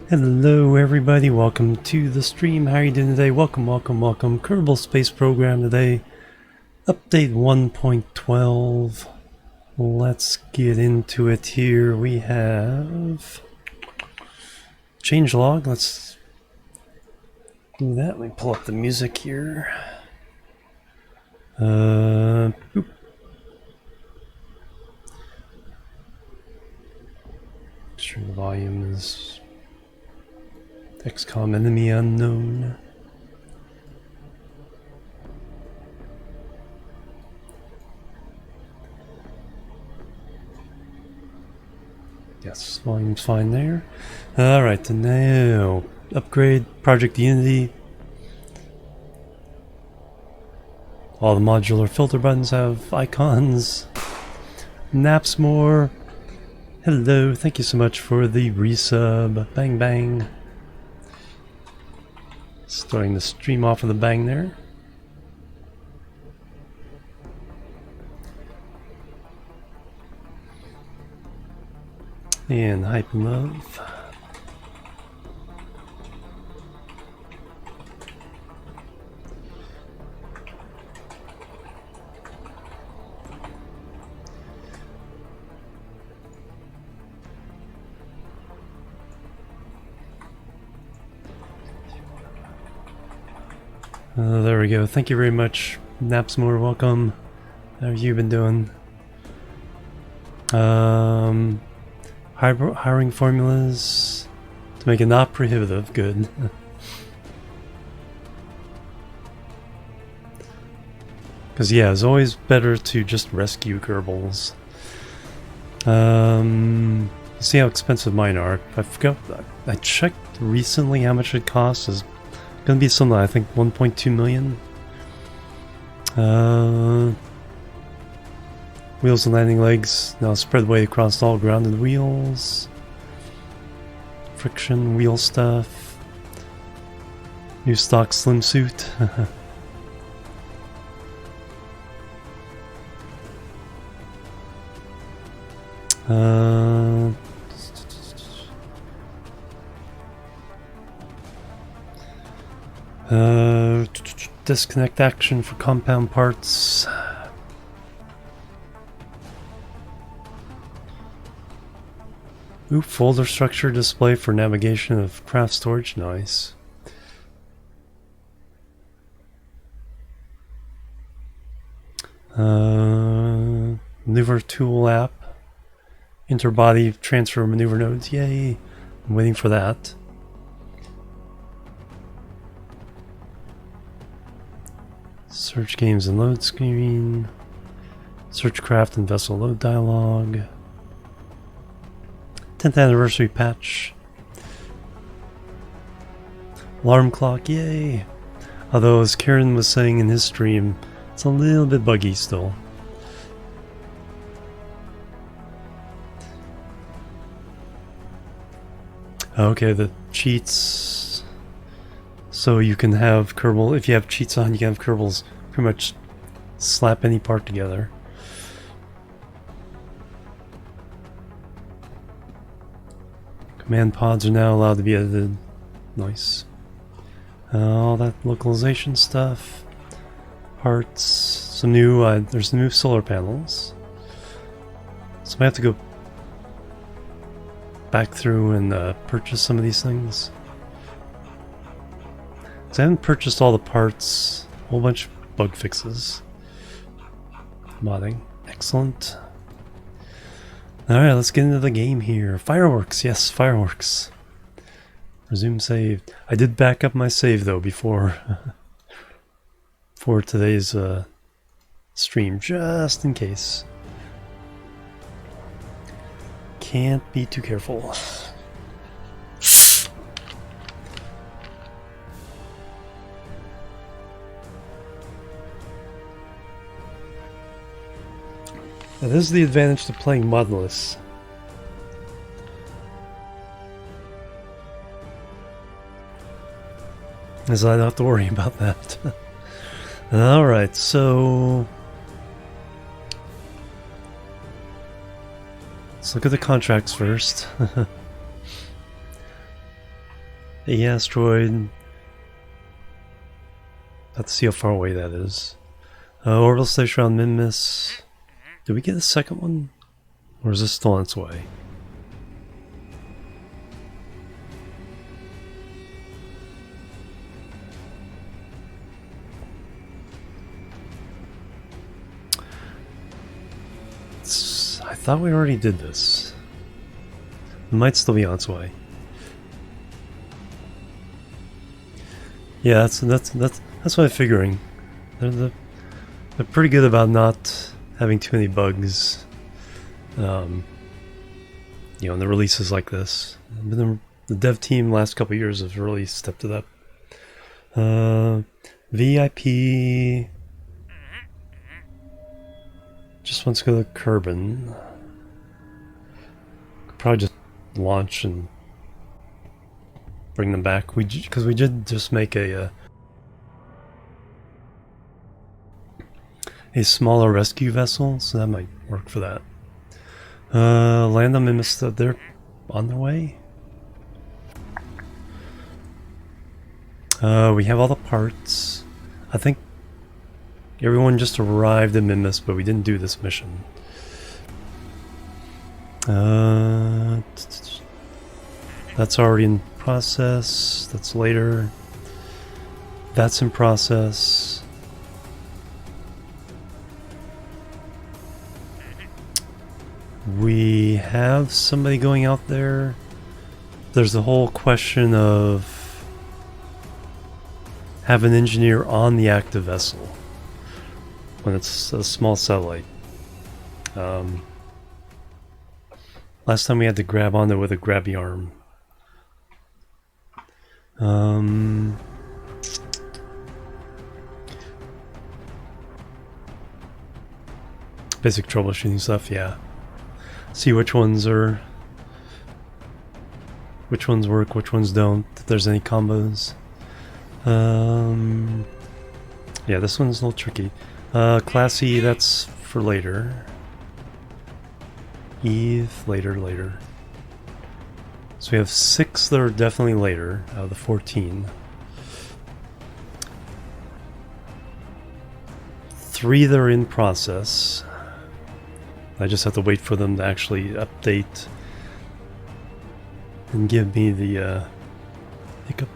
Hello everybody, welcome to the stream. How are you doing today? Welcome. Kerbal Space Program today. Update 1.12. Let's get into it here. We have changelog. Let's do that. Let me pull up the music here. Boop. Sure the volume is XCOM enemy unknown. Yes, volume's fine there. Alright, now upgrade Project Unity. All the modular filter buttons have icons. Naps more. Hello, thank you so much for the resub. Bang bang. Starting the stream off with a bang there. And hype and love. There we go. Thank you very much, Napsmore. Welcome. How have you been doing? Hiring formulas to make it not prohibitive. Good. Because yeah, it's always better to just rescue Kerbals. See how expensive mine are. I forgot. I checked recently how much it costs. Is gonna be something I think 1.2 million. Wheels and landing legs now spread weight across all grounded wheels. Friction wheel stuff. New stock slim suit. Disconnect action for compound parts. Ooh, folder structure display for navigation of craft storage. Nice. Maneuver tool app. Interbody transfer maneuver nodes. Yay. I'm waiting for that. Search games and load screen. Search craft and vessel load dialog. 10th anniversary patch. Alarm clock, yay! Although, as Karen was saying in his stream, it's a little bit buggy still. Okay, the cheats. So you can have Kerbal, if you have cheats on, you can have Kerbals pretty much slap any part together. Command pods are now allowed to be edited. Nice. All that localization stuff. Parts. Some new, there's new solar panels. So I have to go back through and purchase some of these things. So I haven't purchased all the parts. A whole bunch of bug fixes. Modding. Excellent. Alright, let's get into the game here. Fireworks, yes, fireworks. Resume save. I did back up my save though before for today's stream, just in case. Can't be too careful. Now, this is the advantage to playing modless. As I don't have to worry about that. Alright, so let's look at the contracts first. A asteroid. Let's see how far away that is. Orbital station around Minmus. Did we get a second one? Or is this still on its way? I thought we already did this. It might still be on its way. Yeah, that's what I'm figuring. They're pretty good about not having too many bugs. You know, in the releases like this. The dev team last couple of years have really stepped it up. VIP just wants to go to Kerbal. Could probably just launch and bring them back. Because we did just make a smaller rescue vessel, so that might work for that. Land on Minmus, they're on their way. We have all the parts. I think everyone just arrived in Minmus, but we didn't do this mission. That's already in process. That's later. That's in process. We have somebody going out there. There's the whole question of have an engineer on the active vessel when it's a small satellite. Last time we had to grab onto it with a grabby arm. Basic troubleshooting stuff, yeah. See which ones work, which ones don't, if there's any combos. Yeah, this one's a little tricky. Classy, that's for later. Eve, later. So we have 6 that are definitely later out of the 14. 3 that are in process. I just have to wait for them to actually update and give me the hiccup.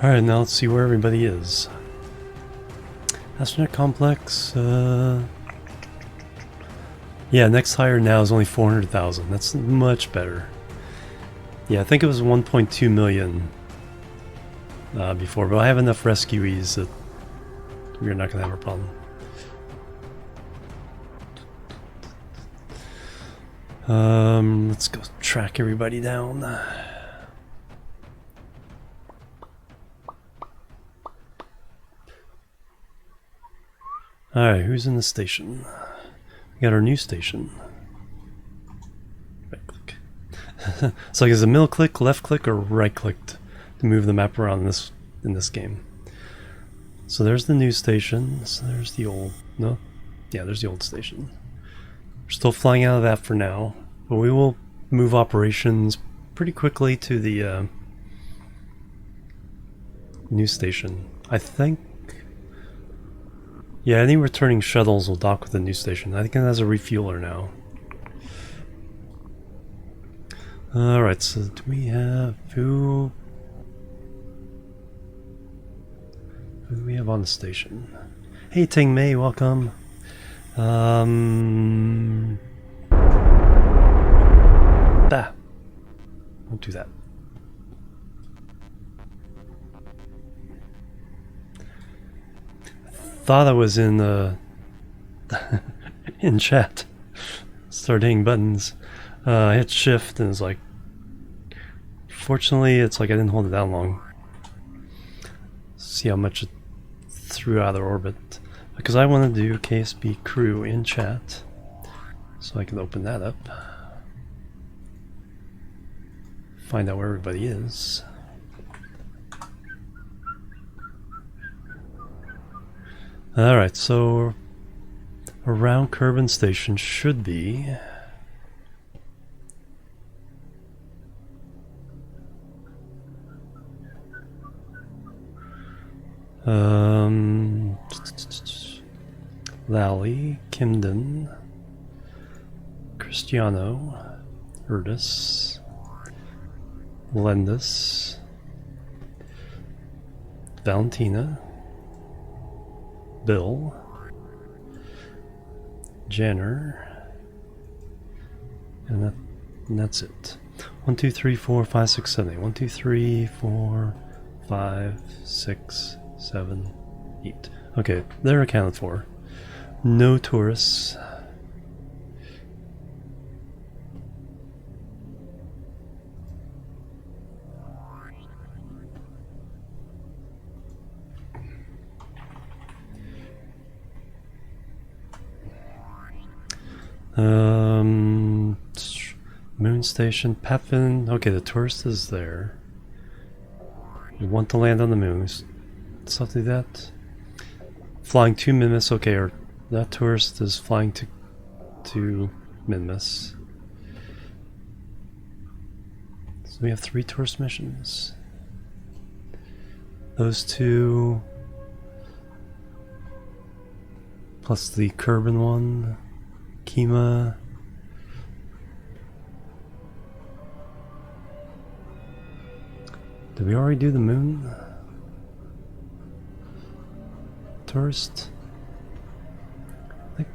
Alright, now let's see where everybody is. Astronaut Complex, yeah, next higher now is only 400,000. That's much better. Yeah, I think it was 1.2 million before, but I have enough rescuees that we're not going to have a problem. Let's go track everybody down. Alright, who's in the station? We got our new station. Right click. It's like, is it middle click, left click, or right click to move the map around in this game? So there's the new station. So there's the old. No? Yeah, there's the old station. We're still flying out of that for now, but we will move operations pretty quickly to the new station. I think. Yeah, any returning shuttles will dock with the new station. I think it has a refueler now. Alright, so do we have who do we have on the station? Hey Ting Mei, welcome. Don't do that. Thought I was in in chat. Started hitting buttons. I hit shift and it's like, fortunately it's like I didn't hold it down long. See how much it threw out of orbit. Because I want to do KSB crew in chat. So I can open that up. Find out where everybody is. Alright, so around Kerbal Station should be Lally, Kimden, Cristiano, Erdis, Lendis, Valentina, Bill, Jenner, and that's it. 1, 2, 3, 4, 5, 6, 7, 8. 1, 2, 3, 4, 5, 6, 7, 8. Okay, they're accounted for. No tourists. Moon station, Pepin. Okay, the tourist is there. You want to land on the moon. Stuff like that. Flying to Minmus. Okay, or that tourist is flying to Minmus. So we have 3 tourist missions. Those 2 plus the Kerbal one. Kima. Did we already do the moon? Tourist? I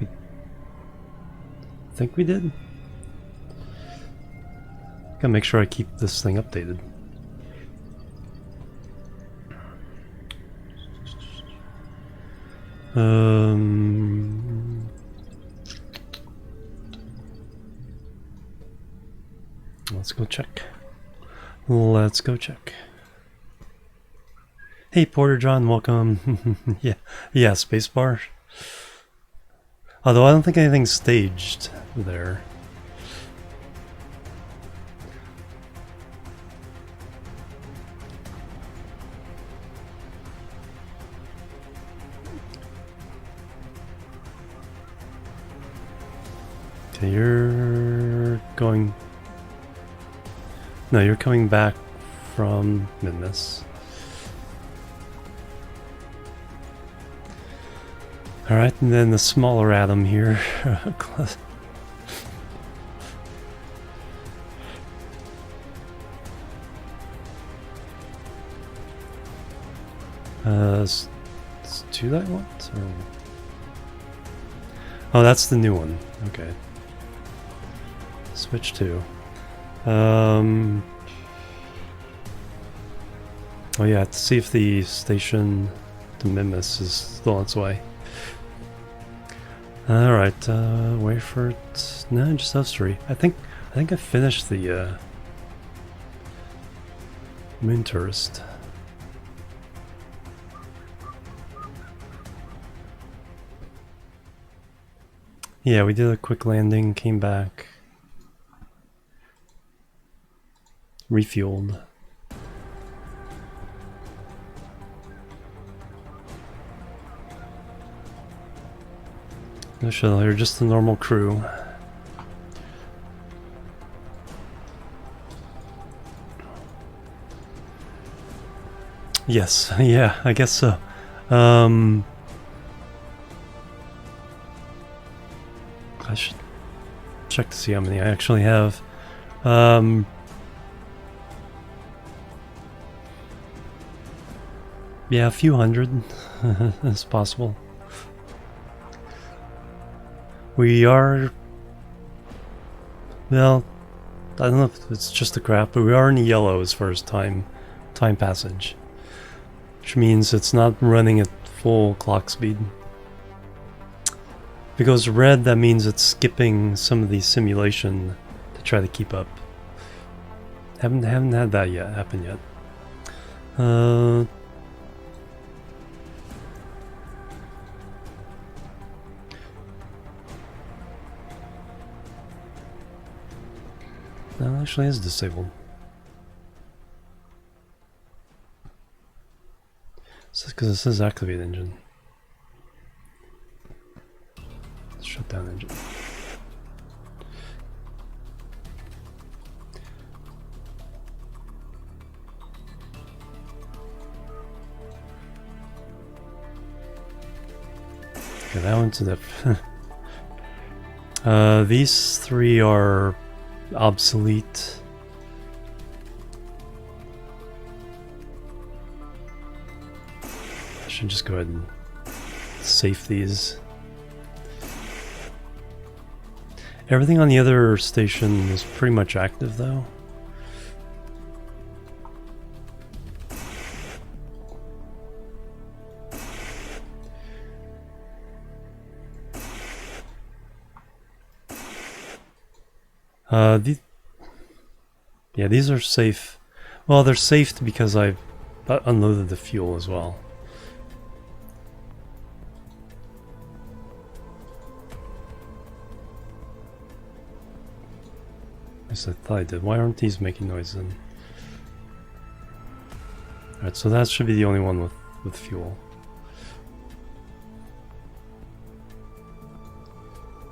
think we did. Gotta make sure I keep this thing updated. Let's go check. Let's go check. Hey Porter John, welcome. yeah, spacebar. Although I don't think anything's staged there. Okay, you're going... No, you're coming back from Minmus. Alright, and then the smaller atom here. It's 2 that I want? Or... Oh, that's the new one. Okay. Switch 2. Oh yeah, to see if the station to Minmus is still on its way. Alright, wait for it. No, just those 3. I think I finished the moon tourist. Yeah, we did a quick landing, came back, refueled. No shuttle here, just the normal crew. Yes, yeah, I guess so. I should check to see how many I actually have. Yeah, a few hundred is possible. We are... Well, I don't know if it's just a crap, but we are in yellow as far as time passage. Which means it's not running at full clock speed. If it goes red, that means it's skipping some of the simulation to try to keep up. Haven't had that yet happen yet. No, it actually is disabled. It's because it says activate engine. Let's shut down engine. Okay, that one's a these three are obsolete. I should just go ahead and save these. Everything on the other station is pretty much active though. Yeah, these are safe. Well, they're safe because I've unloaded the fuel as well. Yes, I thought I did. Why aren't these making noise then? Alright, so that should be the only one with fuel.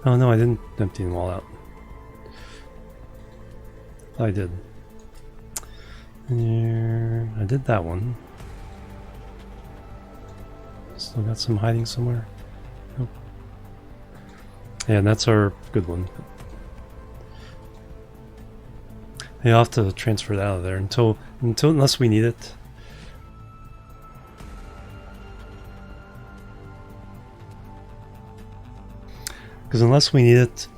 Oh no, I didn't empty them all out. I did. Here, I did that one. Still got some hiding somewhere. Nope. Yeah, and that's our good one. Yeah, I'll have to transfer it out of there unless we need it. Because unless we need it,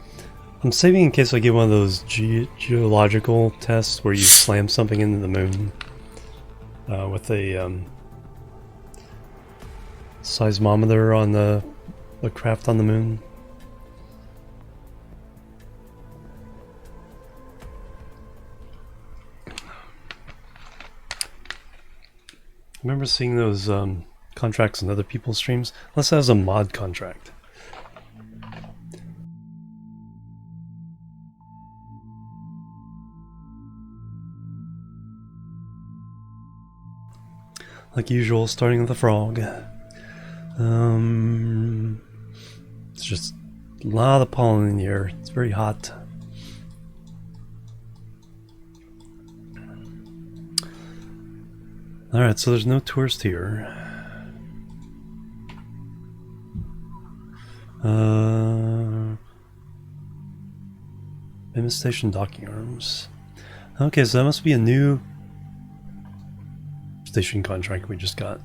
I'm saving in case I get one of those geological tests where you slam something into the moon with a seismometer on the craft on the moon. I remember seeing those contracts in other people's streams. Unless that was a mod contract. Like usual, starting with a frog. It's just a lot of pollen in the air. It's very hot. Alright, so there's no tourist here. Minmus Station docking arms. Okay, so that must be a new station contract we just got.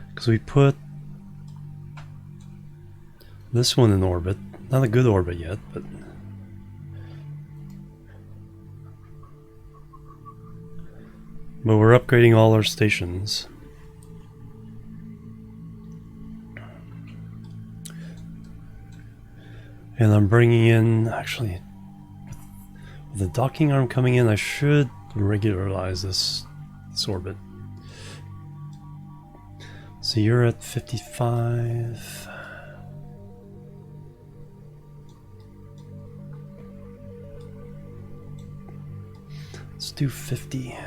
Because we put this one in orbit. Not a good orbit yet, but we're upgrading all our stations. And I'm bringing in, actually, with the docking arm coming in, I should regularize this orbit. So you're at 55. Let's do 50.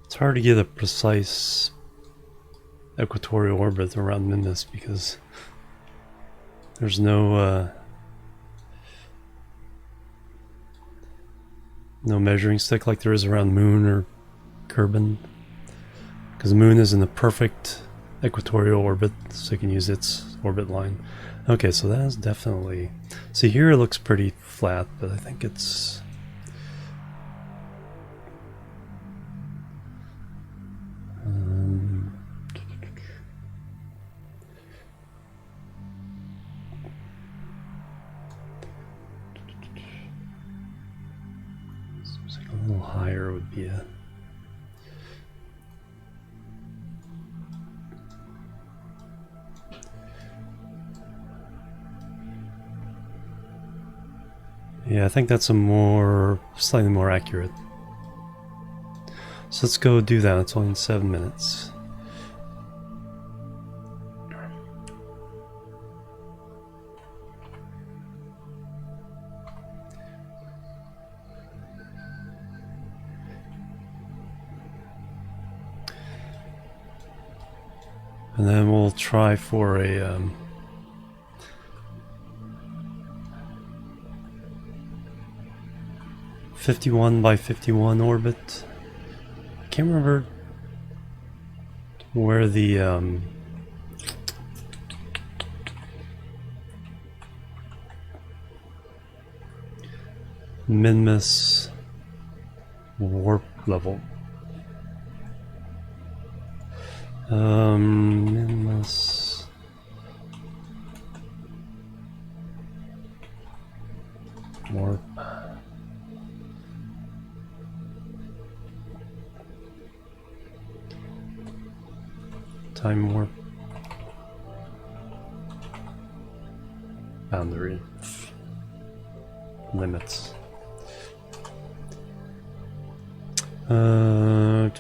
It's hard to get a precise equatorial orbit around Minmus because there's no measuring stick like there is around Moon or Kerbal. Because the Moon is in the perfect equatorial orbit, so you can use its orbit line. Okay, so that is definitely... See, here it looks pretty flat, but I think it's... seems like a little higher would be a... Yeah, I think that's a slightly more accurate. So let's go do that. It's only in 7 minutes. And then we'll try for a 51 by 51 orbit. I can't remember where the Minmus warp level. Minmus warp. Time warp. Boundary. Limits. Okay.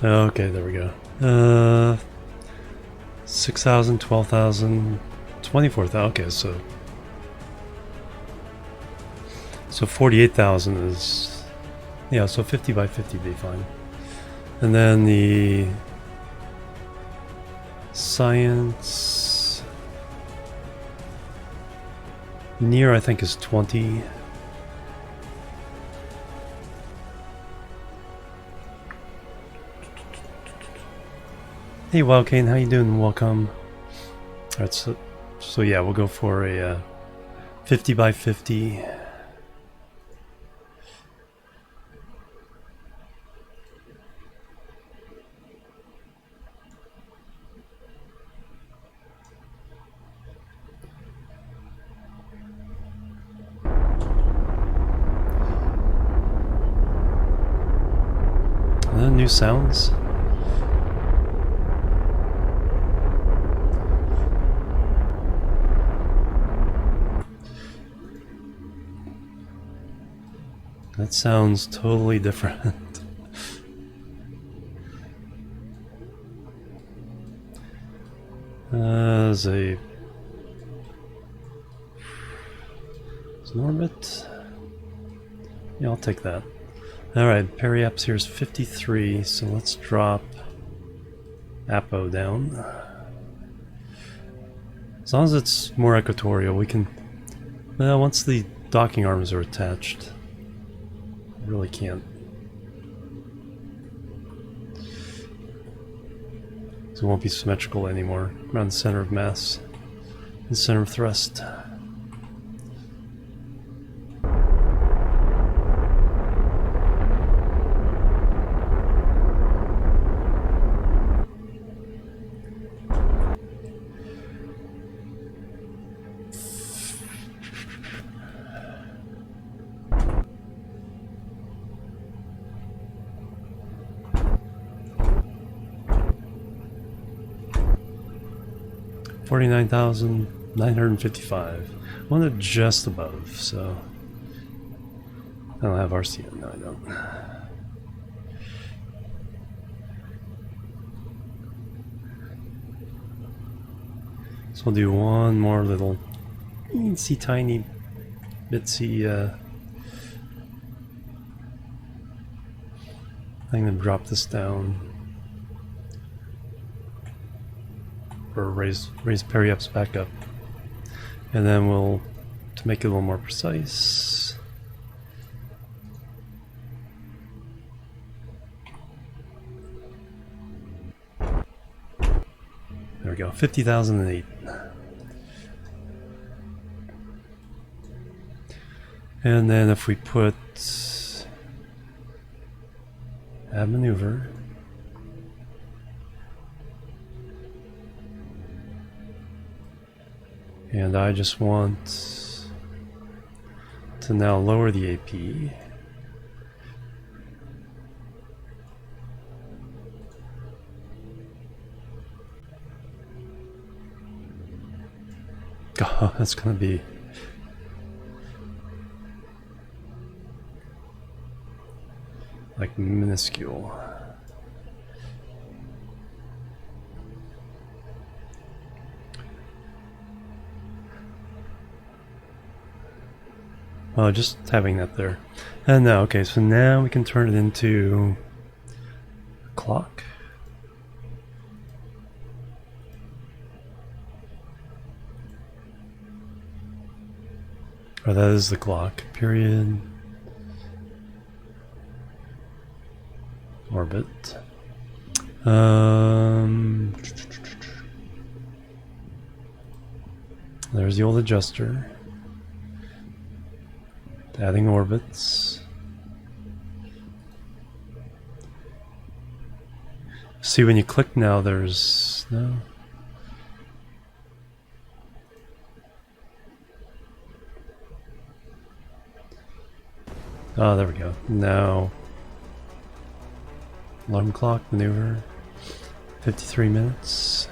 Okay, there we go. 6,000, 12,000, 24,000. Okay, so 48,000 is, yeah, so 50 by 50 would be fine. And then the science near, I think, is 20. Hey Wildcane, how you doing? Welcome. Alright, so yeah, we'll go for a 50 by 50. New sounds. That sounds totally different. As an orbit. Yeah, I'll take that. Alright, periaps here is 53, so let's drop Apo down. As long as it's more equatorial, we can... Well, once the docking arms are attached, I really can't. So it won't be symmetrical anymore around the center of mass and center of thrust. $49,955. I wanted just above, so I don't have RCN. No, I don't. So we'll do one more little teensy tiny bitsy I'm gonna drop this down. Or raise periaps back up, and then we'll, to make it a little more precise, there we go, 50,008. And then if we put add maneuver, and I just want to now lower the AP. Oh, that's gonna be... like minuscule. Oh, just having that there. And now, okay, so now we can turn it into a clock. Oh, that is the clock. Period. Orbit. There's the old adjuster. Adding orbits. See, when you click now, there's no. Oh, there we go. Now, alarm clock maneuver. 53 minutes.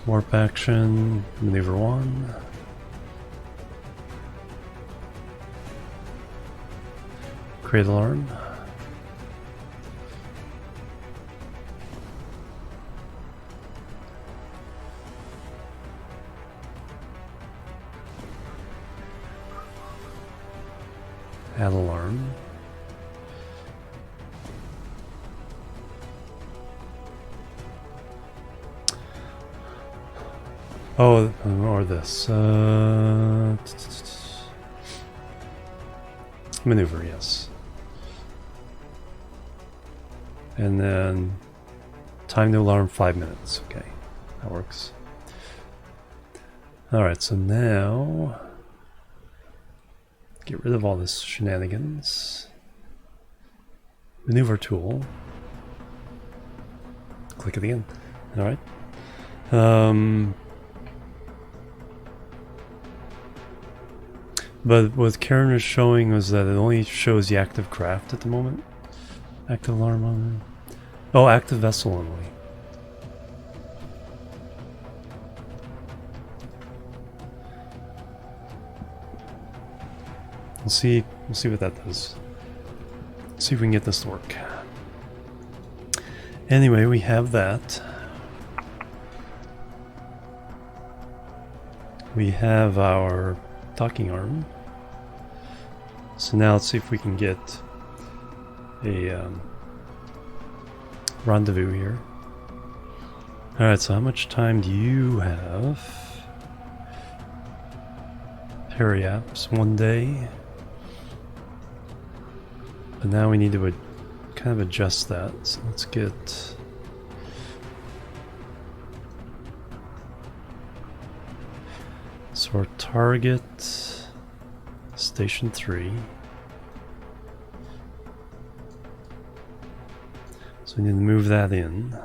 Warp action, maneuver 1. Create alarm. Add alarm. Oh, or this. Maneuver, yes. And then time to alarm 5 minutes. Okay, that works. Alright, so now get rid of all this shenanigans. Maneuver tool. Click it again. Alright. But what Karen was showing was that it only shows the active craft at the moment. Active alarm on. Oh, active vessel only. We'll see what that does. See if we can get this to work. Anyway, we have that. We have our docking arm. So now let's see if we can get a rendezvous here. Alright, so how much time do you have? Periaps, 1 day. But now we need to kind of adjust that. So let's get... So our target, station 3. So we need to move that in.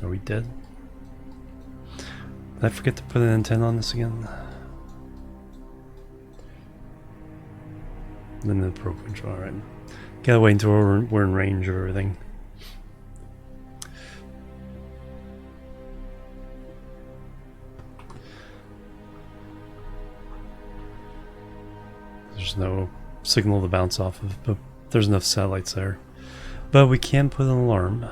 Are we dead? Did I forget to put an antenna on this again? Then the probe control, alright. Gotta wait until we're in range of everything. There's no signal to bounce off of, but there's enough satellites there. But we can put an alarm.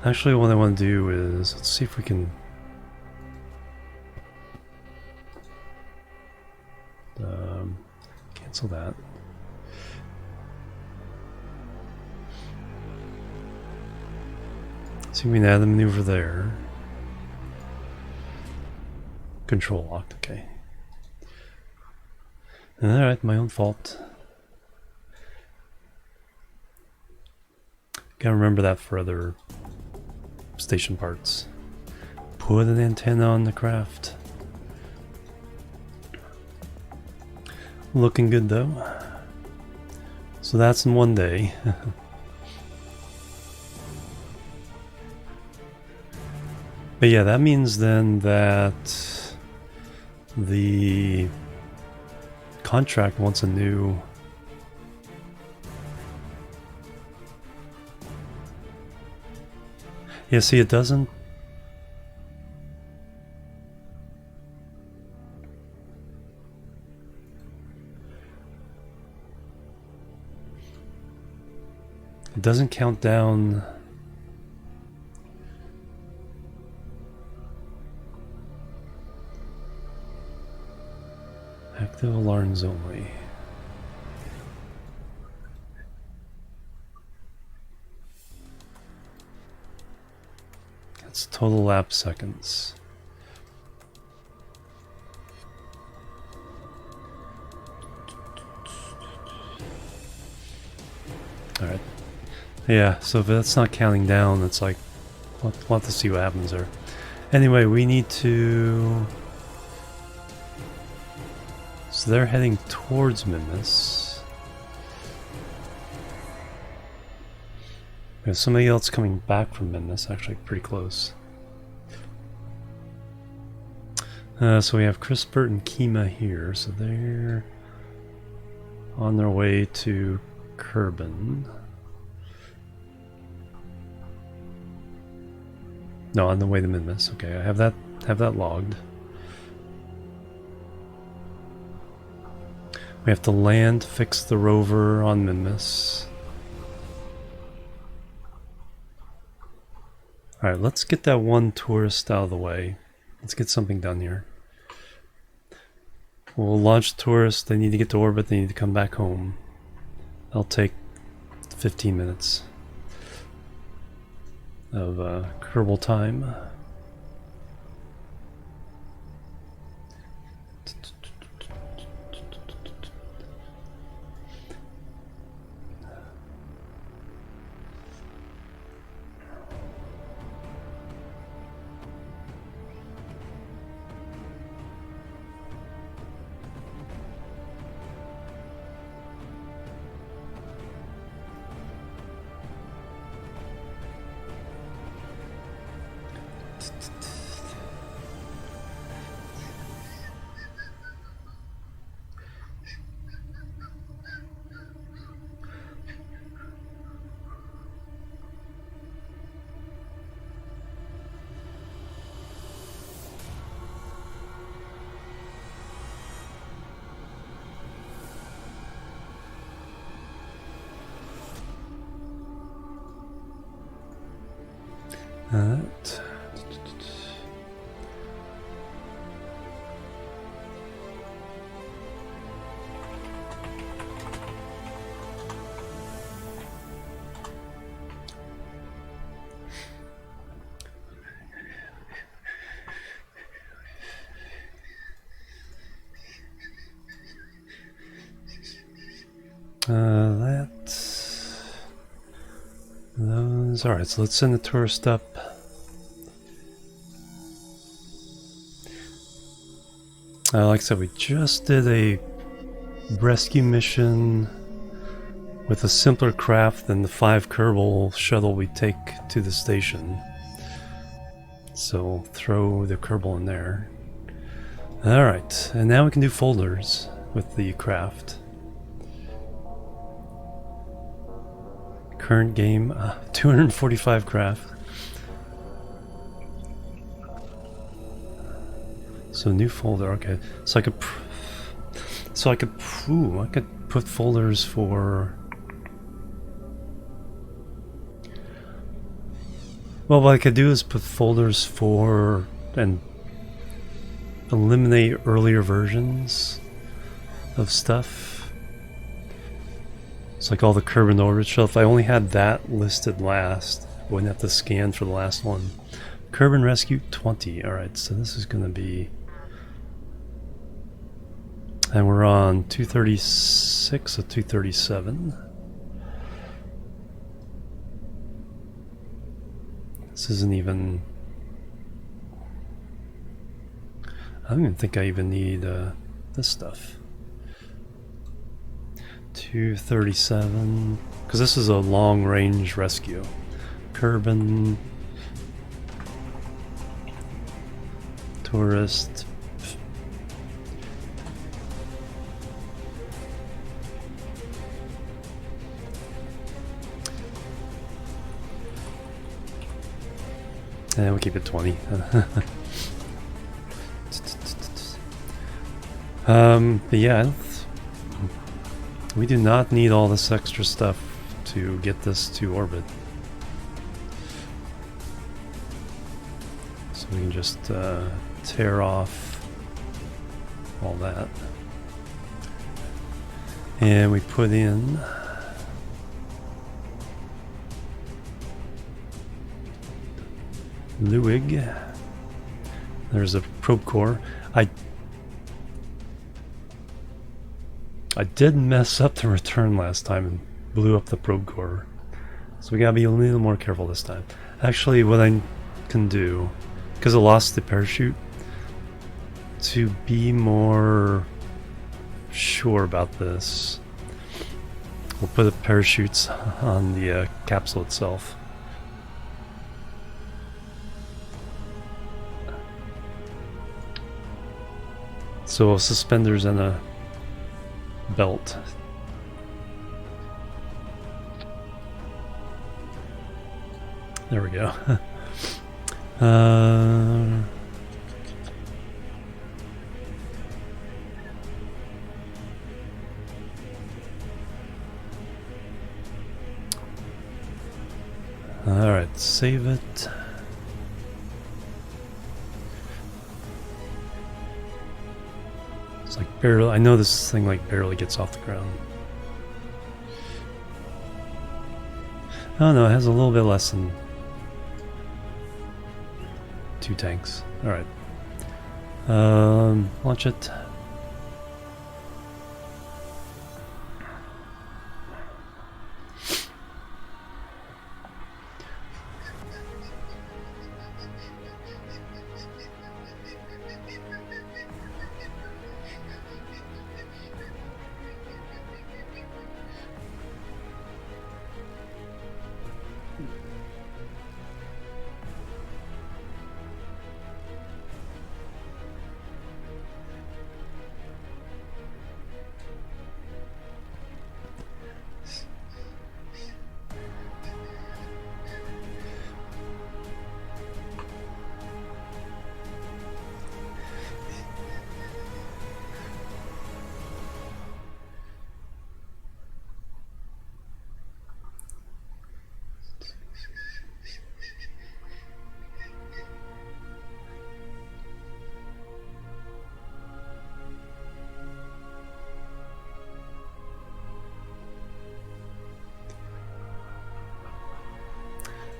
Actually what I want to do is, let's see if we can cancel that. See if we can add the maneuver there. Control locked, okay. Alright, my own fault. Gotta remember that for other station parts. Put an antenna on the craft. Looking good though. So that's in 1 day. But yeah, that means then that the contract wants a new... Yeah, see, it doesn't... It doesn't count down... Active alarms only. That's total lap seconds. Alright. Yeah, so if that's not counting down, it's like, we'll have to see what happens there. Anyway, we need to... So they're heading towards Minmus. There's somebody else coming back from Minmus, actually pretty close. So we have Crispert and Kima here, so they're on their way to Kerbin. No, on the way to Minmus. Okay, I have that logged. We have to land, fix the rover on Minmus. Alright, let's get that one tourist out of the way. Let's get something done here. We'll launch tourists, they need to get to orbit, they need to come back home. That'll take 15 minutes of Kerbal time. That. Those. Alright, so let's send the tourist up. Like I said, we just did a rescue mission with a simpler craft than the 5 Kerbal shuttle we take to the station. So throw the Kerbal in there. Alright, and now we can do folders with the craft. Current game, 245 craft. So new folder, okay. So I could put folders for... Well, what I could do is put folders for and eliminate earlier versions of stuff. It's like all the Kerbin orbit stuff. If I only had that listed last, I wouldn't have to scan for the last one. Kerbin Rescue 20. Alright, so this is going to be... And we're on 236 or 237. This isn't even... I don't even think I even need this stuff. 237, because this is a long-range rescue. Kerbin. Tourist. And we'll keep it 20. But yeah, we do not need all this extra stuff to get this to orbit. So we can just tear off all that. And we put in Luig. There's a probe core. I did mess up the return last time and blew up the probe core. So we gotta be a little more careful this time. Actually, what I can do, because I lost the parachute, to be more sure about this, we'll put the parachutes on the capsule itself. So suspenders and a belt. There we go. All right, save it. It's like barely, I know this thing like barely gets off the ground. Oh no, it has a little bit less than 2 tanks. All right. Launch it.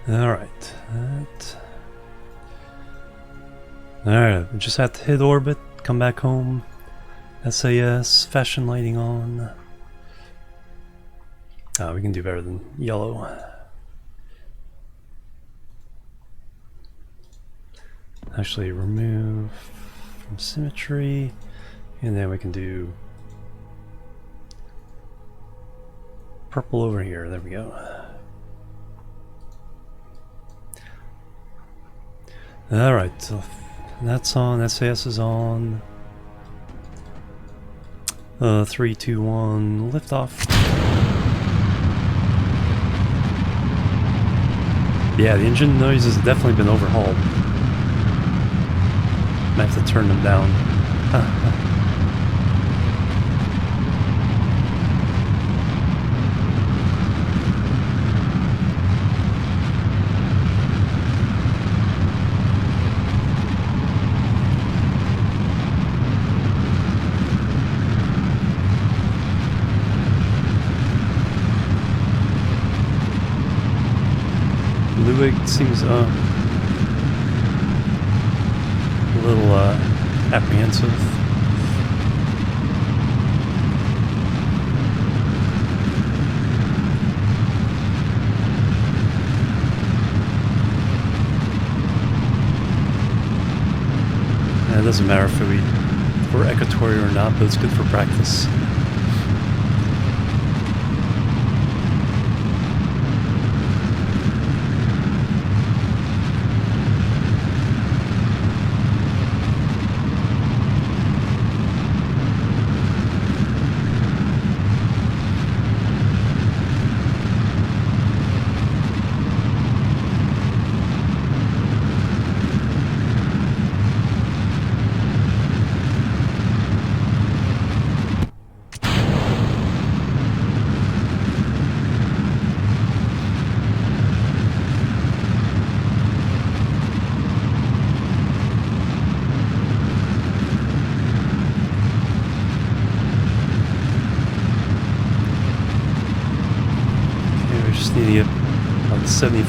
Alright, Alright, we just have to hit orbit, come back home, SAS, fashion lighting on. Oh, we can do better than yellow. Actually remove from symmetry, and then we can do purple over here, there we go. Alright, so that's on, SAS is on. 3, 2, 1, liftoff. Yeah, the engine noises have definitely been overhauled. Might have to turn them down. Luig seems a little apprehensive. And it doesn't matter if we're equatorial or not, but it's good for practice.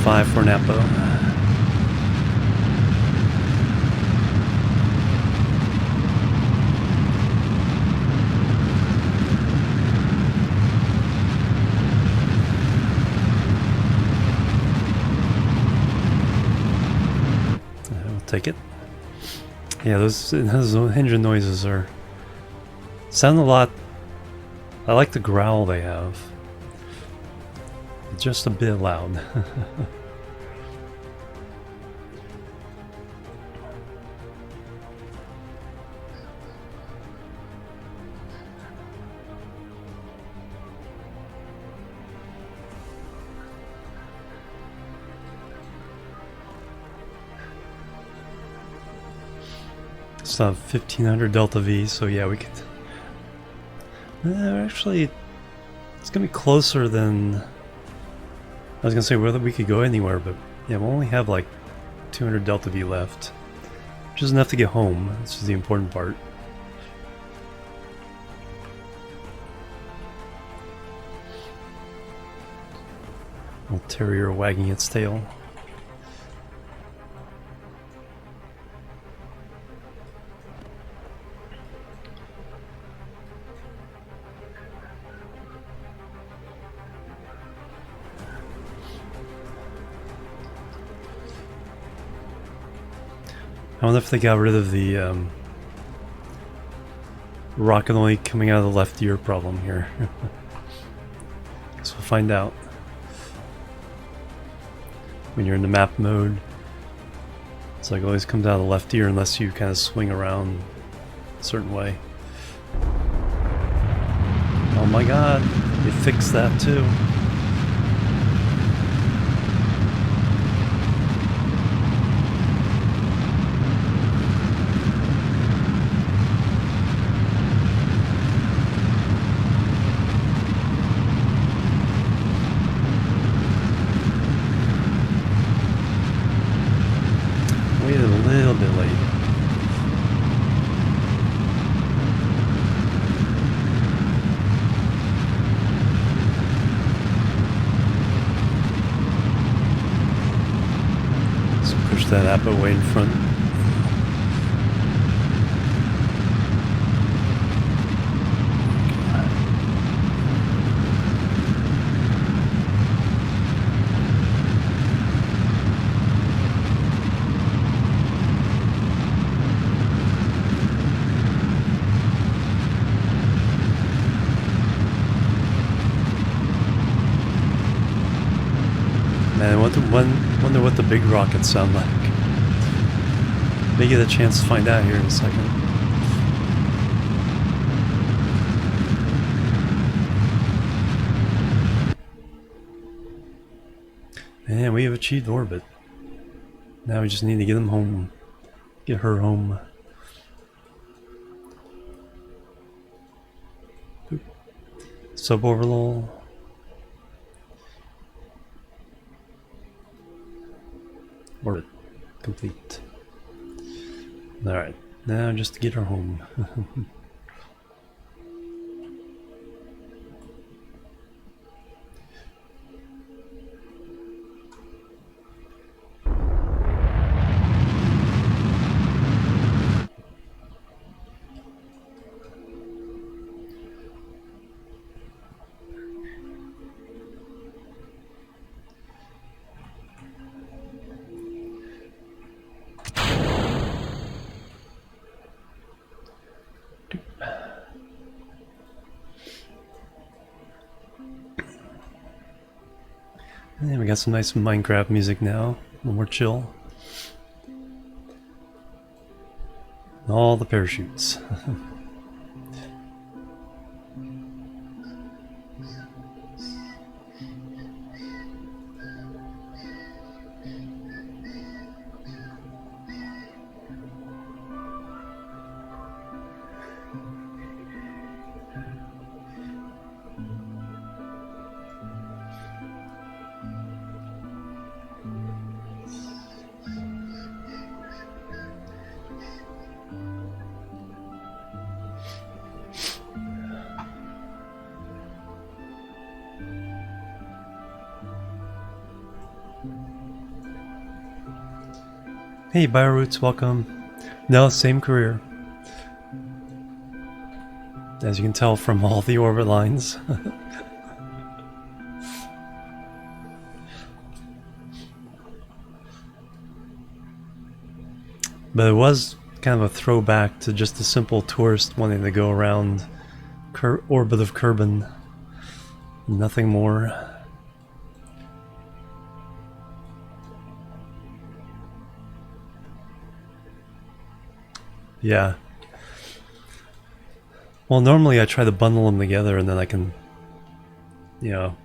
1.5 for Napo. I'll take it. Yeah, those engine noises sound a lot. I like the growl they have. Just a bit loud. It's not 1500 Delta V, so yeah, we could. Actually, it's gonna be closer than. I was gonna say whether we could go anywhere, but yeah, we'll only have like 200 Delta V left, which is enough to get home. This is the important part. Little terrier wagging its tail. I wonder if they got rid of the rocket only coming out of the left ear problem here. Guess we'll find out. When you're in the map mode, it's like it always comes out of the left ear unless you kind of swing around a certain way. Oh my god, they fixed that too. Waited a little bit late. Let's push that app away in front. Man, I wonder what the big rockets sound like. May get a chance to find out here in a second. And we have achieved orbit. Now we just need to get them home. Get her home. Suborbital. Orbit complete. Alright, now just to get her home. And we got some nice Minecraft music now, a little more chill. All the parachutes. Hey, Bioroots, welcome. No, same career. As you can tell from all the orbit lines. But it was kind of a throwback to just a simple tourist wanting to go around orbit of Kerbin. Nothing more. Yeah. Well, normally I try to bundle them together and then I can, you know,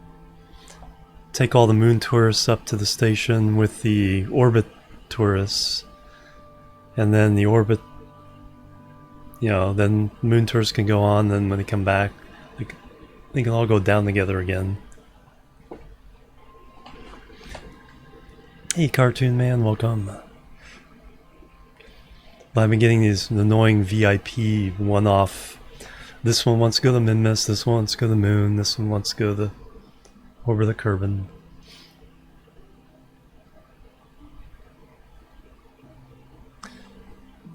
take all the moon tourists up to the station with the orbit tourists. And then the orbit, you know, then moon tourists can go on, then when they come back, they can all go down together again. Hey, Cartoon Man, welcome. But I've been getting these annoying VIP one-off. This one wants to go to Minmus, this one wants to go to the moon, this one wants to go to over the Kerbin.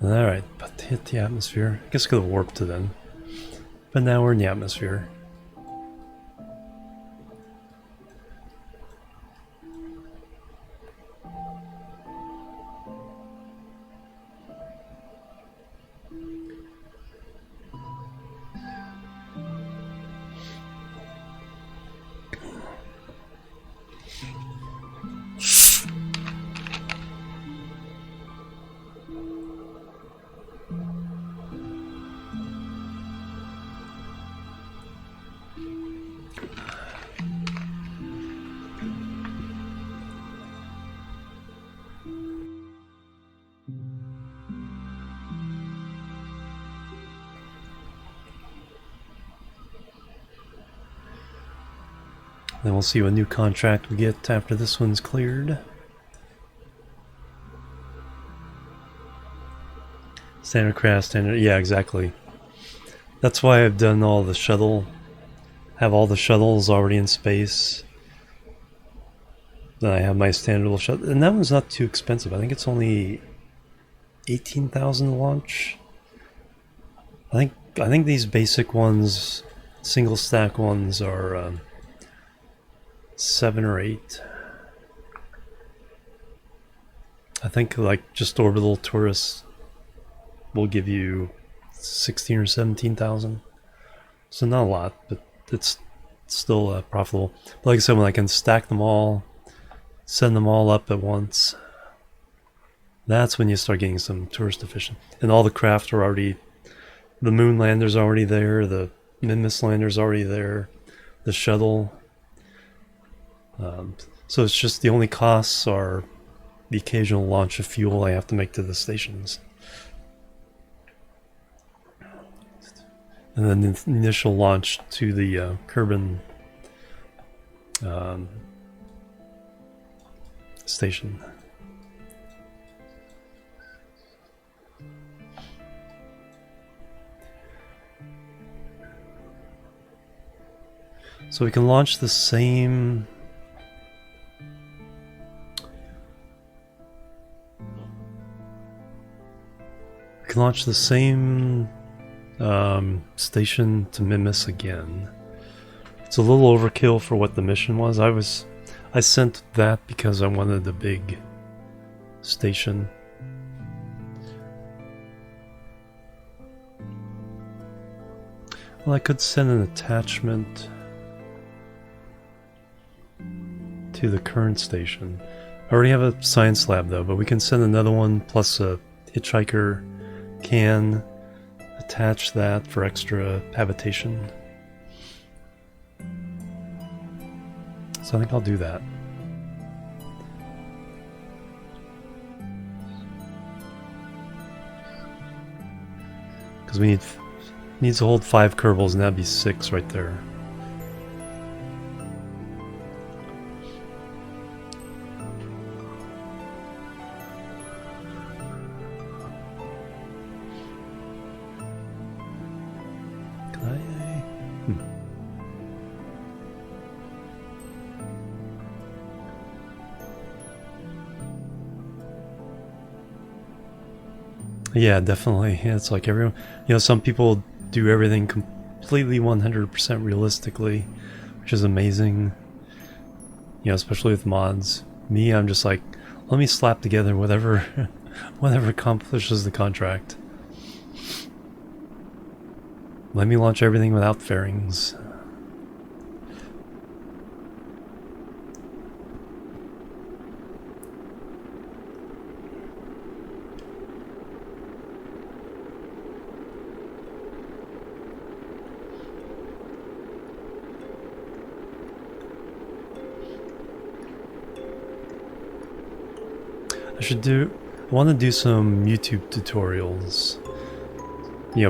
Alright, but hit the atmosphere. I guess go to warp to then. But now we're in the atmosphere. Then we'll see what new contract we get after this one's cleared. Standard craft, standard, yeah, exactly. That's why I've done all the shuttle, have all the shuttles already in space. Then I have my standard little shuttle, and that one's not too expensive. I think it's only 18,000 to launch. I think these basic ones, single stack ones, are 7 or 8. I think like just orbital tourists will give you 16 or 17,000. So not a lot, but it's still profitable. But like I said, when I can stack them all, send them all up at once, that's when you start getting some tourist efficient. And all the craft are already, the moon lander's already there, the Minmus lander's already there, the shuttle. So it's just the only costs are the occasional launch of fuel I have to make to the stations. And then the initial launch to the Kerbin station. So we can launch the same... We can launch the same station to Minmus again. It's a little overkill for what the mission was. I sent that because I wanted a big station. Well, I could send an attachment to the current station. I already have a science lab though, but we can send another one plus a hitchhiker can attach that for extra habitation. So I think I'll do that. Because we needs to hold 5 kerbals, and that'd be 6 right there. Yeah, definitely. Yeah, it's like everyone, some people do everything completely 100% realistically, which is amazing. Especially with mods. Me, I'm just like, let me slap together whatever, whatever accomplishes the contract. Let me launch everything without fairings. I want to do some YouTube tutorials.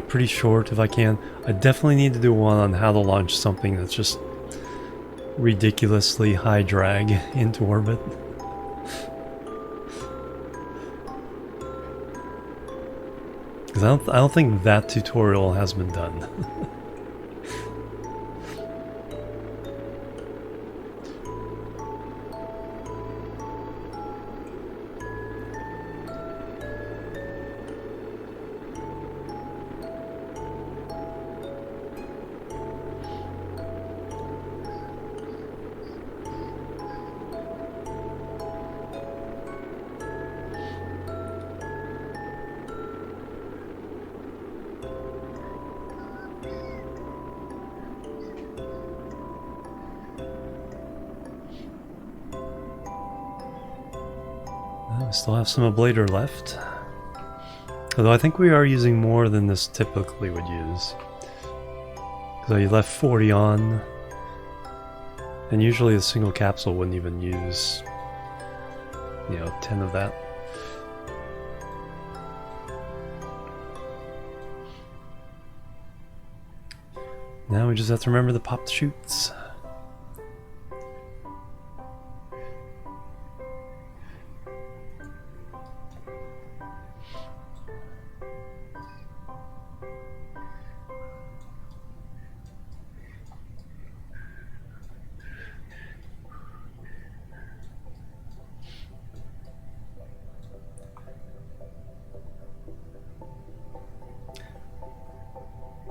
Pretty short if I can. I definitely need to do one on how to launch something that's just ridiculously high drag into orbit. Because I don't think that tutorial has been done. We still have some ablator left. Although I think we are using more than this typically would use. Because I left 40 on. And usually a single capsule wouldn't even use, 10 of that. Now we just have to remember the popped chutes.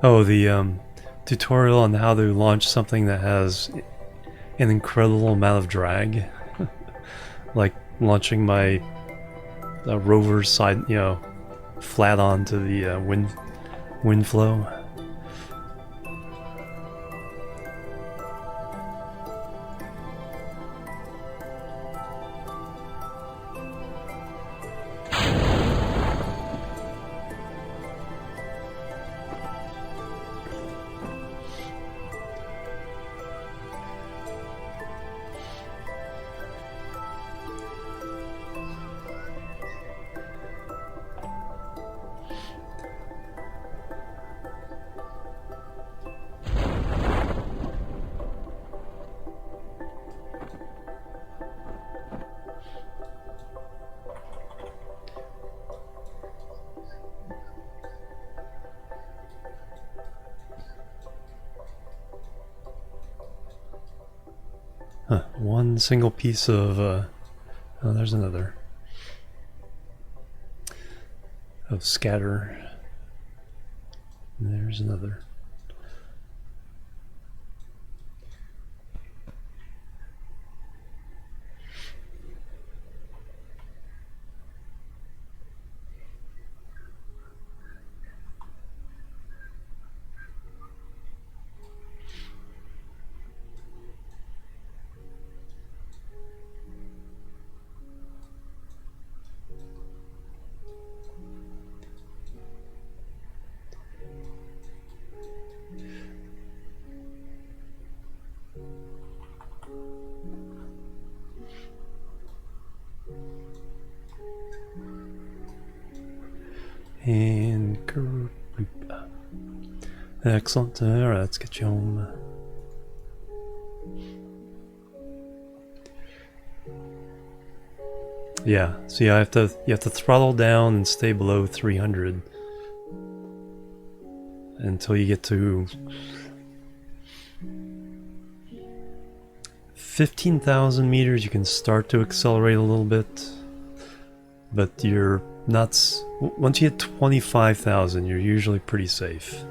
Oh, the tutorial on how to launch something that has an incredible amount of drag. Like launching my rover side, flat onto the wind flow. One single piece of, oh, there's another, of scatter. There's another. And excellent. Alright, let's get you home. Yeah, so you have to throttle down and stay below 300 until you get to 15,000 meters. You can start to accelerate a little bit, but your once you hit 25,000, you're usually pretty safe.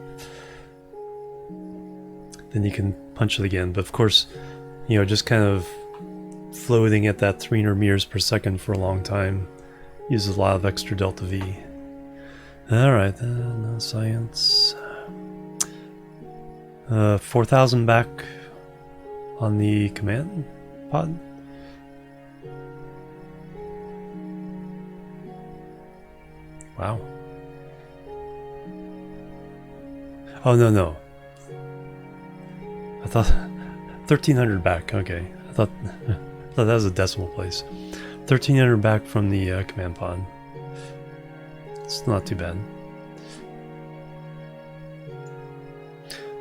Then you can punch it again. But of course, you know, just kind of floating at that 300 meters per second for a long time uses a lot of extra delta V. Alright, then, no science. 4,000 back on the command pod. Wow. Oh, no. I thought 1,300 back. Okay. I thought that was a decimal place. 1,300 back from the command pod. It's not too bad.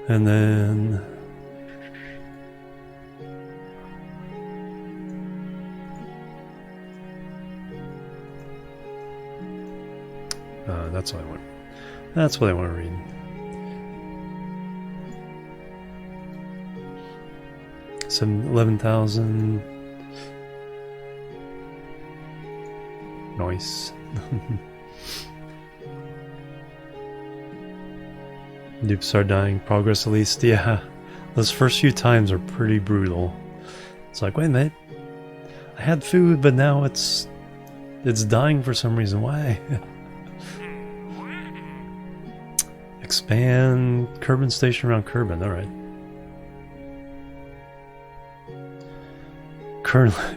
And then that's what I want. That's what I want to read. Some 11,000. Nice. Dupes are dying. Progress at least. Yeah. Those first few times are pretty brutal. It's like, wait a minute. I had food, but now it's dying for some reason. Why? Expand Kerbal Station around Kerbal. Alright.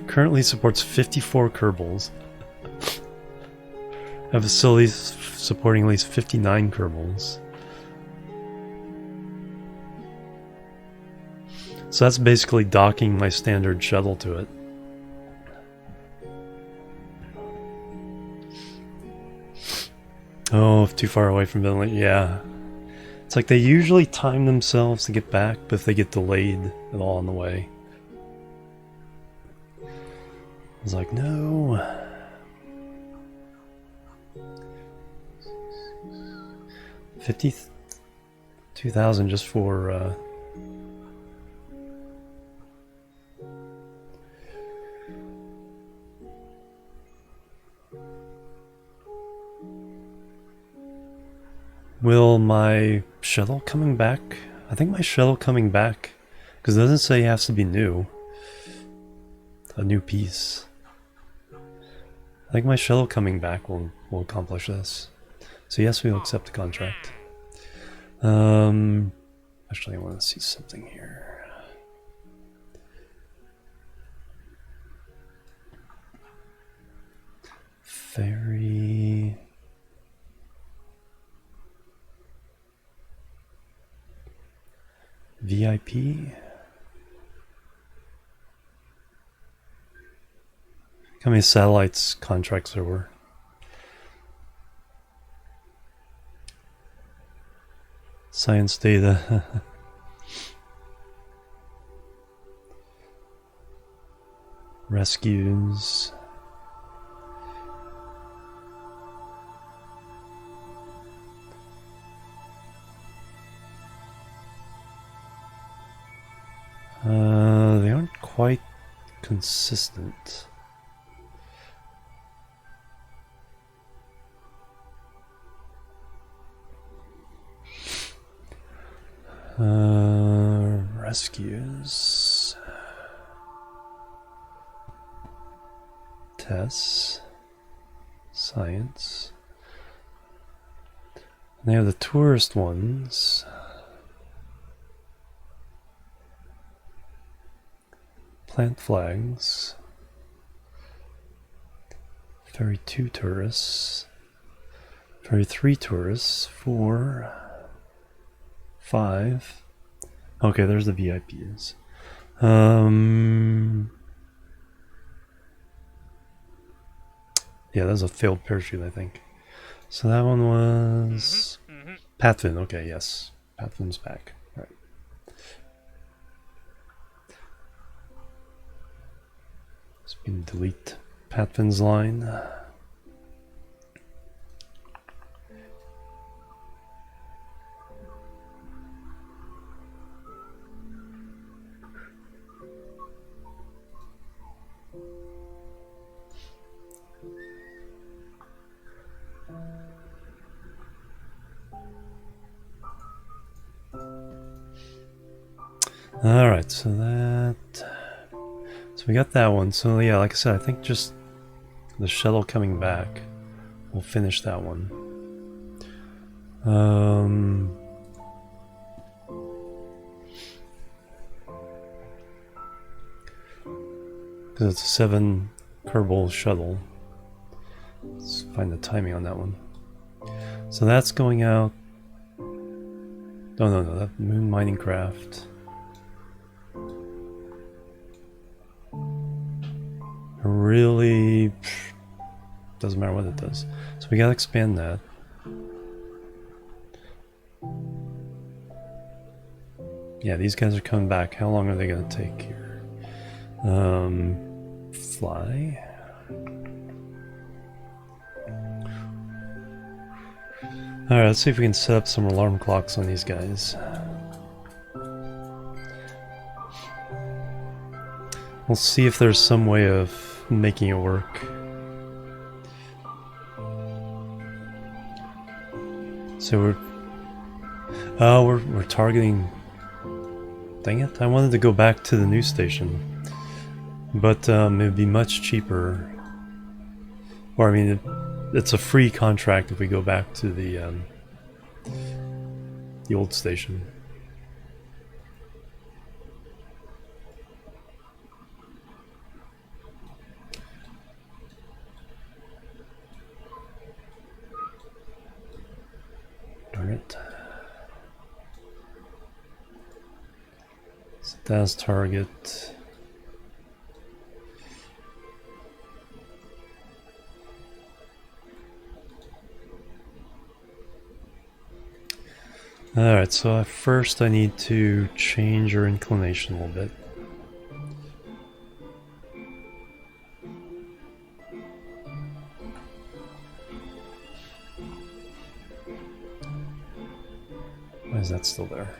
Currently supports 54 kerbals. Have facilities supporting at least 59 kerbals. So that's basically docking my standard shuttle to it. Oh, too far away from ventilation. Yeah. It's like they usually time themselves to get back, but if they get delayed at all on the way. I was like, no. $52,000 just for will my shuttle coming back? I think my shuttle coming back, because it doesn't say it has to be new. A new piece. I think my shuttle coming back will accomplish this. So yes, we'll accept the contract. Actually, I want to see something here. Ferry. VIP. How many satellites contracts there were? Science data. Rescues. They aren't quite consistent. Rescues. Tests. Science. And they have the tourist ones. Plant flags. Ferry 2 tourists. Ferry 3 tourists. 4. 5. Okay, there's the VIPs. Yeah, that was a failed parachute, I think. So that one was Patfin. Okay, yes, Patfin's back. All right. So we can delete Patfin's line. Alright, so we got that one. So yeah, like I said, I think just the shuttle coming back will finish that one. Because it's a 7 Kerbal shuttle. Let's find the timing on that one. So that's going out. Oh no, that moon mining craft. Really doesn't matter what it does. So we gotta expand that. Yeah, these guys are coming back. How long are they gonna take here? Fly. Alright, let's see if we can set up some alarm clocks on these guys. We'll see if there's some way of making it work. So we're targeting. Dang it! I wanted to go back to the news station, but it'd be much cheaper. Or I mean, it's a free contract if we go back to the old station. Darn it. Set that as target. Alright, so first I need to change your inclination a little bit. Why is that still there?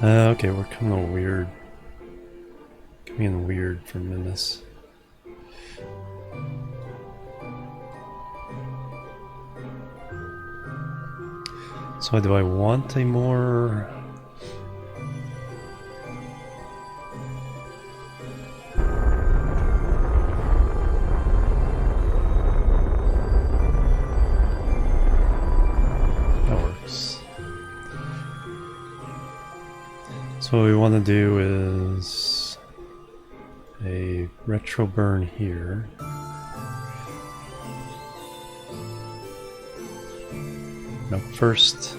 Okay, we're coming in weird. Coming in weird from Minmus. So do I want a more... That works. So what we want to do is a retro burn here. No, first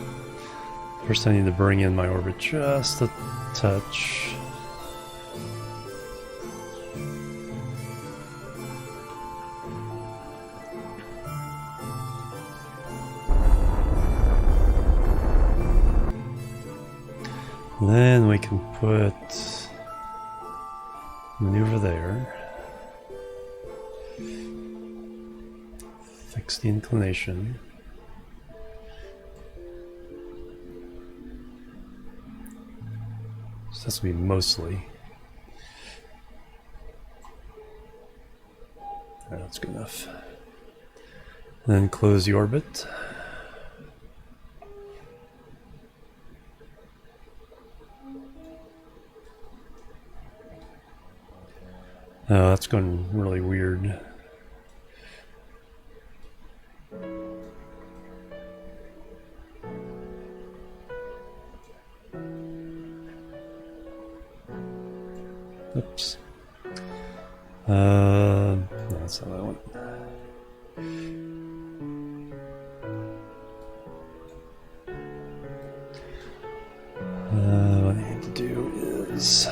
I need to bring in my orbit just a touch. Then we can put maneuver there. Fix the inclination. So that's going to be mostly. Alright, that's good enough. And then close the orbit. Oh, that's going really weird. Oops. No, that's not that one. What I need to do is...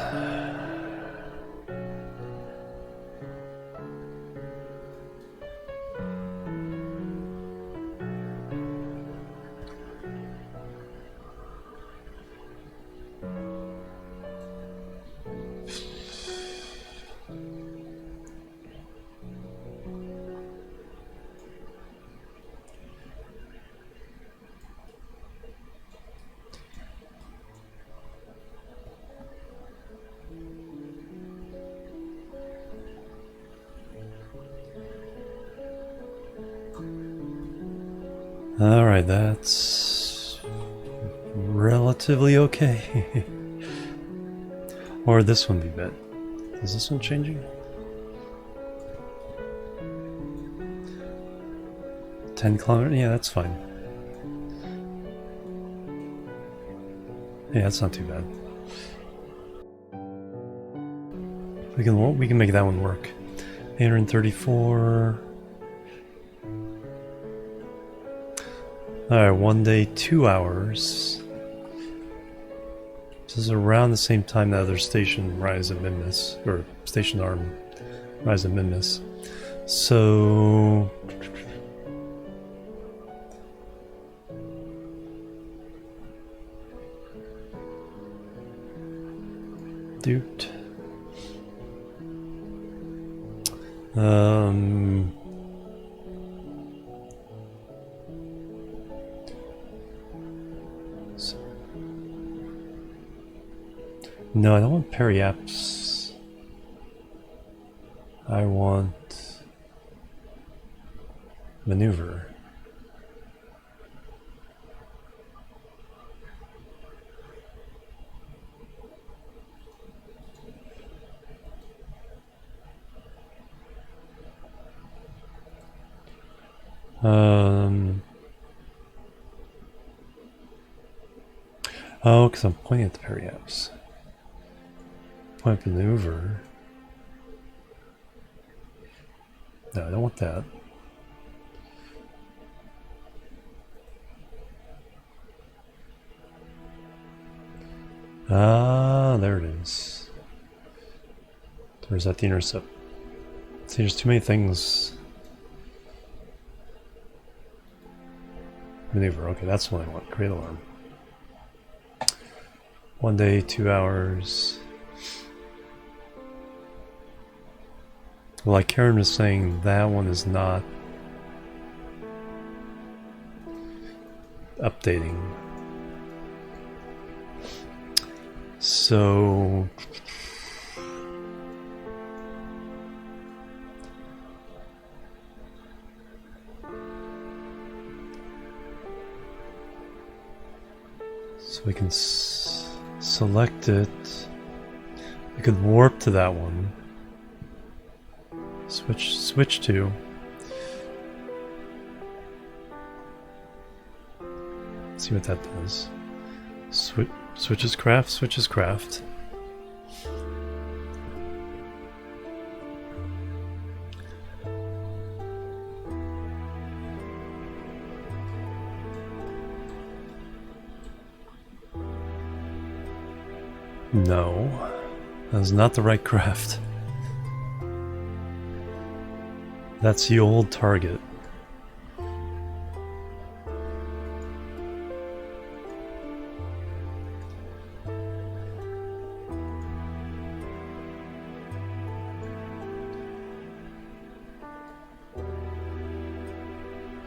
Alright, that's relatively okay. Or this one be better. Is this one changing? 10 kilometers? Yeah, that's fine. Yeah, that's not too bad. We can make that one work. 834. Alright, 1 day, 2 hours. This is around the same time the other station Rise of Minmus, or Station Arm Rise of Minmus. So Dude. No, I don't want periapts. I want maneuver. Oh, because I'm pointing at the periapts. Point maneuver. No, I don't want that. Ah, there it is. Or is that the intercept? See, there's too many things. Maneuver, okay, that's what I want. Create alarm. 1 day, 2 hours. Well, like Karen was saying, that one is not updating. So we can select it. We could warp to that one. Switch to. See what that does. Switches craft. No, that is not the right craft. That's the old target.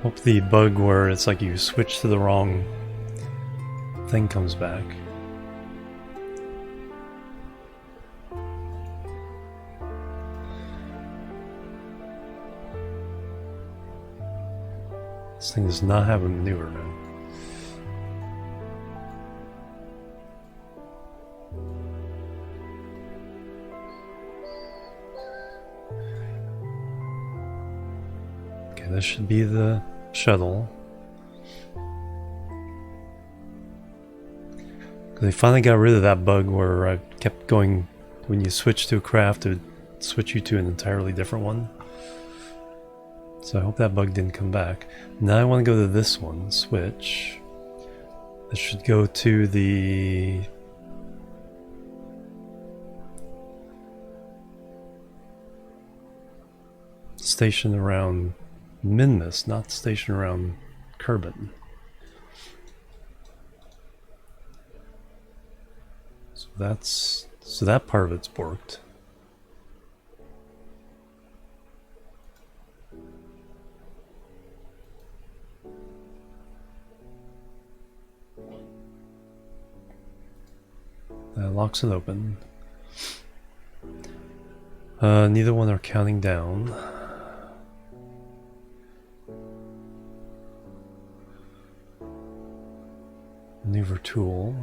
Hope the bug where it's like you switch to the wrong thing comes back. This thing does not have a maneuver now. Okay, this should be the shuttle. They finally got rid of that bug where I kept going, when you switch to a craft, it would switch you to an entirely different one. So I hope that bug didn't come back. Now I want to go to this one, switch. This should go to the station around Minmus, not the station around Kerbal. So that part of it's borked. That locks it open. Neither one are counting down. Maneuver tool.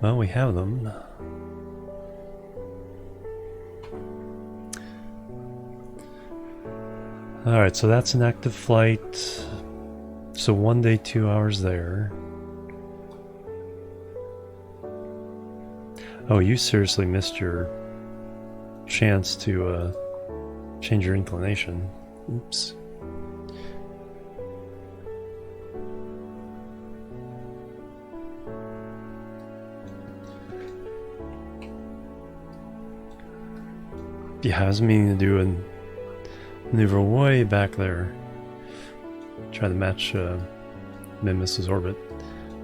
Well, we have them. Alright, so that's an active flight. So 1 day, 2 hours there. Oh, you seriously missed your chance to change your inclination. Oops. Yeah, I was meaning to do a maneuver way back there. Try to match Minmus's orbit.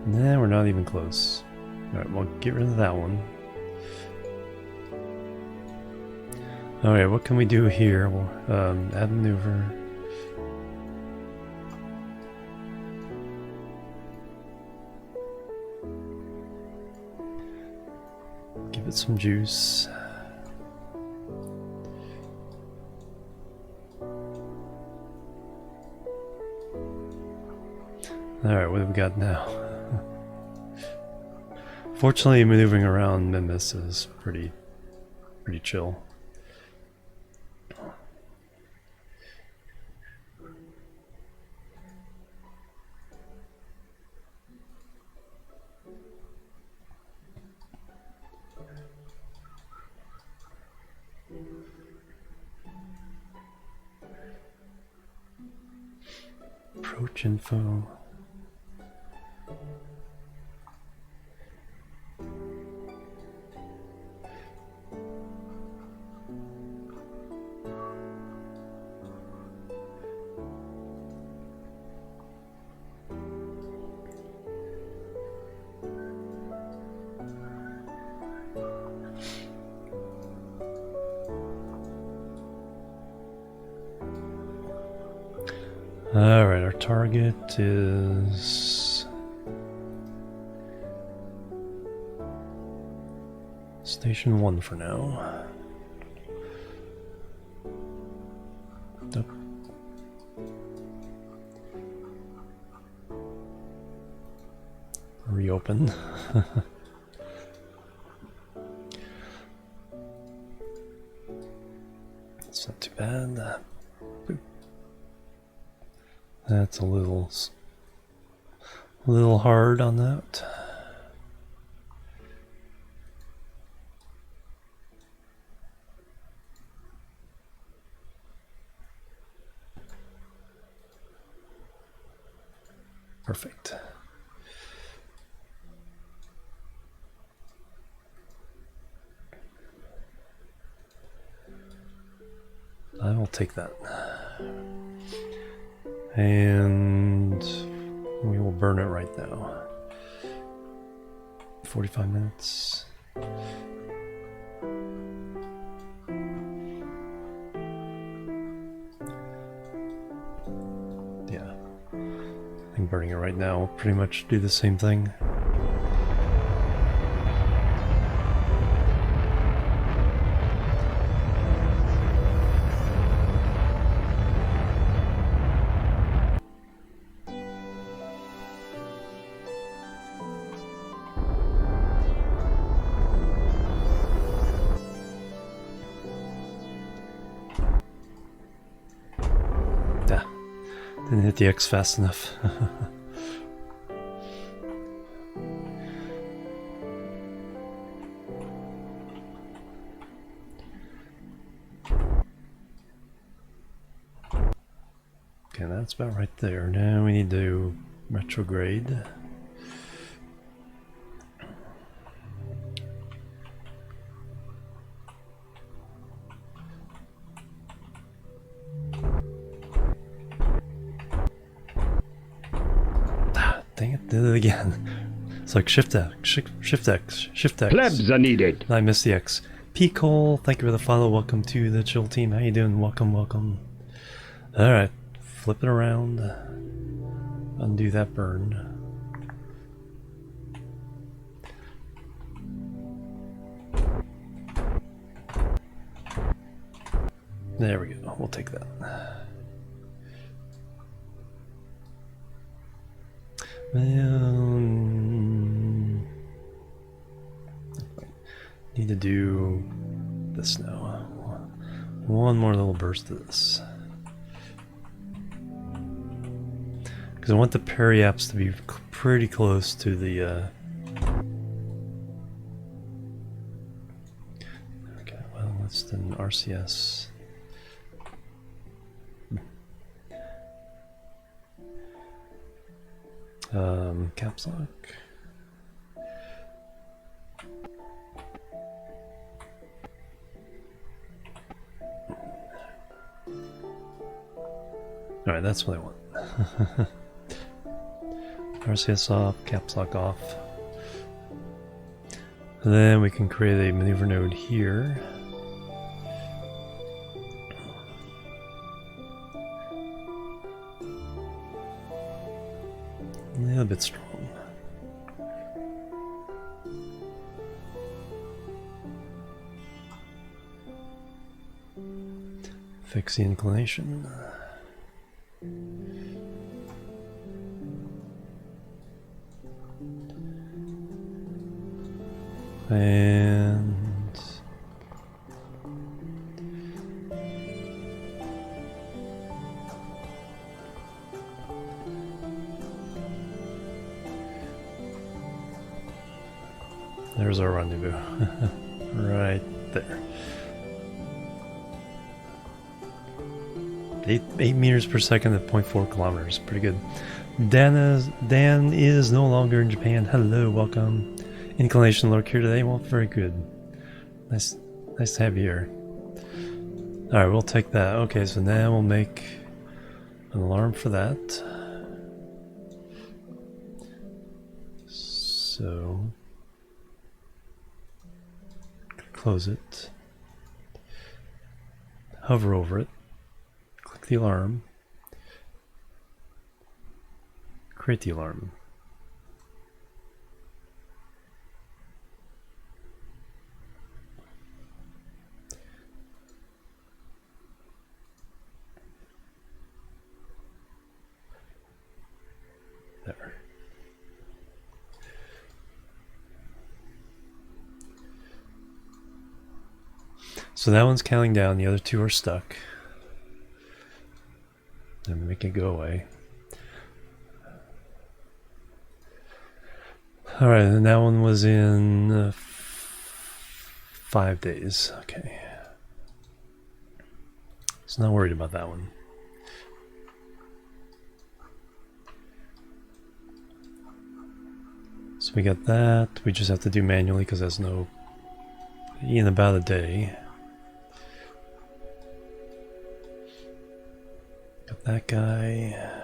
Nah, we're not even close. Alright, well, get rid of that one. Alright, what can we do here? We'll add maneuver. Give it some juice. Alright, what have we got now? Fortunately, maneuvering around Minmus is pretty chill. Approach info. Alright, our target is Station 1 for now. Nope. Reopen. It's not too bad. That's a little hard on that. Perfect. I will take that. And we will burn it right now. 45 minutes. Yeah. I think burning it right now will pretty much do the same thing. Didn't hit the X fast enough. Okay, that's about right there. Now we need to retrograde. Dang it, did it again. It's like Shift X, Shift X, Shift X. Plebs are needed. I missed the X. P. Cole, thank you for the follow. Welcome to the Chill Team. How you doing? Welcome, welcome. Alright, flip it around. Undo that burn. There we go. We'll take that. Need to do this now. One more little burst of this. Because I want the periaps to be pretty close to the... Okay, well, let's do an RCS. Caps lock. Alright, that's what I want. RCS off, caps lock off. And then we can create a maneuver node here. A little bit strong. Fix the inclination. And there's our rendezvous. Right there. 8 meters per second at 0.4 kilometers. Pretty good. Dan is no longer in Japan. Hello, welcome. Inclination lurk here today. Well, very good. Nice to have you here. Alright, we'll take that. Okay, so now we'll make an alarm for that. So close it. Hover over it. Click the alarm. Create the alarm. There. So that one's counting down, the other two are stuck. And make it go away. Alright, and that one was in 5 days. Okay. So not worried about that one. So we got that. We just have to do manually because there's no... in about a day. Got that guy.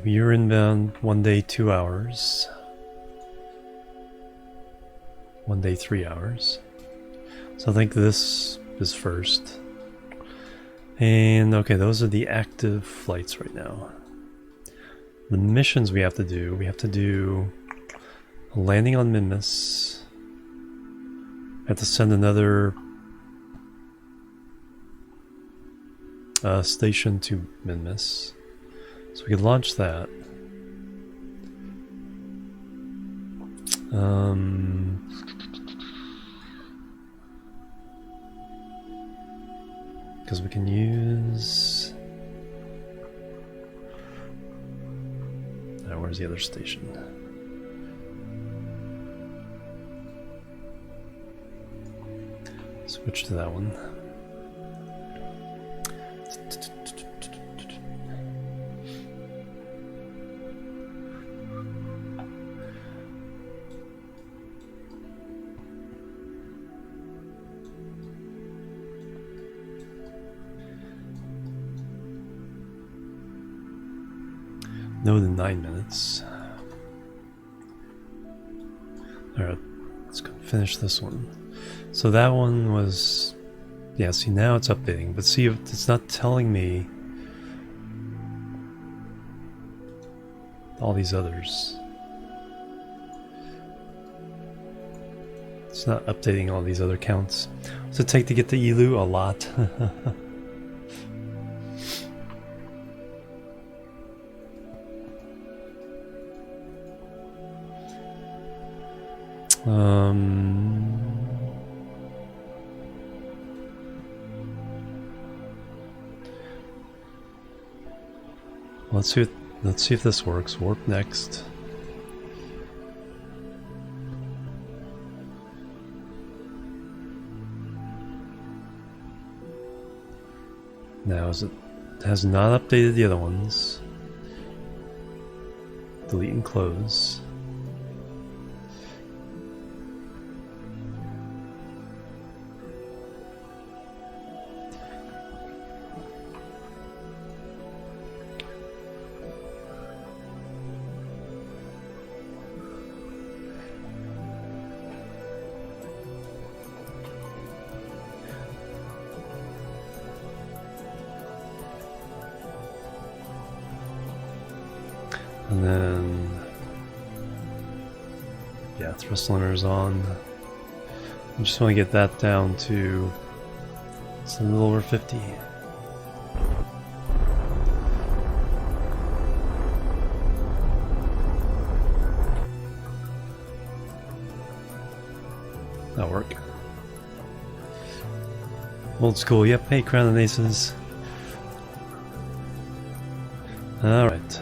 You're inbound 1 day 2 hours. 1 day 3 hours. So I think this is first. And okay, those are the active flights right now. The missions we have to do a landing on Minmus. I have to send another station to Minmus. So we could launch that. Because we can use... where's the other station? Switch to that one. No, the 9 minutes. Alright, let's go finish this one. So that one was... yeah, see now it's updating, but see if it's not telling me all these others. It's not updating all these other counts. What's it take to get to Elu? A lot. Let's see if this works. Warp next. Now it has not updated the other ones. Delete and close. And then, yeah, thrust limiters on. I just want to get that down to it's a little over 50. That'll work. Old school, yep, hey, Crown and Aces. Alright,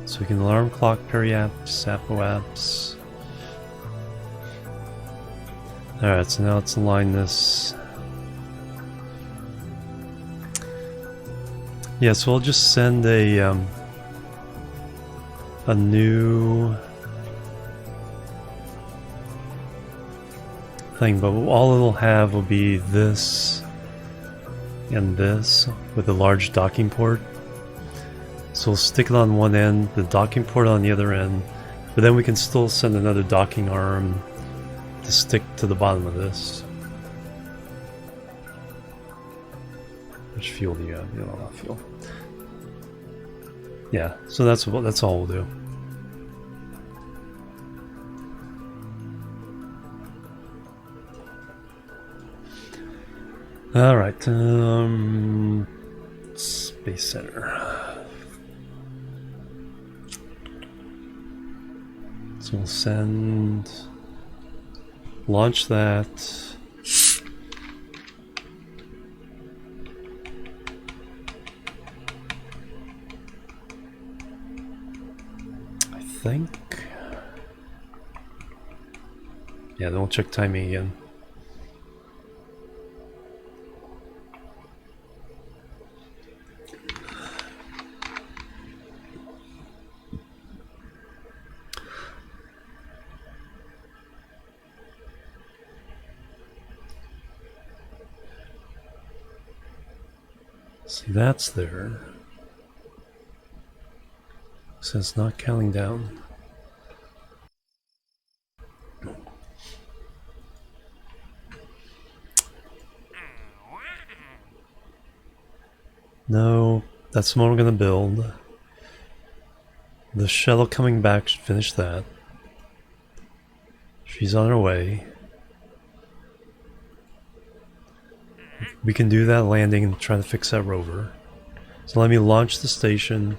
so we can alarm clock, peri-apps, apo-apps. Alright, so now let's align this. Yeah, so we'll just send a new thing, but all it'll have will be this and this with a large docking port. So we'll stick it on one end, the docking port on the other end, but then we can still send another docking arm to stick to the bottom of this. Which fuel do you have? You don't have fuel. Yeah, so that's all we'll do. All right, Space Center. So we'll launch that. I think. Yeah, then we'll check timing again. See, that's there. So it's not counting down. No, that's the one we're gonna build. The shuttle coming back should finish that. She's on her way. We can do that landing and try to fix that rover. So let me launch the station.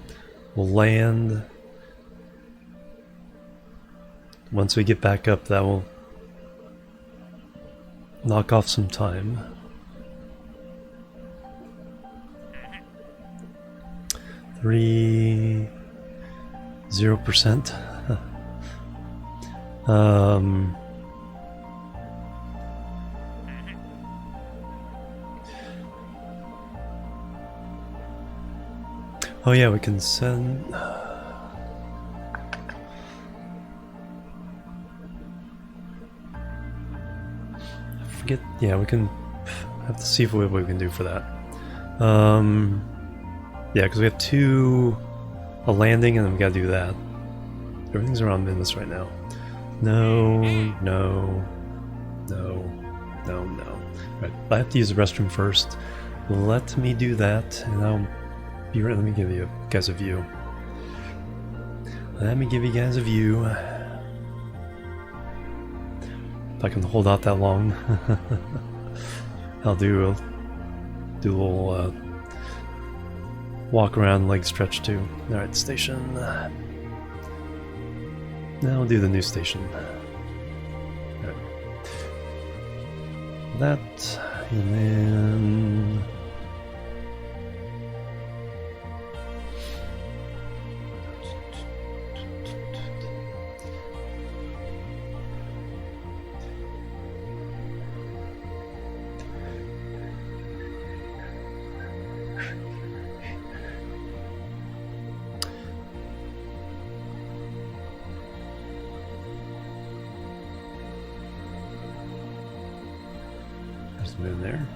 We'll land. Once we get back up, that will knock off some time. Three 0%. Oh yeah, we can send. Forget. Yeah, we can have to see what we can do for that. Yeah, because we have a landing, and then we gotta do that. Everything's around Minmus right now. No. Right, I have to use the restroom first. Let me do that, and I'll be right. Let me give you guys a view. Let me give you guys a view. I can hold out that long. I'll do a little walk around leg stretch too. Alright, station. Now we'll do the new station. Right. That, and then... There's the moon there.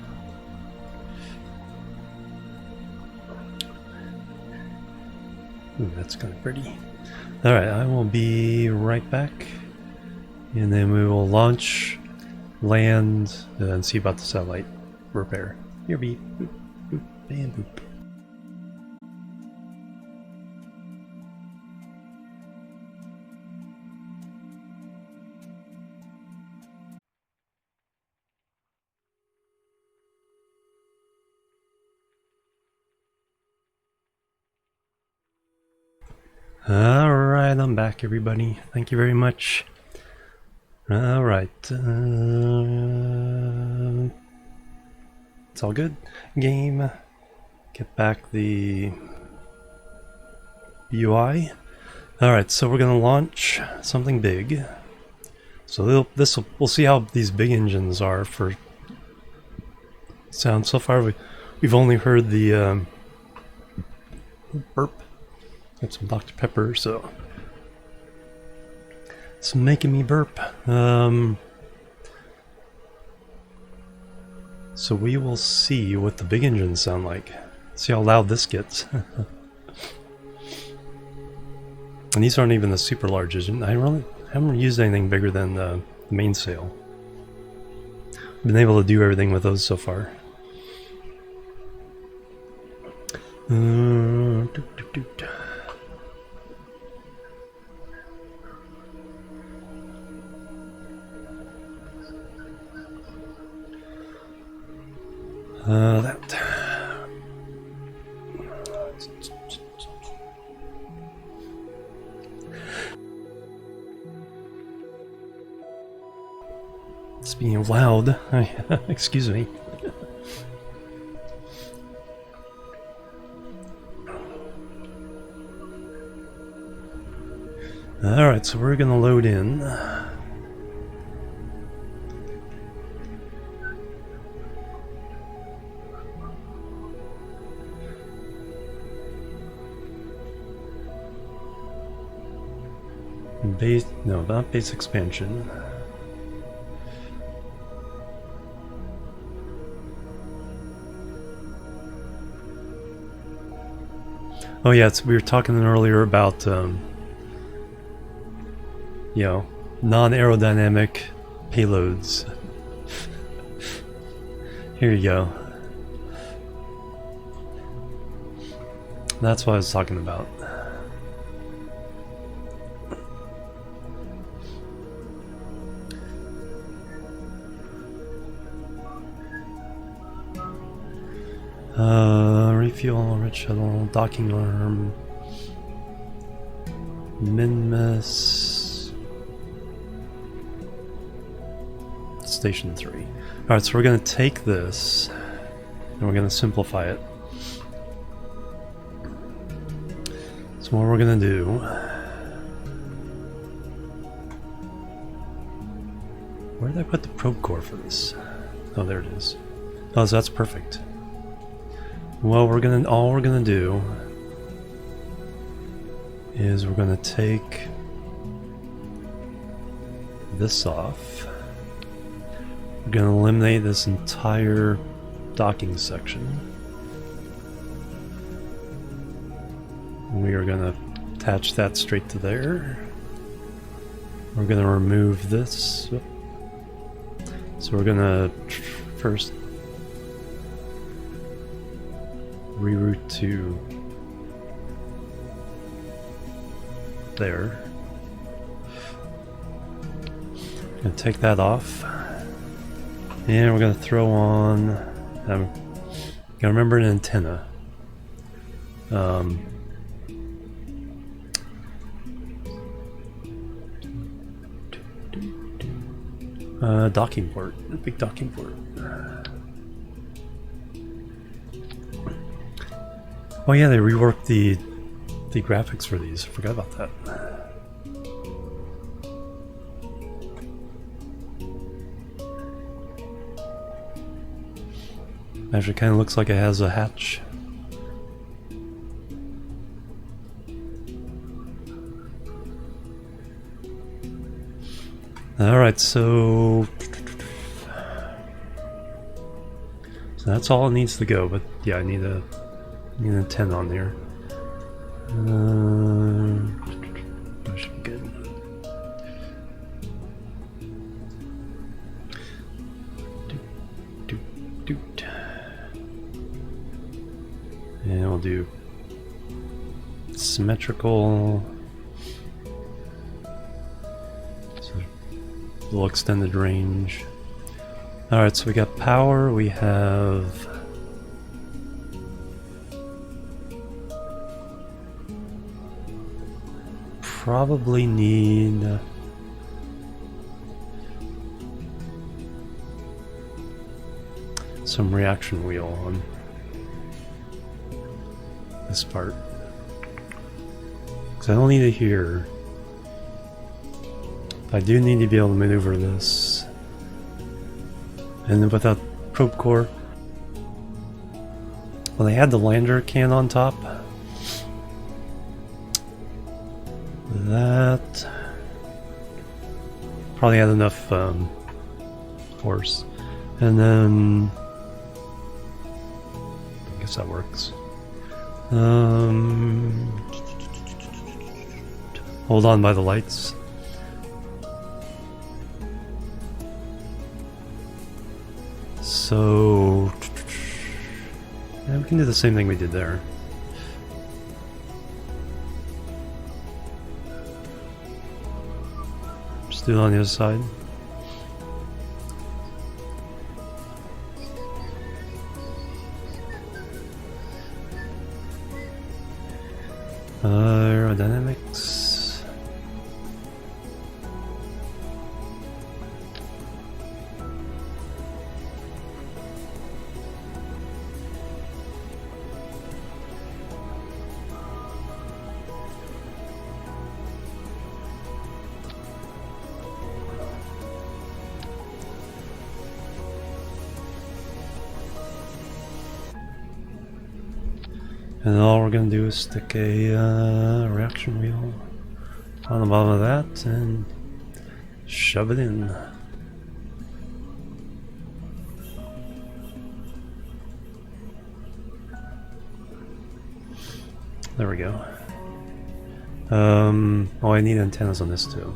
Ooh, that's kind of pretty. Alright, I will be right back. And then we will launch, land, and see about the satellite repair. Here, beep, boop, boop, and boop. Alright, I'm back, everybody. Thank you very much. Alright. It's all good. Game. Get back the UI. Alright, so we're going to launch something big. So we'll see how these big engines are for sound. So far we've only heard the burp. Got some Dr. Pepper, so it's making me burp. So we will see what the big engines sound like. See how loud this gets. And these aren't even the super large engine. I haven't used anything bigger than the mainsail. Been able to do everything with those so far. That. Speaking of loud, excuse me. Alright, so we're gonna load in. No, not base expansion. Oh yeah, we were talking earlier about, you know, non-aerodynamic payloads. Here you go. That's what I was talking about. Refuel, red shuttle, docking arm, Minmus, Station 3. Alright, so we're going to take this and we're going to simplify it. So what we're going to do, where did I put the probe core for this? Oh, there it is. Oh, so that's perfect. Well, all we're gonna do is we're gonna take this off. We're gonna eliminate this entire docking section. We are gonna attach that straight to there. We're gonna remove this. So we're gonna first reroute to there. Gonna take that off. And we're gonna throw on, gotta remember, an antenna. Docking port, a big docking port. Oh yeah, they reworked the graphics for these. I forgot about that. Actually, kind of looks like it has a hatch. Alright, so that's all it needs to go, but yeah, I need an antenna on there. That should be good. And we'll do symmetrical. Little extended range. Alright, so we got power, we have probably need some reaction wheel on this part. Because I don't need it here. I do need to be able to maneuver this. And then without probe core. Well, they had the lander can on top. That probably had enough force. And then I guess that works. Hold on by the lights. So yeah, we can do the same thing we did there. Just do it on the other side. Aerodynamics. And all we're going to do is stick a reaction wheel on the bottom of that and shove it in. There we go. Oh, I need antennas on this too.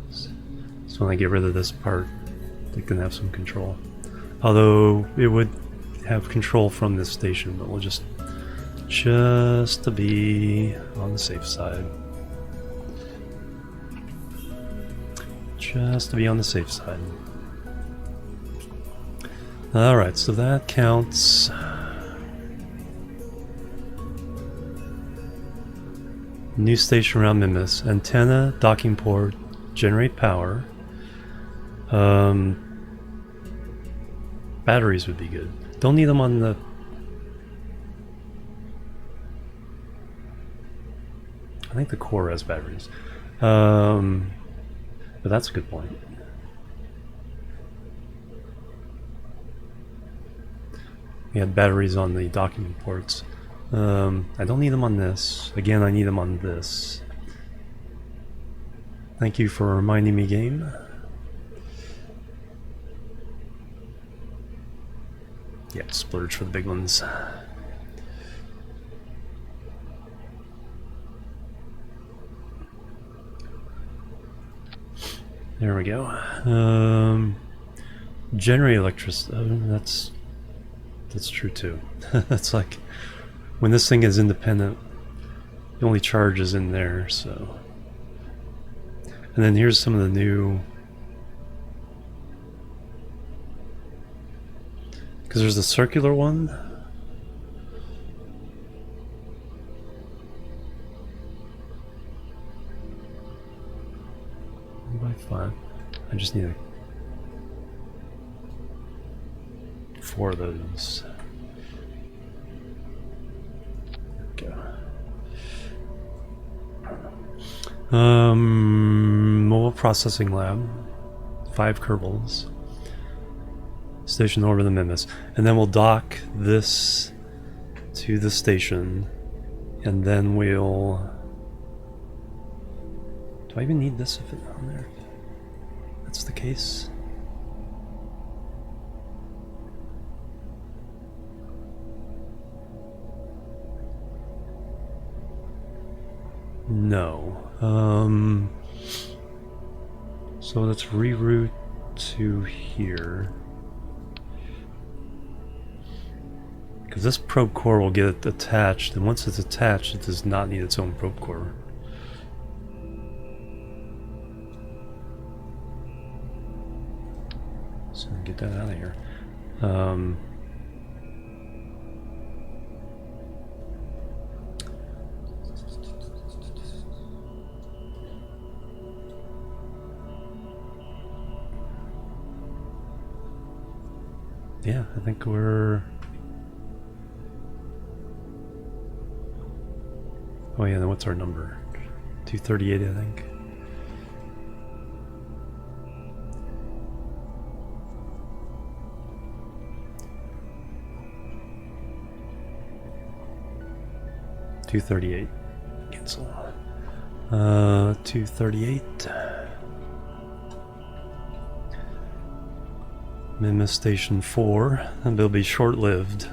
So when I get rid of this part, they can have some control. Although it would have control from this station, but we'll just to be on the safe side. Just to be on the safe side. Alright, so that counts. New station around Minmus. Antenna, docking port, generate power. Batteries would be good. Don't need them on the... I think the core has batteries. But that's a good point. We had batteries on the docking ports. I don't need them on this. Again, I need them on this. Thank you for reminding me, game. Yeah, splurge for the big ones. There we go. Generate electricity. That's true too. That's like when this thing is independent, the only charge is in there. So, and then here's some of the new Because there's the circular one. Fine. I just need 4 of those. Okay. Mobile processing lab. 5 kerbals. Station over the Minmus. And then we'll dock this to the station. And then we'll... Do I even need this if it's on there? That's the case. No. So let's reroute to here. Because this probe core will get attached, and once it's attached, it does not need its own probe core. So get that out of here. Yeah, I think we're... Oh yeah, then what's our number? 238, I think. $238. Cancel. 238. Minmus Station 4, and they'll be short-lived.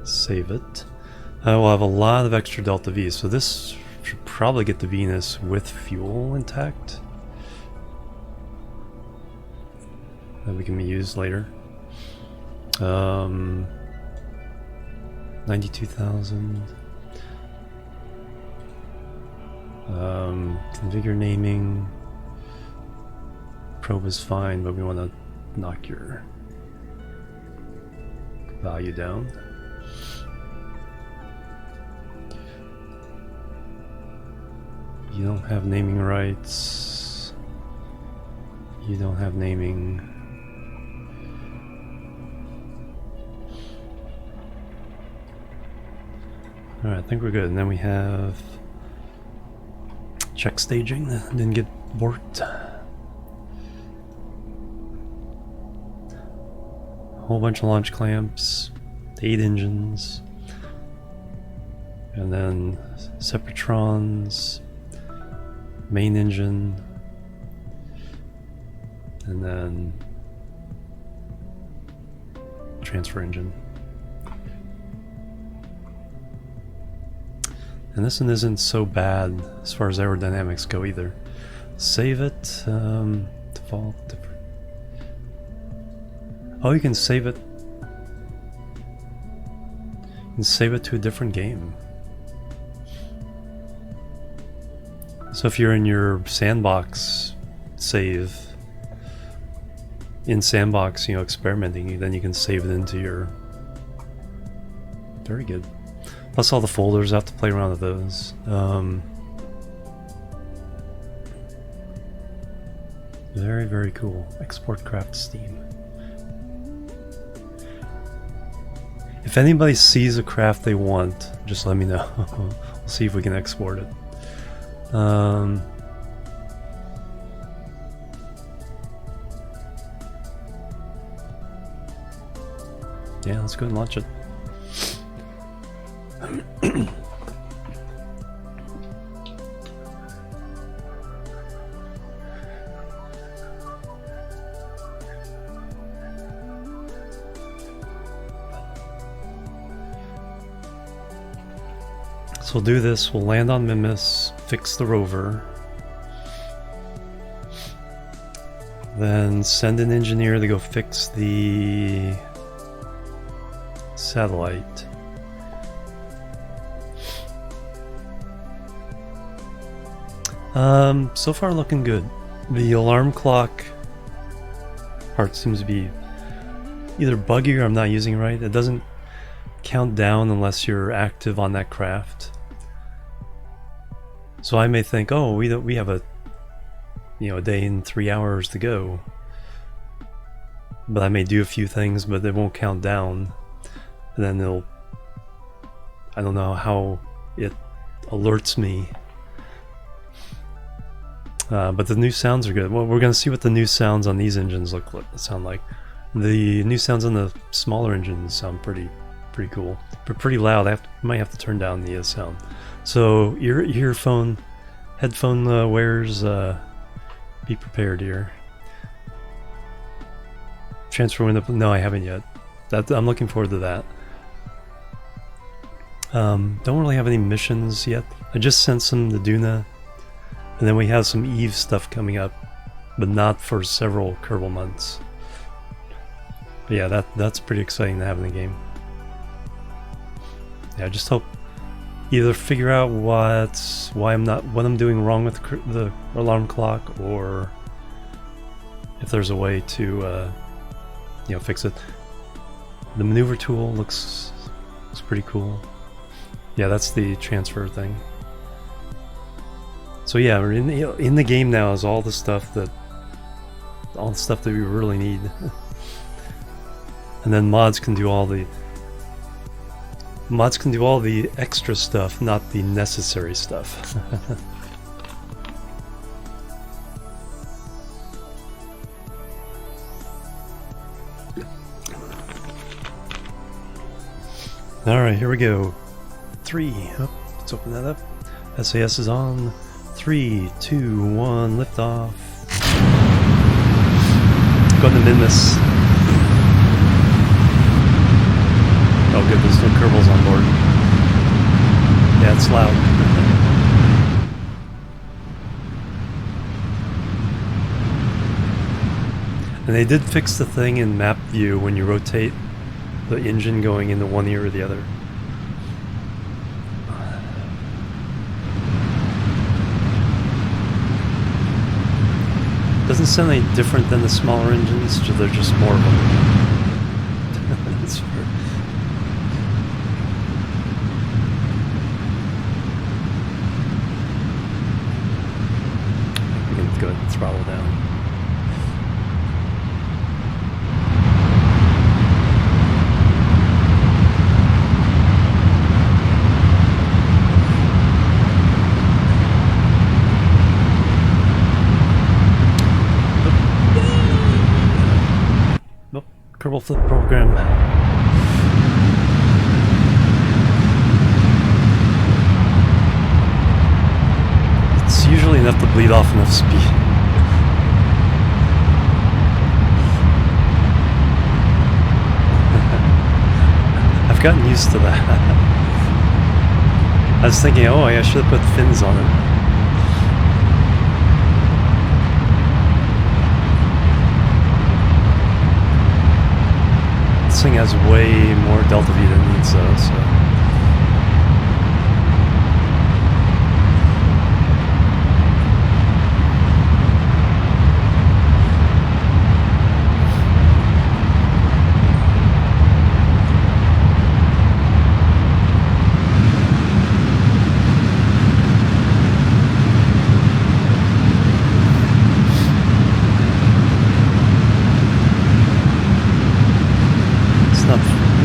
Save it. We'll have a lot of extra Delta V, so this should probably get to Venus with fuel intact. That we can use later. 92,000. Configure naming. Probe is fine, but we want to knock your value down. You don't have naming rights. You don't have naming. Alright, I think we're good. And then we have check staging. Didn't get borked. Whole bunch of launch clamps, 8 engines, and then separatrons, main engine, and then transfer engine. And this one isn't so bad as far as aerodynamics go either. Save it, default, different. Oh, you can save it. You can save it to a different game. So if you're in your sandbox save, in sandbox, you know, experimenting, then you can save it into your... Very good. Plus all the folders, I have to play around with those. Very, very cool. Export craft Steam. If anybody sees a craft they want, just let me know. We'll see if we can export it. Yeah, let's go and launch it. So we'll do this, we'll land on Minmus, fix the rover, then send an engineer to go fix the satellite. So far looking good. The alarm clock part seems to be either buggy or I'm not using it right. It doesn't count down unless you're active on that craft. So I may think, oh, we have a day and 3 hours to go. But I may do a few things, but it won't count down. And then I don't know how it alerts me. But the new sounds are good. Well, we're going to see what the new sounds on these engines sound like. The new sounds on the smaller engines sound pretty cool. But pretty loud. I might have to turn down the sound. So headphone wearers, be prepared here. Transfer window. No, I haven't yet. I'm looking forward to that. Don't really have any missions yet. I just sent some to Duna, and then we have some Eve stuff coming up, but not for several Kerbal months. But yeah, that's pretty exciting to have in the game. Yeah, I just hope either figure out what I'm doing wrong with the alarm clock, or if there's a way to fix it. The maneuver tool looks pretty cool. Yeah, that's the transfer thing. So yeah, we're in the game now is all the stuff that we really need. And then mods can do all the extra stuff, not the necessary stuff. Alright, here we go. 3. Oh, let's open that up. SAS is on. 3, 2, 1, lift off. Going to Minmus. Oh good, there's no kerbals on board. Yeah, it's loud. And they did fix the thing in map view when you rotate the engine going into one ear or the other. Doesn't sound any different than the smaller engines, they're just more of them. That's fair. We can go ahead and throttle down. Kerbal Flip Program. It's usually enough to bleed off enough speed. I've gotten used to that. I was thinking, oh, I should have put fins on it. This thing has way more delta V than it needs though, so.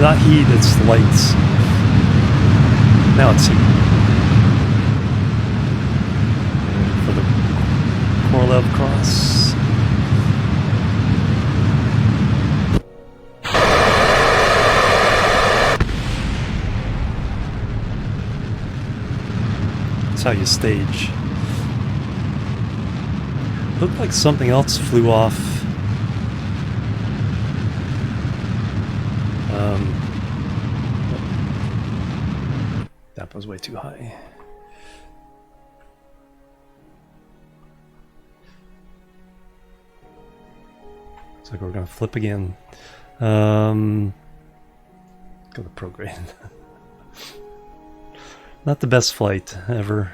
Not heat, it's lights. Now it's heat. For the Korolev cross. That's how you stage. Looked like something else flew off. That was way too high. Looks like we're gonna flip again. Go to program. Not the best flight ever.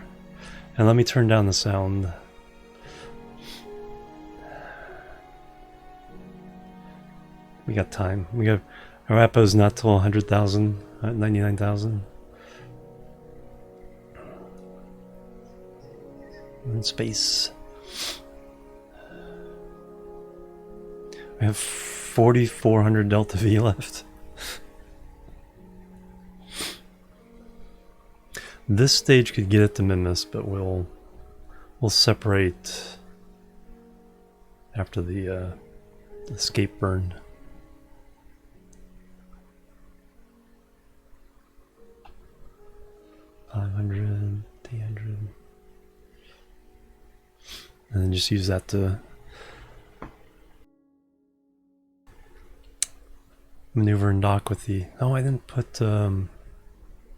And let me turn down the sound. We got time. We got our Apo's not till 100,000, 99,000. In space. We have 4,400 Delta V left. This stage could get it to Minmus, but we'll separate after the escape burn. $500, $800, and then just use that to maneuver and dock with the. Oh, I didn't put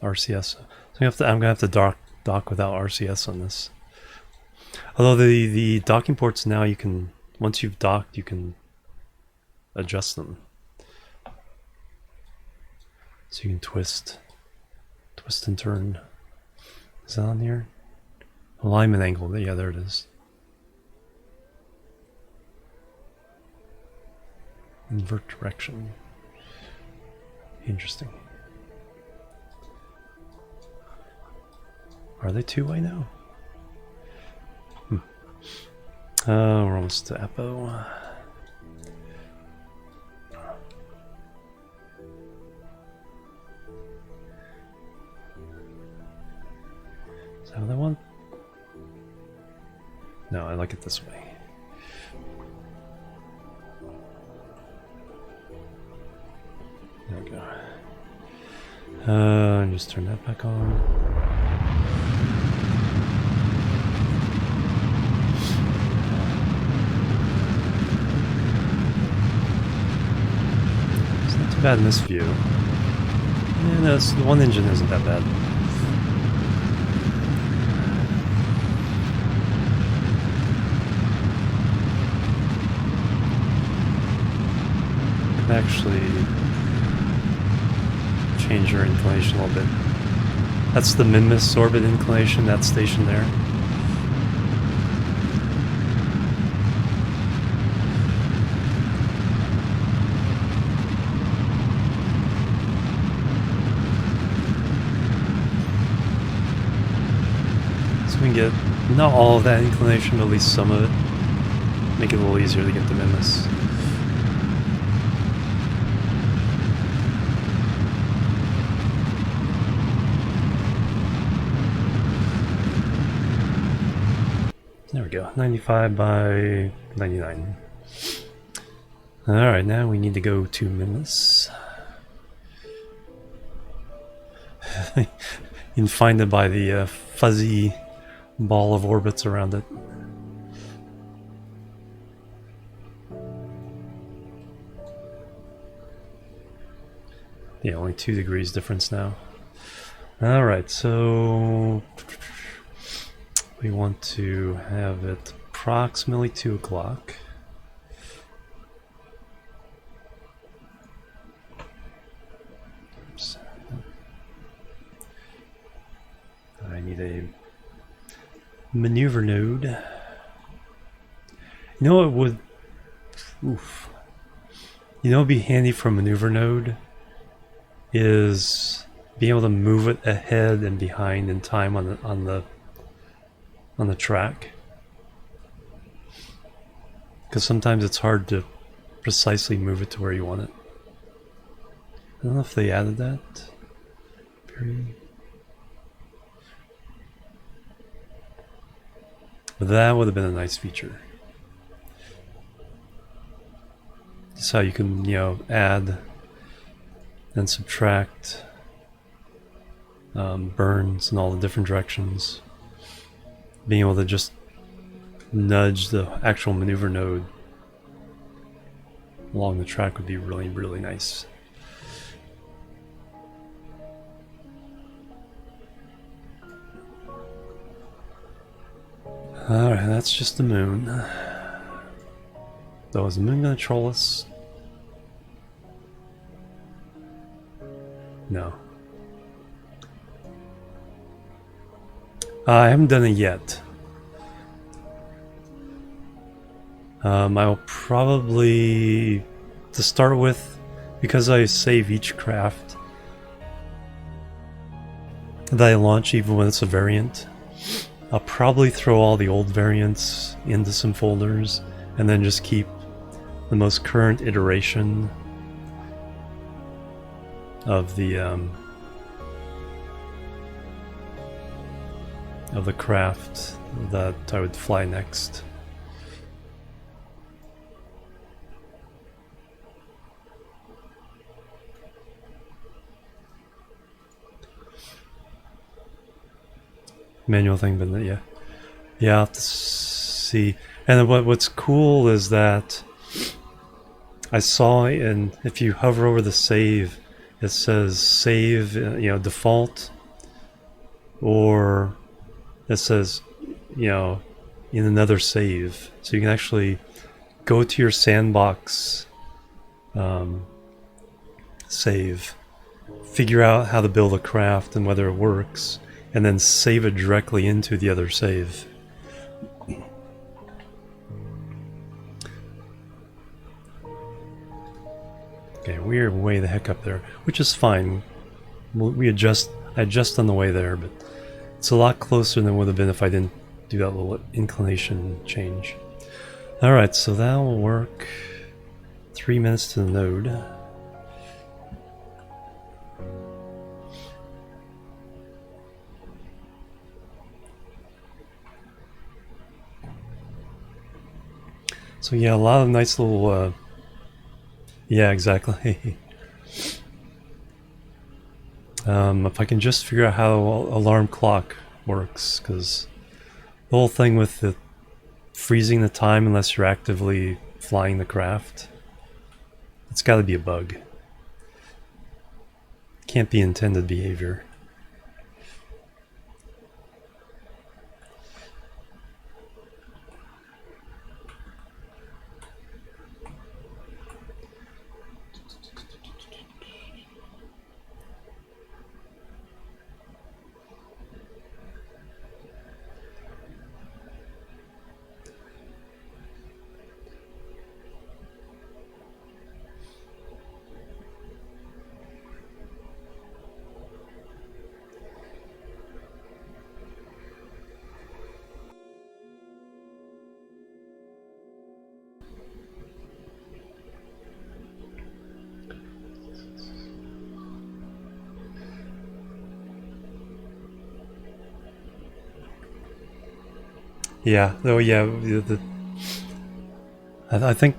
RCS. So I'm gonna have to dock without RCS on this. Although the docking ports now, you can, once you've docked, you can adjust them. So you can twist and turn. Is that on here? Alignment angle. Yeah, there it is. Invert direction. Interesting. Are they two-way now? We're almost to Apo. Is that what I want? No, I like it this way. There we go. Just turn that back on. It's not too bad in this view. Yeah, no, the one engine isn't that bad. Actually change your inclination a little bit. That's the Minmus orbit inclination, that station there. So we can get not all of that inclination, but at least some of it. Make it a little easier to get the Minmus. There we go, 95 by 99. Alright, now we need to go to Minmus. You can find it by the fuzzy ball of orbits around it. Yeah, only 2 degrees difference now. Alright, so we want to have it approximately 2 o'clock. Oops. I need a maneuver node. You know what would... Oof. You know what would be handy for a maneuver node? Is being able to move it ahead and behind in time on the track, because sometimes it's hard to precisely move it to where you want it. I don't know if they added that. But that would have been a nice feature. Just how you can, you know, add and subtract burns in all the different directions. Being able to just nudge the actual maneuver node along the track would be really, really nice. Alright, that's just the moon. Though, is the moon gonna troll us? No. I haven't done it yet. I'll probably to start with, because I save each craft that I launch, even when it's a variant, I'll probably throw all the old variants into some folders and then just keep the most current iteration of the craft that I would fly next. Manual thing, but yeah, I'll have to see. And what's cool is that I saw, and if you hover over the save, it says save, default, or it says, in another save. So you can actually go to your sandbox save, figure out how to build a craft and whether it works, and then save it directly into the other save. Okay, we're way the heck up there, which is fine. I adjust on the way there, but it's a lot closer than it would have been if I didn't do that little inclination change. Alright, so that will work. 3 minutes to the node. So yeah, a lot of nice little, yeah, exactly. If I can just figure out how alarm clock works, because the whole thing with the freezing the time unless you're actively flying the craft, it's got to be a bug. Can't be intended behavior. Yeah. Oh, yeah. I think.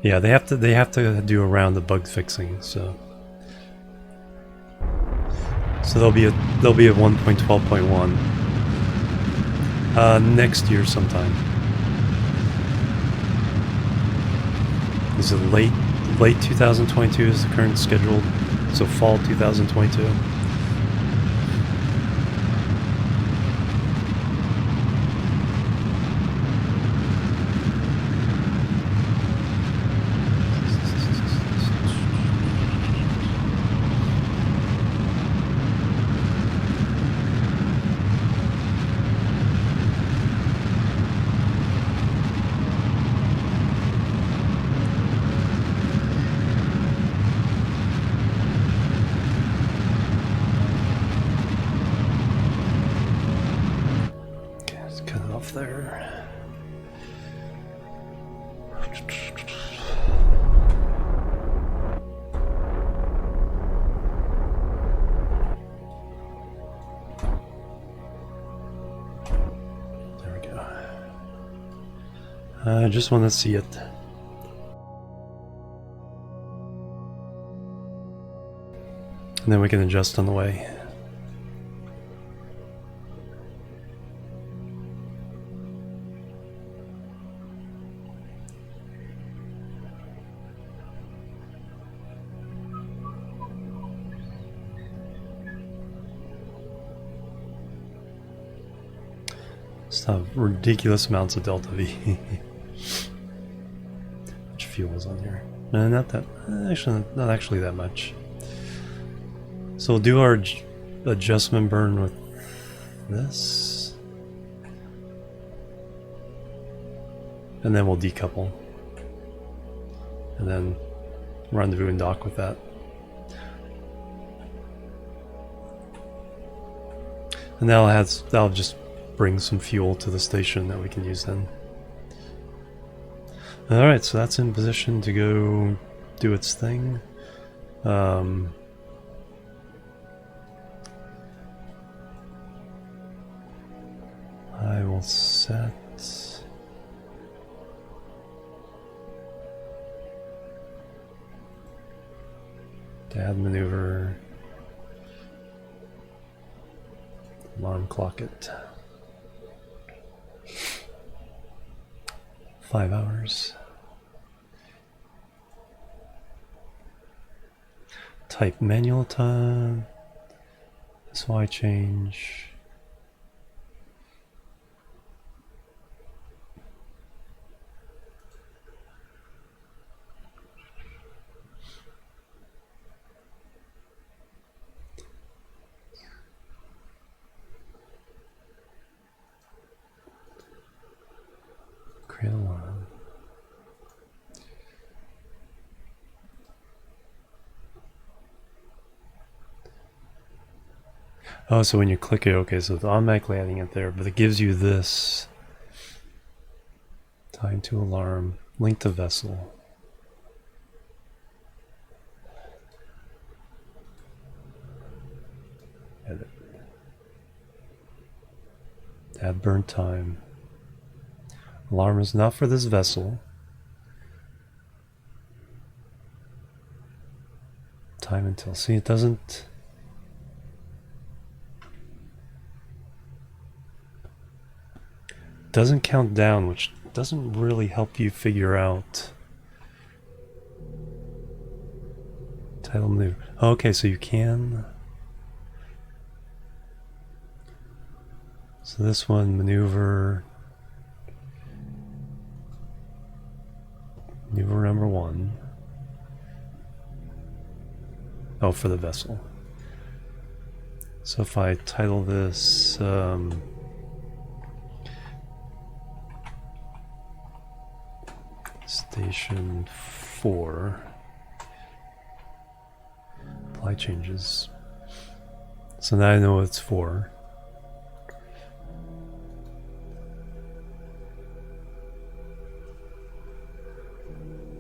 Yeah, they have to do a round of bug fixing. So there'll be a 1.12.1 next year sometime. Is it late 2022 is the current scheduled? So fall 2022. There. There we go. I just want to see it. And then we can adjust on the way. Have ridiculous amounts of delta V. Which fuel is on here? Not actually that much. So we'll do our adjustment burn with this. and then we'll decouple. And then rendezvous and dock with that. And that'll just bring some fuel to the station that we can use then. Alright, so that's in position to go do its thing. I will set dad maneuver, alarm clock it. 5 hours. Type manual time. SY change. Create alarm. Oh, so when you click it, okay, so it's automatically adding it there, but it gives you this time to alarm, link to vessel. Edit. Add burn time. Alarm is not for this vessel. Time until. See, it doesn't count down, which doesn't really help you figure out title maneuver. Okay, so you can. So this one, maneuver number 1. Oh, for the vessel. So if I title this Station 4, apply changes. So now I know what it's for.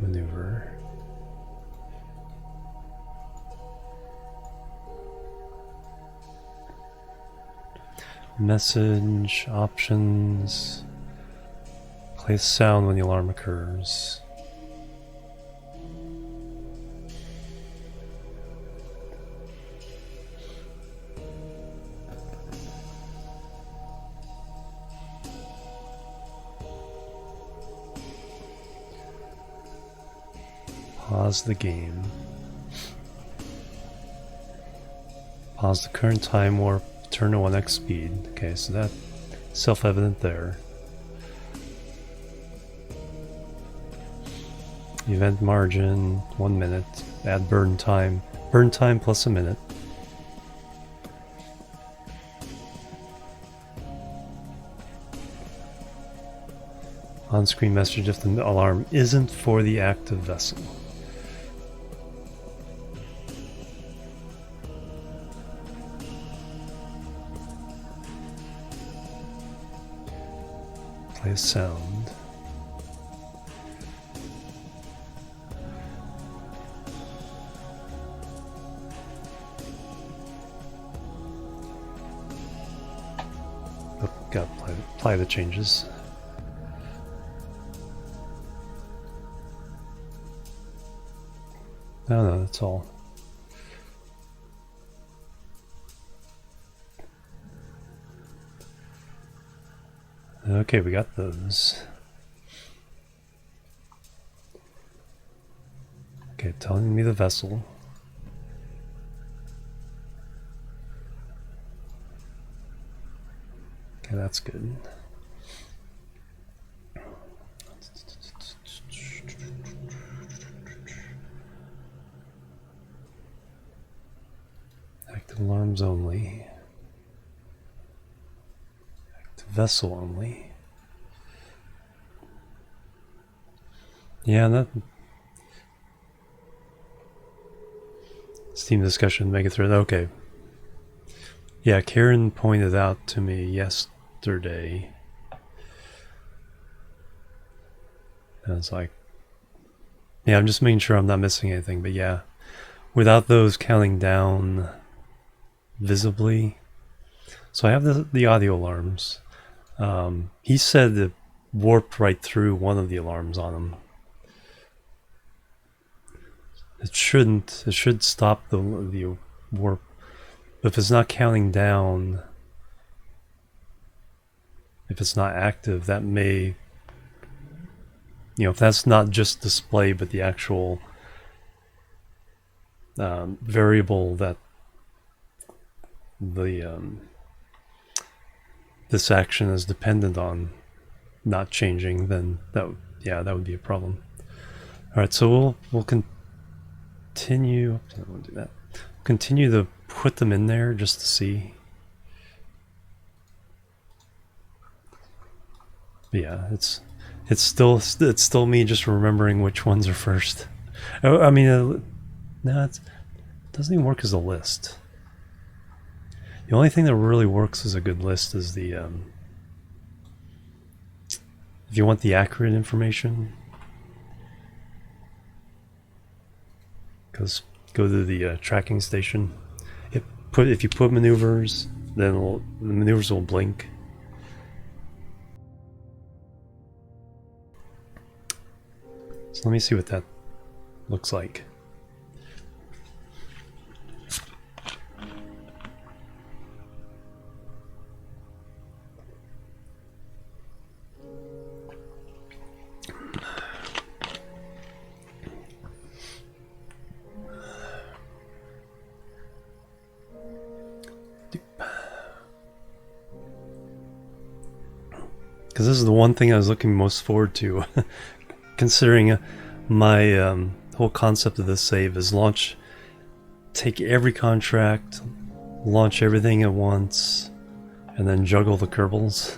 Maneuver. Message, options, play sound when the alarm occurs. Pause the game. Pause the current time warp, turn to 1x speed. Okay, so that's self-evident there. Event margin, 1 minute. Add burn time. Burn time plus a minute. On-screen message if the alarm isn't for the active vessel. Play sound. Oh, gotta apply the changes. No, that's all. Okay, we got those. Okay, telling me the vessel. Okay, that's good. Active alarms only. Active vessel only. Yeah, that Steam discussion, make it through. Okay. Yeah, Karen pointed out to me yesterday. And I was like, yeah, I'm just making sure I'm not missing anything. But yeah, without those counting down visibly. So I have the audio alarms. He said it warped right through one of the alarms on him. It shouldn't. It should stop the warp. But if it's not counting down, if it's not active, that may, if that's not just display, but the actual variable that this action is dependent on not changing, then that would be a problem. All right, so we'll continue. I don't want to do that. Continue to put them in there just to see. But yeah, it's still me just remembering which ones are first. I mean, no, it doesn't even work as a list. The only thing that really works as a good list is the if you want the accurate information, because go to the tracking station. If you put maneuvers, then the maneuvers will blink. So let me see what that looks like. Because this is the one thing I was looking most forward to, considering my whole concept of this save is take every contract, launch everything at once, and then juggle the kerbals.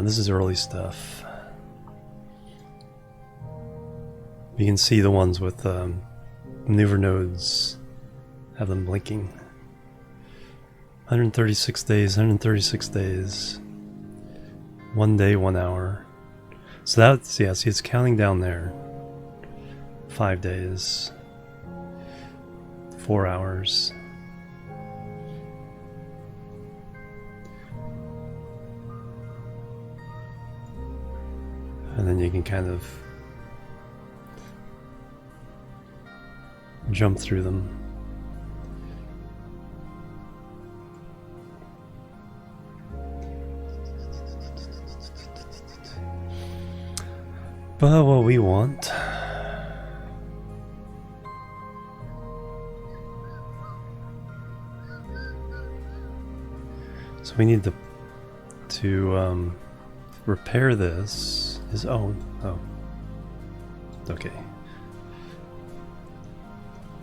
This is early stuff. You can see the ones with maneuver nodes have them blinking. 136 days, 136 days. 1 day, 1 hour. So that's, yeah, see, it's counting down there. 5 days. 4 hours. And then you can kind of jump through them. But what we want so we need to repair this. Oh, okay.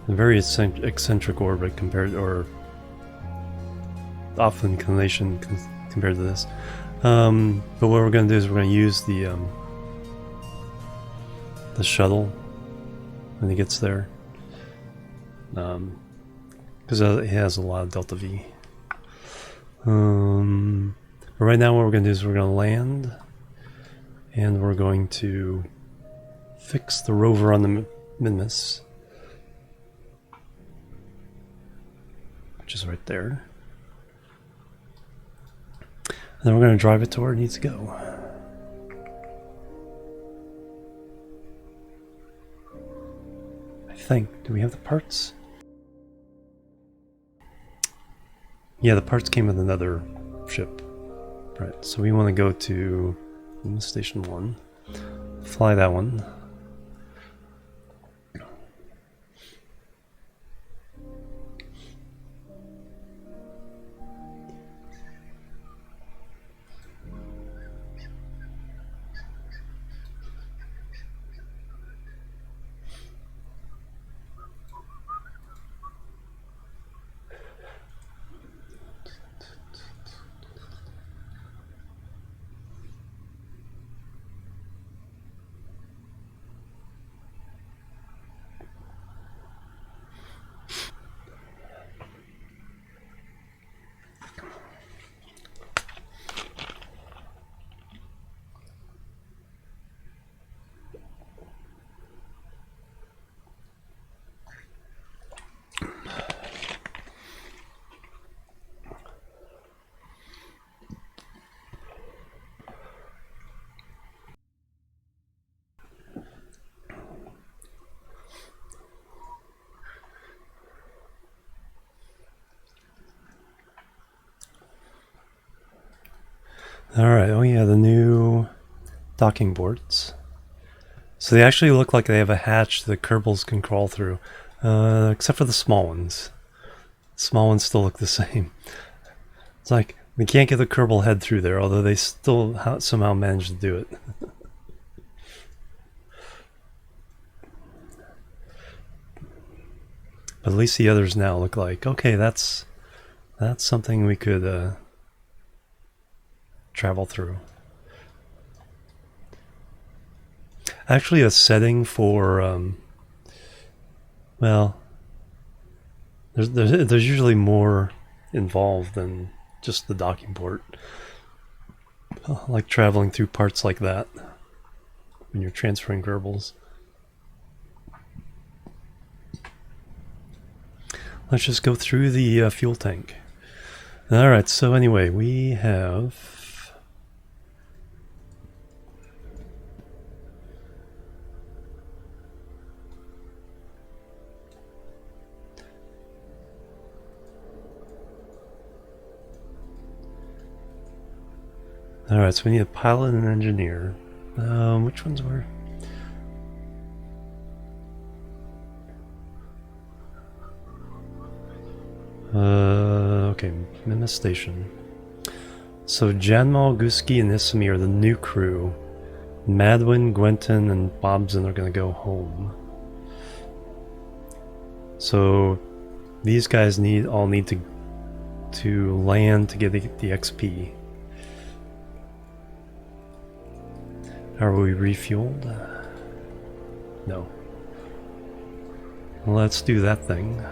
A very eccentric orbit or off inclination compared to this. But what we're going to do is we're going to use the shuttle when it gets there, because it has a lot of delta V. But right now what we're going to do is we're going to land, and we're going to fix the rover on the Minmus, which is right there, and then we're going to drive it to where it needs to go. Do we have the parts? Yeah, the parts came with another ship. Right, so we want to go to Station 1. Fly that one. Alright, oh yeah, the new docking boards. So they actually look like they have a hatch the kerbals can crawl through. Except for the small ones. The small ones still look the same. It's like, we can't get the kerbal head through there, although they still somehow managed to do it. But at least the others now look like, okay, that's something we could travel through. Actually, a setting for, well, there's usually more involved than just the docking port. Like traveling through parts like that when you're transferring kerbals. Let's just go through the fuel tank. Alright, so anyway, we have... Alright, so we need a pilot and an engineer. Which ones were... okay, Minmus Station. So Janmal, Guski, and Isami are the new crew. Madwin, Gwenton, and Bobson are gonna go home. So these guys all need to land to get the XP. Are we refueled? No. Let's do that thing.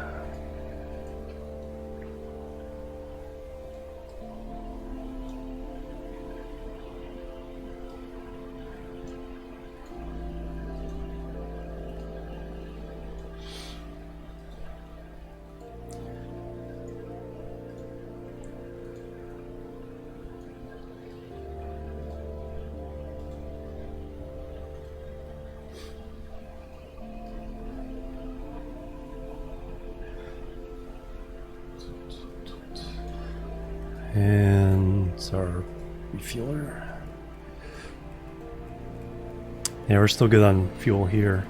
And it's our refueler. Yeah, we're still good on fuel here.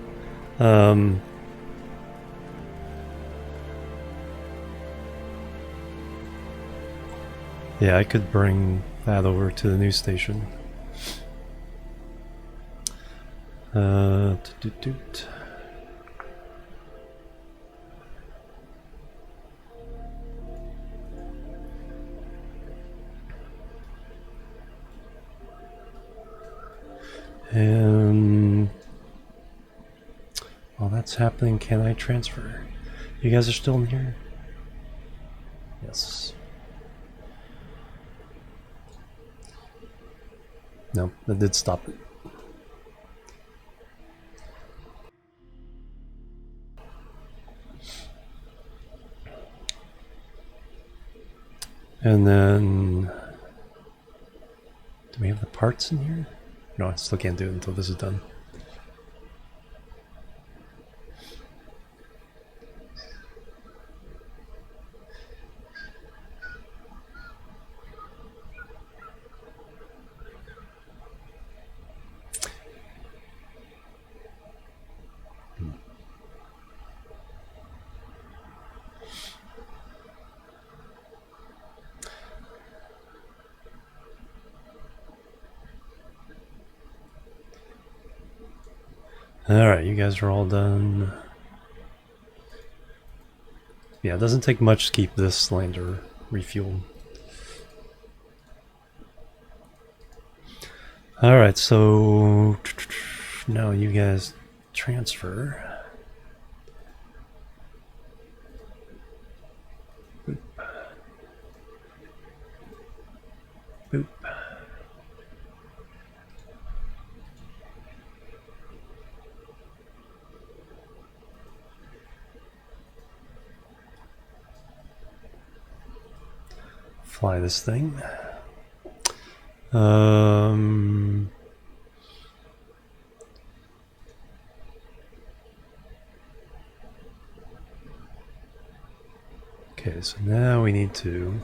Yeah, I could bring that over to the new station. And while that's happening, can I transfer? You guys are still in here? Yes. No, that did stop it. And then, do we have the parts in here? No, I still can't do it until this is done. Alright, you guys are all done. Yeah, it doesn't take much to keep this lander refueled. Alright, so now you guys transfer. Boop. Boop. Fly this thing. Okay, so now we need to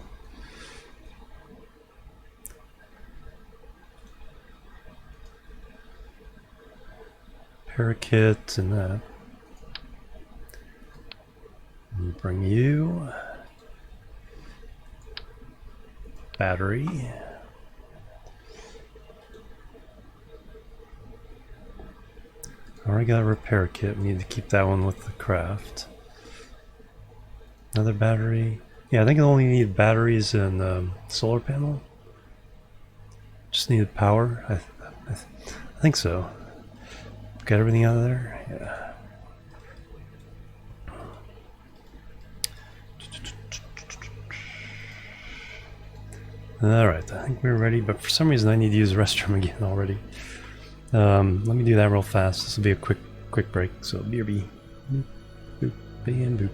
repair kit and that. And bring you battery. Already got a repair kit. We need to keep that one with the craft. Another battery. Yeah, I think I only need batteries and solar panel. Just needed power. I think so. Got everything out of there? Yeah. Alright, I think we're ready, but for some reason I need to use the restroom again already. Let me do that real fast. This will be a quick break. So BRB. Boop, boop, and boop.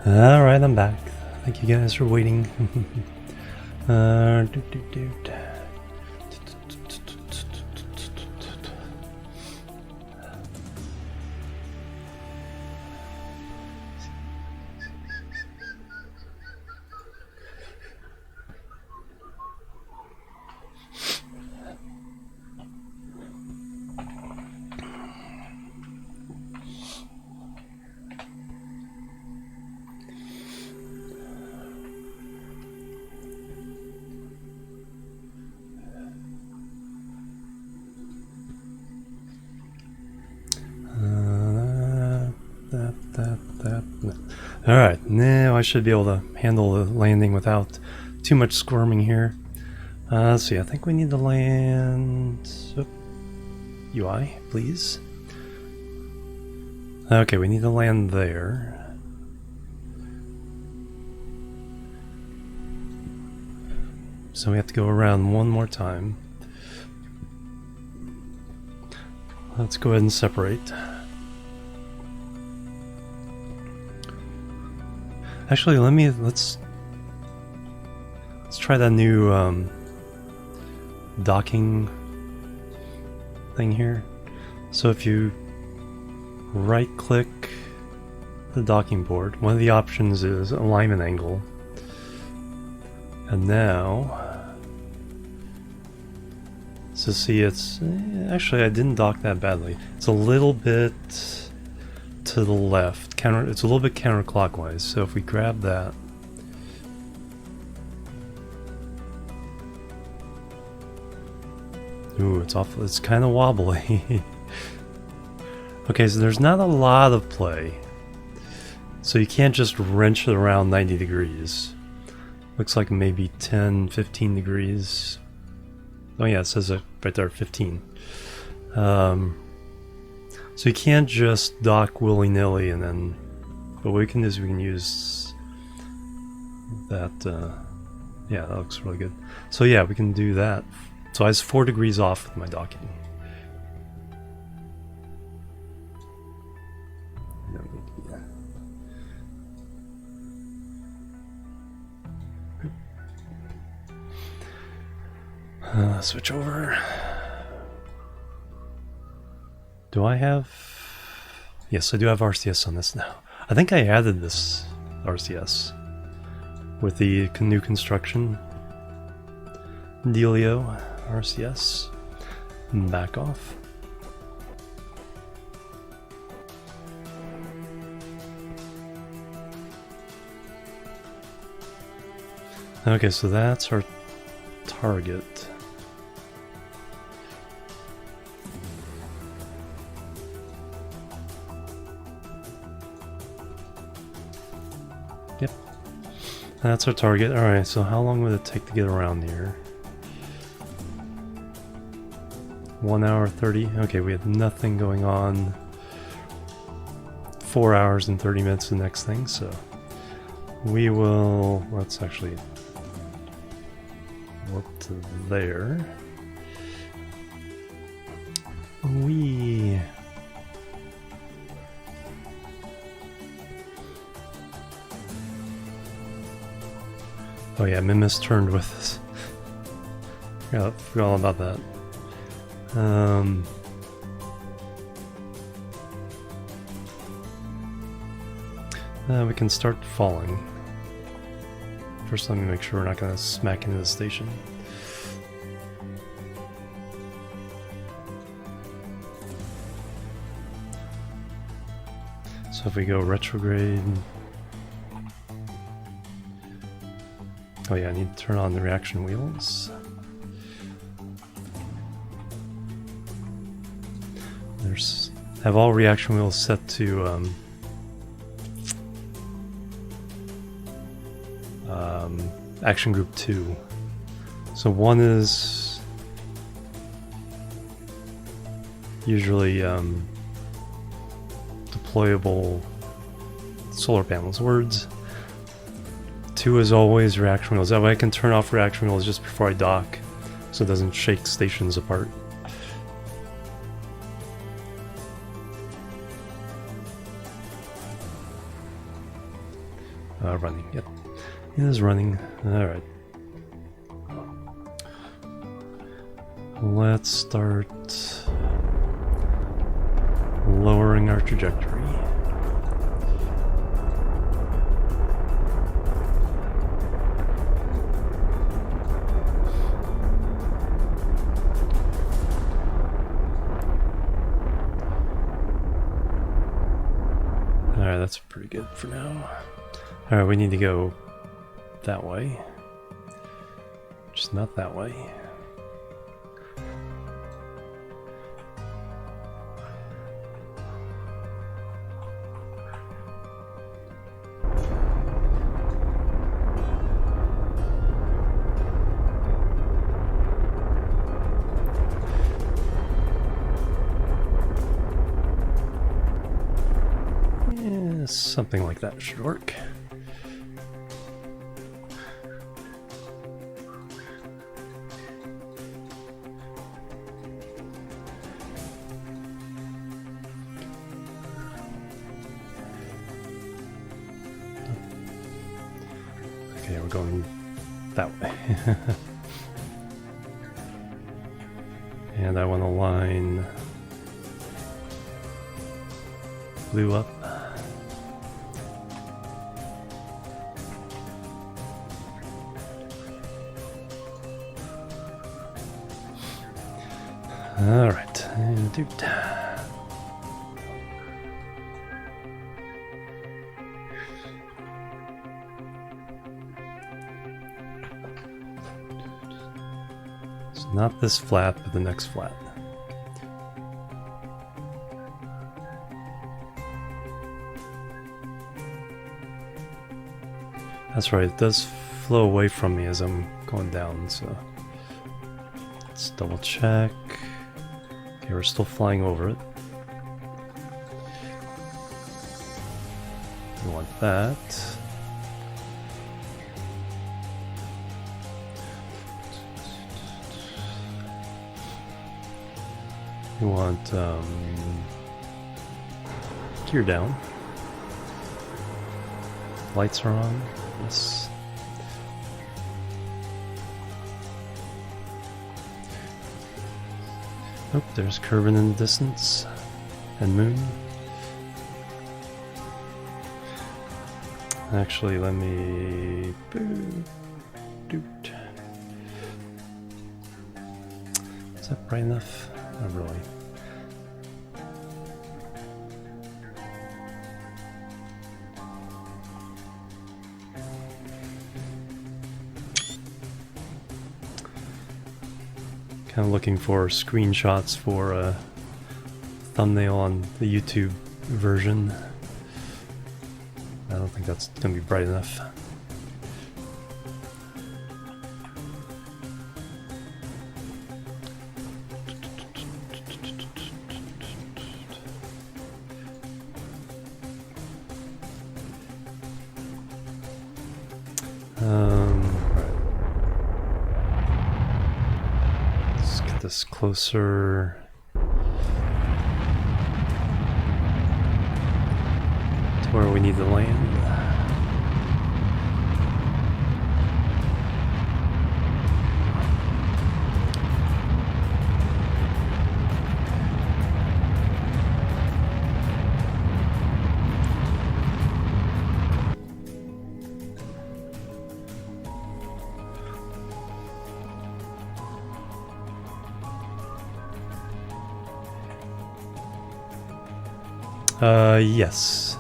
Alright, I'm back. Thank you guys for waiting. Alright, now I should be able to handle the landing without too much squirming here. Let's see, I think we need to land... Oh, UI, please. Okay, we need to land there. So we have to go around one more time. Let's go ahead and separate. Actually, let's try that new docking thing here. So if you right click the docking board, one of the options is alignment angle. And now, so see, it's actually I didn't dock that badly. It's a little bit to the left. It's a little bit counterclockwise. So if we grab that, ooh, it's awful. It's kind of wobbly. Okay, so there's not a lot of play. So you can't just wrench it around 90 degrees. Looks like maybe 10, 15 degrees. Oh yeah, it says it right there, 15. So you can't just dock willy-nilly and then... But what we can do is we can use that... yeah, that looks really good. So yeah, we can do that. So I was 4 degrees off with my docking. Switch over. Do I have... Yes, I do have RCS on this now. I think I added this RCS with the new construction. Dealio RCS. Back off. Okay, so that's our target. Yep. That's our target. Alright, so how long would it take to get around here? 1 hour 30. Okay, we have nothing going on. 4 hours and 30 minutes the next thing, so we will... Let's actually warp to there. Oh yeah, Minmus turned with us. Yeah, I forgot all about that. We can start falling. First, let me make sure we're not going to smack into the station. So if we go retrograde... Oh yeah, I need to turn on the reaction wheels. Have all reaction wheels set to action group 2. So 1 is usually deployable solar panels, words. 2 is always reaction wheels. That way I can turn off reaction wheels just before I dock, so it doesn't shake stations apart. Running, yep. It is running. Alright. Let's start lowering our trajectory. Alright, that's pretty good for now. Alright, we need to go that way. Just not that way. Yeah, something like that should work. Okay, we're going that way. And I want to line blue up. All right, dude. So not this flat, but the next flat. That's right, it does flow away from me as I'm going down, so let's double check. Okay, we're still flying over it. We want that. We want gear down. Lights are on. Yes. Oh, there's Kerbal in the distance. And Moon. Actually, let me... Is that bright enough? Not really. Kind of looking for screenshots for a thumbnail on the YouTube version. I don't think that's going to be bright enough. Let's get this closer to where we need to land. Yes.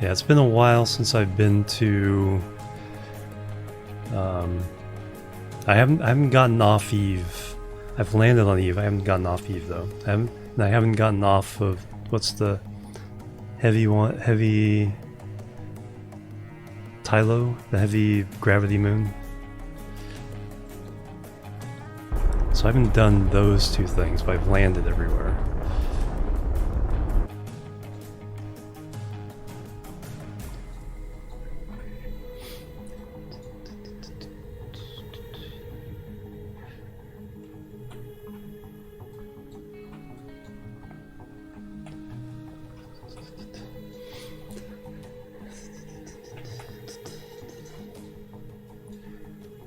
Yeah, it's been a while since I've been to... I haven't gotten off Eve. I've landed on Eve. I haven't gotten off Eve though. I haven't gotten off of what's the heavy one? Heavy Tylo, the heavy gravity moon. So I haven't done those two things, but I've landed everywhere.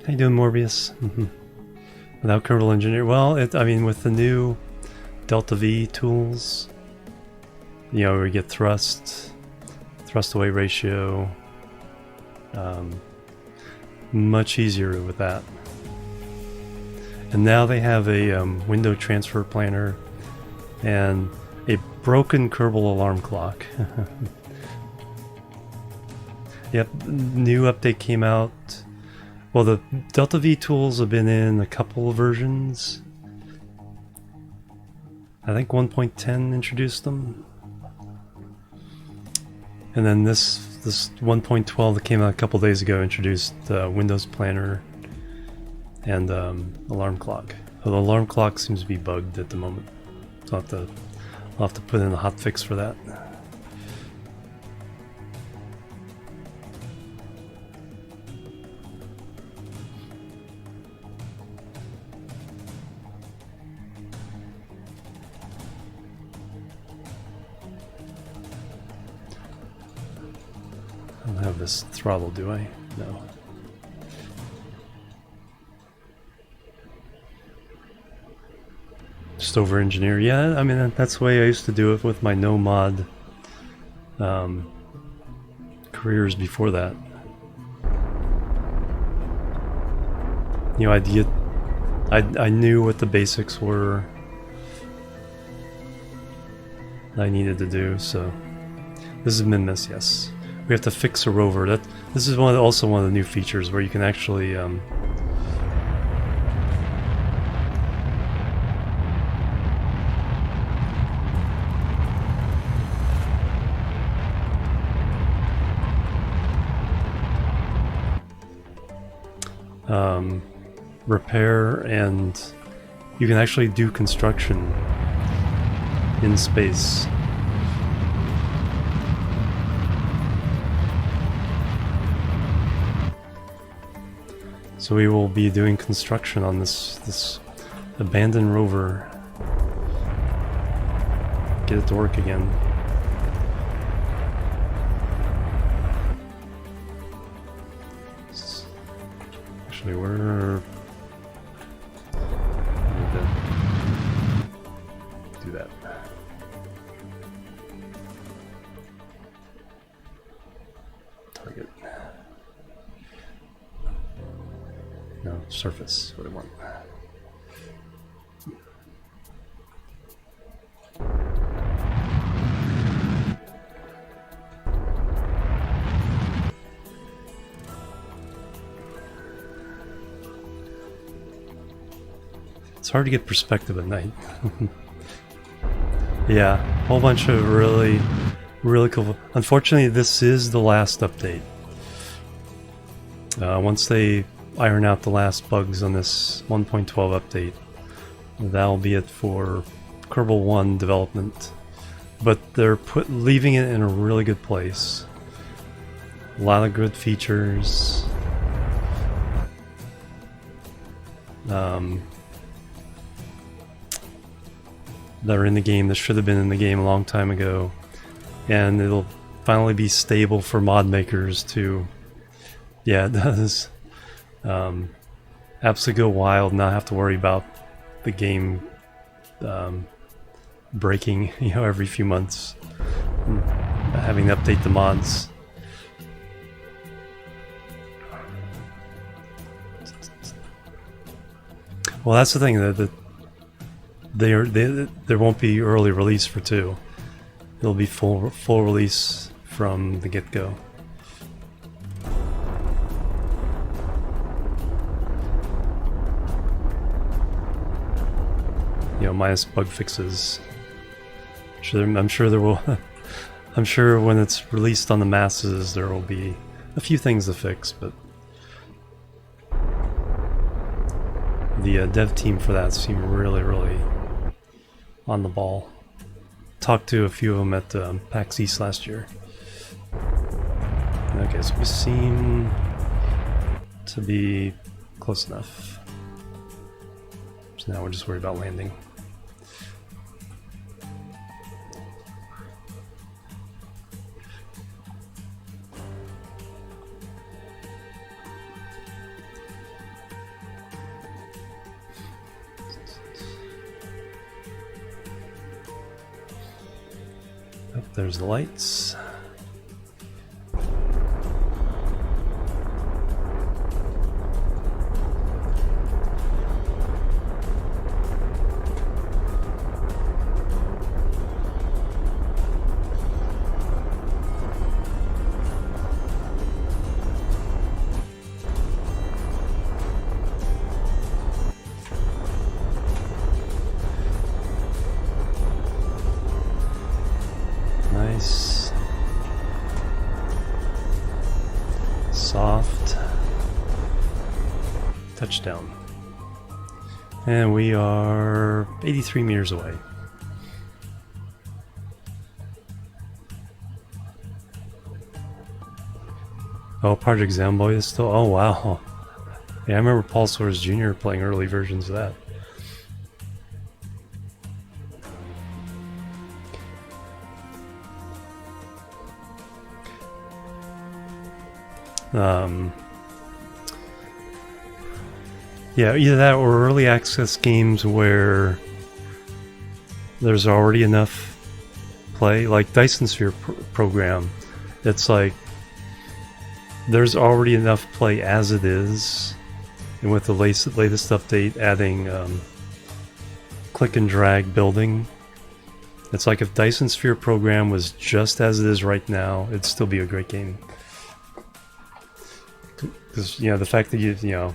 How you doing, Morbius? Without Kerbal Engineer, well, I mean, with the new Delta V tools, you know, we get thrust away ratio, much easier with that. And now they have a window transfer planner and a broken Kerbal alarm clock. Yep, new update came out. Well, the Delta V tools have been in a couple of versions. I think 1.10 introduced them. And then this 1.12 that came out a couple days ago introduced Windows Planner and alarm clock. So the alarm clock seems to be bugged at the moment. So I'll have to put in a hotfix for that. I don't have this throttle, do I? No. Just over engineer. Yeah, I mean, that's the way I used to do it with my no mod careers before that. You know, I knew what the basics were that I needed to do, so this is Minmus, yes. We have to fix a rover. This is also one of the new features where you can actually repair, and you can actually do construction in space. So we will be doing construction on this abandoned rover. Get it to work again. Actually, we're... do that. Target. No, surface, what I want. It's hard to get perspective at night. Yeah, a whole bunch of really cool. Unfortunately, this is the last update. Once they iron out the last bugs on this 1.12 update, that'll be it for Kerbal 1 development. But they're leaving it in a really good place. A lot of good features. That are in the game that should have been in the game a long time ago, and it'll finally be stable for mod makers to, yeah, it does, absolutely go wild, not have to worry about the game breaking, you know, every few months, having to update the mods. Well, that's the thing, that there won't be early release for 2. It'll be full release from the get-go. You know, minus bug fixes. I'm sure there will. I'm sure when it's released on the masses, there will be a few things to fix, but the dev team for that seemed really on the ball. Talked to a few of them at PAX East last year. Okay, so we seem to be close enough. So now we're just worried about landing. Oh, there's the lights. Nice. Soft. Touchdown. And we are 83 meters away. Oh, Project Zomboid is still... Oh, wow. Yeah, I remember Paul Soares Jr. playing early versions of that. Yeah, either that or early access games where there's already enough play, like Dyson Sphere program. It's like there's already enough play as it is, and with the latest update adding click and drag building, it's like if Dyson Sphere program was just as it is right now, it'd still be a great game. Because, you know, the fact that you know,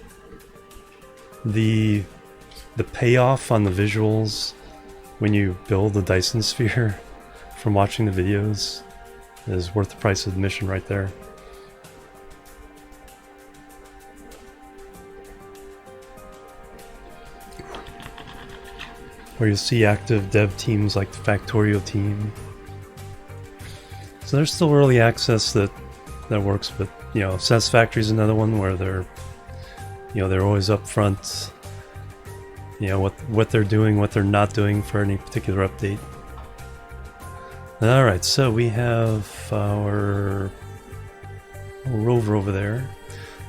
the payoff on the visuals when you build the Dyson Sphere from watching the videos is worth the price of admission right there. Where you'll see active dev teams like the Factorio team. So there's still early access that works, but you know, Satisfactory is another one where they're always up front. You know what they're doing, what they're not doing for any particular update. All right, so we have our rover over there.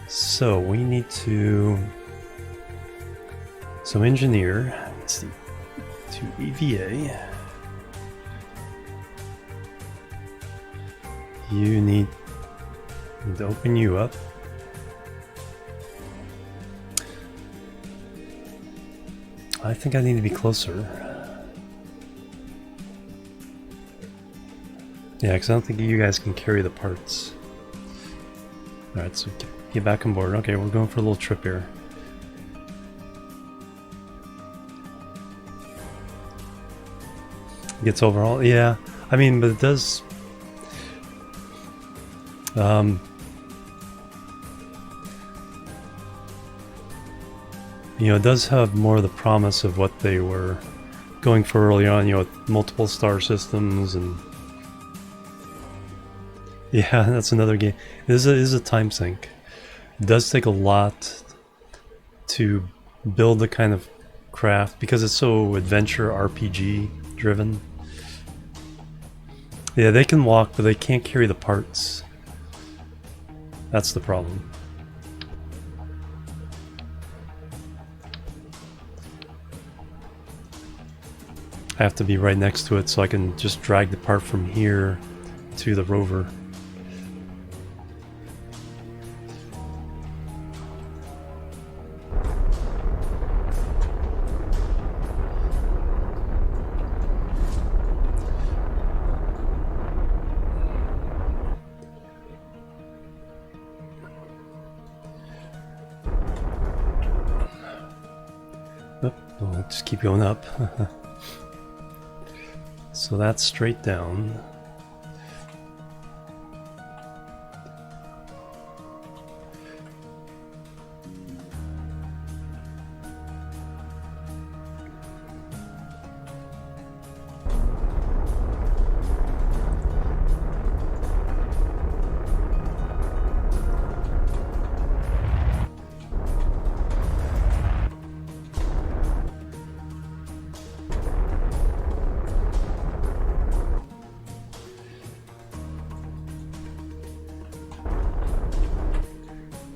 So we need to engineer. Let's see, to EVA. You need to open you up. I think I need to be closer. Yeah, because I don't think you guys can carry the parts. Alright, so get back on board. Okay, we're going for a little trip here. Gets overhauled? Yeah, I mean, but it does... you know, it does have more of the promise of what they were going for early on, you know, with multiple star systems and... Yeah, that's another game. It is a time sink. It does take a lot to build the kind of craft, because it's so adventure RPG driven. Yeah, they can walk, but they can't carry the parts. That's the problem. I have to be right next to it so I can just drag the part from here to the rover. just keep going up. So that's straight down.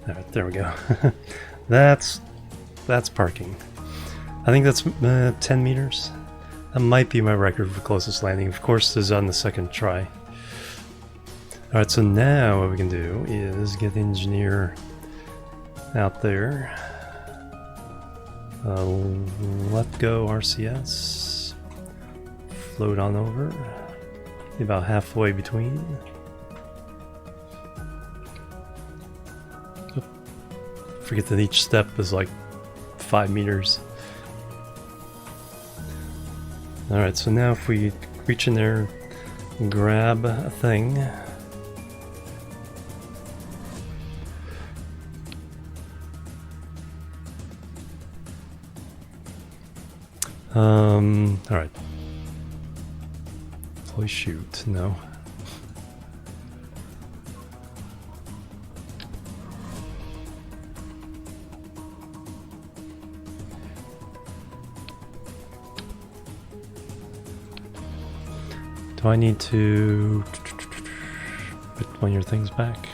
Alright, there we go. That's parking. I think that's 10 meters. That might be my record for closest landing. Of course, this is on the second try. Alright, so now what we can do is get the engineer out there. Let go RCS. Float on over. About halfway between. Forget that each step is like 5 meters. Alright, so now if we reach in there and grab a thing. Alright. Please shoot, no. Do I need to put one of your things back?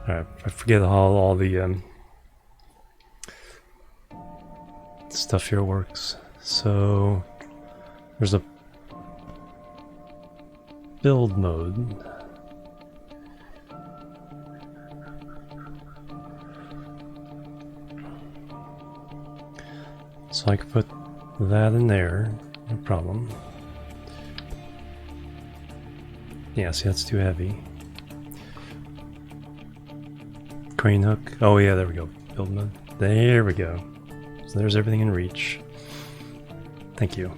Alright, I forget how all the stuff here works. So there's a build mode. So I can put that in there, no problem. Yeah, see, that's too heavy. Crane hook. Oh yeah, there we go. Build mode. There we go. So there's everything in reach. Thank you.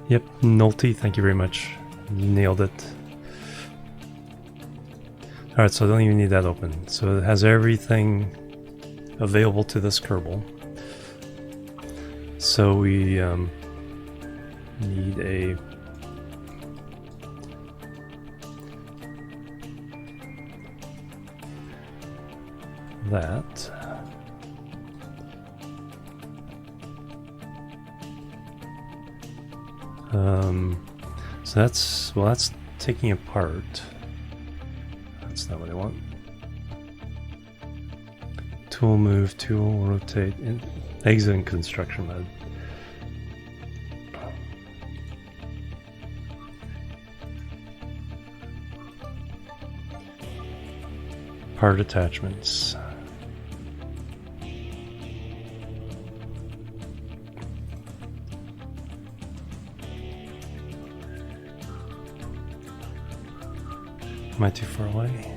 Yep, Nolte, thank you very much. You nailed it. Alright, so I don't even need that open. So it has everything available to this Kerbal. So we need a that. So that's taking apart. That's not what I want. Tool move, tool rotate, exit in construction mode. Part attachments. Am I too far away?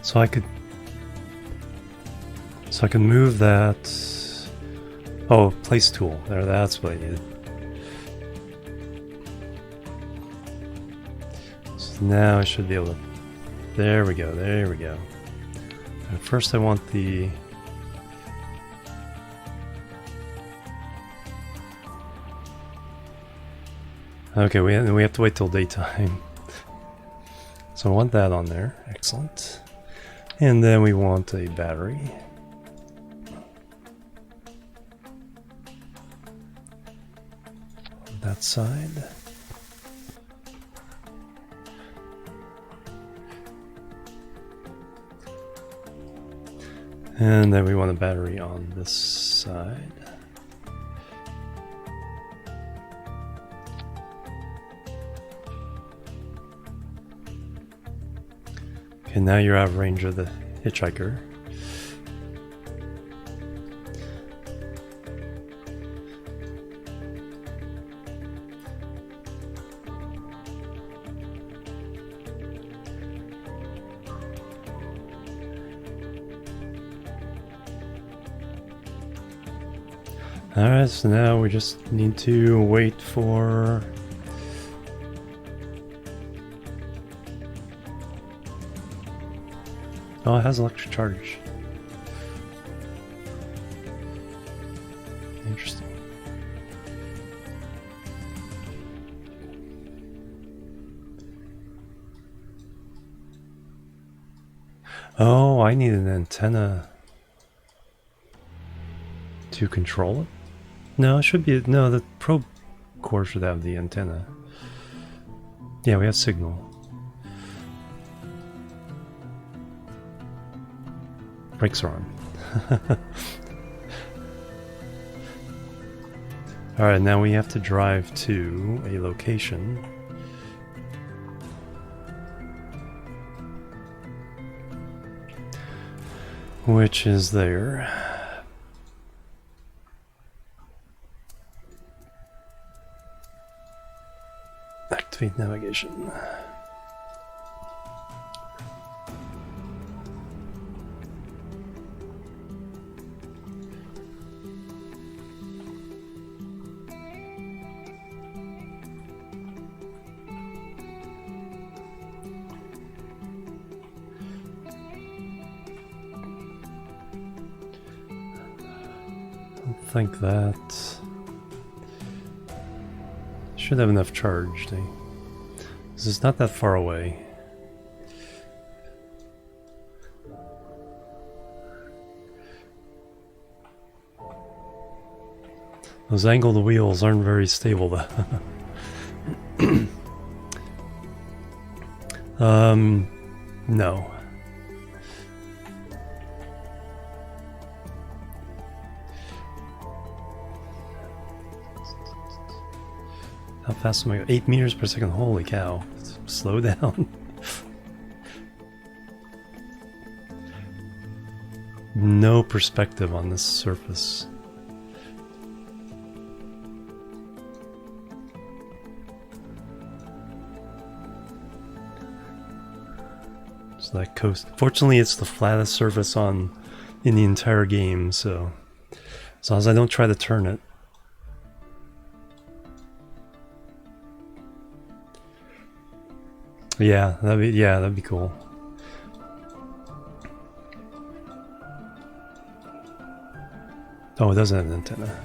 So I can move that. Oh, place tool. There, that's what I needed. So now I should be able to. There we go. There we go. And first, I want the. Okay, we have to wait till daytime. So I want that on there. Excellent. And then we want a battery. On that side. And then we want a battery on this side. Okay, now you're out of range of the hitchhiker. Alright, so now we just need to wait for... Oh, it has electric charge. Interesting. Oh, I need an antenna to control it? No, it should be... No, the probe core should have the antenna. Yeah, we have signal. Brakes are on. Alright, now we have to drive to a location. Which is there. Activate navigation. I think that should have enough charge. This is not that far away. Those angled wheels aren't very stable though. No. How fast am I going? 8 meters per second. Holy cow. Slow down. No perspective on this surface. So that coast. Fortunately, it's the flattest surface in the entire game, so as long as I don't try to turn it. Yeah, that'd be cool. Oh, it doesn't have an antenna.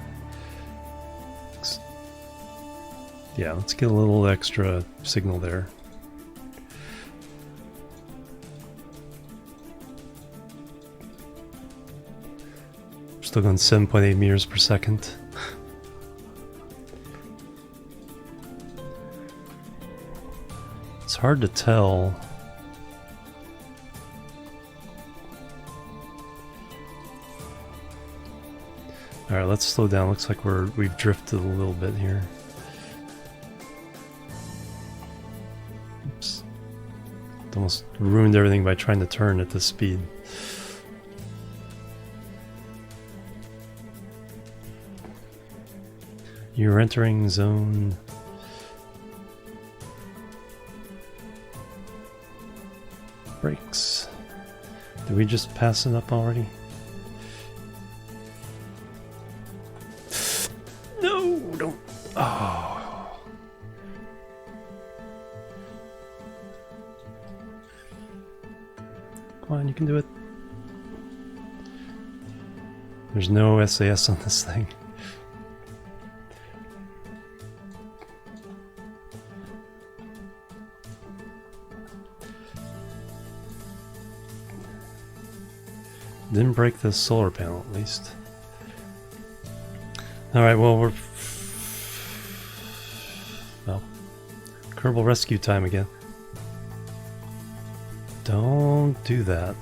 Yeah, let's get a little extra signal there. Still going 7.8 meters per second. It's hard to tell. Alright, let's slow down. Looks like we've drifted a little bit here. Oops. Almost ruined everything by trying to turn at this speed. You're entering zone. Brakes. Did we just pass it up already? No, don't. Oh. Come on, you can do it. There's no SAS on this thing. Didn't break the solar panel, at least. Alright, well, well, Kerbal rescue time again. Don't do that.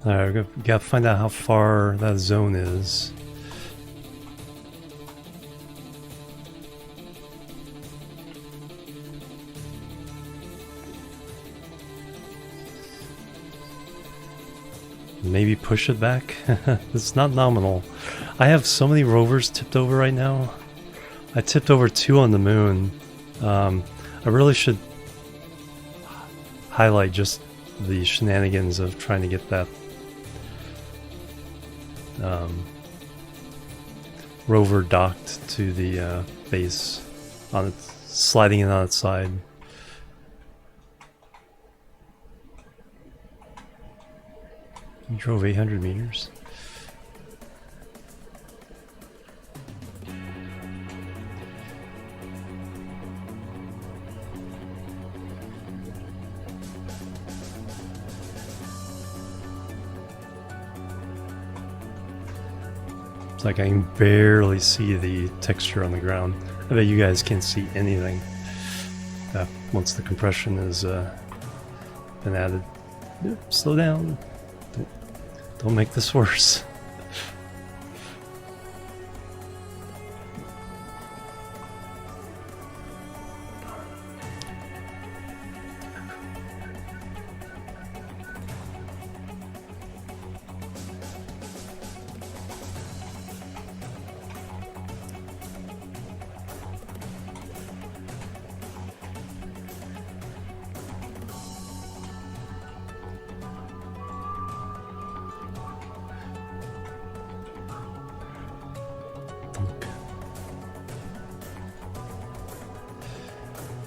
Alright, we gotta find out how far that zone is. Maybe push it back. It's not nominal. I have so many rovers tipped over right now. I tipped over 2 on the moon. I really should highlight just the shenanigans of trying to get that rover docked to the base, on its sliding in on its side. You drove 800 meters. It's like I can barely see the texture on the ground. I bet you guys can't see anything once the compression has been added. Slow down. Don't make this worse.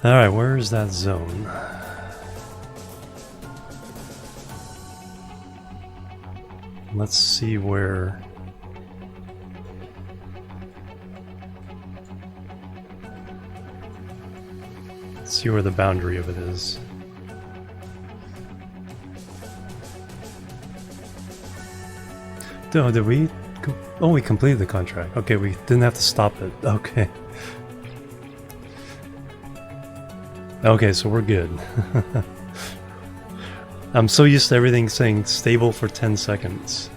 Alright, where is that zone? Let's see where... Let's see where the boundary of it is. Oh, did we? Oh, we completed the contract. Okay, we didn't have to stop it. Okay. Okay, so we're good. I'm so used to everything saying stable for 10 seconds.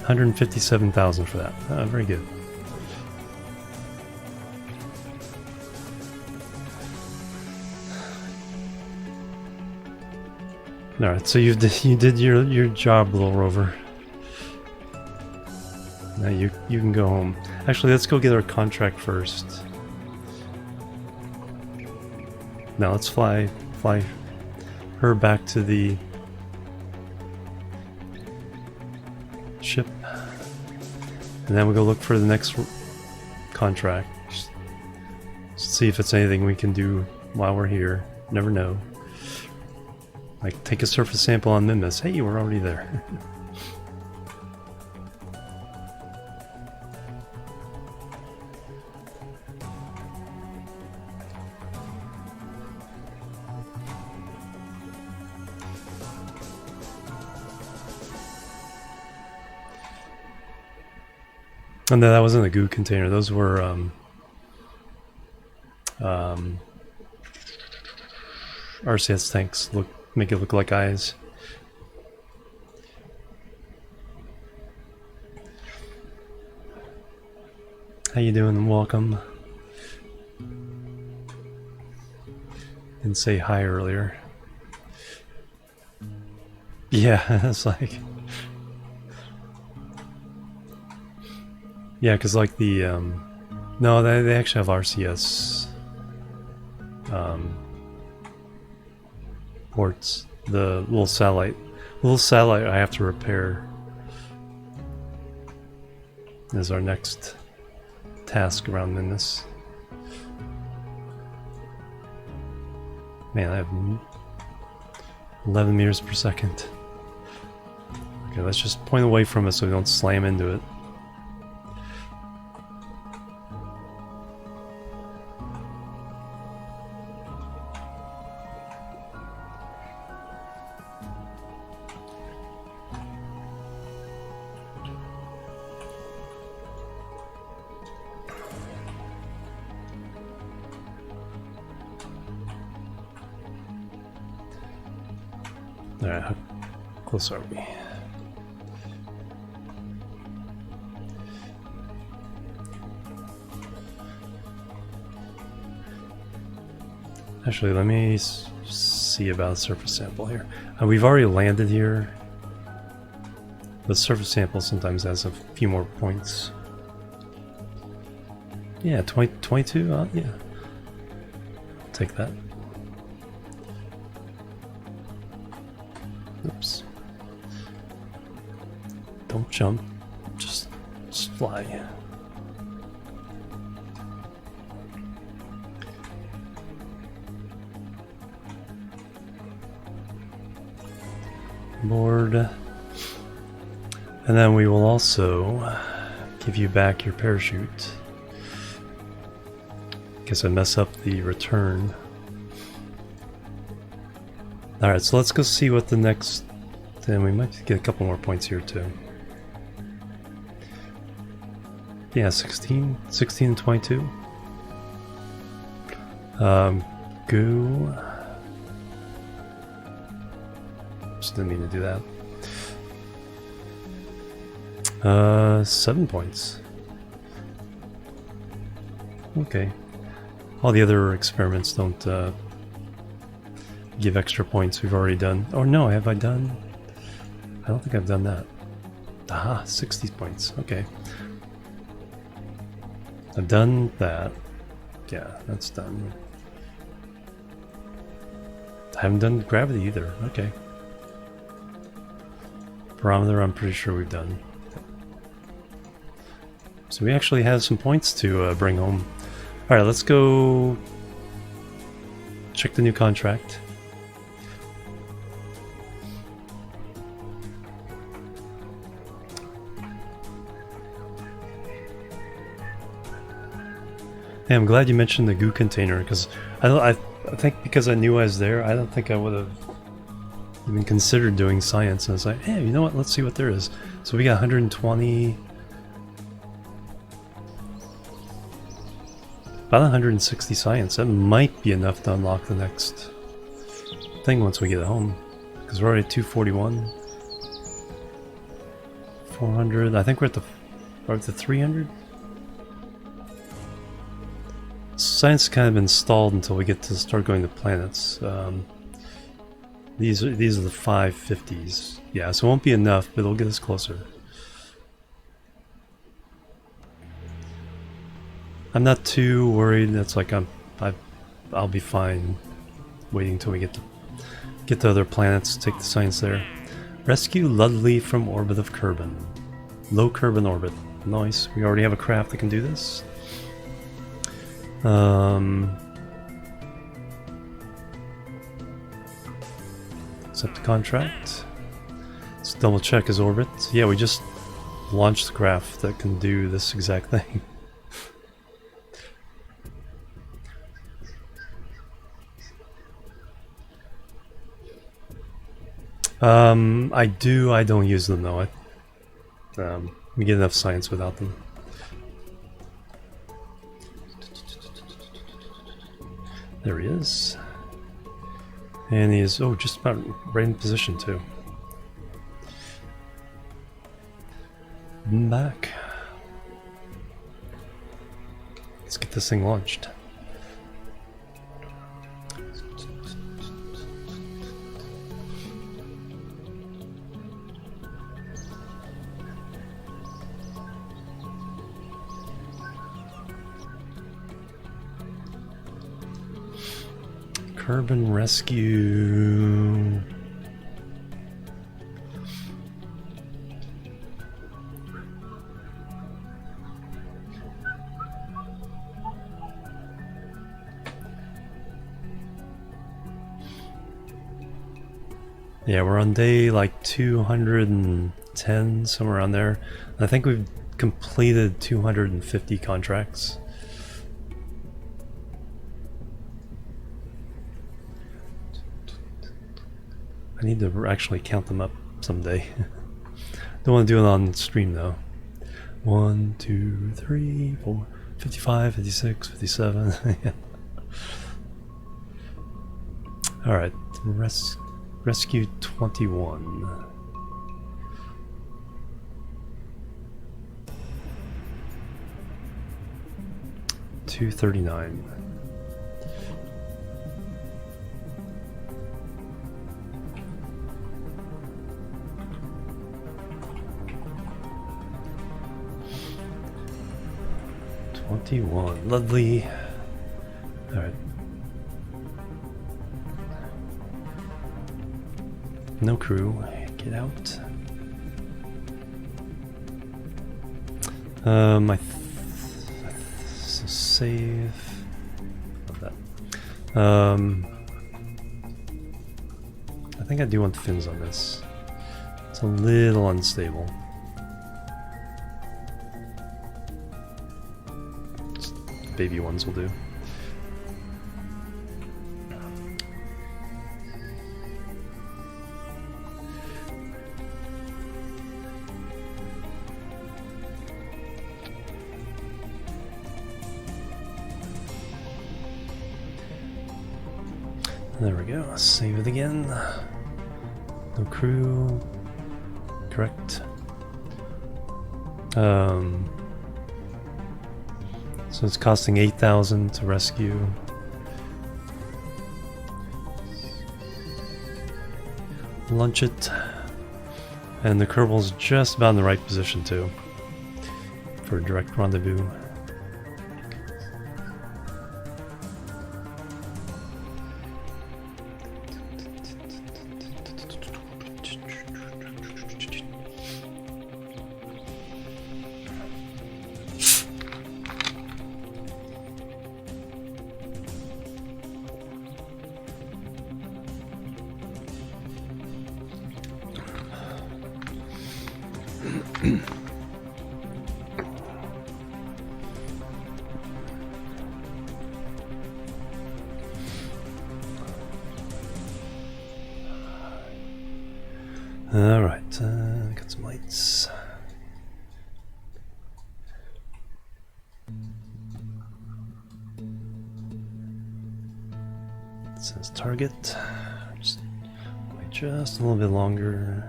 157,000 for that. Very good. Alright, so you did your job, little rover. Now you can go home. Actually, let's go get our contract first. Now let's fly her back to the ship, and then we'll go look for the next contract. See if it's anything we can do while we're here. Never know. Like take a surface sample on Minmus. Hey, we're already there. And that wasn't a goo container. Those were RCS tanks. Make it look like eyes. How you doing? Welcome. Didn't say hi earlier. Yeah, it's like. Yeah, because like the, no, they actually have RCS ports. The little satellite I have to repair is our next task around Minmus. Man, I have 11 meters per second. Okay, let's just point away from it so we don't slam into it. Alright, how close are we? Actually, let me see about a surface sample here. We've already landed here. The surface sample sometimes has a few more points. Yeah, 22? Yeah. I'll take that. Oops. Don't jump. Just fly. Board. And then we will also give you back your parachute. Guess I mess up the return. Alright, so let's go see what the next... Then we might get a couple more points here too. Yeah, 16 and 22. Goo. Just didn't mean to do that. 7 points. Okay. All the other experiments don't give extra points. We've already done. Oh no, have I done? I don't think I've done that. Aha, 60 points. Okay. I've done that. Yeah, that's done. I haven't done gravity either. Okay. Barometer, I'm pretty sure we've done. So we actually have some points to bring home. Alright, let's go check the new contract. Hey, I'm glad you mentioned the goo container, because I think because I knew I was there, I don't think I would have even considered doing science. And it's like, hey, you know what? Let's see what there is. So we got 120, about 160 science. That might be enough to unlock the next thing once we get home, because we're already at 241, 400. I think we're at the 300. Science kind of been stalled until we get to start going to planets. These are the 550s. Yeah, so it won't be enough, but it'll get us closer. I'm not too worried. That's like I'll be fine waiting until we get to other planets. Take the science there. Rescue Ludley from orbit of Kerbin. Low Kerbin orbit. Nice. We already have a craft that can do this. Accept the contract. Let's double check his orbit. Yeah, we just launched the craft that can do this exact thing. I don't use them though. We get enough science without them. There he is. And he is, just about right in position too. Back. Let's get this thing launched. Urban rescue. Yeah, we're on day like 210, somewhere around there. I think we've completed 250 contracts. I need to actually count them up someday. Don't want to do it on stream though. 1, 2, 3, 4, 55, 56, 57. Alright, Rescue 21. $239. $21. Lovely. All right. No crew. Get out. So save. Love that. I think I do want fins on this. It's a little unstable. Just baby ones will do. There we go. Save it again. No crew. Correct. So it's costing 8,000 to rescue. Launch it. And the Kerbal's just about in the right position too for a direct rendezvous. Alright, got some lights. It says target. Just wait just a little bit longer.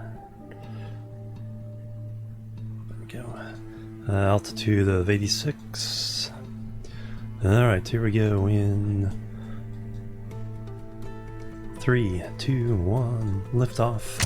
There we go. Altitude of 86. Alright, here we go in 3, 2, 1, lift off.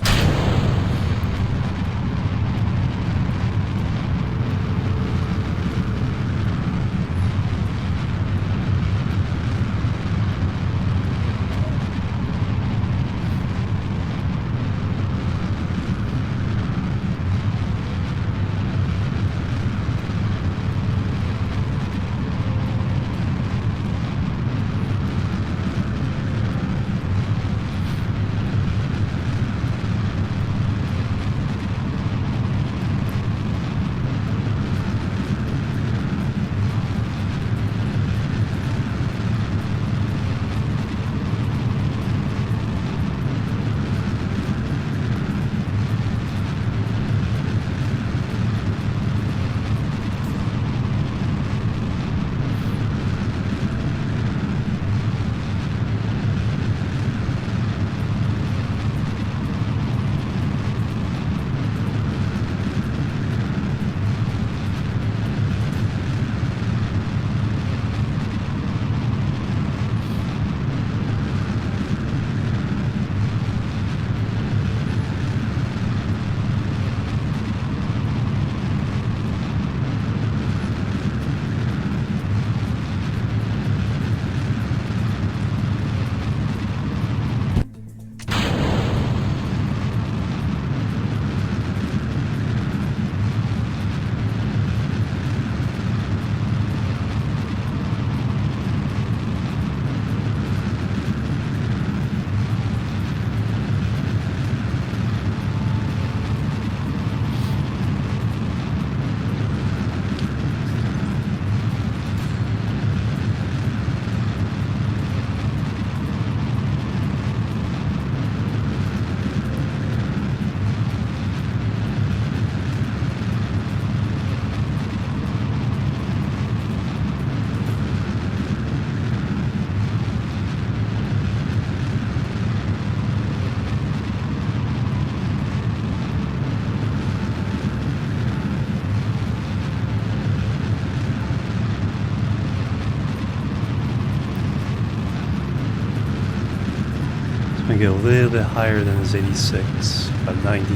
get a little bit higher than his 86, about 90.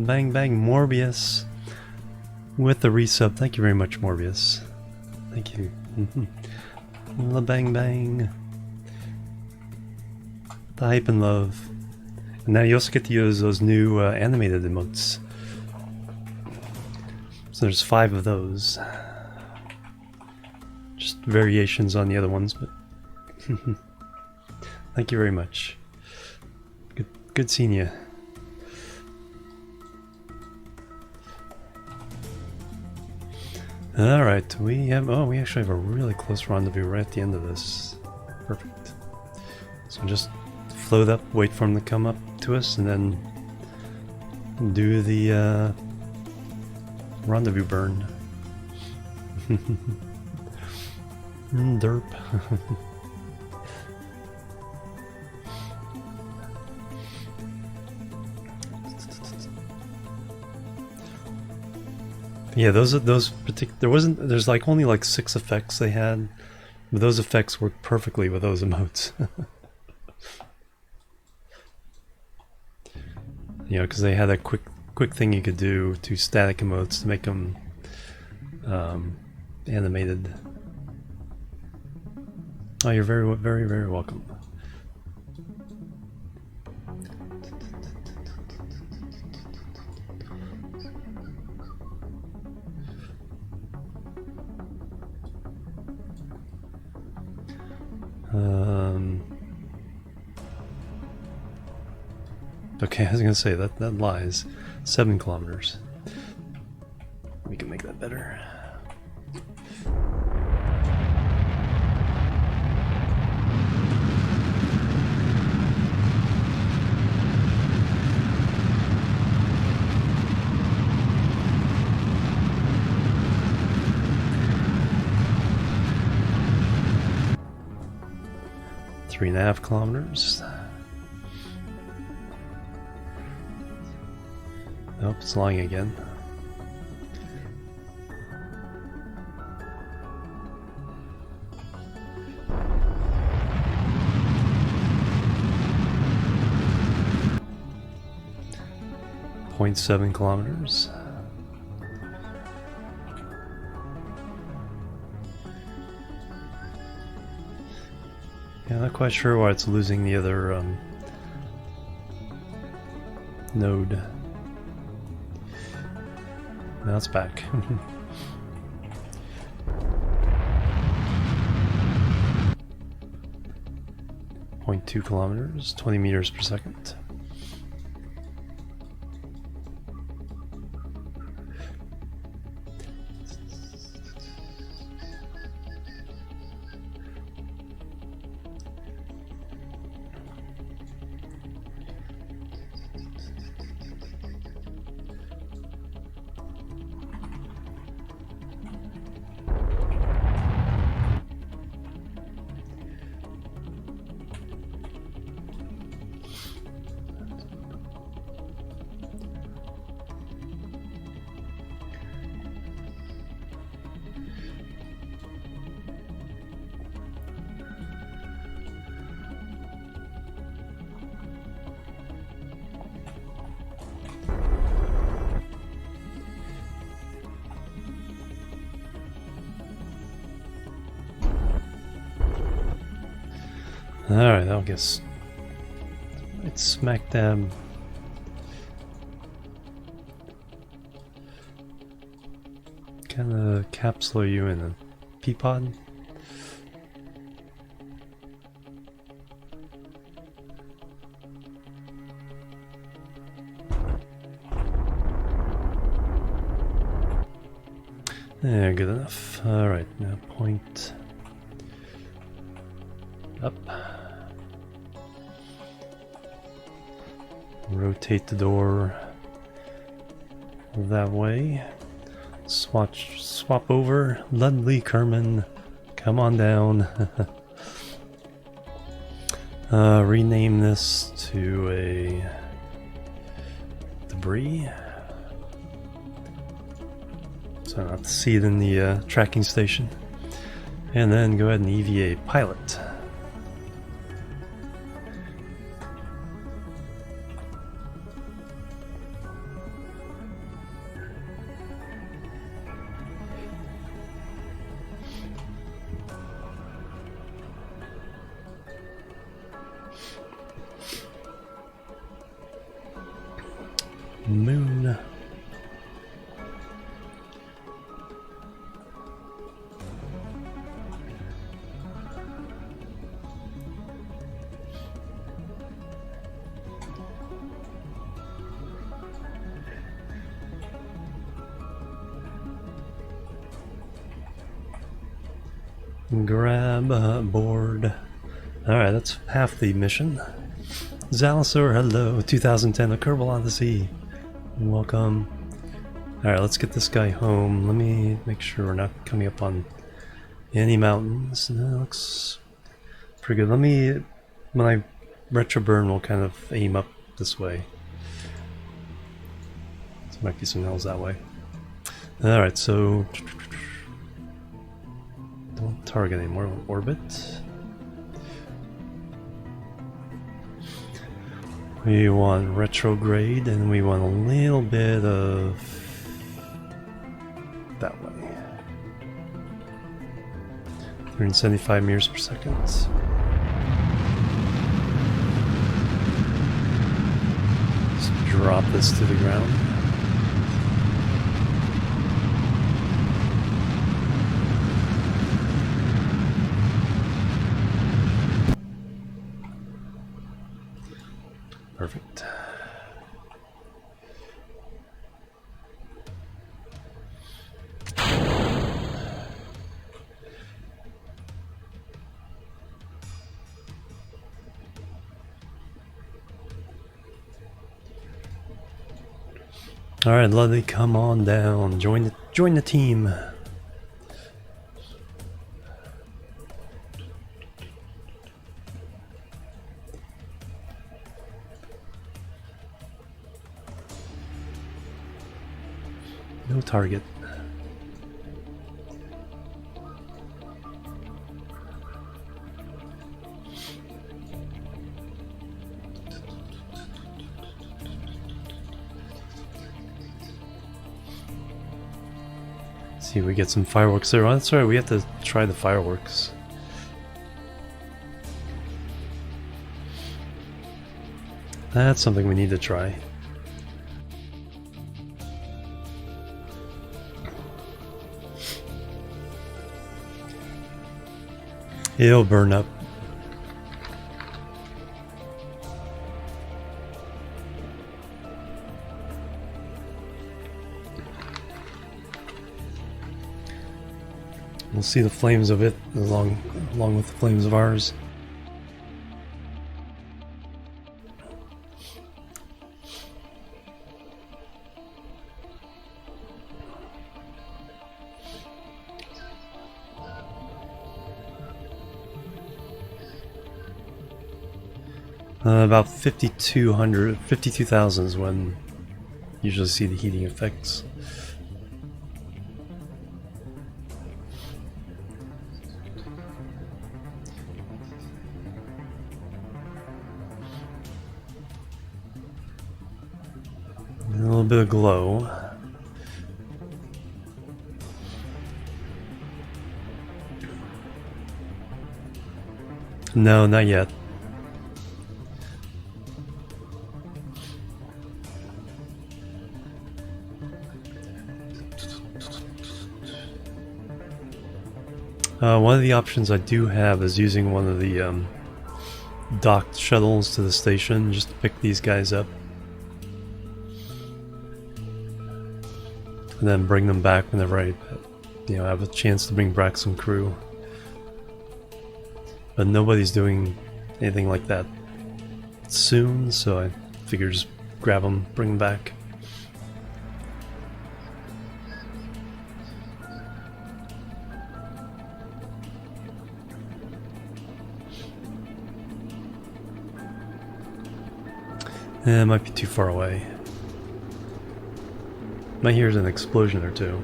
Bang bang, Morbius with the resub. Thank you very much, Morbius. Thank you. La bang bang. The hype and love. And now you also get to use those new animated emotes. So there's 5 of those. Just variations on the other ones, but thank you very much. Good seeing you. Alright, we actually have a really close rendezvous right at the end of this. Perfect. So just float up, wait for him to come up to us, and then do the rendezvous burn. Derp. Yeah, there's like only like 6 effects they had, but those effects work perfectly with those emotes. You know, because they had a quick thing you could do to static emotes to make them animated. Oh, you're very, very, very welcome. Okay, I was gonna say that lies. 7 kilometers. We can make that better. Three and a half kilometers. Nope, it's lying again. .7 kilometers. Yeah, not quite sure why it's losing the other node. Now it's back. 0.2 kilometers, 20 meters per second. Alright, I'll guess it's smack dab. Kinda capsule you in a pea pod. Yeah, good enough. Alright, now point up. Rotate the door that way. Swap over. Ludley Kerman, come on down. Rename this to a debris. So I'll have to see it in the tracking station. And then go ahead and EVA pilot. Moon. Grab a board. Alright, that's half the mission. Zalisaur, hello. 2010, a Kerbal Odyssey. Welcome. Alright, let's get this guy home. Let me make sure we're not coming up on any mountains. That looks pretty good. Let me, when I retro burn, we'll kind of aim up this way. There might be some hills that way. Alright, so don't target anymore. Orbit. We want retrograde, and we want a little bit of that way. 375 meters per second. Just drop this to the ground. Perfect. All right, Ludley, come on down. Join the team. No target. See if we get some fireworks there. Oh, that's right, we have to try the fireworks. That's something we need to try. It'll burn up. We'll see the flames of it along with the flames of ours. About 52,000 is when you usually see the heating effects. A little bit of glow. No, not yet. One of the options I do have is using one of the docked shuttles to the station just to pick these guys up. And then bring them back whenever I have a chance to bring back some crew. But nobody's doing anything like that soon, so I figured just grab them, bring them back. It might be too far away. Might hear an explosion or two.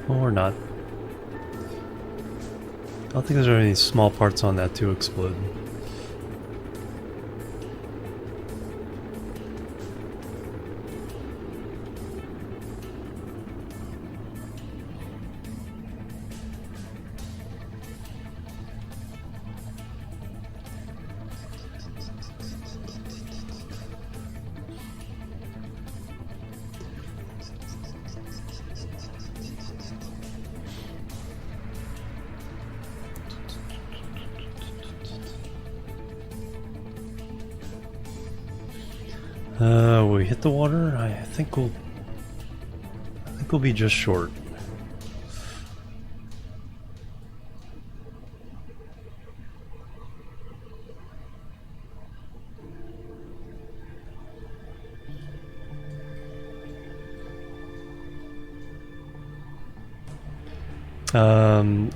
Or not. I don't think there's any small parts on that to explode. We hit the water. I think we'll be just short.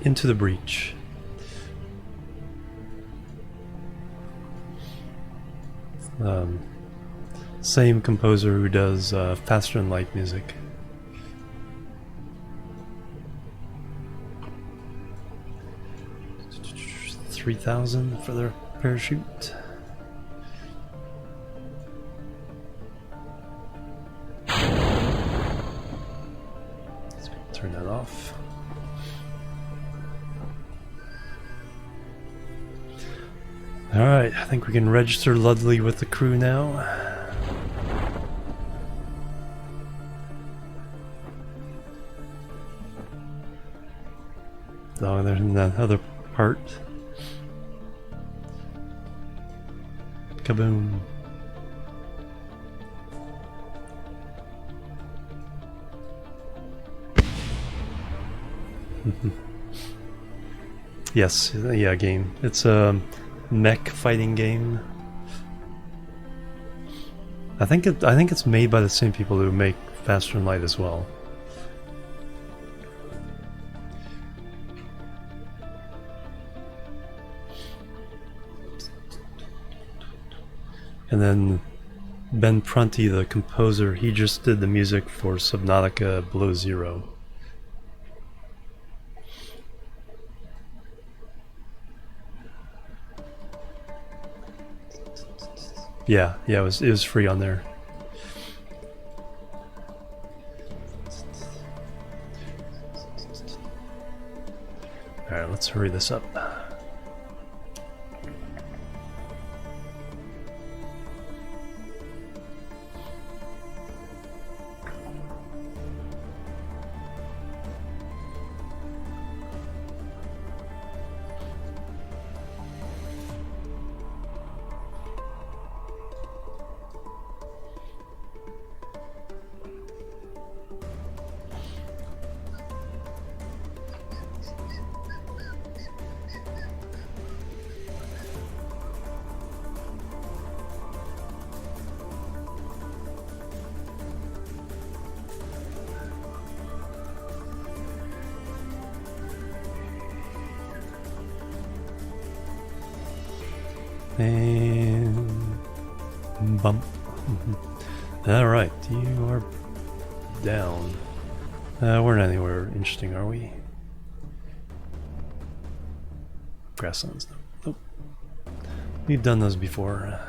Into the breach. Same composer who does faster than light music. $3,000 for their parachute. Let's turn that off. Alright, I think we can register Ludley with the crew now. Oh, there's that other part. Kaboom. Yes, yeah, game. It's a mech fighting game. I think it's made by the same people who make Faster Than Light as well. And then Ben Prunty, the composer, he just did the music for Subnautica Below Zero. Yeah, it was free on there. Alright, let's hurry this up. And bump. Alright, you are down. We're not anywhere interesting, are we? Grasslands, no. Nope. We've done those before.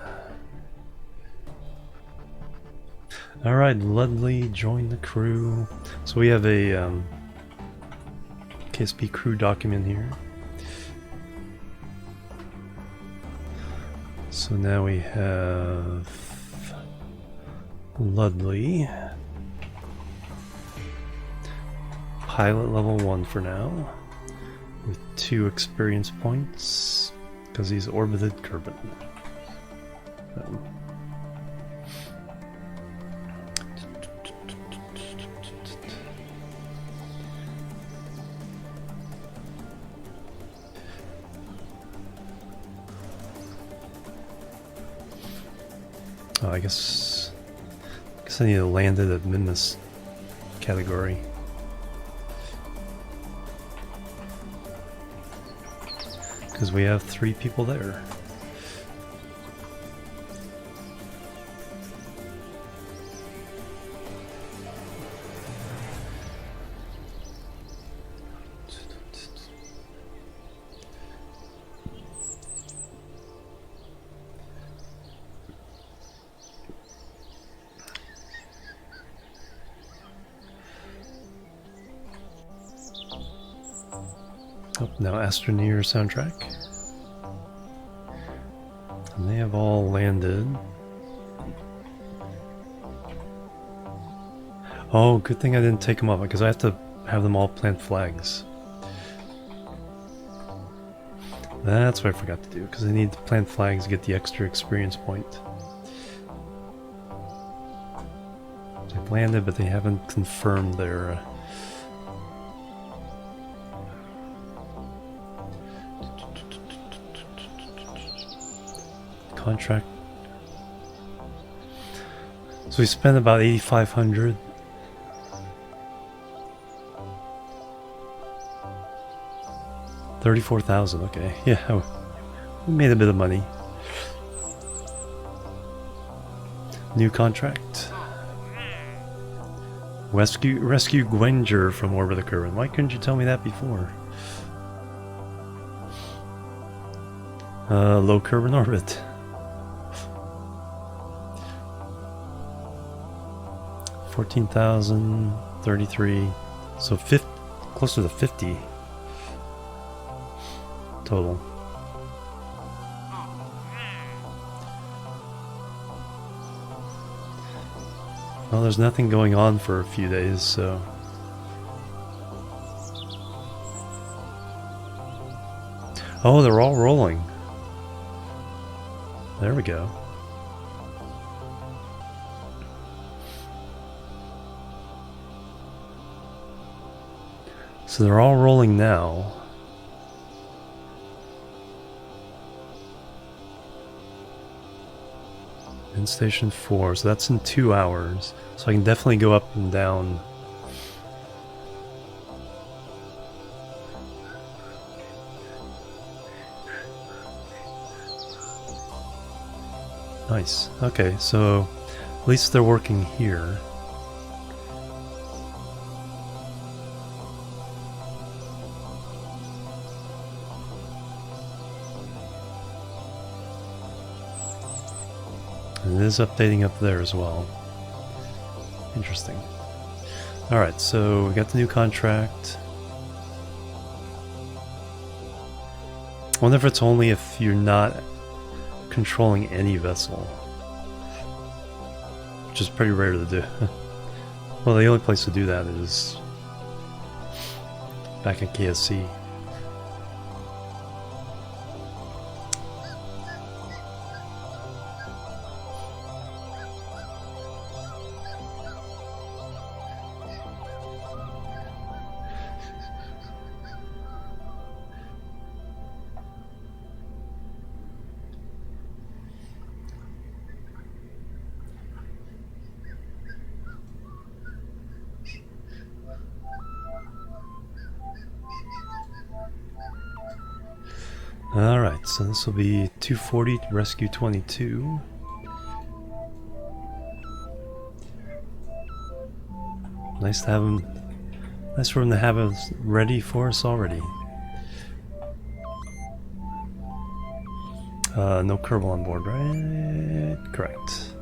Alright, Ludley joined the crew. So we have a KSP crew document here. So now we have Ludley, pilot level 1 for now, with 2 experience points, because he's orbited Kerbal. Oh, I guess I need to land it at Minmus category. Because we have 3 people there. Oh, now Astroneer soundtrack. And they have all landed. Oh, good thing I didn't take them up, because I have to have them all plant flags. That's what I forgot to do, because I need to plant flags to get the extra experience point. They've landed, but they haven't confirmed their... contract. So we spent about 8,500. $34,000. Okay, yeah, we made a bit of money. New contract. Rescue Gwenger from Orbit of Kerbal. Why couldn't you tell me that before? Low Kerbal orbit. 14,000, 33, so closer to 50 total. Well, there's nothing going on for a few days, so... Oh, they're all rolling. There we go. So they're all rolling now. In station 4, so that's in 2 hours. So I can definitely go up and down. Nice. Okay, so at least they're working here. And it is updating up there as well. Interesting. Alright, so we got the new contract. I wonder if it's only if you're not controlling any vessel. Which is pretty rare to do. Well, the only place to do that is back at KSC. Alright, so this will be 240 to rescue 22. Nice to have them. Nice for them to have us ready for us already. No Kerbal on board, right? Correct.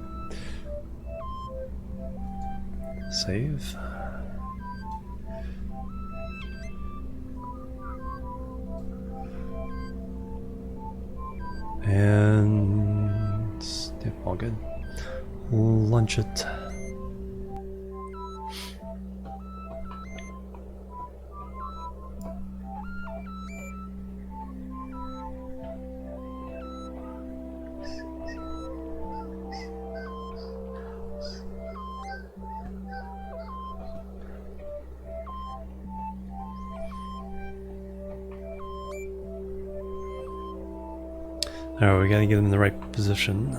Save. And yep, all good. Lunch it. Alright, we gotta get him in the right position.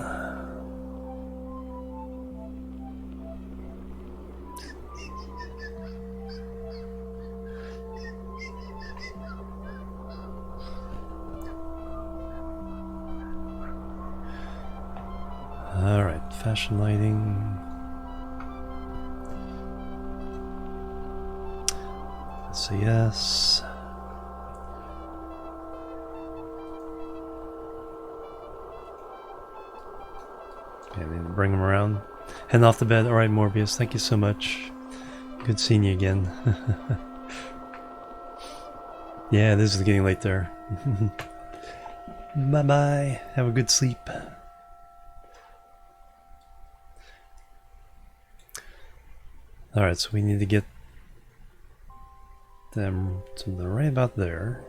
Alright, fashion lighting. Let's say yes. Okay, I need to bring him around. Heading off to bed. Alright, Morbius, thank you so much. Good seeing you again. Yeah, this is getting late there. Bye bye. Have a good sleep. Alright, so we need to get them to the right about there.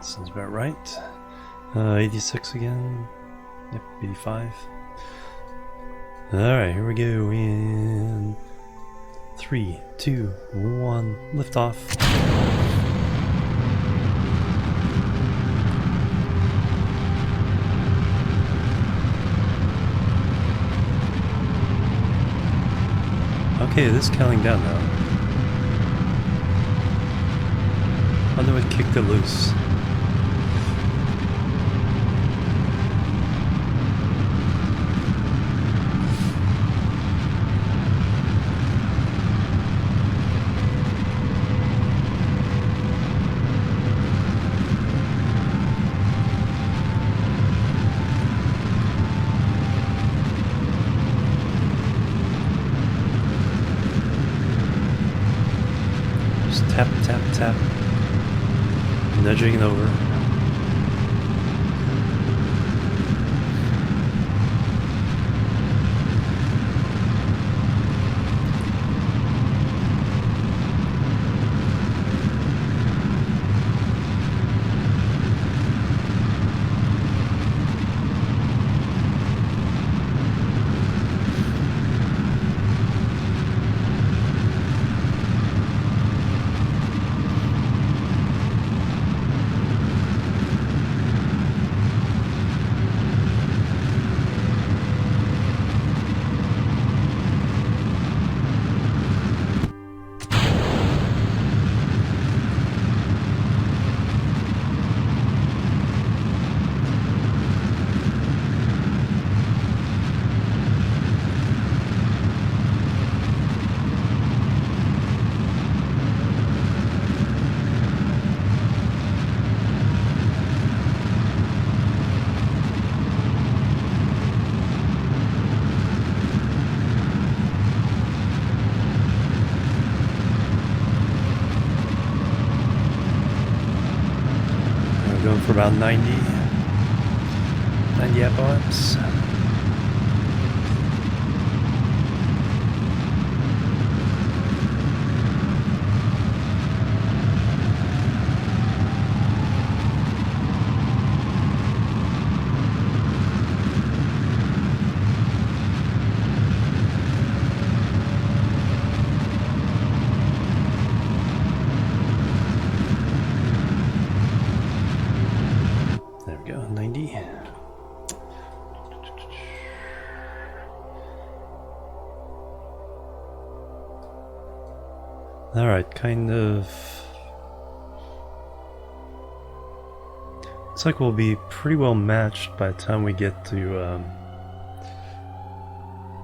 Sounds about right. 86 again. Yep, 85. Alright, here we go in 3, 2, 1, liftoff. Okay, it is counting down now. I know it kicked it loose. Tap, tap, tap. Nudging it over. Going for about 90 apoaps. Alright, kind of... Looks like we'll be pretty well matched by the time we get to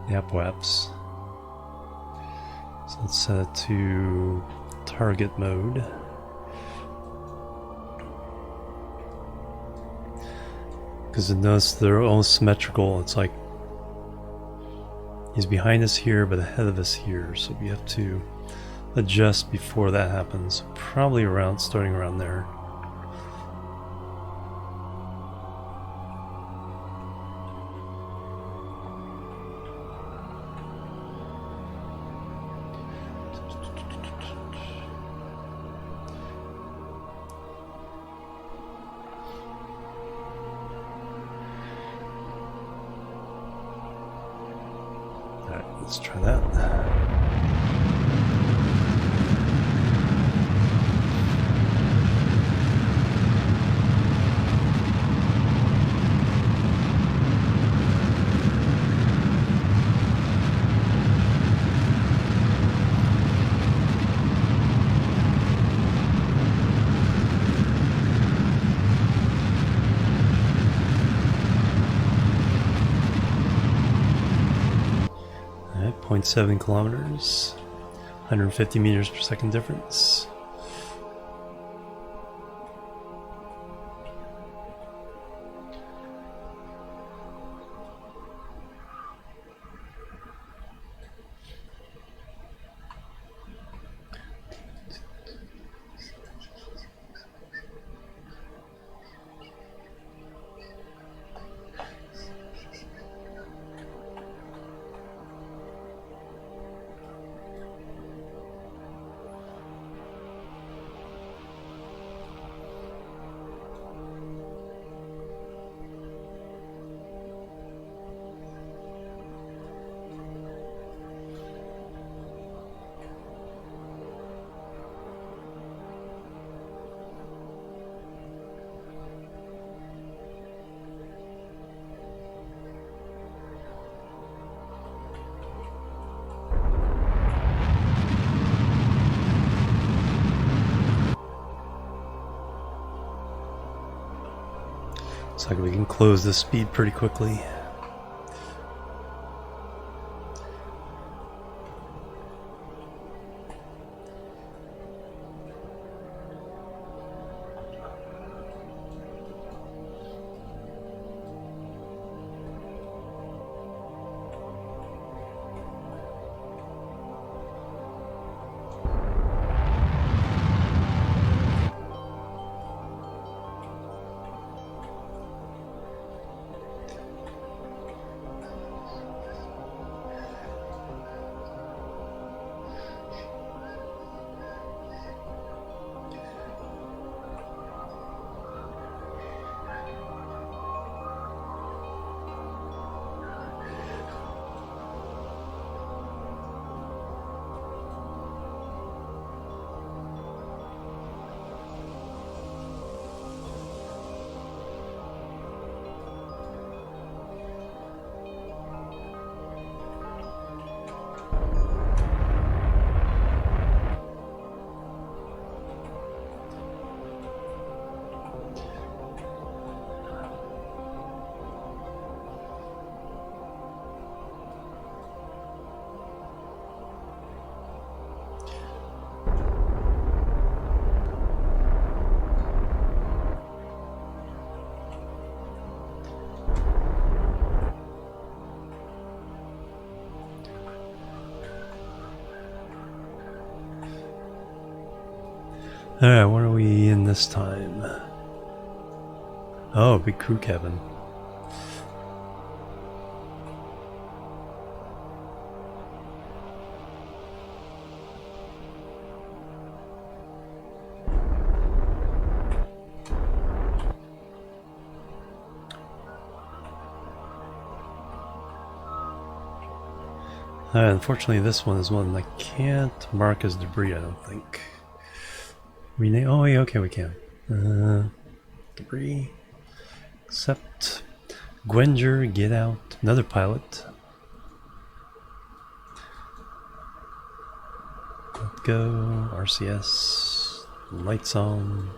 the apoaps. So let's set it to target mode. Because notice they're all symmetrical. It's like he's behind us here but ahead of us here, so we have to adjust before that happens. Probably around, starting around there. Let's try that. 0.7 kilometers, 150 meters per second difference. Looks like we can close this speed pretty quickly. Alright, what are we in this time? Oh, big crew cabin. Unfortunately, this one is one I can't mark as debris, I don't think. Rename. Oh, yeah, okay, we can. Debris. Accept. Gwenger, get out. Another pilot. Let go. RCS. Lights on.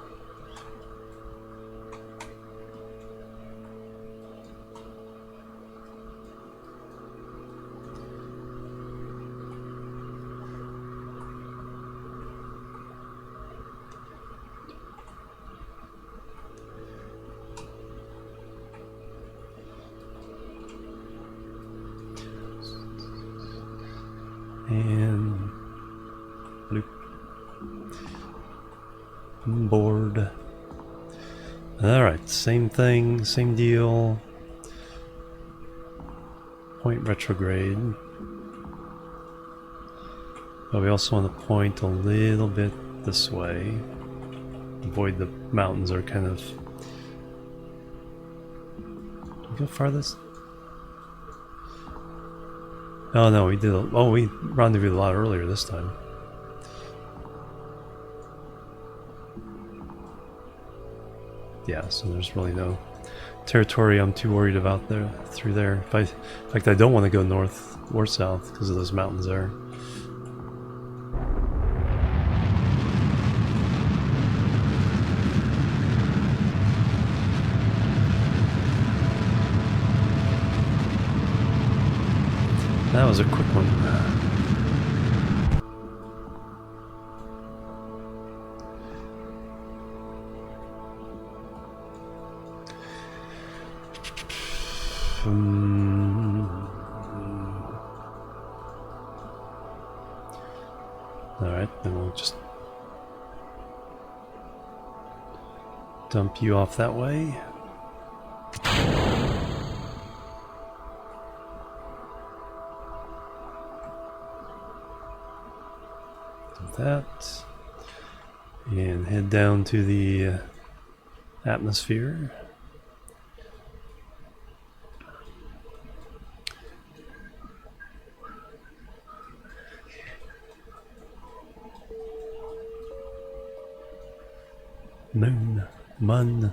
And loop board. Alright, same thing, same deal. Point retrograde. But we also want to point a little bit this way. Avoid the mountains are kind of... Go farthest. Oh no, we did. Oh, we rendezvoused a lot earlier this time. Yeah, so there's really no territory I'm too worried about there through there. In fact, I don't want to go north or south because of those mountains there. That was a quick one. Alright, then we'll just dump you off that way. That and head down to the atmosphere. Moon, moon.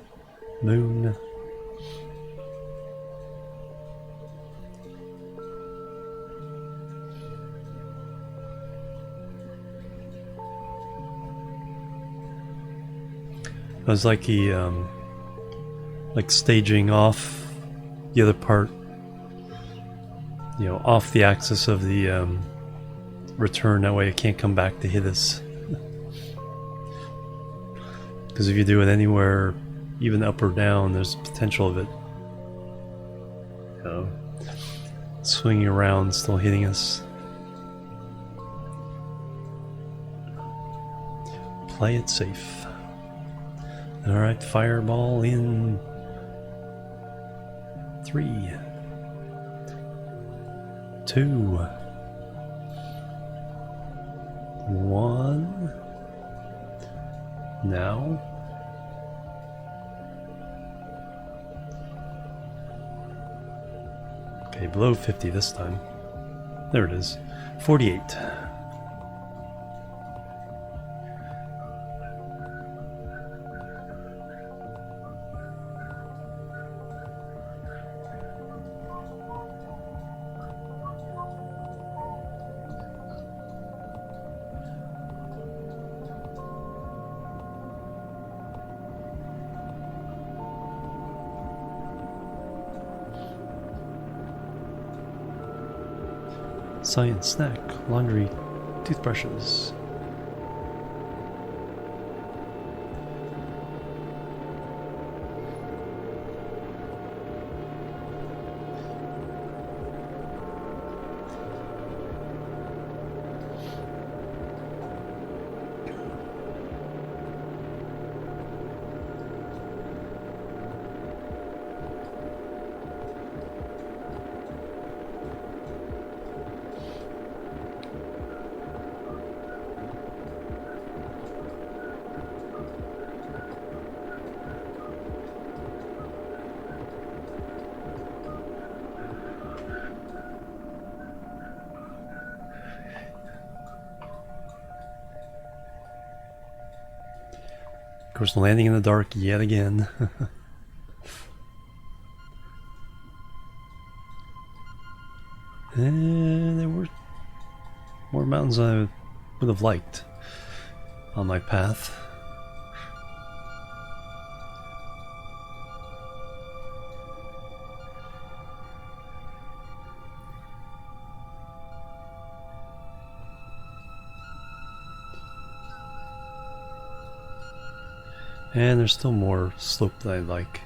It was like he, like staging off the other part, you know, off the axis of the return. That way it can't come back to hit us. Because if you do it anywhere, even up or down, there's potential of it, you know, swinging around, still hitting us. Play it safe. Alright, fireball in 3, 2, 1. Now. Okay, below 50 this time. There it is. 48. Science snack, laundry, toothbrushes. Of course, landing in the dark yet again. And there were more mountains I would have liked on my path. And there's still more slope that I like.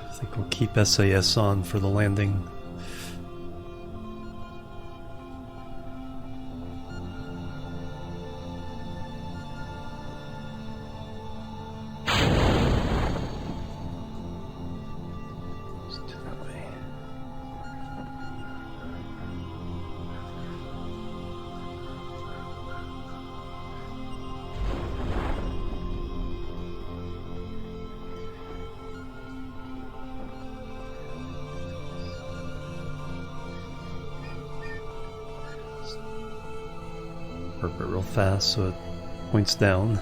I think we'll keep SAS on for the landing. Work it real fast so it points down.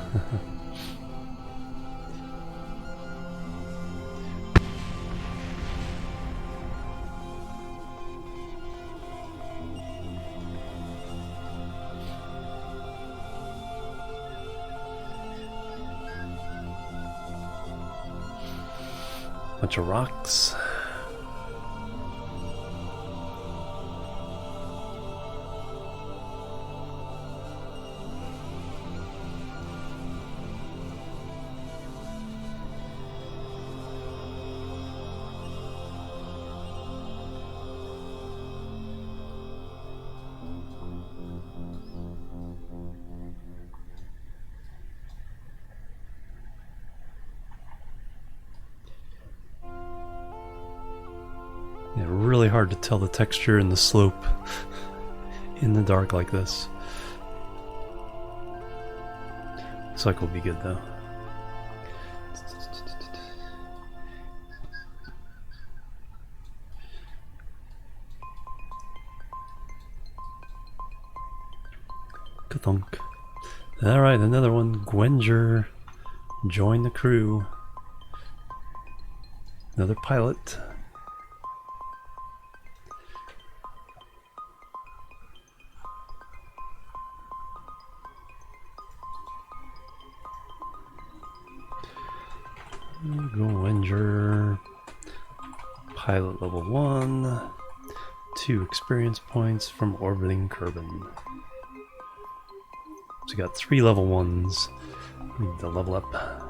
Bunch of rocks. Yeah, really hard to tell the texture and the slope in the dark like this. Looks like we'll be good though. Ka-thunk. Alright, another one. Gwenger. Join the crew. Another pilot. Gwenger. Pilot level 1. 2 experience points from orbiting Kerbal. So we got 3 level 1s. We need to level up.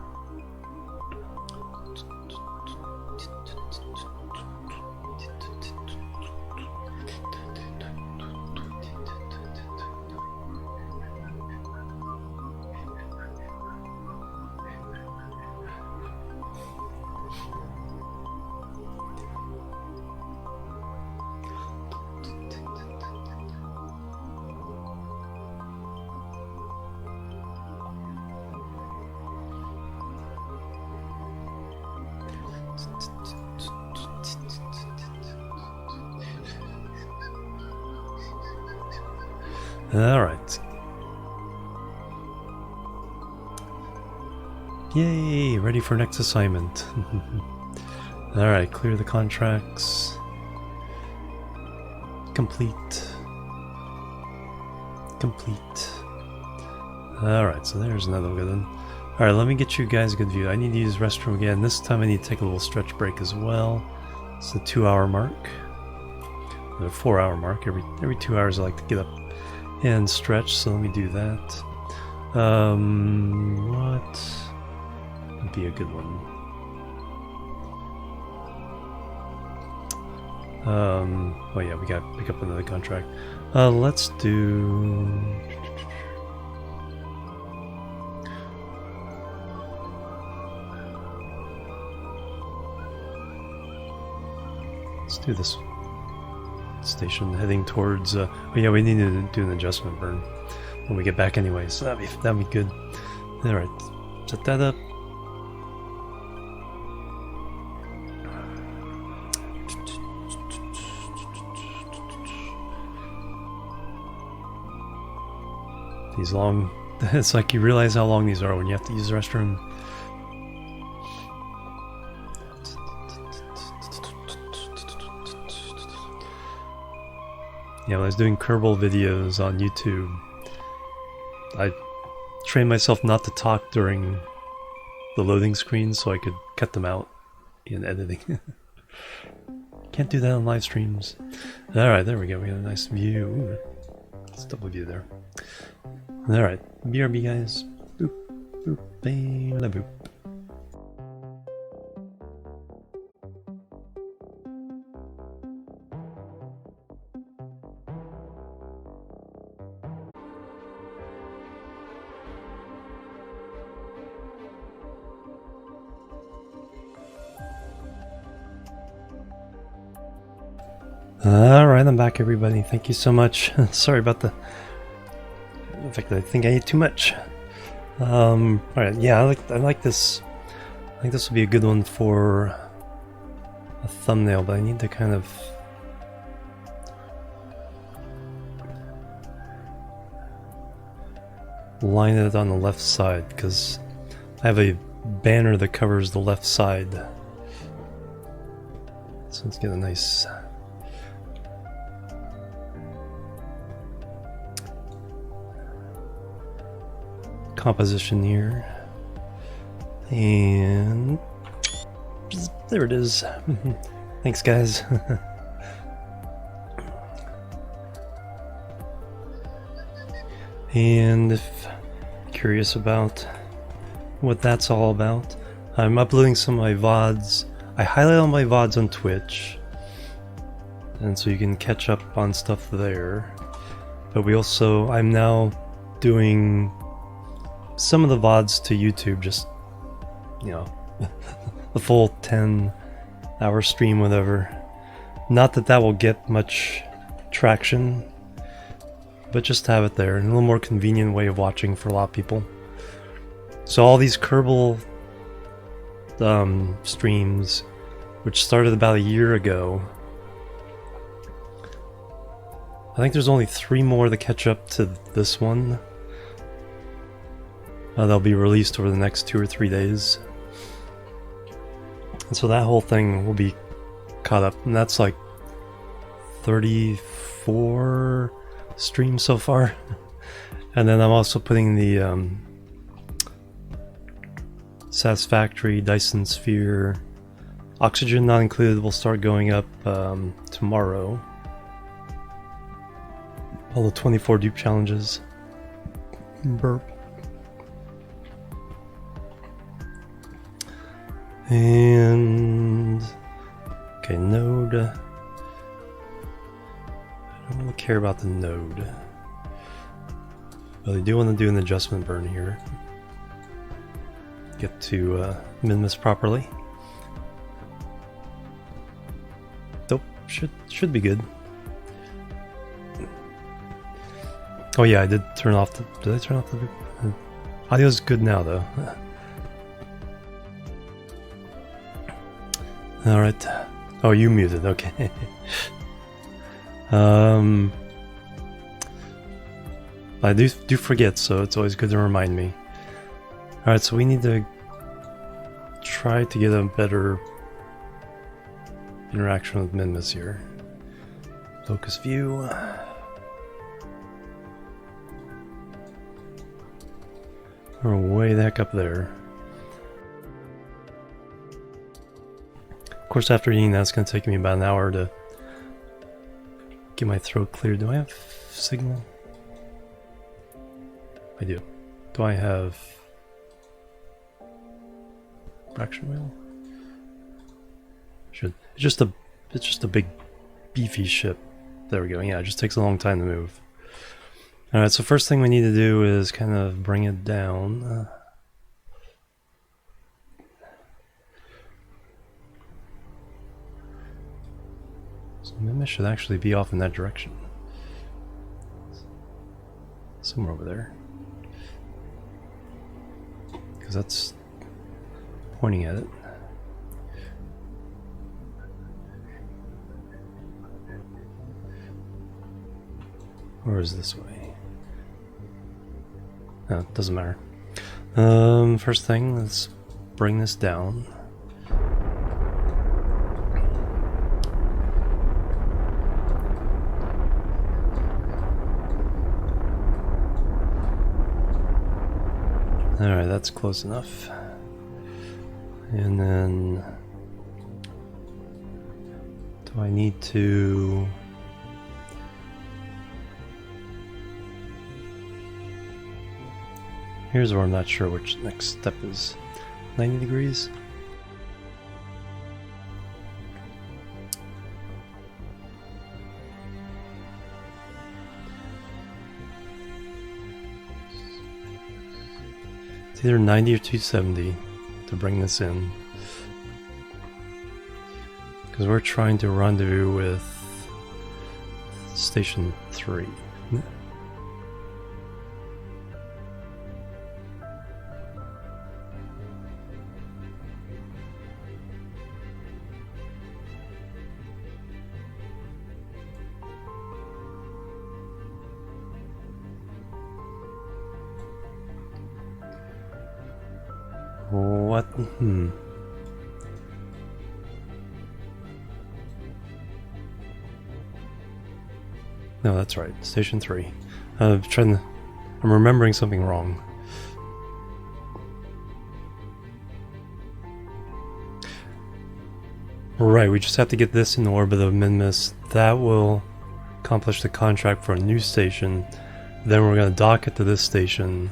Alright. Yay! Ready for next assignment. Alright, clear the contracts. Complete. Complete. Alright, so there's another good one. Alright, let me get you guys a good view. I need to use the restroom again. This time I need to take a little stretch break as well. It's the 2-hour mark. The 4-hour mark. Every 2 hours I like to get up and stretch, so let me do that. What would be a good one? Oh yeah, we gotta pick up another contract. Let's do... Let's do this station heading towards oh yeah, we need to do an adjustment burn when we get back anyway, so that'd be good. Alright, set that up. These long, it's like you realize how long these are when you have to use the restroom. Yeah, when I was doing Kerbal videos on YouTube, I trained myself not to talk during the loading screen so I could cut them out in editing. Can't do that on live streams. Alright, there we go. We got a nice view. Ooh, let's double view there. Alright, BRB guys. Boop, boop, bada boop. Alright, I'm back everybody. Thank you so much. Sorry about the... In fact, I think I ate too much. Alright, yeah, I like this. I think this will be a good one for a thumbnail, but I need to kind of... line it on the left side because I have a banner that covers the left side. So let's get a nice composition here. And there it is. Thanks, guys. And if curious about what that's all about, I'm uploading some of my VODs. I highlight all my VODs on Twitch, and so you can catch up on stuff there. But I'm now doing some of the VODs to YouTube, just, you know, the full 10-hour stream, whatever. Not that that will get much traction, but just to have it there, and a little more convenient way of watching for a lot of people. So all these Kerbal streams, which started about a year ago, I think there's only 3 more to catch up to this one. They'll be released over the next 2 or 3 days. And so that whole thing will be caught up, and that's like 34 streams so far. And then I'm also putting the Satisfactory, Dyson Sphere, Oxygen Not Included will start going up tomorrow. All the 24 dupe challenges. Burp. And okay, node. I don't really care about the node, but I do want to do an adjustment burn here. Get to Minmus properly. Nope, should be good. Oh yeah, I did turn off the. Did I turn off the? Audio's good now though. All right. Oh, you muted. Okay. I do forget, so it's always good to remind me. All right, so we need to try to get a better interaction with Minmus here. Focus view. We're way the heck up there. Of course, after eating that, it's going to take me about an hour to get my throat cleared. Do I have signal? I do. Do I have fraction wheel? Should. It's just a big beefy ship. There we go. Yeah, it just takes a long time to move. All right, so first thing we need to do is kind of bring it down. So Minmus should actually be off in that direction. Somewhere over there. Because that's pointing at it. Or is this way? No, it doesn't matter. First thing, let's bring this down. Alright, that's close enough. And then do I need to here's where I'm not sure which next step is. 90 degrees? It's either 90 or 270 to bring this in. Because we're trying to rendezvous with Station 3. what? No, that's right. Station 3. I'm remembering something wrong. Right, we just have to get this in the orbit of Minmus. That will accomplish the contract for a new station. Then we're going to dock it to this station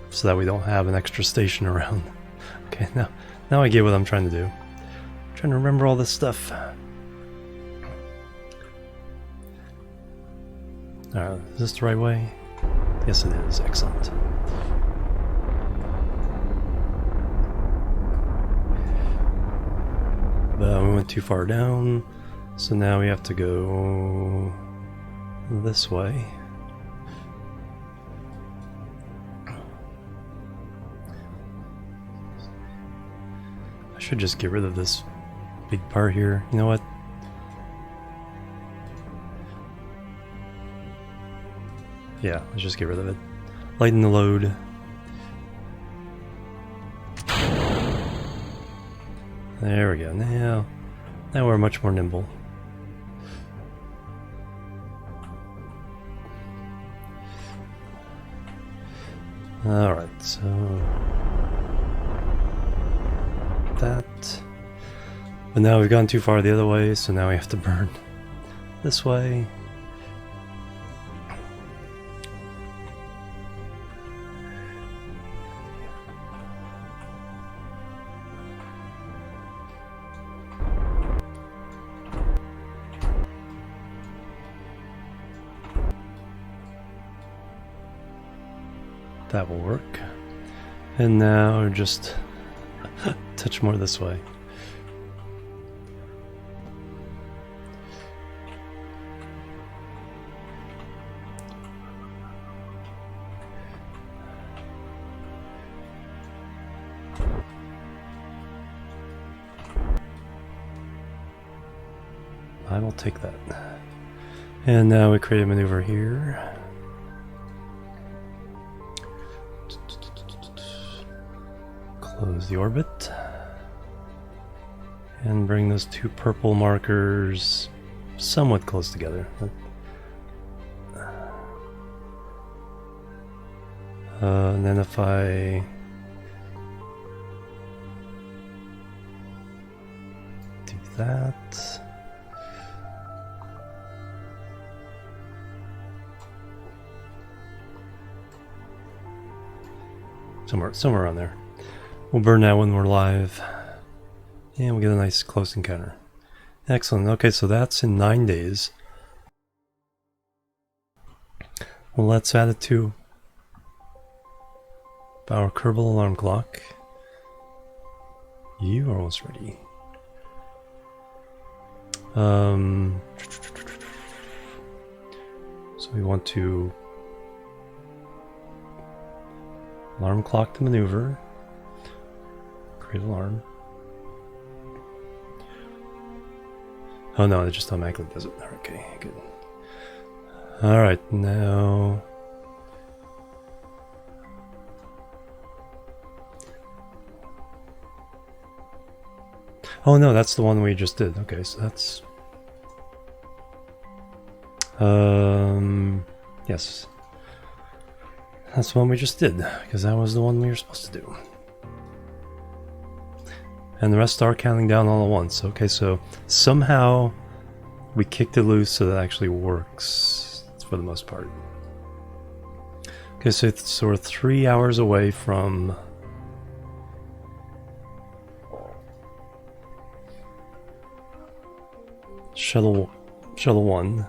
so that we don't have an extra station around. Okay, now I get what I'm trying to do. I'm trying to remember all this stuff. Is this the right way? Yes, it is. Excellent. But we went too far down, so now we have to go this way. I should just get rid of this big part here. You know what? Yeah, let's just get rid of it. Lighten the load. There we go. Now we're much more nimble. Alright, so that. But now we've gone too far the other way, so now we have to burn this way. That will work. And now just touch more this way. I will take that. And now we create a maneuver here. Close the orbit. And bring those two purple markers somewhat close together. And then if I do that, somewhere around there. We'll burn that when we're live, and we'll get a nice close encounter. Excellent. Okay, so that's in 9 days. Well, let's add it to our Kerbal alarm clock. You are almost ready. So we want to alarm clock to maneuver. Create alarm. Oh no, it just automatically does it. Okay, good. Alright, now oh no, that's the one we just did. Okay, so that's yes. That's the one we just did, because that was the one we were supposed to do. And the rest are counting down all at once. Okay, so somehow we kicked it loose so that actually works for the most part. Okay, so we're 3 hours away from Shuttle 1.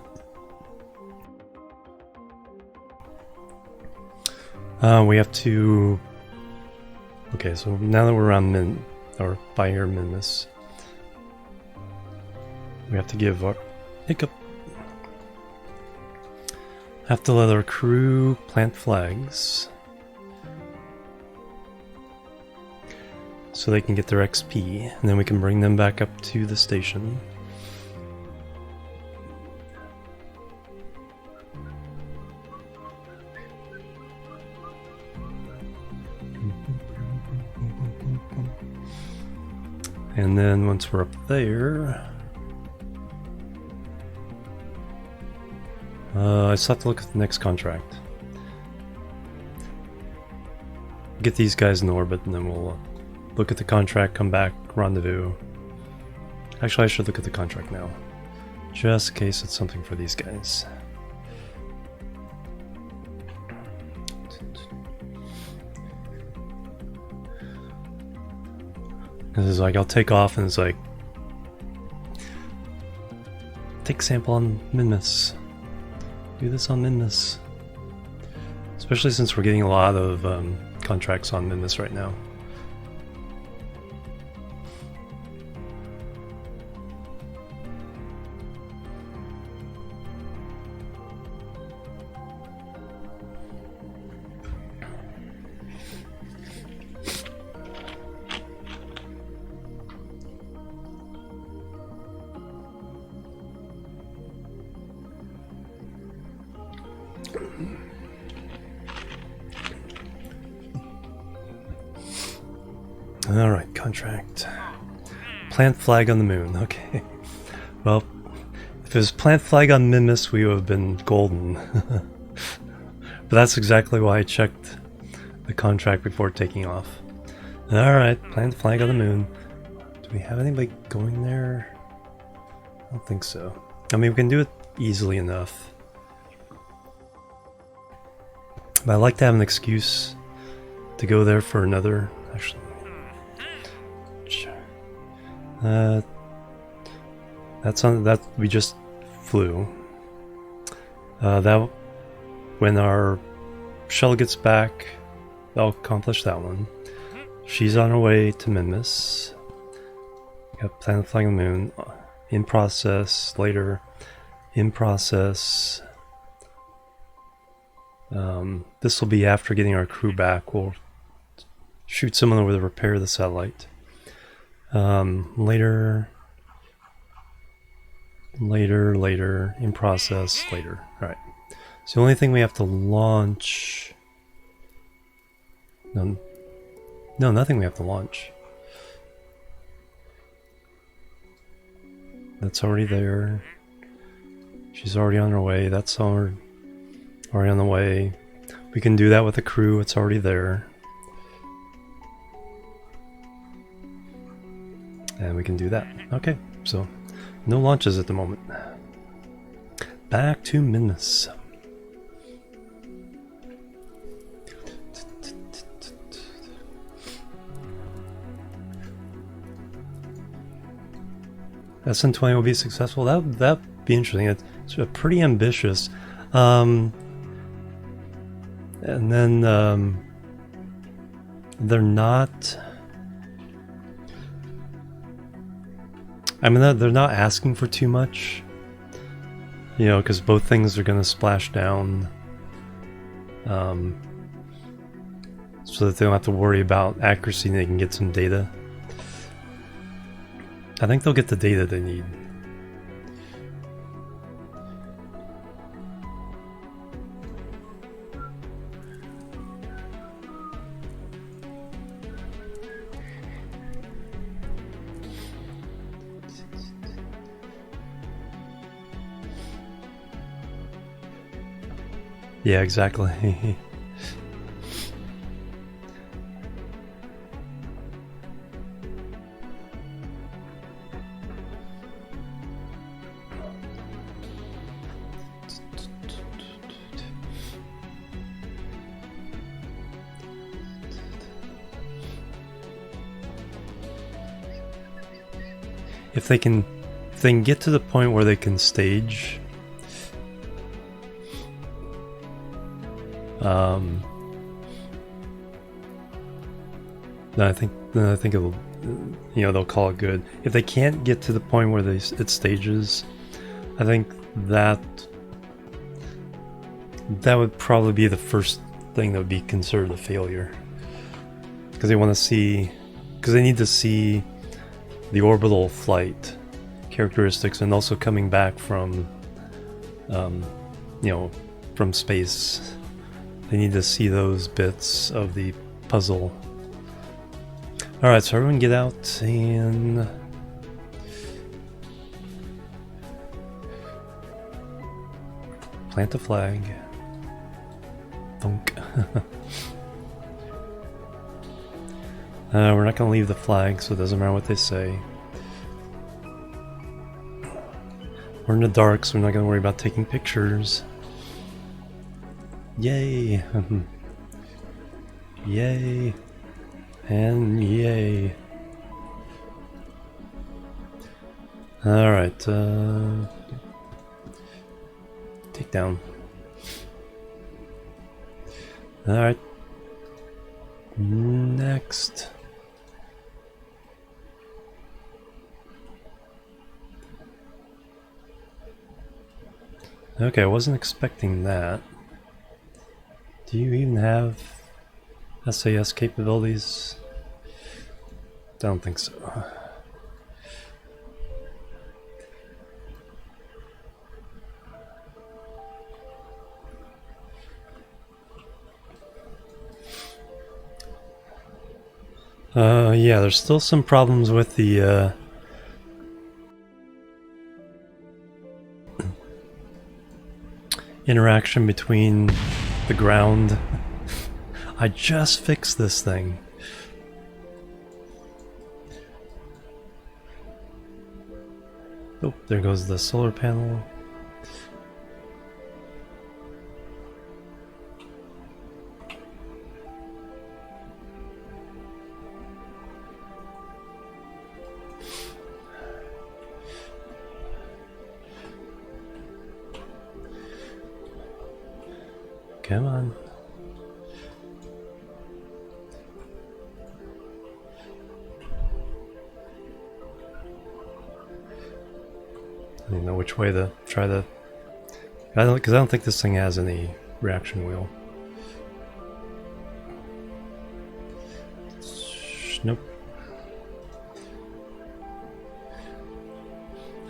We have to. Okay, so now that we're around by here, Minmus, we have to give our hiccup. Have to let our crew plant flags so they can get their XP, and then we can bring them back up to the station. And then once we're up there, I still have to look at the next contract. Get these guys in orbit, and then we'll look at the contract, come back, rendezvous. Actually, I should look at the contract now, just in case it's something for these guys. Because it's like, I'll take off, and it's like, take sample on Minmus. Do this on Minmus. Especially since we're getting a lot of contracts on Minmus right now. Alright, contract. Plant flag on the moon. Okay. Well, if it was plant flag on Minmus, we would have been golden. But that's exactly why I checked the contract before taking off. Alright, plant flag on the moon. Do we have anybody going there? I don't think so. I mean, we can do it easily enough. But I like to have an excuse to go there for another. Actually, that's on that we just flew. That when our shuttle gets back, I'll accomplish that one. She's on her way to Minmus. Got planet flying on the moon. In process. Later. In process. This will be after getting our crew back. We'll shoot someone over to repair the satellite. Later, in process, later. Alright. So the only thing we have to launch... No, nothing we have to launch. That's already there. She's already on her way. That's already on the way. We can do that with the crew. It's already there. And we can do that. Okay, so no launches at the moment. Back to Minmus. SN20 will be successful. That'd be interesting. It's pretty ambitious. And then they're not. I mean, they're not asking for too much, you know, because both things are going to splash down, so that they don't have to worry about accuracy and they can get some data. I think they'll get the data they need. Yeah, exactly. If they can get to the point where they can stage, then I think it'll, you know, they'll call it good. If they can't get to the point where it stages, I think that would probably be the first thing that would be considered a failure, because they want to see, because they need to see the orbital flight characteristics, and also coming back from, you know, from space. They need to see those bits of the puzzle. Alright, so everyone get out and plant a flag. Thunk. We're not going to leave the flag, so it doesn't matter what they say. We're in the dark, so we're not going to worry about taking pictures. Yay! Yay! And yay! Alright, take down. Alright. Next. Okay, I wasn't expecting that. Do you even have SAS capabilities? Don't think so. Yeah, there's still some problems with the interaction between the ground. I just fixed this thing. Oh, there goes the solar panel. Come on. I don't know which way to try the... because I don't think this thing has any reaction wheel. Nope.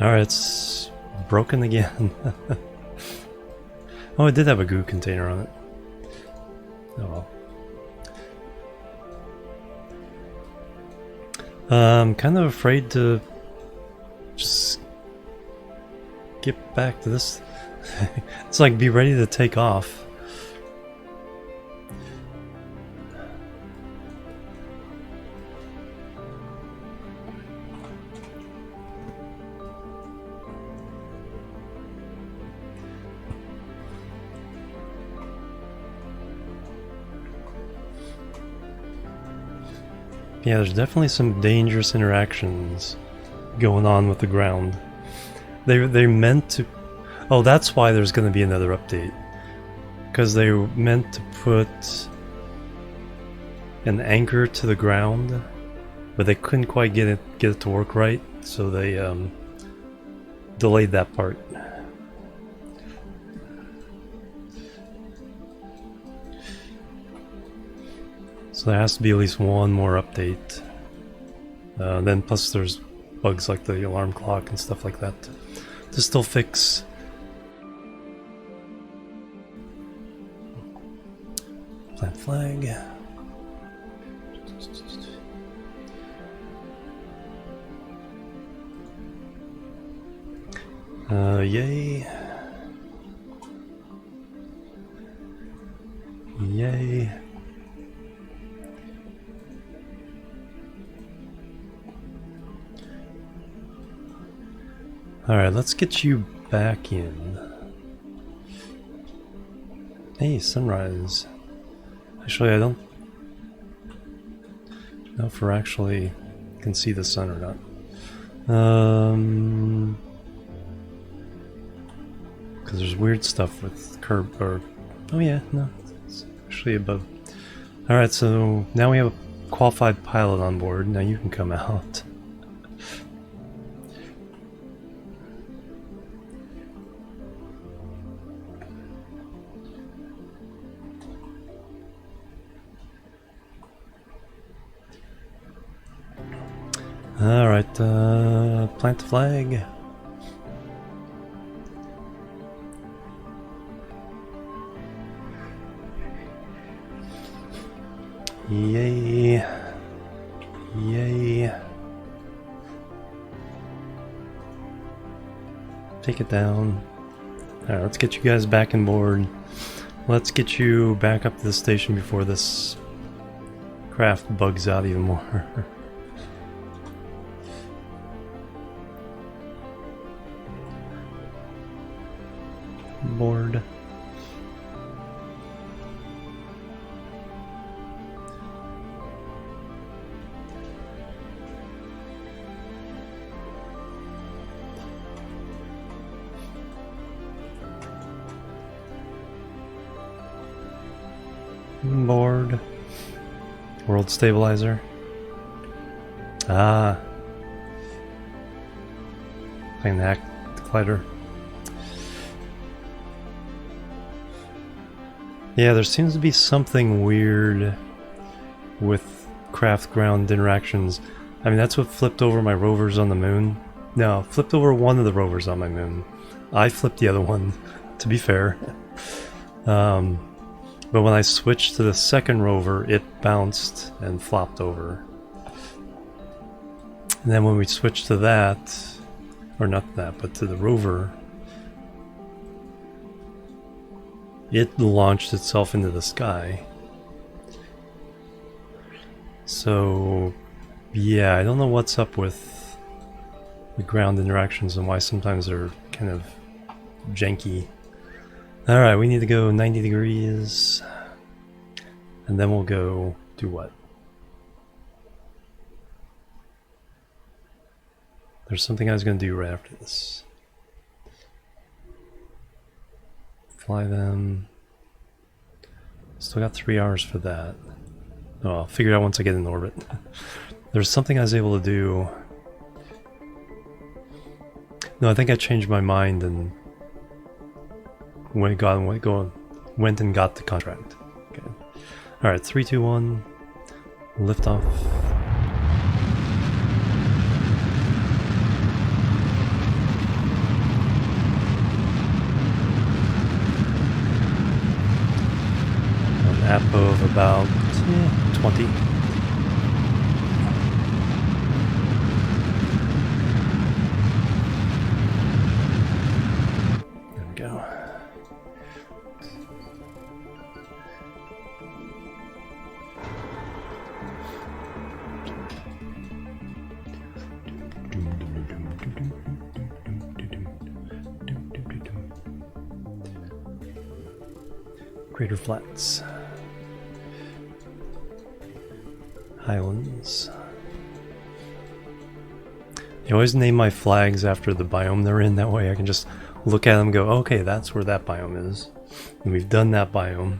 Alright, it's broken again. Oh, it did have a goo container on it. Oh well. I'm kind of afraid to just get back to this. It's like be ready to take off. Yeah, there's definitely some dangerous interactions going on with the ground. They meant to... Oh, that's why there's going to be another update. Because they meant to put an anchor to the ground, but they couldn't quite get it to work right, so they delayed that part. So there has to be at least one more update. Then plus there's bugs like the alarm clock and stuff like that to still fix. Plant flag. Yay. Yay. Alright, let's get you back in. Hey, sunrise. Actually, I don't know if we're actually can see the sun or not. Because there's weird stuff with curb or... Oh yeah, no, it's actually above. Alright, so now we have a qualified pilot on board. Now you can come out. Alright, plant the flag. Yay. away. Take it down. Alright, let's get you guys back on board. Let's get you back up to the station before this craft bugs out even more. Board. Board. World stabilizer. Ah. Playing the hack collider. Yeah, there seems to be something weird with craft ground interactions. I mean, that's what flipped over my rovers on the moon. No, flipped over one of the rovers on my moon. I flipped the other one, to be fair. But when I switched to the second rover, it bounced and flopped over. And then when we switched to that, or not that, but to the rover, it launched itself into the sky. So, yeah, I don't know what's up with the ground interactions and why sometimes they're kind of janky. Alright, we need to go 90 degrees. And then we'll go do what? There's something I was going to do right after this. Fly them. Still got 3 hours for that. Oh, I'll figure it out once I get in orbit. There's something I was able to do. No, I think I changed my mind and went and got the contract. Okay. Alright, 3, 2, 1. Lift off. An app of about 20. There we go. Greater Flats. Highlands. I always name my flags after the biome they're in, that way I can just look at them and go, okay, that's where that biome is. And we've done that biome.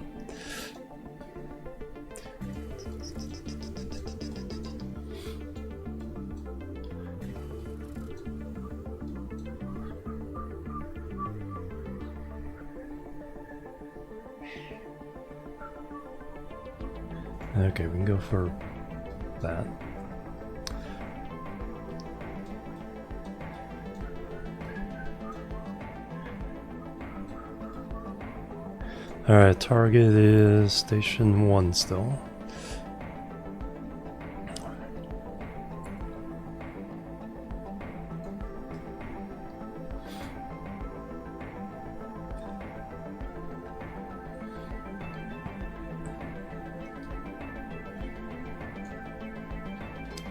Okay, we can go for that. Alright, target is Station 1 still.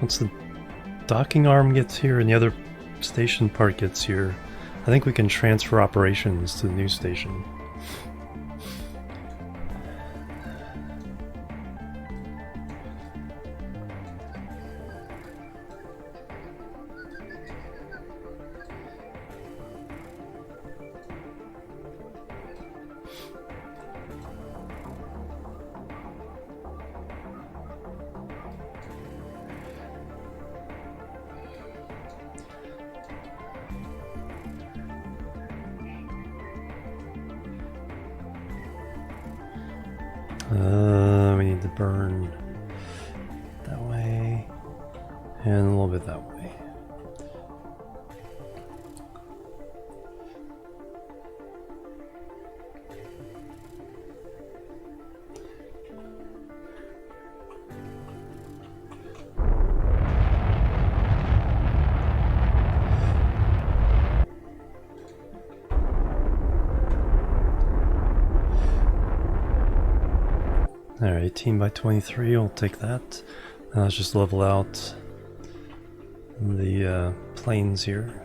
Once the docking arm gets here and the other station part gets here, I think we can transfer operations to the new station. We need to burn that way and a little bit that way. Alright, 18 by 23, we'll take that. Now let's just level out the planes here.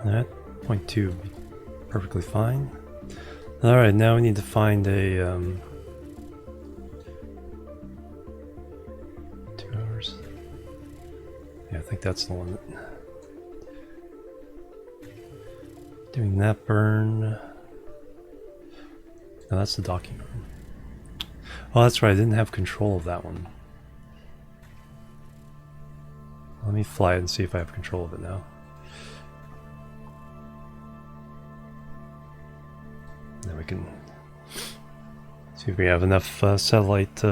That 0.2 would be perfectly fine. Alright, now we need to find a 2 hours. Yeah, I think that's the one that doing that burn. No, that's the docking room. Oh, that's right, I didn't have control of that one. Let me fly it and see if I have control of it now. Then we can see if we have enough satellite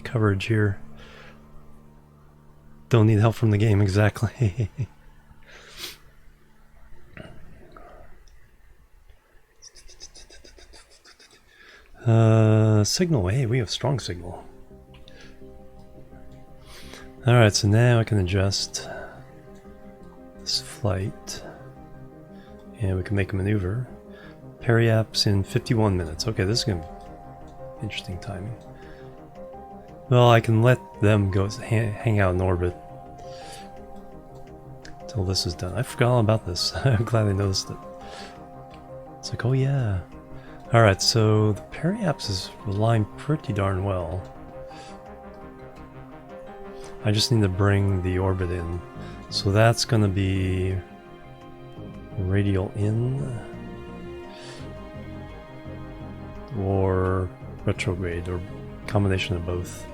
coverage here. Don't need help from the game, exactly. Signal, hey, we have strong signal. Alright, so now I can adjust this flight. And we can make a maneuver. Periaps in 51 minutes. Okay, this is going to be interesting timing. Well, I can let them go hang out in orbit until this is done. I forgot all about this. I'm glad I noticed it. It's like, oh yeah. Alright, so the periaps is aligned pretty darn well. I just need to bring the orbit in. So that's going to be radial in. Or retrograde, or combination of both.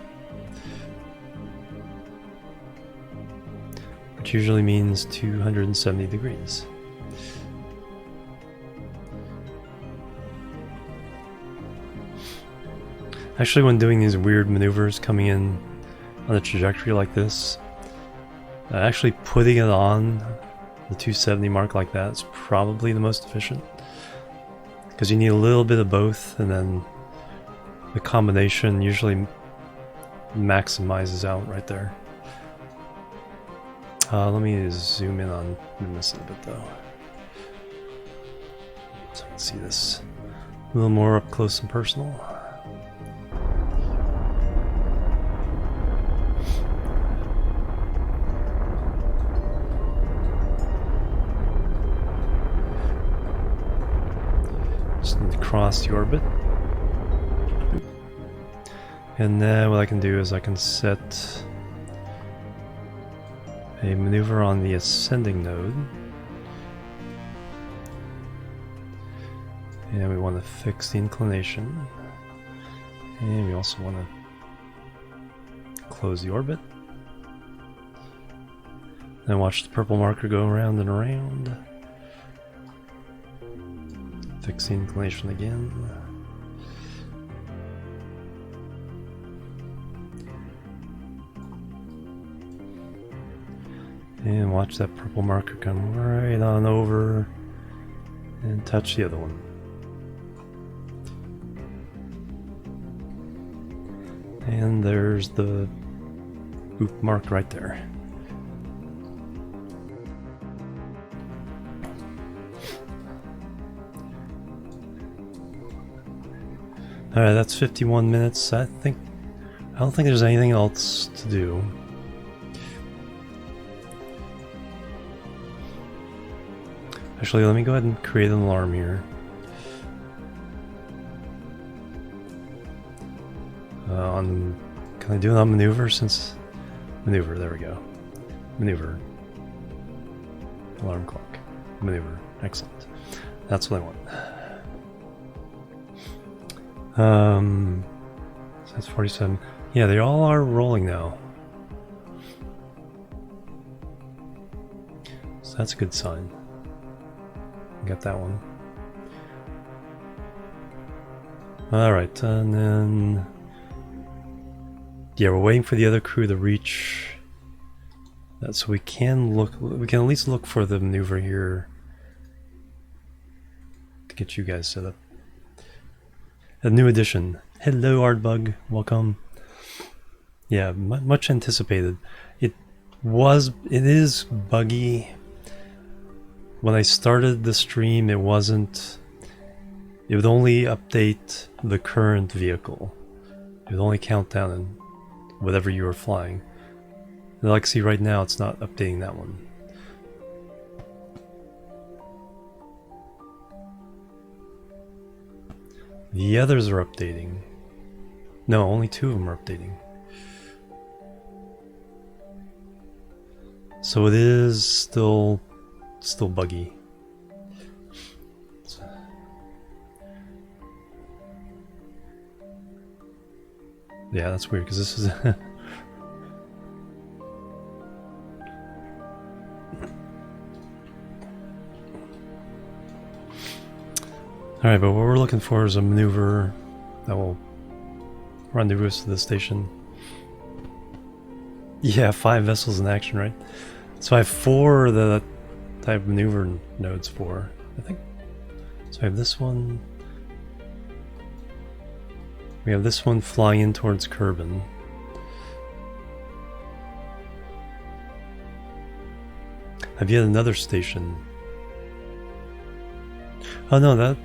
Which usually means 270 degrees. Actually, when doing these weird maneuvers coming in on a trajectory like this, actually putting it on the 270 mark like that is probably the most efficient. Because you need a little bit of both, and then the combination usually maximizes out right there. Let me zoom in on Minmus a bit though, so I can see this a little more up close and personal. Just need to cross the orbit. And then what I can do is I can set a maneuver on the ascending node. And we want to fix the inclination. And we also want to close the orbit. Then watch the purple marker go around and around. Fix the inclination again. And watch that purple marker come right on over and touch the other one. And there's the boop mark right there. Alright, that's 51 minutes. I don't think there's anything else to do. Actually, let me go ahead and create an alarm here. Can I do it on maneuver since... Maneuver, there we go. Maneuver. Alarm clock. Maneuver. Excellent. That's what I want. So that's 47. Yeah, they all are rolling now. So that's a good sign. Got that one. Alright, and then... Yeah, we're waiting for the other crew to reach that, so we can at least look for the maneuver here to get you guys set up. A new addition. Hello, Ardbug. Welcome. Yeah, much anticipated. It is buggy. When I started the stream, it wasn't. It would only update the current vehicle. It would only count down in whatever you were flying. And like, see right now, it's not updating that one. The others are updating. No, only 2 of them are updating. So it is still buggy. Yeah, that's weird because this is Alright, but what we're looking for is a maneuver that will rendezvous to the station. Yeah, 5 vessels in action, right? So I have 4 that I have maneuver nodes for, I think. So I have this one. We have this one flying in towards Kerbin. Have yet another station. Oh no, that.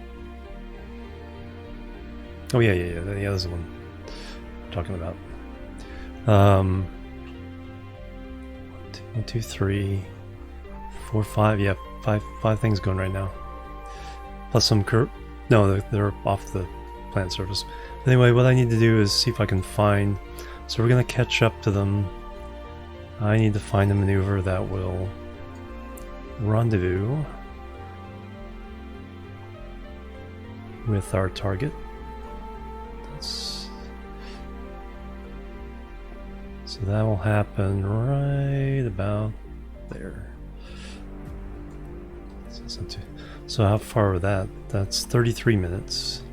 Oh yeah, that's the one I'm talking about. 1, 2, 3, 4, 5. Yeah, five things going right now. Plus some No, they're off the planet surface. Anyway, what I need to do is see if I can find. So we're gonna catch up to them. I need to find a maneuver that will rendezvous with our target. So that will happen right about there. So how far are that? That's 33 minutes.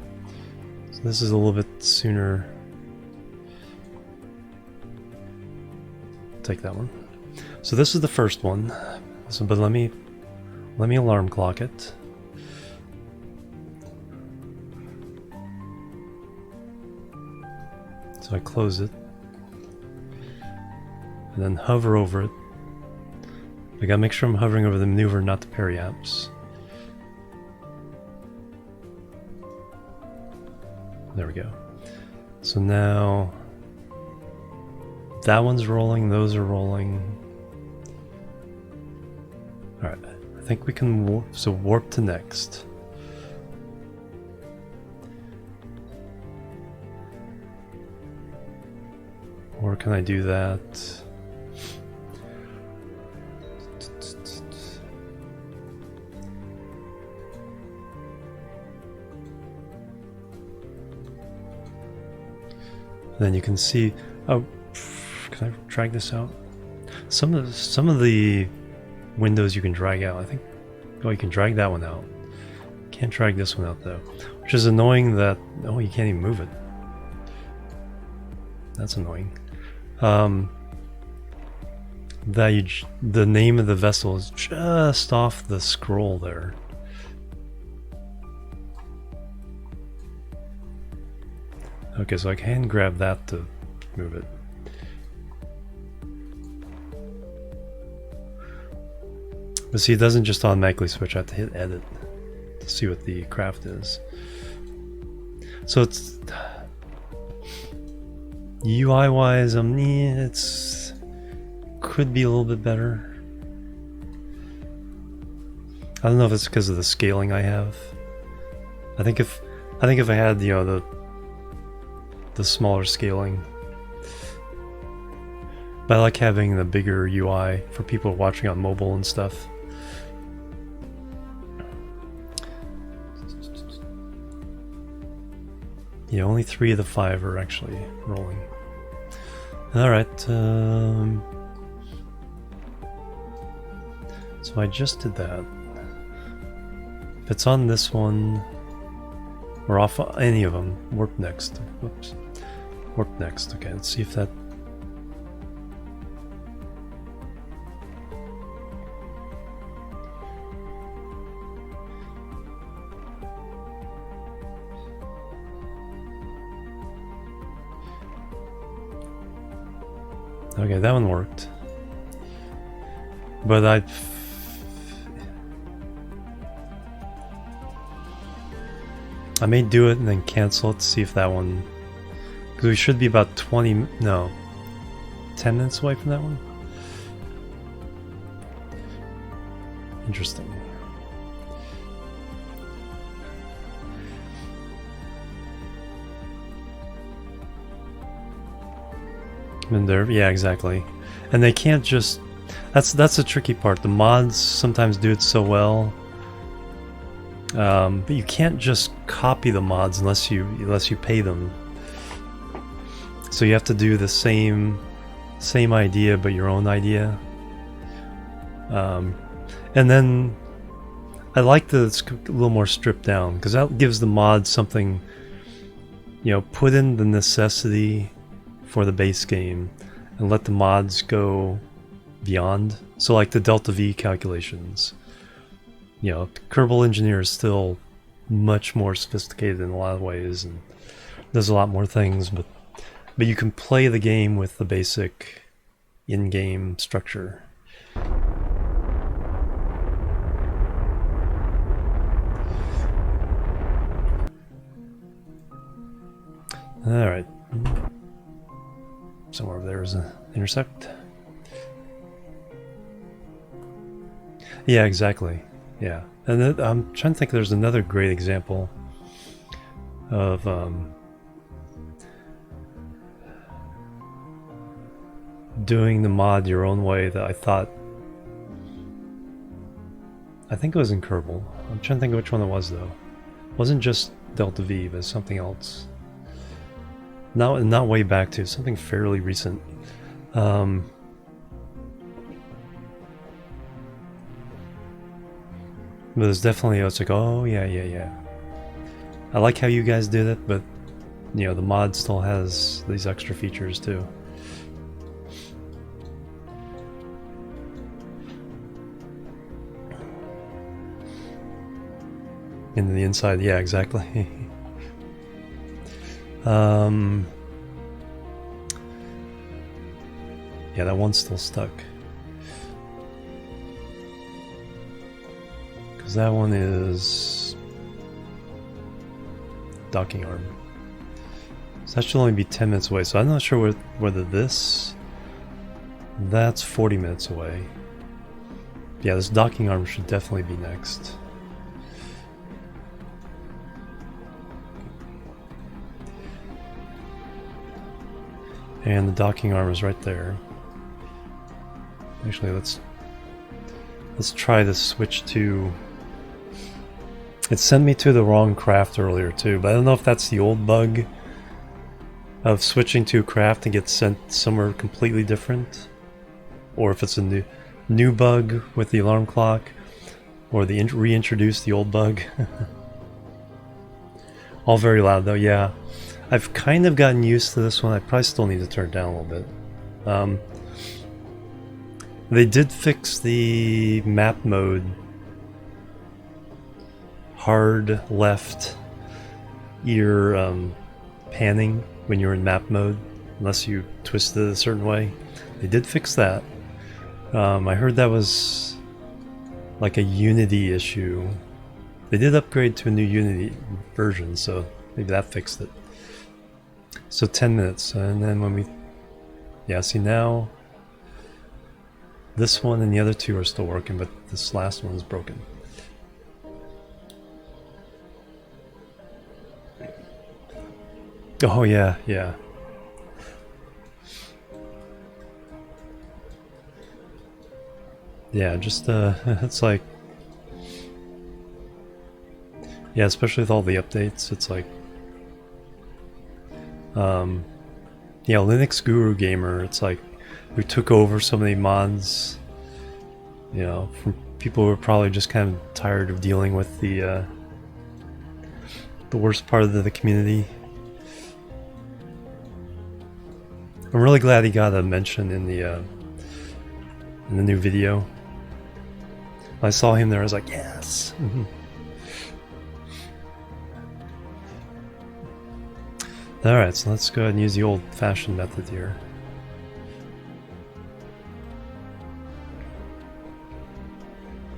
So this is a little bit sooner. Take that one. So this is the first one. So, but let me alarm clock it. So I close it. And then hover over it. I gotta make sure I'm hovering over the maneuver, not the periapse. There we go. So now that one's rolling, those are rolling. Alright, I think we can warp to next. Or can I do that? Then you can see. Oh, can I drag this out? Some of the windows you can drag out. I think. Oh, you can drag that one out. Can't drag this one out though, which is annoying. That oh, you can't even move it. That's annoying. The name of the vessel is just off the scroll there. Okay, so I can grab that to move it. But see, it doesn't just automatically switch. I have to hit edit to see what the craft is. So it's UI wise, it's could be a little bit better. I don't know if it's because of the scaling I have. I think if I had, you know, the smaller scaling. But I like having the bigger UI for people watching on mobile and stuff. Yeah, only 3 of the 5 are actually rolling. Alright, so I just did that. If it's on this one, or off any of them, warp next. Whoops. Warp next. Okay, let's see if that... Okay, that one worked. But I may do it and then cancel it to see if that one... Because we should be about 10 minutes away from that one. Interesting. And there, yeah, exactly. And they can't just... That's the tricky part. The mods sometimes do it so well. But you can't just copy the mods unless you pay them. So you have to do the same idea, but your own idea. And then I like that it's a little more stripped down, because that gives the mod something, you know, put in the necessity for the base game and let the mods go beyond. So like the delta V calculations, you know, Kerbal Engineer is still much more sophisticated in a lot of ways and does a lot more things, but you can play the game with the basic in-game structure. Alright. Somewhere over there is an intersect. Yeah, exactly. Yeah. And then, I'm trying to think, there's another great example of doing the mod your own way that I think it was in Kerbal. I'm trying to think of which one it was though. It wasn't just Delta V, but something else. Not way back to something fairly recent. But it's definitely, it's like, oh yeah. I like how you guys did it, but you know, the mod still has these extra features too. Into the inside, yeah, exactly. Yeah, that one's still stuck. Because that one is docking arm. So that should only be 10 minutes away. So I'm not sure whether that's 40 minutes away. Yeah, this docking arm should definitely be next. And the docking arm is right there. Actually, let's try to switch to... It sent me to the wrong craft earlier too, but I don't know if that's the old bug of switching to a craft and get sent somewhere completely different, or if it's a new bug with the alarm clock, or they reintroduced the old bug. All very loud though, yeah. I've kind of gotten used to this one. I probably still need to turn it down a little bit. They did fix the map mode hard left ear panning when you're in map mode, unless you twist it a certain way. They did fix that. I heard that was like a Unity issue. They did upgrade to a new Unity version, so maybe that fixed it. So 10 minutes, and then when we... Yeah, see now... This one and the other two are still working, but this last one is broken. Oh yeah. Yeah, just it's like... Yeah, especially with all the updates, it's like... Yeah, Linux Guru Gamer, it's like we took over so many mods, you know, from people who are probably just kind of tired of dealing with the worst part of the community. I'm really glad he got a mention in the new video. When I saw him there, I was like, yes. Alright, so let's go ahead and use the old-fashioned method here.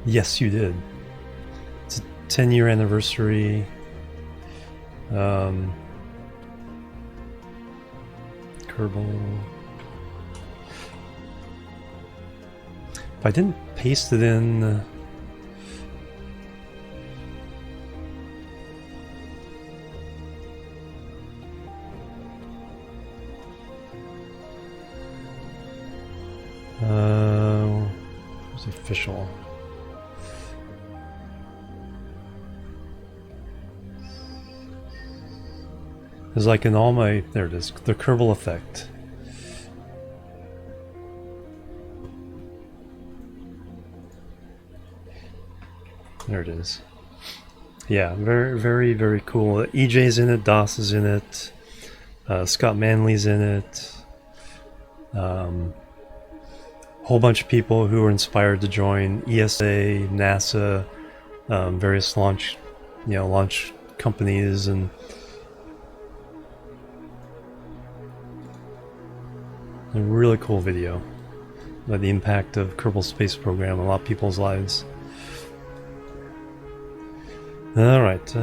Yes, you did. It's a 10-year anniversary. Kerbal. If I didn't paste it in... where's the official? There's like in all my... There it is. The Kerbal effect. There it is. Yeah, very, very, very cool. EJ's in it, DOS is in it, Scott Manley's in it. Whole bunch of people who were inspired to join ESA, NASA, various launch companies, and a really cool video about the impact of Kerbal Space Program on a lot of people's lives. All right.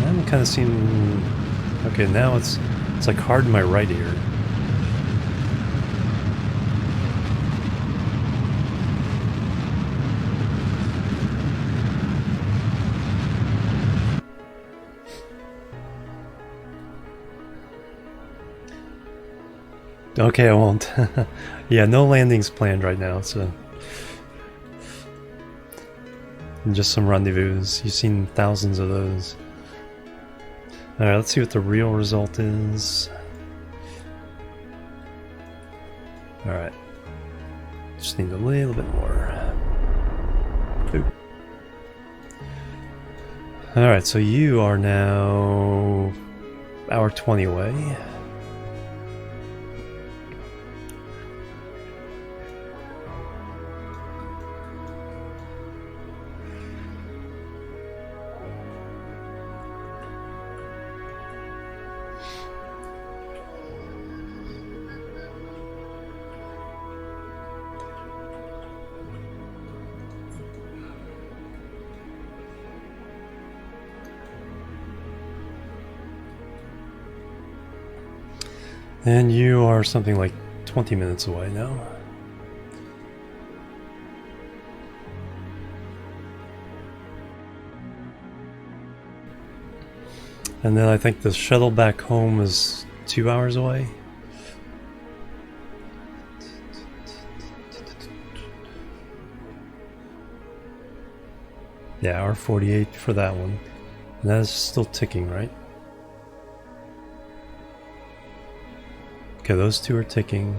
I'm kind of seeing. Okay, now it's like hard in my right ear. Okay, I won't. Yeah, no landings planned right now, so... And just some rendezvous. You've seen thousands of those. Alright, let's see what the real result is. Alright. Just need a little bit more. Ooh. Alright, so you are now... hour 20 away. And you are something like 20 minutes away now. And then I think the shuttle back home is 2 hours away. Yeah, hour 48 for that one. And that is still ticking, right? Okay, those two are ticking.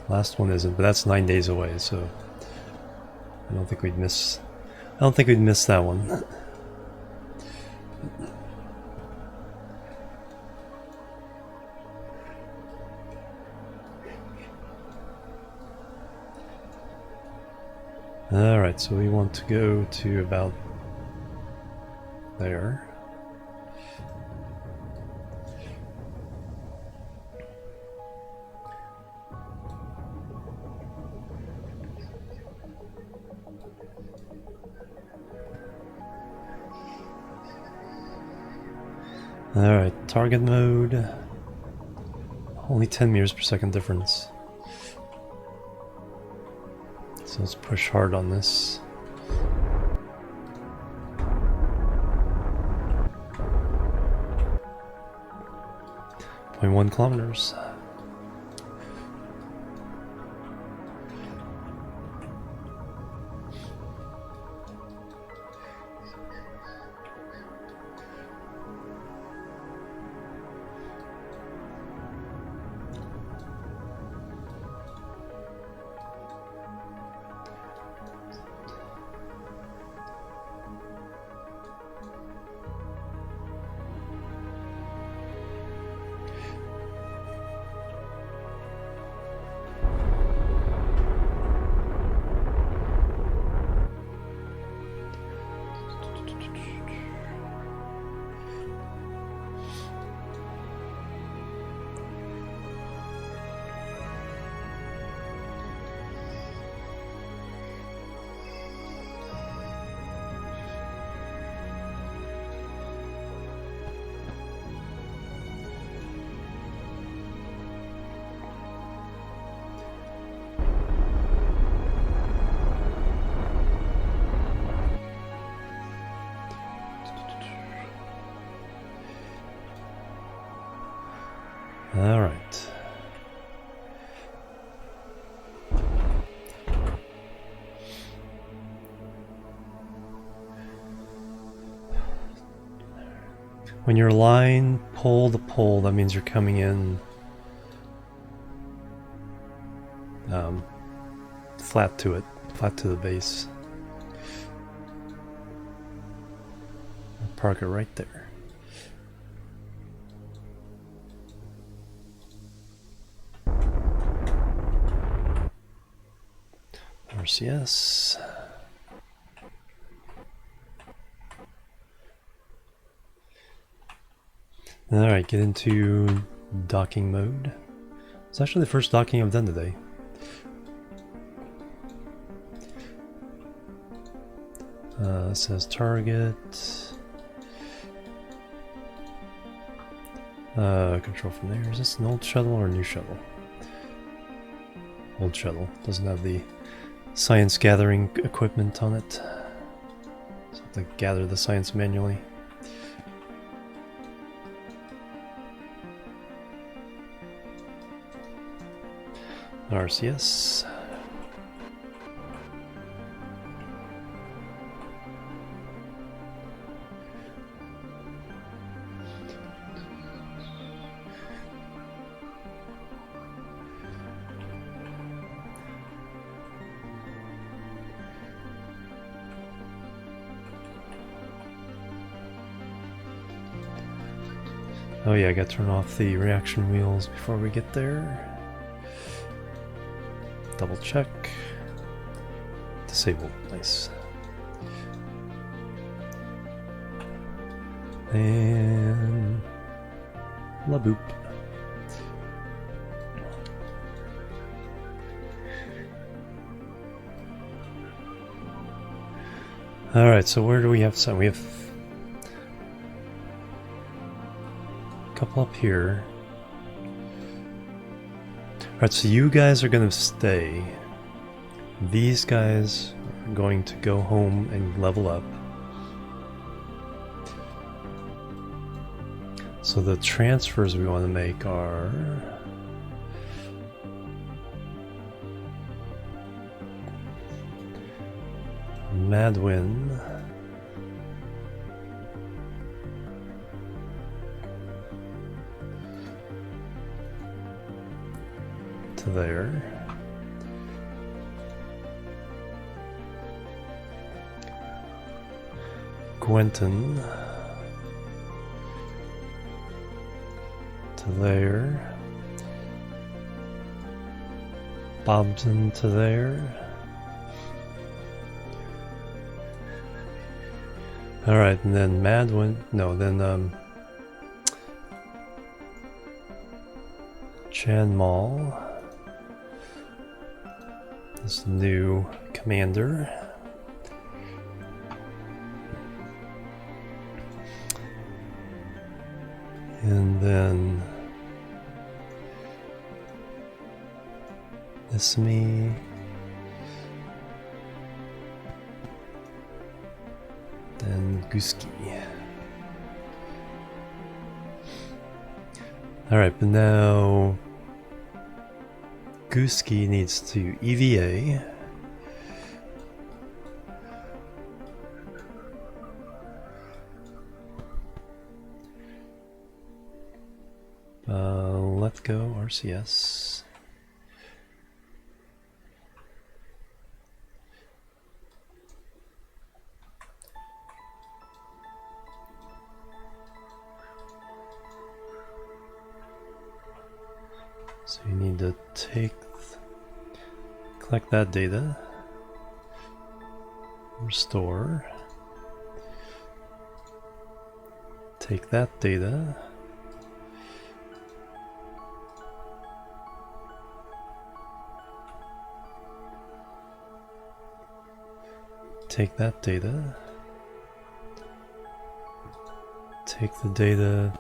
Last one isn't, but that's 9 days away, so I don't think we'd miss that one. Alright, so we want to go to about there. Alright, target mode. Only 10 meters per second difference. So let's push hard on this. 0.1 kilometers. When your line pole to pole, that means you're coming in flat to it, flat to the base. I'll park it right there. RCS. Alright, get into docking mode. It's actually the first docking I've done today. It says target. Control from there. Is this an old shuttle or a new shuttle? Old shuttle. Doesn't have the science gathering equipment on it. So I have to gather the science manually. RCS. Oh yeah, I gotta turn off the reaction wheels before we get there. Double check. Disabled. Nice. And la boop. Alright, so where do we have some? We have a couple up here. Alright, so you guys are going to stay. These guys are going to go home and level up. So the transfers we want to make are... Madwin. To there. Gwenton to there. Bobson to there. Alright, and then Madwin, no, then Chan Mall, this new commander. And then this me. Then Guski. Alright, but now Guski needs to EVA. Let's go RCS. So you need to collect that data, restore, take that data, take that data, take the data.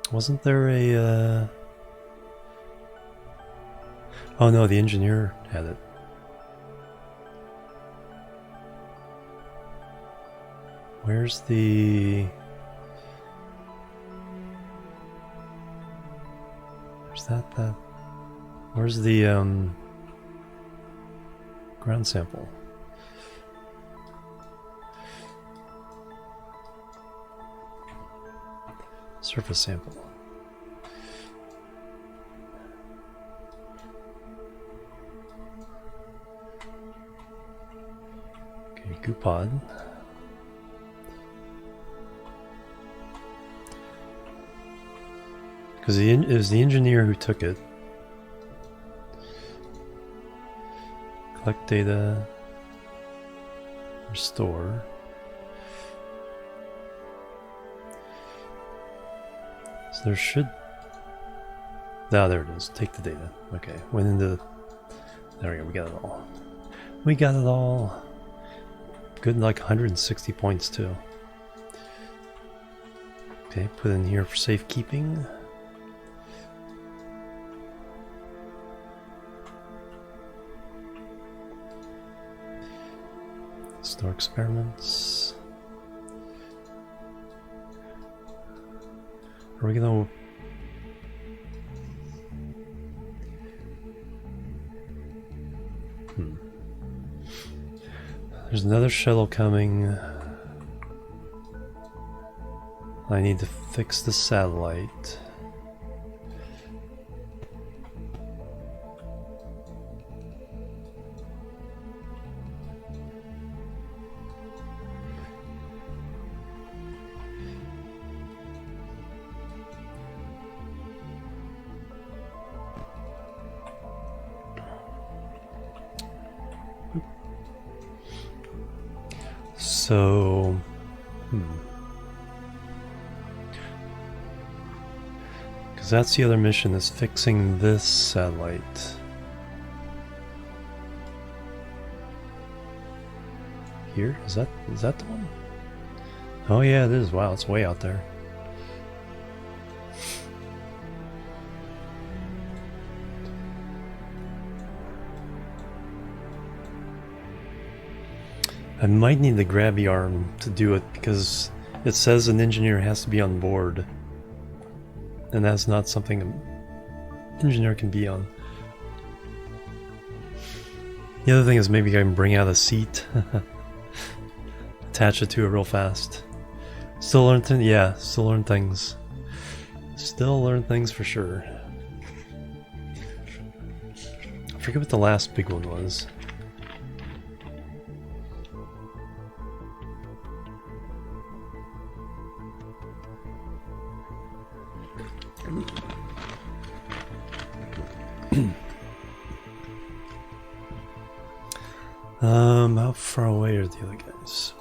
Wasn't there a... Oh no, the engineer had it. Where's the... Where's that? Where's the ground sample? Surface sample. Okay, Goopod. Because it was the engineer who took it. Collect data. Restore. So there should... Ah, there it is. Take the data. Okay, went into... There we go, we got it all. We got it all. Good, like 160 points too. Okay, put in here for safekeeping. Store experiments. Are we gonna... There's another shuttle coming. I need to fix the satellite. So, because that's the other mission, is fixing this satellite. Here? Is that the one? Oh yeah, it is. Wow, it's way out there. I might need the grabby arm to do it because it says an engineer has to be on board. And that's not something an engineer can be on. The other thing is maybe I can bring out a seat. Attach it to it real fast. Still learn things? Yeah, still learn things. Still learn things for sure. I forget what the last big one was. How far away are the other guys?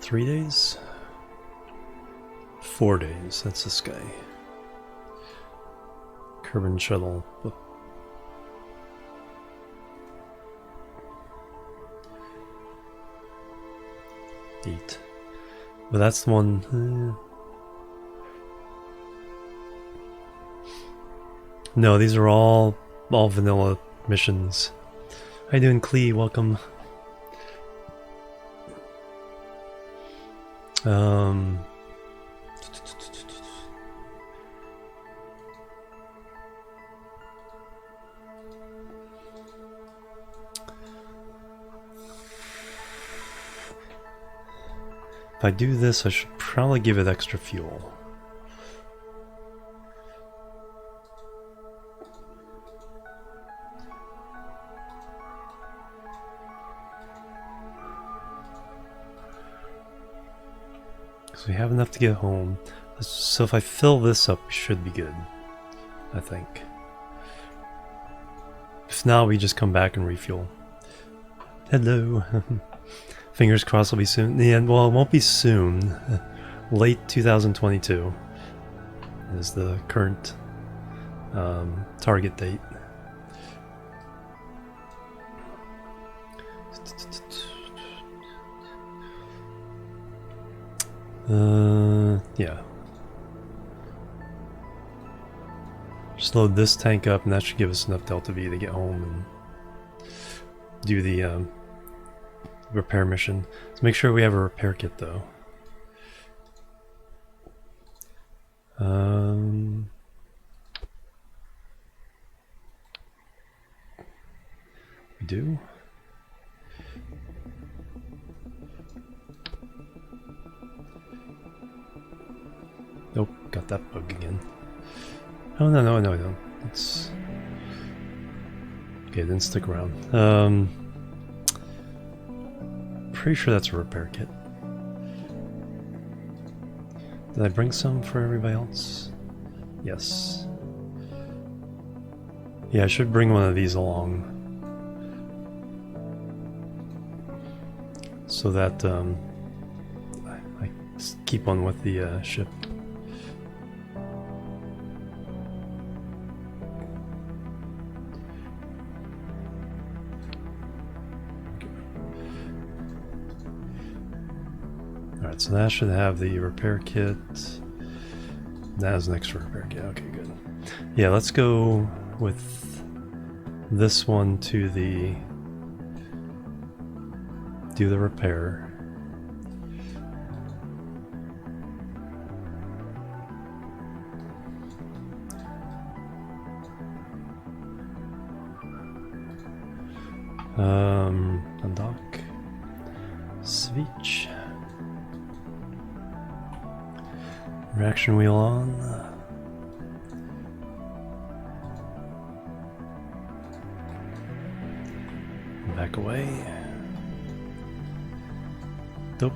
3 days? 4 days, that's this guy. Kerbal shuttle. 8. But that's the one... No, these are all vanilla missions. How you doing, Clee? Welcome. If I do this, I should probably give it extra fuel. So we have enough to get home. So if I fill this up, we should be good, I think. If not, we just come back and refuel. Hello. Fingers crossed it'll be soon. Yeah, well, it won't be soon. Late 2022 is the current target date. Yeah. Just load this tank up and that should give us enough Delta V to get home and do the repair mission. Let's make sure we have a repair kit though. We do. Nope, got that bug again. Oh no. It's okay. It didn't stick around. Pretty sure that's a repair kit. Did I bring some for everybody else? Yes. Yeah, I should bring one of these along. So that I keep on with the ship. Alright, so that should have the repair kit. That is an extra repair kit. Okay, good. Yeah, let's go with this one to do the repair. Undock. Switch. Reaction wheel on. Back away. Nope.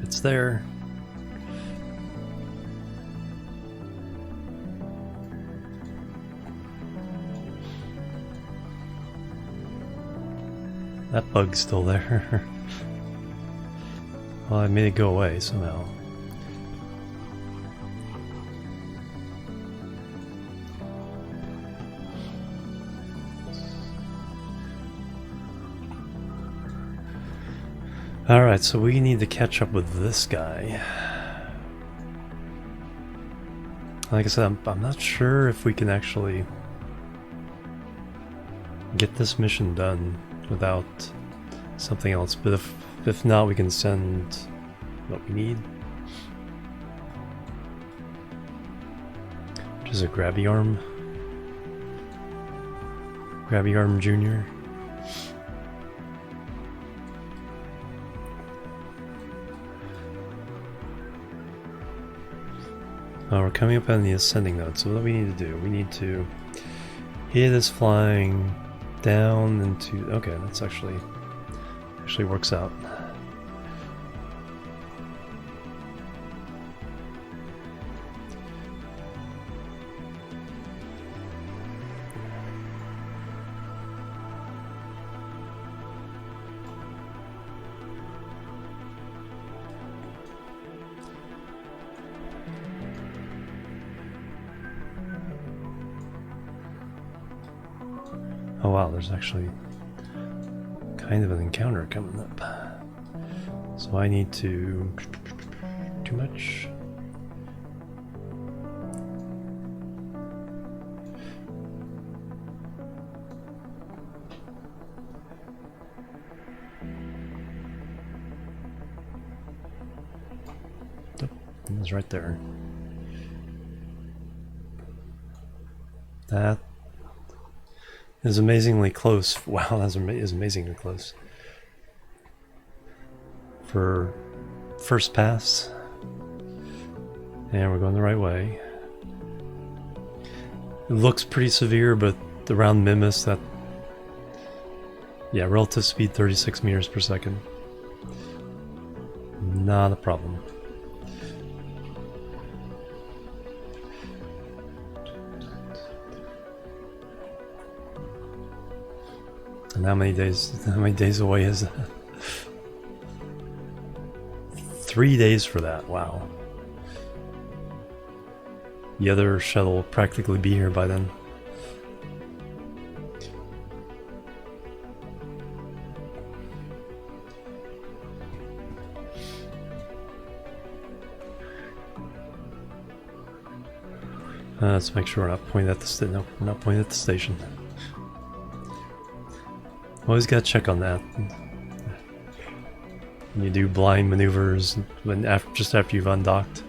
It's there. That bug's still there. Well, I made it go away somehow. Alright, so we need to catch up with this guy. Like I said, I'm not sure if we can actually get this mission done without something else, but if not, we can send what we need. Which is a grabby arm. Grabby arm junior. We're coming up on the ascending node, so what do we need to do? We need to hit is flying down into... Okay, that's actually works out. Oh wow, there's actually kind of an encounter coming up. So I need to... Too much? Oh, it was right there. That is amazingly close. Wow, that is amazingly close. For first pass. And we're going the right way. It looks pretty severe, but around Minmus, that... Yeah, relative speed 36 meters per second. Not a problem. And how many days away is that? 3 days for that, wow. The other shuttle will practically be here by then. Let's make sure we're not pointing at the no, we're not pointing at the station. Always gotta check on that. You do blind maneuvers when just after you've undocked.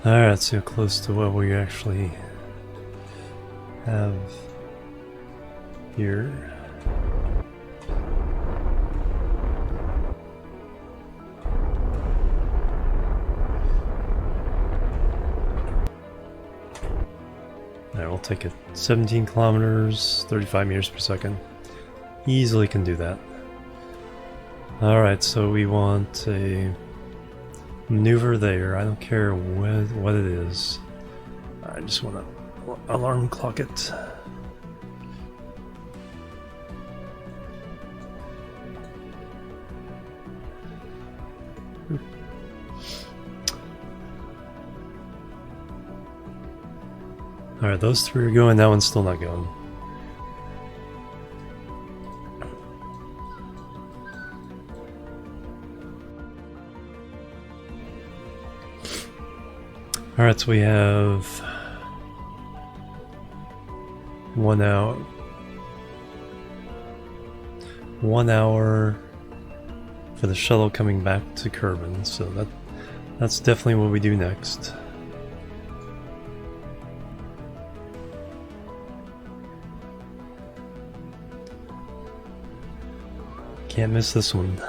Alright, so close to what we actually have here. Alright, we'll take it 17 kilometers, 35 meters per second. Easily can do that. Alright, so we want a maneuver there. I don't care what it is. I just want to alarm clock it. Alright, those three are going, that one's still not going. Alright, so we have 1 hour. 1 hour for the shuttle coming back to Kerbal, so that's definitely what we do next. Can't miss this one.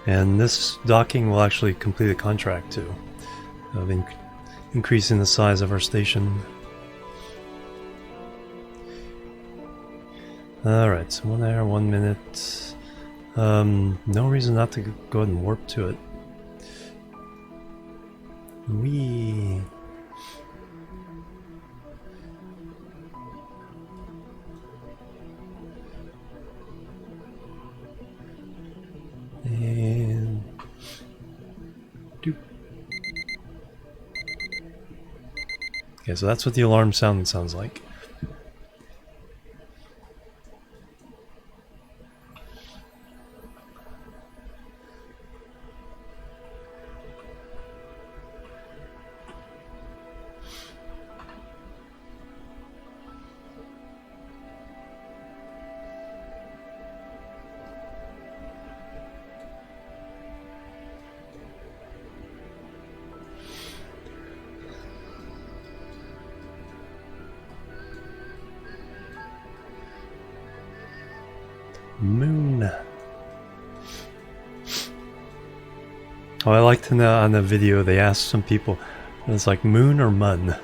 And this docking will actually complete a contract too, of increasing the size of our station. Alright, so 1 hour, 1 minute. No reason not to go ahead and warp to it. Whee! And doop. Okay, so that's what the alarm sounds like. Moon. Oh, I like to know on the video they asked some people, it's like moon or mun.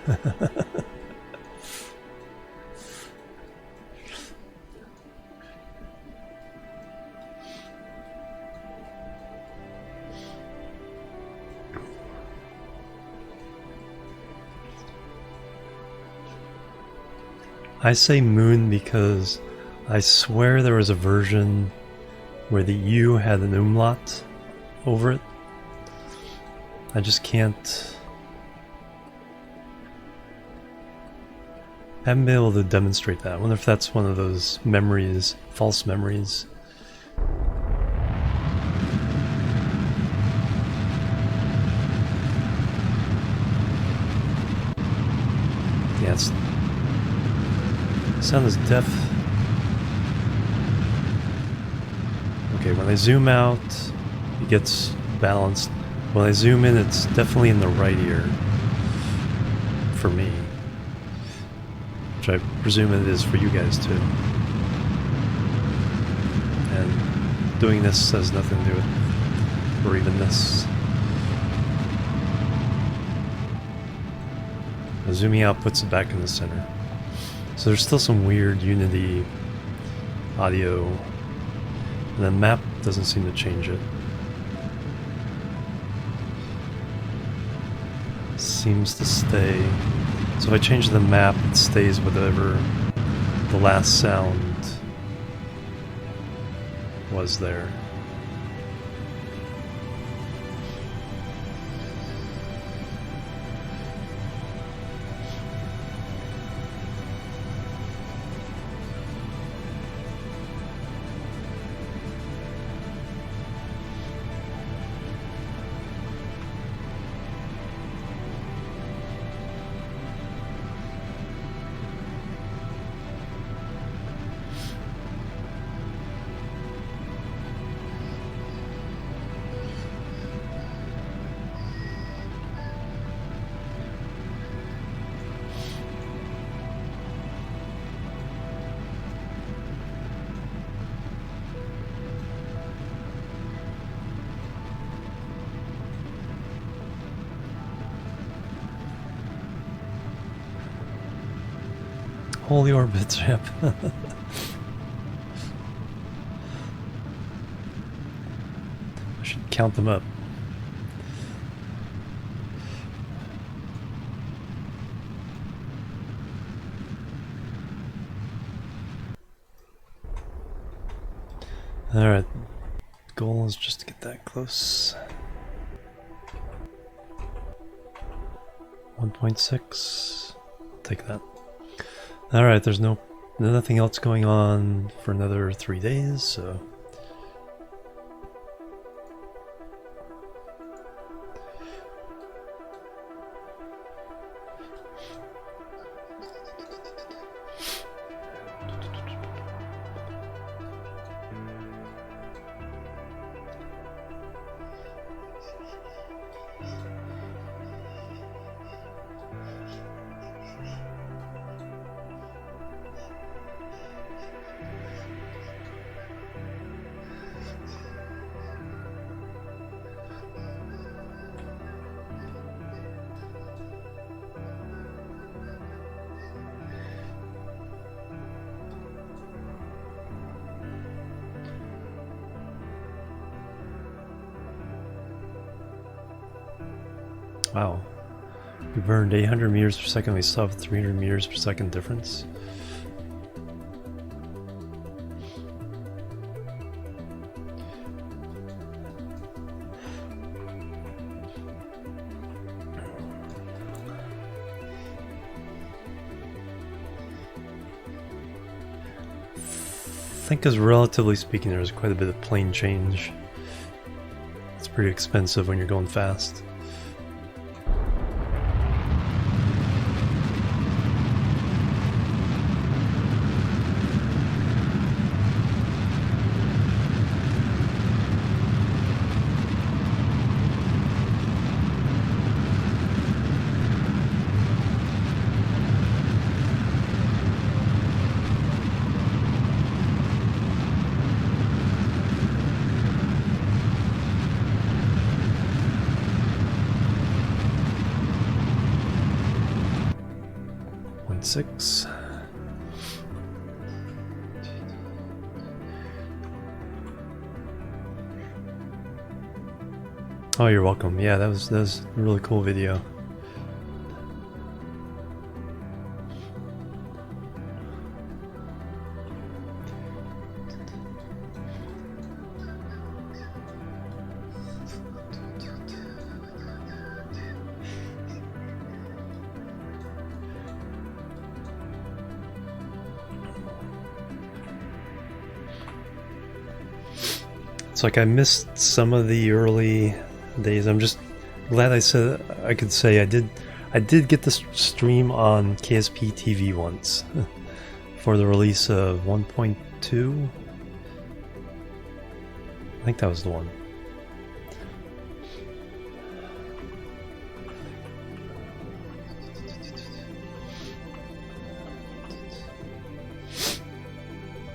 I say moon because I swear there was a version where the U had an umlaut over it. I just can't... I haven't been able to demonstrate that. I wonder if that's one of those memories, false memories. Yeah, it's... sound is deaf. Okay, when I zoom out, it gets balanced. When I zoom in, it's definitely in the right ear for me, which I presume it is for you guys too. And doing this has nothing to do with or even this. Zooming out puts it back in the center. So there's still some weird Unity audio, and the map doesn't seem to change it. seems to stay. So if I change the map, it stays whatever the last sound was there. Holy orbit ship. I should count them up. Alright, goal is just to get that close. 1.6, take that. Alright, there's nothing else going on for another 3 days, so... Wow. We burned 800 meters per second, we still have 300 meters per second difference. I think as relatively speaking there's quite a bit of plane change. It's pretty expensive when you're going fast. Six. Oh, you're welcome. Yeah, that was a really cool video. It's like I missed some of the early days. I'm just glad I could say I did get the stream on KSP TV once for the release of 1.2. I think that was the one.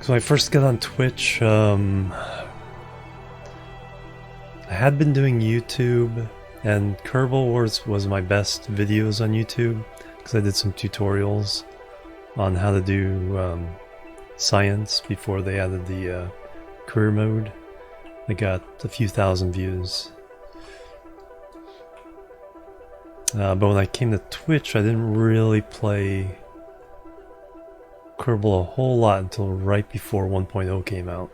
So I first got on Twitch, I had been doing YouTube, and Kerbal Wars was my best videos on YouTube because I did some tutorials on how to do science before they added the career mode. I got a few thousand views. But when I came to Twitch, I didn't really play Kerbal a whole lot until right before 1.0 came out.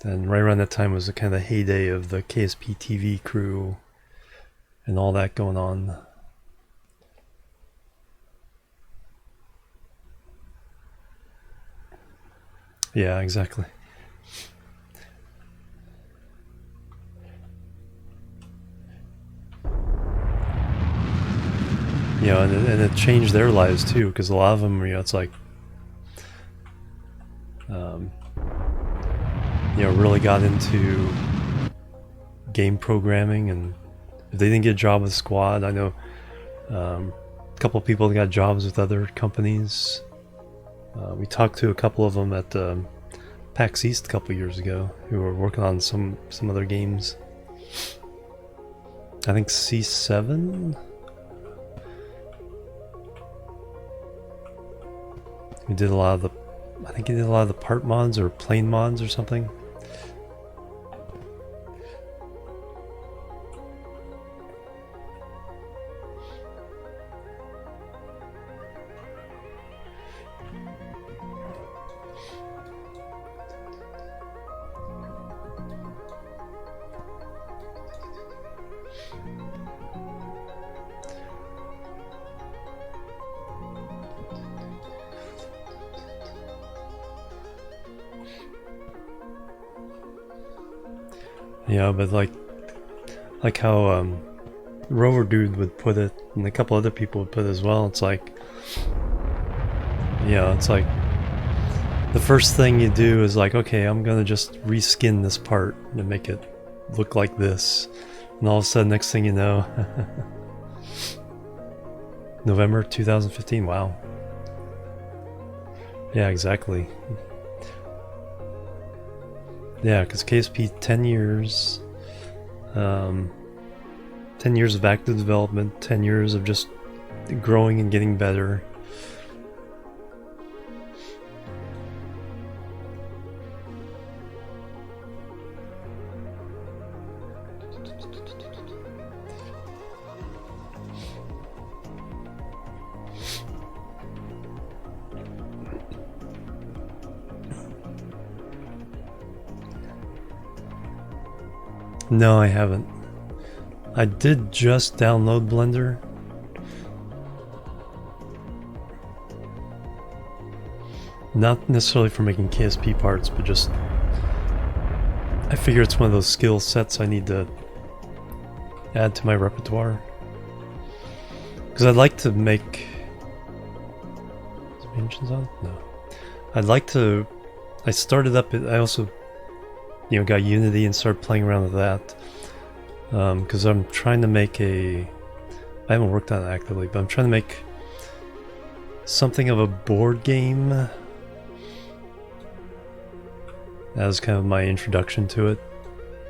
And right around that time was the kind of heyday of the KSP TV crew and all that going on. Yeah, exactly. You know, and it changed their lives too, because a lot of them, you know, it's like, you know, really got into game programming, and if they didn't get a job with Squad, I know a couple of people that got jobs with other companies. We talked to a couple of them at PAX East a couple of years ago who were working on some other games. I think C7. He did a lot of the, I think he did a lot of the part mods or plane mods or something. Yeah, but like how Rover Dude would put it, and a couple other people would put it as well. It's like, yeah, it's like the first thing you do is like, okay, I'm gonna just reskin this part and make it look like this, and all of a sudden, next thing you know, November 2015. Wow. Yeah, exactly. Yeah, because KSP 10 years, 10 years of active development, 10 years of just growing and getting better. No, I haven't. I did just download Blender. Not necessarily for making KSP parts, but just I figure it's one of those skill sets I need to add to my repertoire. Because I'd like to make... Is mentions on? No. I'd like to... I started up... I also, you know, got Unity and started playing around with that. Because I'm trying to make a... I haven't worked on it actively, but I'm trying to make something of a board game. That was kind of my introduction to it.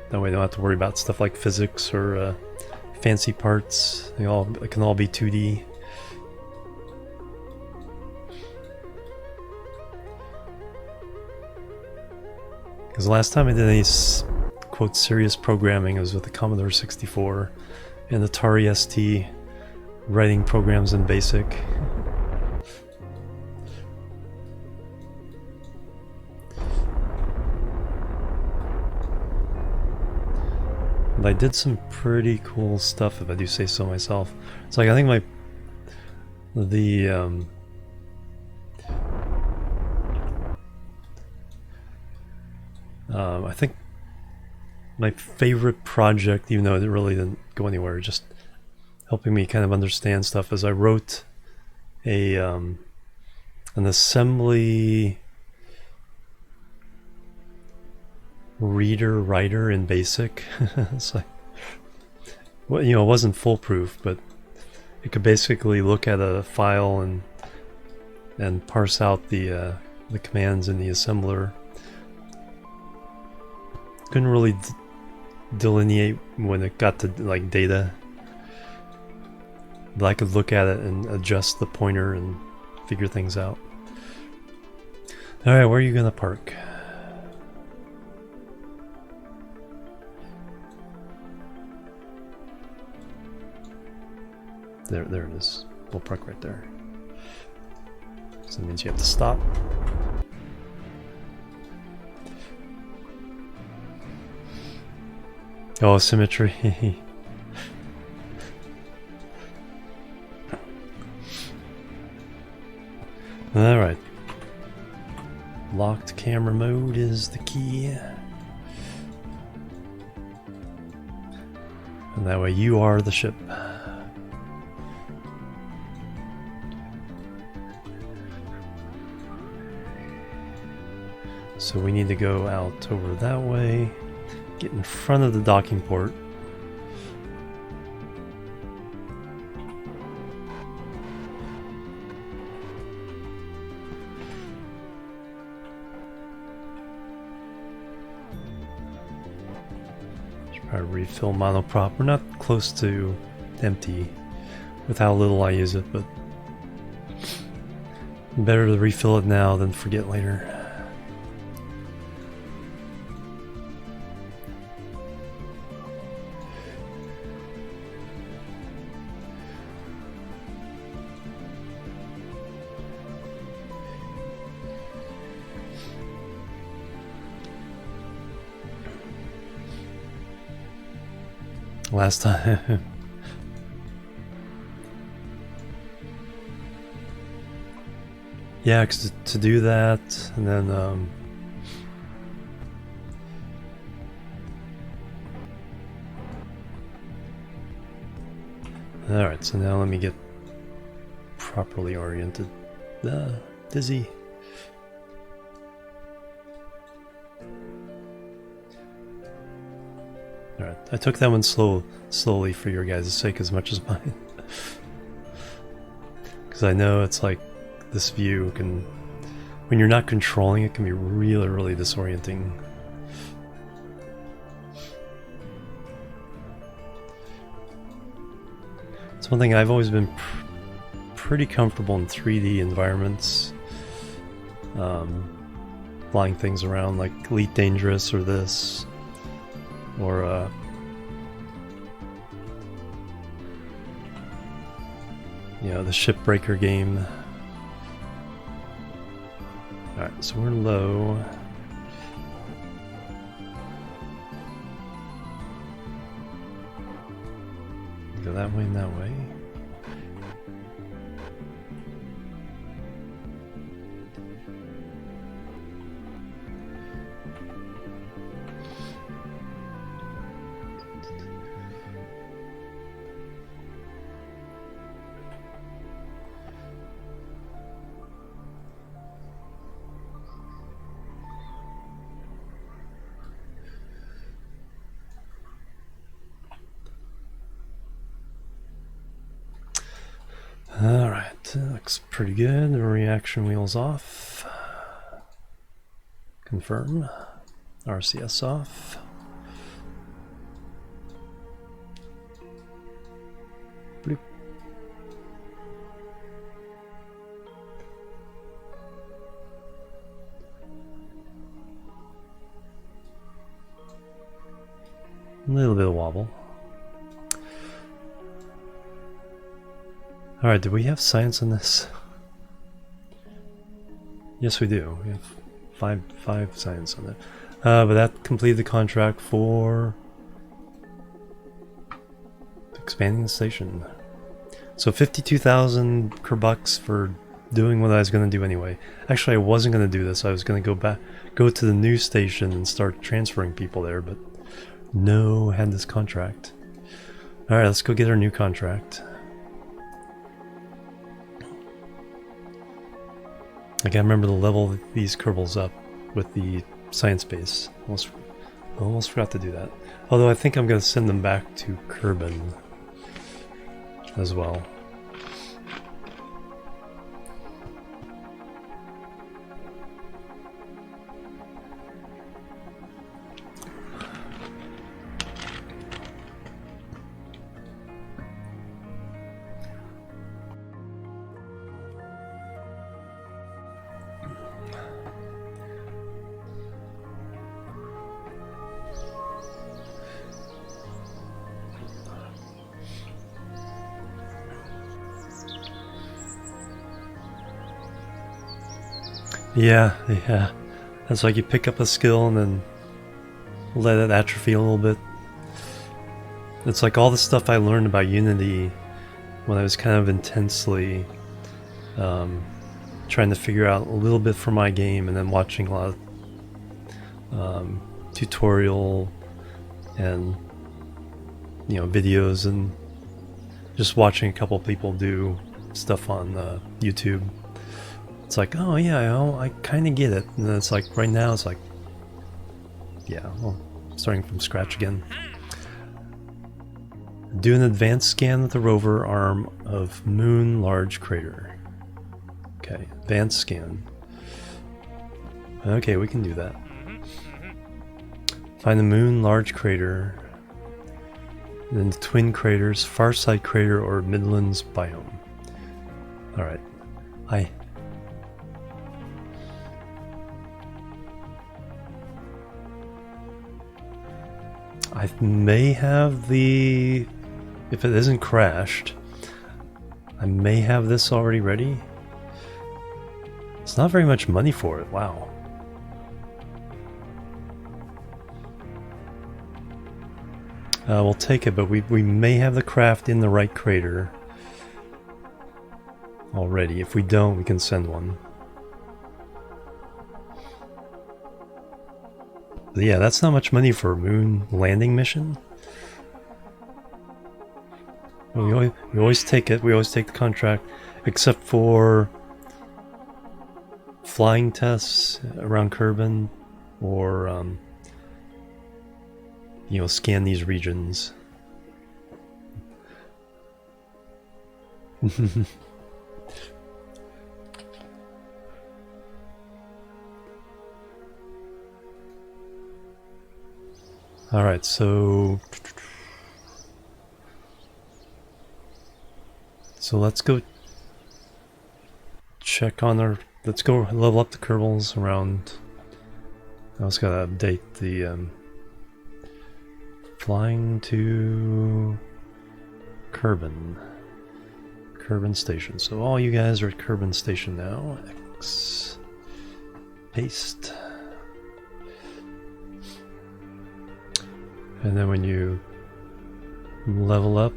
That way I don't have to worry about stuff like physics or fancy parts. It can all be 2D. Because the last time I did any quote serious programming was with the Commodore 64 and Atari ST, writing programs in BASIC. But I did some pretty cool stuff, if I do say so myself. It's like, I think I think my favorite project, even though it really didn't go anywhere, just helping me kind of understand stuff, is I wrote an assembly reader writer in BASIC. It's like, well, you know, it wasn't foolproof, but it could basically look at a file and parse out the commands in the assembler. Couldn't really delineate when it got to like data, but I could look at it and adjust the pointer and figure things out. Alright, where are you gonna park? There it is. We'll park right there. So that means you have to stop. Oh, symmetry. Alright. Locked camera mode is the key. And that way you are the ship. So we need to go out over that way, get in front of the docking port. Should probably refill monoprop. We're not close to empty with how little I use it, but better to refill it now than forget later. Last time. Yeah, cause to do that, and then alright, so now let me get properly oriented. Dizzy. Alright, I took that one slowly for your guys' sake as much as mine. Because I know it's like this view can, when you're not controlling it, can be really, really disorienting. It's one thing I've always been pretty comfortable in 3D environments. Flying things around like Elite Dangerous or this. Or you know, the Shipbreaker game. Alright, so we're low. Go that way and that way. Alright, looks pretty good. The reaction wheel's off. Confirm. RCS off. Bloop. A little bit of wobble. Alright, do we have science in this? Yes, we do. We have five science on it. But that completed the contract for expanding the station. So 52,000 Kerbucks for doing what I was going to do anyway. Actually, I wasn't going to do this. I was going to go to the new station and start transferring people there, but no, had this contract. Alright, let's go get our new contract. I can't remember the level these kerbals up with the science base. Almost forgot to do that. Although I think I'm going to send them back to Kerbin as well. Yeah, yeah. That's like you pick up a skill and then let it atrophy a little bit. It's like all the stuff I learned about Unity when I was kind of intensely trying to figure out a little bit for my game, and then watching a lot of tutorial and videos, and just watching a couple people do stuff on YouTube. It's like, oh yeah, I kind of get it. And then it's like, right now it's like, yeah, well, starting from scratch again. Do an advanced scan with the rover arm of moon large crater. Okay, advanced scan. Okay, we can do that. Find the moon large crater, then the twin craters, far side crater, or Midlands biome. Alright. I may have the... If it isn't crashed, I may have this already ready. It's not very much money for it, wow. We'll take it, but we may have the craft in the right crater already. If we don't, we can send one. But yeah, that's not much money for a moon landing mission. We always take it. We always take the contract, except for flying tests around Kerbin, or scan these regions. All right, so let's go check on our. Let's go level up the kerbals around. I was gonna update the flying to Kerbin Station. So all you guys are at Kerbin Station now. X paste. And then when you level up,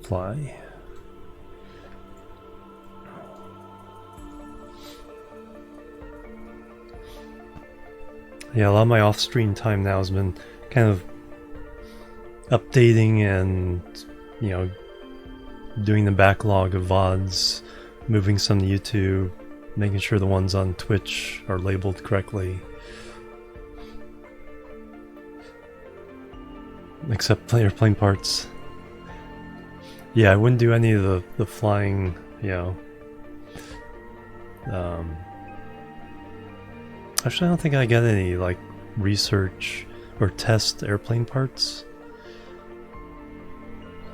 fly. Yeah, a lot of my off-screen time now has been kind of updating and, doing the backlog of VODs, moving some to YouTube, making sure the ones on Twitch are labeled correctly. Except airplane parts. Yeah, I wouldn't do any of the flying, actually, I don't think I got any, research or test airplane parts.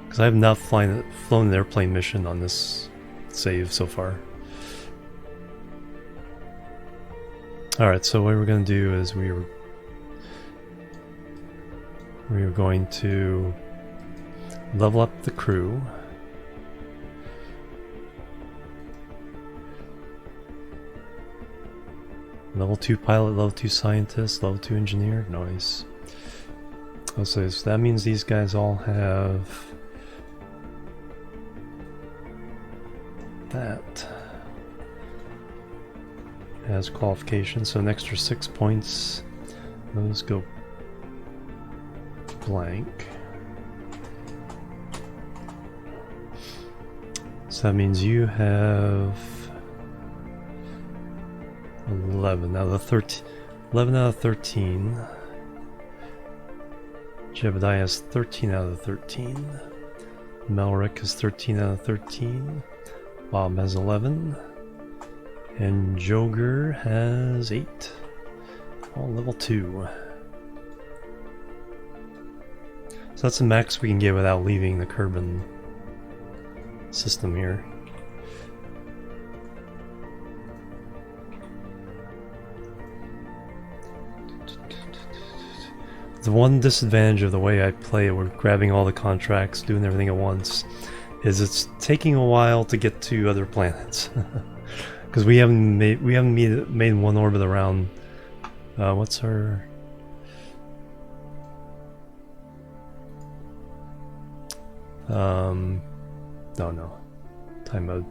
Because I have not flown an airplane mission on this save so far. Alright, so what we're going to do is we are going to level up the crew. Level 2 pilot, level 2 scientist, level 2 engineer. Nice. Oh, so that means these guys all have that as qualifications. So an extra 6 points. Those go blank. So that means you have 11 out of 13. 11 out of 13. Jebediah has 13 out of 13. Melrick has 13 out of 13. Bob has 11. And Joger has 8. All level 2. So that's the max we can get without leaving the Kerbin system here. The one disadvantage of the way I play it, we're grabbing all the contracts, doing everything at once, is it's taking a while to get to other planets. Because we haven't made one orbit around. What's our? No. Time mode.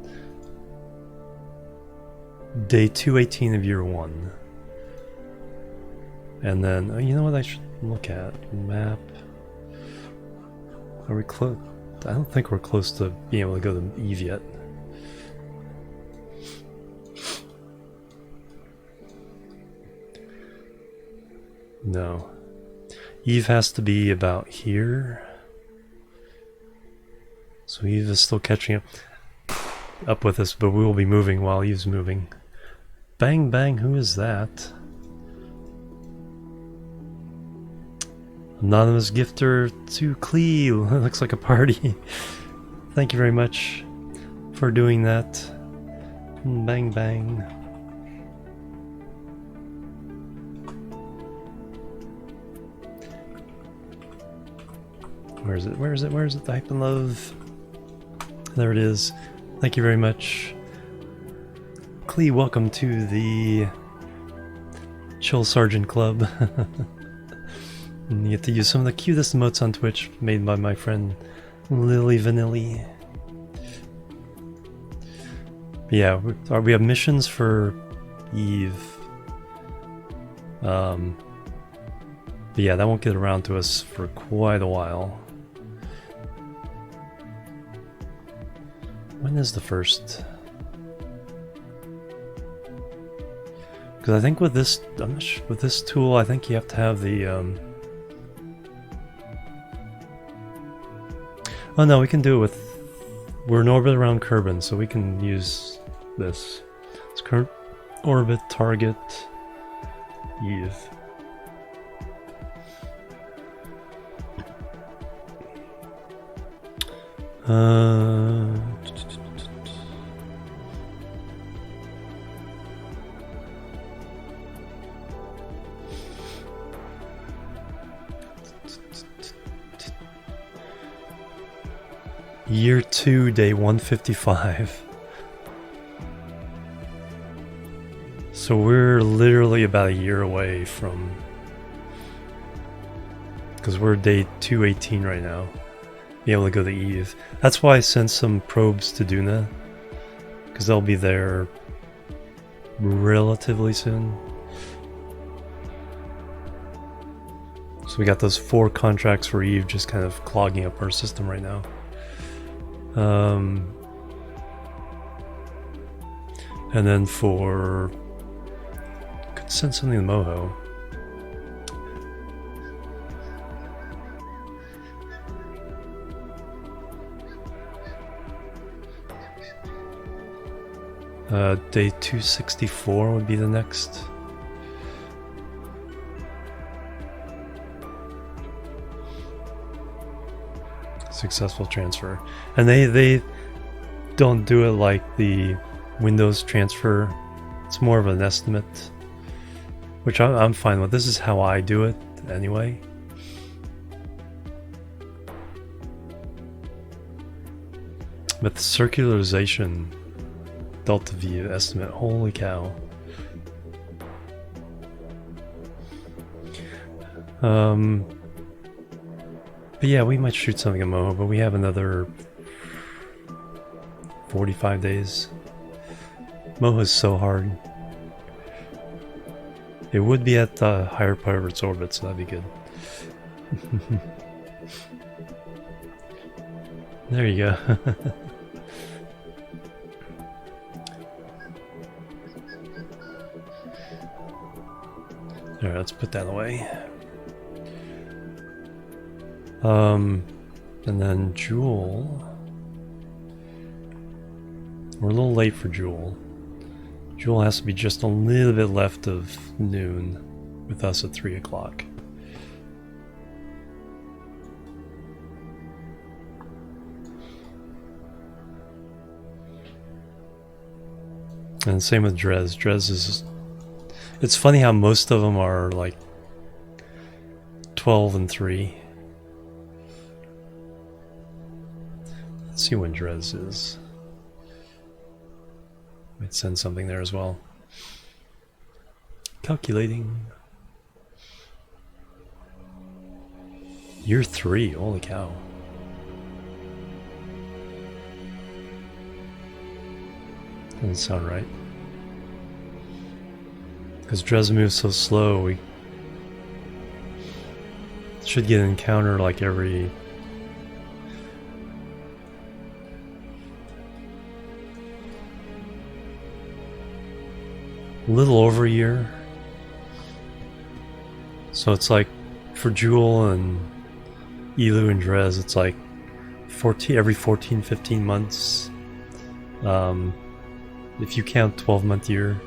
Day 218 of year 1. And then, you know what I should look at? Map. Are we close? I don't think we're close to being able to go to Eve yet. No. Eve has to be about here. So Eve is still catching up with us, but we will be moving while Eve's moving. Bang bang, who is that? Anonymous gifter to Clee. Looks like a party. Thank you very much for doing that. Bang bang. Where is it? Where is it? Where is it? Type in love. There it is. Thank you very much. Clee, welcome to the Chill Sergeant Club. And you get to use some of the cutest emotes on Twitch made by my friend Lily Vanilli. Yeah, we have missions for Eve. But yeah, that won't get around to us for quite a while. When is the first? Because I think with this, I'm not sure, with this tool, I think you have to have the. Oh no, we can do it with. We're in orbit around Kerbin, so we can use this. It's current orbit target Eve. Year 2, day 155. So we're literally about a year away from... Because we're day 218 right now. Be able to go to Eve. That's why I sent some probes to Duna. Because they'll be there relatively soon. So we got those 4 contracts for Eve just kind of clogging up our system right now. And then for... Could send something to Moho. Day 264 would be the next. Successful transfer. And they don't do it like the Windows transfer. It's more of an estimate, which I'm fine with. This is how I do it anyway. But the circularization delta V estimate, holy cow. But yeah, we might shoot something at Moho, but we have another 45 days. Moho is so hard. It would be at the higher part of its orbit, so that'd be good. There you go. Alright, let's put that away. And then Jewel. We're a little late for Jewel. Jewel has to be just a little bit left of noon with us at 3 o'clock. And same with Drez. Drez is... It's funny how most of them are like 12 and 3. Let's see when Drez is. Might send something there as well. Calculating. Year 3, holy cow. Doesn't sound right. Because Drez moves so slow, we should get an encounter like every... little over a year. So it's like for Jewel and Elu and Drez, it's like 14 every 14-15 months. If you count 12-month year,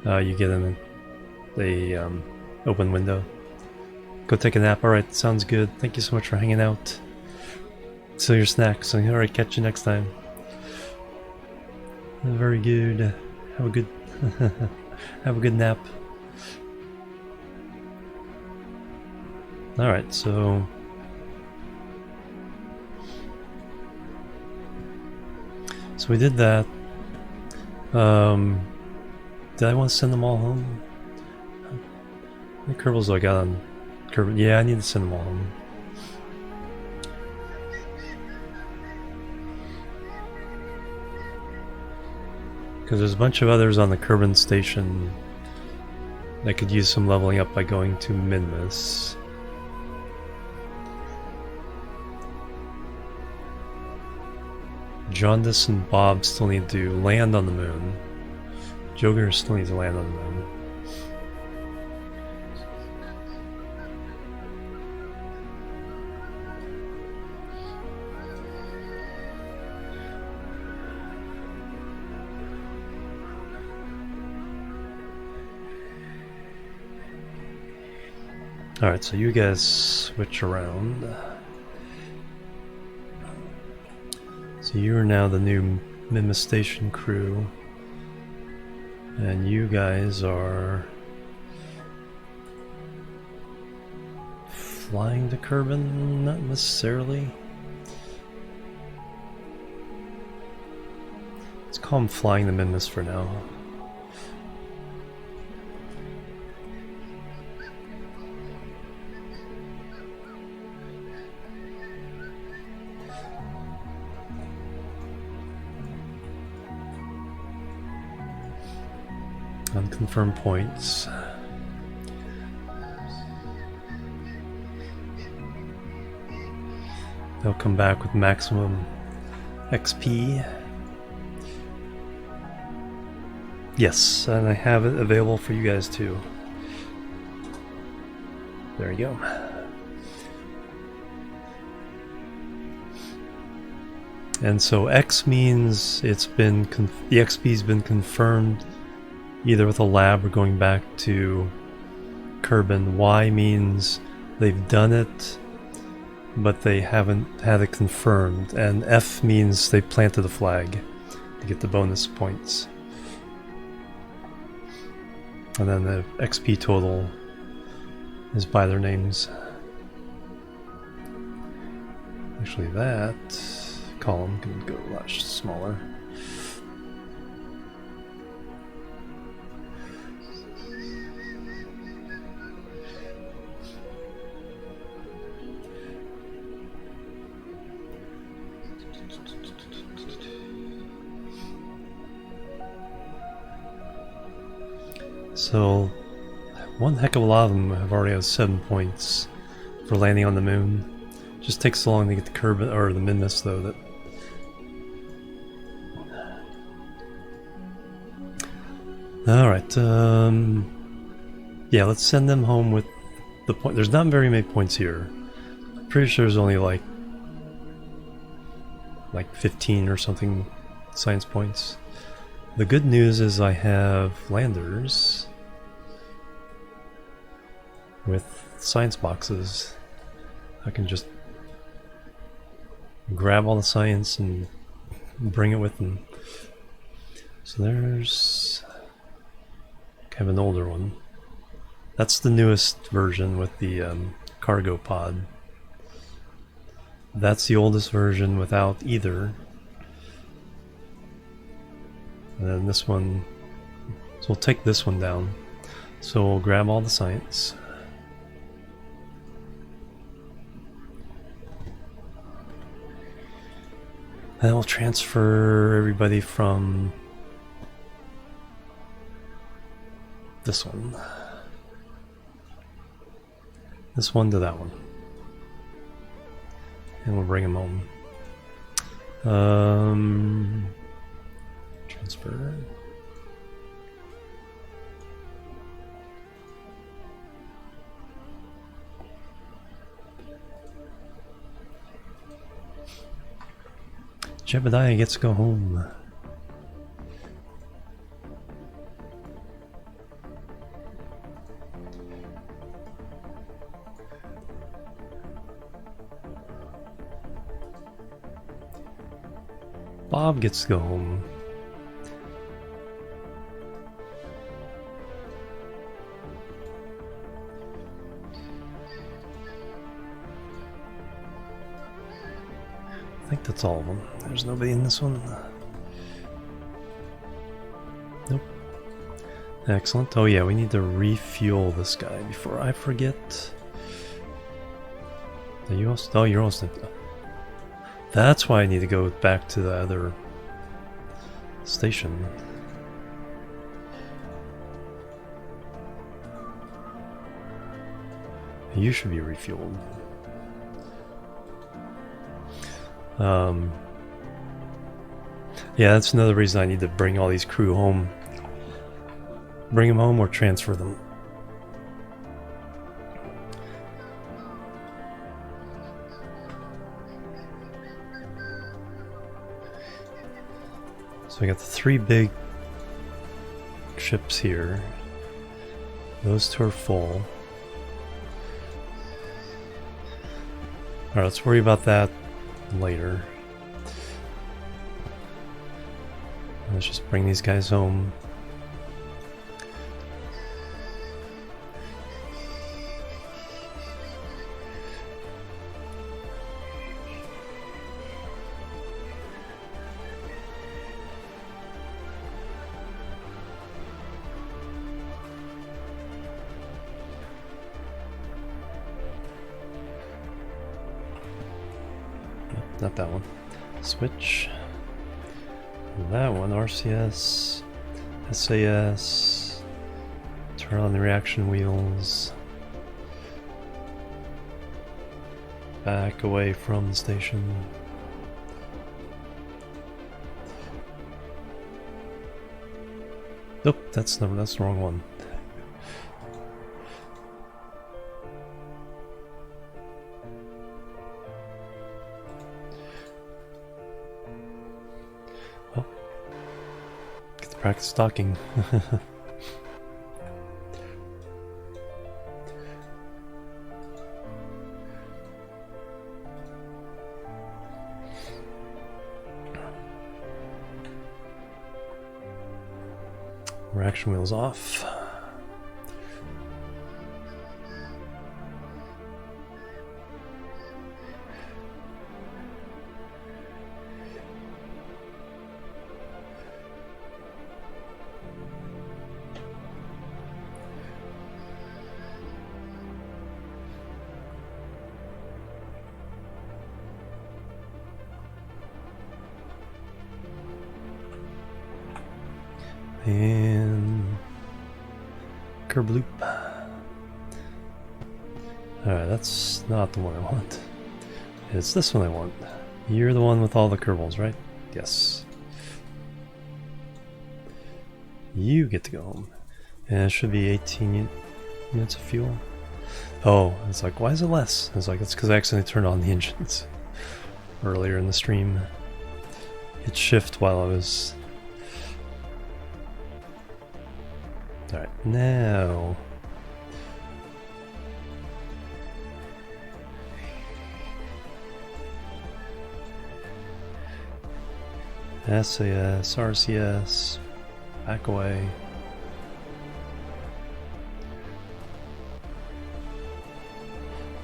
you get an open window. Go take a nap. Alright, sounds good. Thank you so much for hanging out. Sell your snacks. Alright, catch you next time. Very good. Have a good have a good nap. Alright, so we did that. Did I want to send them all home? How many Kerbals do I got on Kerbal? Yeah, I need to send them all home. Because there's a bunch of others on the Kerbal station that could use some leveling up by going to Minmus. Jaundice and Bob still need to land on the moon. Joker still needs to land on the moon. Alright, so you guys switch around. So you are now the new Minmus Station crew. And you guys are flying to Kerbal? Not necessarily. Let's call them flying the Minmus for now. Unconfirmed points. They'll come back with maximum XP. Yes, and I have it available for you guys too. There you go. And so X means it's been the XP's been confirmed either with a lab or going back to Kerbal. Y means they've done it, but they haven't had it confirmed. And F means they planted a flag to get the bonus points. And then the XP total is by their names. Actually, that column can go a lot smaller. So, one heck of a lot of them have already had 7 points for landing on the moon. Just takes so long to get the Kerbal or the Minmus though that. All right. Yeah, let's send them home with the point. There's not very many points here. I'm pretty sure there's only like 15 or something science points. The good news is I have landers with science boxes. I can just grab all the science and bring it with them. So there's kind of an older one. That's the newest version with the cargo pod. That's the oldest version without either. And then this one, so we'll take this one down. So we'll grab all the science. And we'll transfer everybody from this one to that one. And we'll bring them home. Transfer. Jebediah gets to go home. Bob gets to go home. I think that's all of them. There's nobody in this one. Nope. Excellent. Oh yeah, we need to refuel this guy before I forget. Are you also? Oh, you're also. That's why I need to go back to the other station. You should be refueled. Yeah, that's another reason I need to bring all these crew home. Bring them home or transfer them. So we got the 3 big ships here. Those 2 are full. Alright, let's worry about that later. Let's just bring these guys home. Not that one. Switch. That one, RCS, SAS. Turn on the reaction wheels. Back away from the station. Nope, that's the wrong one. Practice talking. Reaction wheels off. And Kerbloop. Alright, that's not the one I want. It's this one I want. You're the one with all the Kerbals, right? Yes. You get to go home. And it should be 18 units of fuel. Oh, it's like, why is it less? It's like, it's because I accidentally turned on the engines earlier in the stream. Hit shift while I was... Alright, now... SAS, RCS... Back away.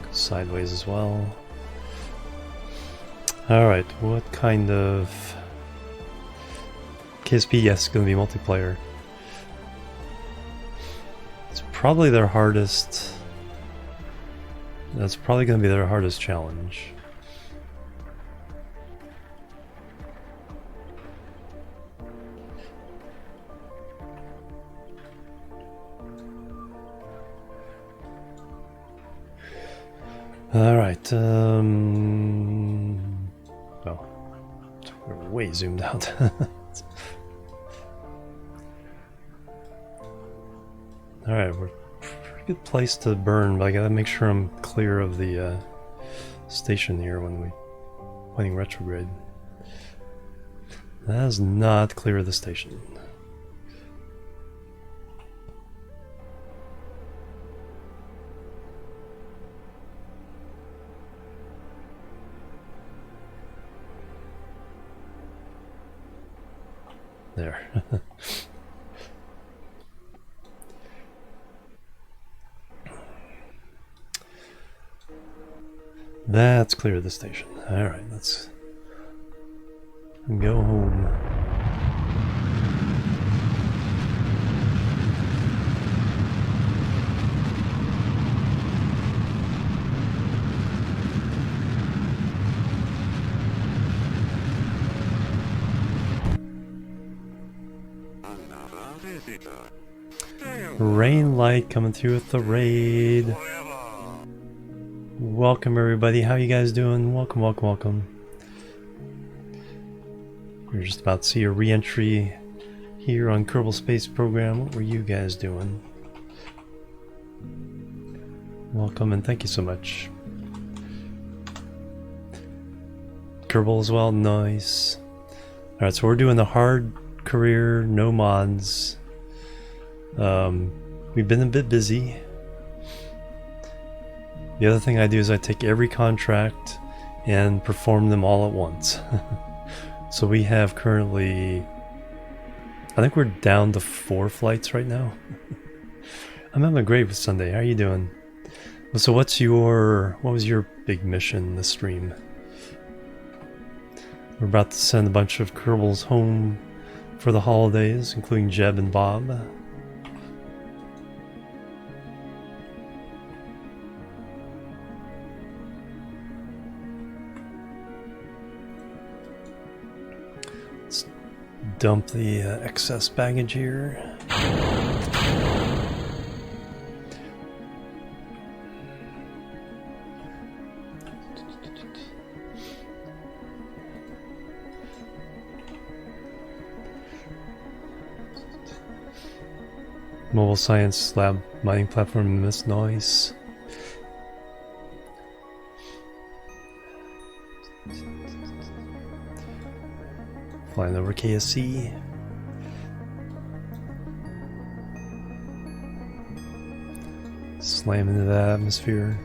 Go sideways as well. Alright, what kind of... KSP, yes, going to be multiplayer. It's probably their hardest... That's probably going to be their hardest challenge. Alright, oh, we're way zoomed out. Alright, we're pretty good place to burn, but I gotta make sure I'm clear of the station here when we playing retrograde. That is not clear of the station. There. That's clear of the station. Alright, let's go home. Rain light coming through with the raid. Welcome everybody, how you guys doing? Welcome, welcome, welcome. We're just about to see a re-entry here on Kerbal Space Program. What were you guys doing? Welcome and thank you so much. Kerbal as well, nice. Alright, so we're doing the hard career, no mods. We've been a bit busy. The other thing I do is I take every contract and perform them all at once. So we have currently, I think we're down to 4 flights right now. I'm having a great Sunday. How are you doing? So what was your big mission this stream? We're about to send a bunch of Kerbals home for the holidays, including Jeb and Bob. Let's dump the excess baggage here. Mobile Science Lab mining platform, Minmus, nice. Flying over KSC. Slam into the atmosphere.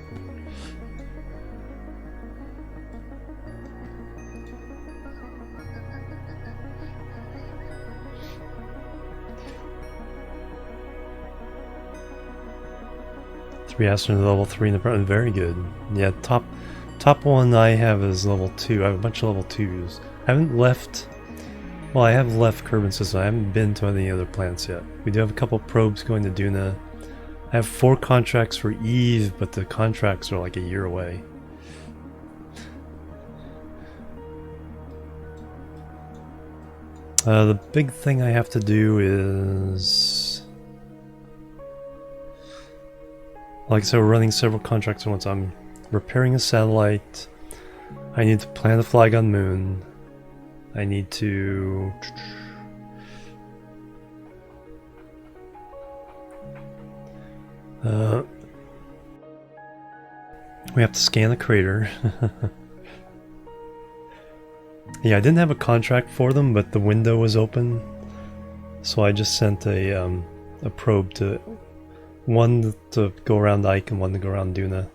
Three astronauts level 3 in the front, very good. Yeah, top one I have is level 2. I have a bunch of level 2s. I haven't left. Well, I have left Kerbal System. I haven't been to any other planets yet. We do have a couple probes going to Duna. I have 4 contracts for Eve, but the contracts are like a year away. The big thing I have to do is... Like I said, we're running several contracts at once. I'm repairing a satellite. I need to plant a flag on Moon. I need to... we have to scan the crater. Yeah, I didn't have a contract for them, but the window was open. So I just sent a probe to... One to go around Ike and one to go around Duna.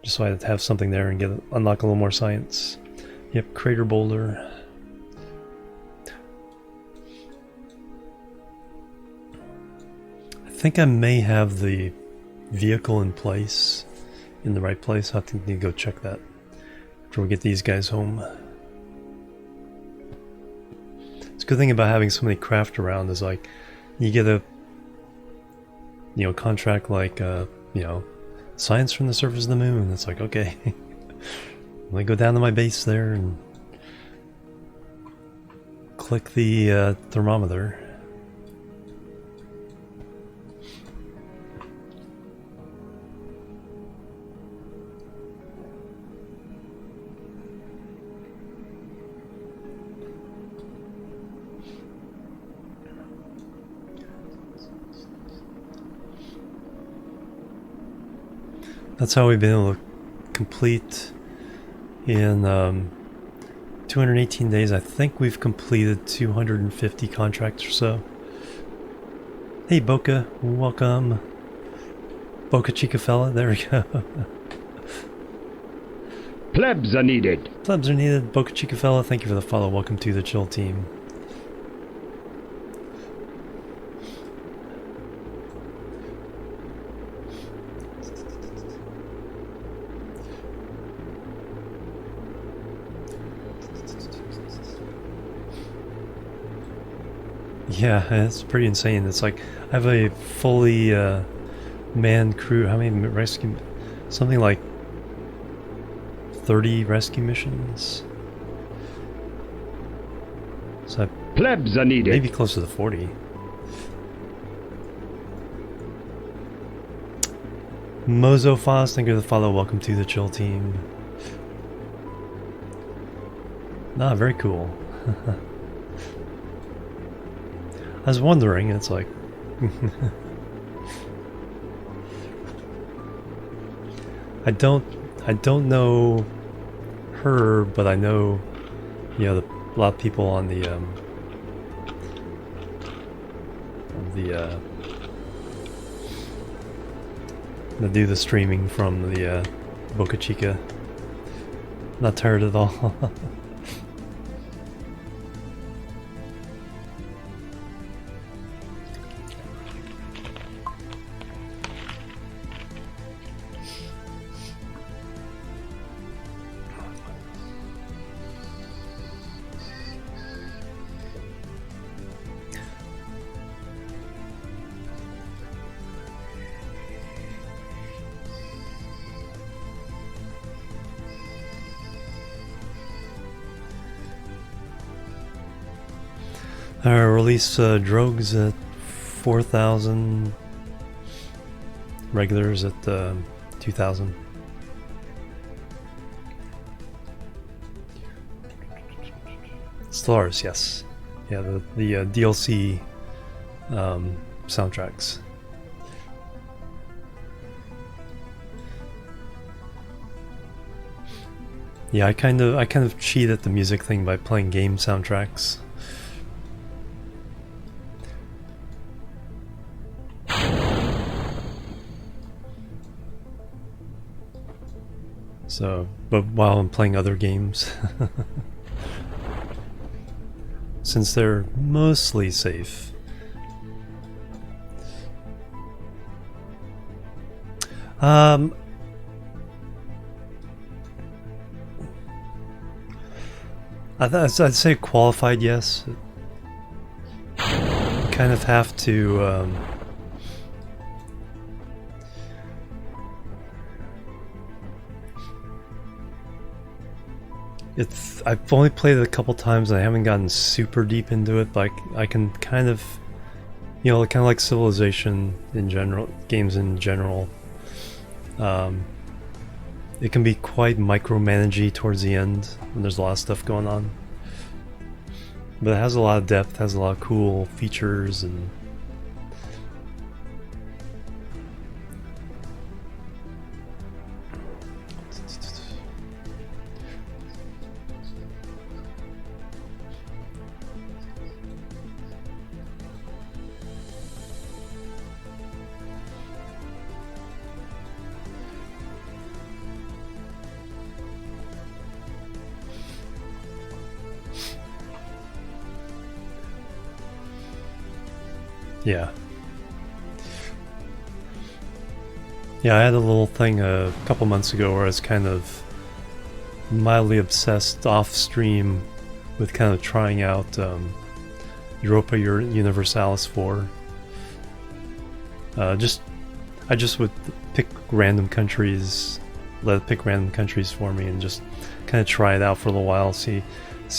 Just so I had to have something there and unlock a little more science. Yep, crater boulder. think I may have the vehicle in place, in the right place. I think I need to go check that after we get these guys home. It's a good thing about having so many craft around is like you get a contract like science from the surface of the moon. It's like, okay, let me go down to my base there and click the thermometer. That's how we've been able to complete in 218 days. I think we've completed 250 contracts or so. Hey Boca, welcome. Boca Chica fella, there we go. Plebs are needed. Plebs are needed. Boca Chica fella, thank you for the follow. Welcome to the chill team. Yeah, it's pretty insane. It's like I have a fully manned crew. How many rescue? Something like 30 rescue missions. So plebs are needed. Maybe close to the 40. Mozo Foss, thank you for the follow. Welcome to the chill team. Ah, very cool. I was wondering, it's like I don't know her, but I know a lot of people on the that do the streaming from the Boca Chica. Not tired at all. Release drogues at 4,000, regulars at 2,000. Stars, yes. Yeah, the DLC soundtracks. Yeah, I kind of cheat at the music thing by playing game soundtracks. So, but while I'm playing other games, since they're mostly safe. I'd say qualified, yes. You kind of have to I've only played it a couple times and I haven't gotten super deep into it, but I can kind of, kind of like Civilization in general, games in general. It can be quite micromanagey towards the end when there's a lot of stuff going on. But it has a lot of depth, has a lot of cool features and yeah. Yeah, I had a little thing a couple months ago where I was kind of mildly obsessed off stream with kind of trying out Europa Universalis 4. I just would pick random countries, let it pick random countries for me, and just kind of try it out for a little while, see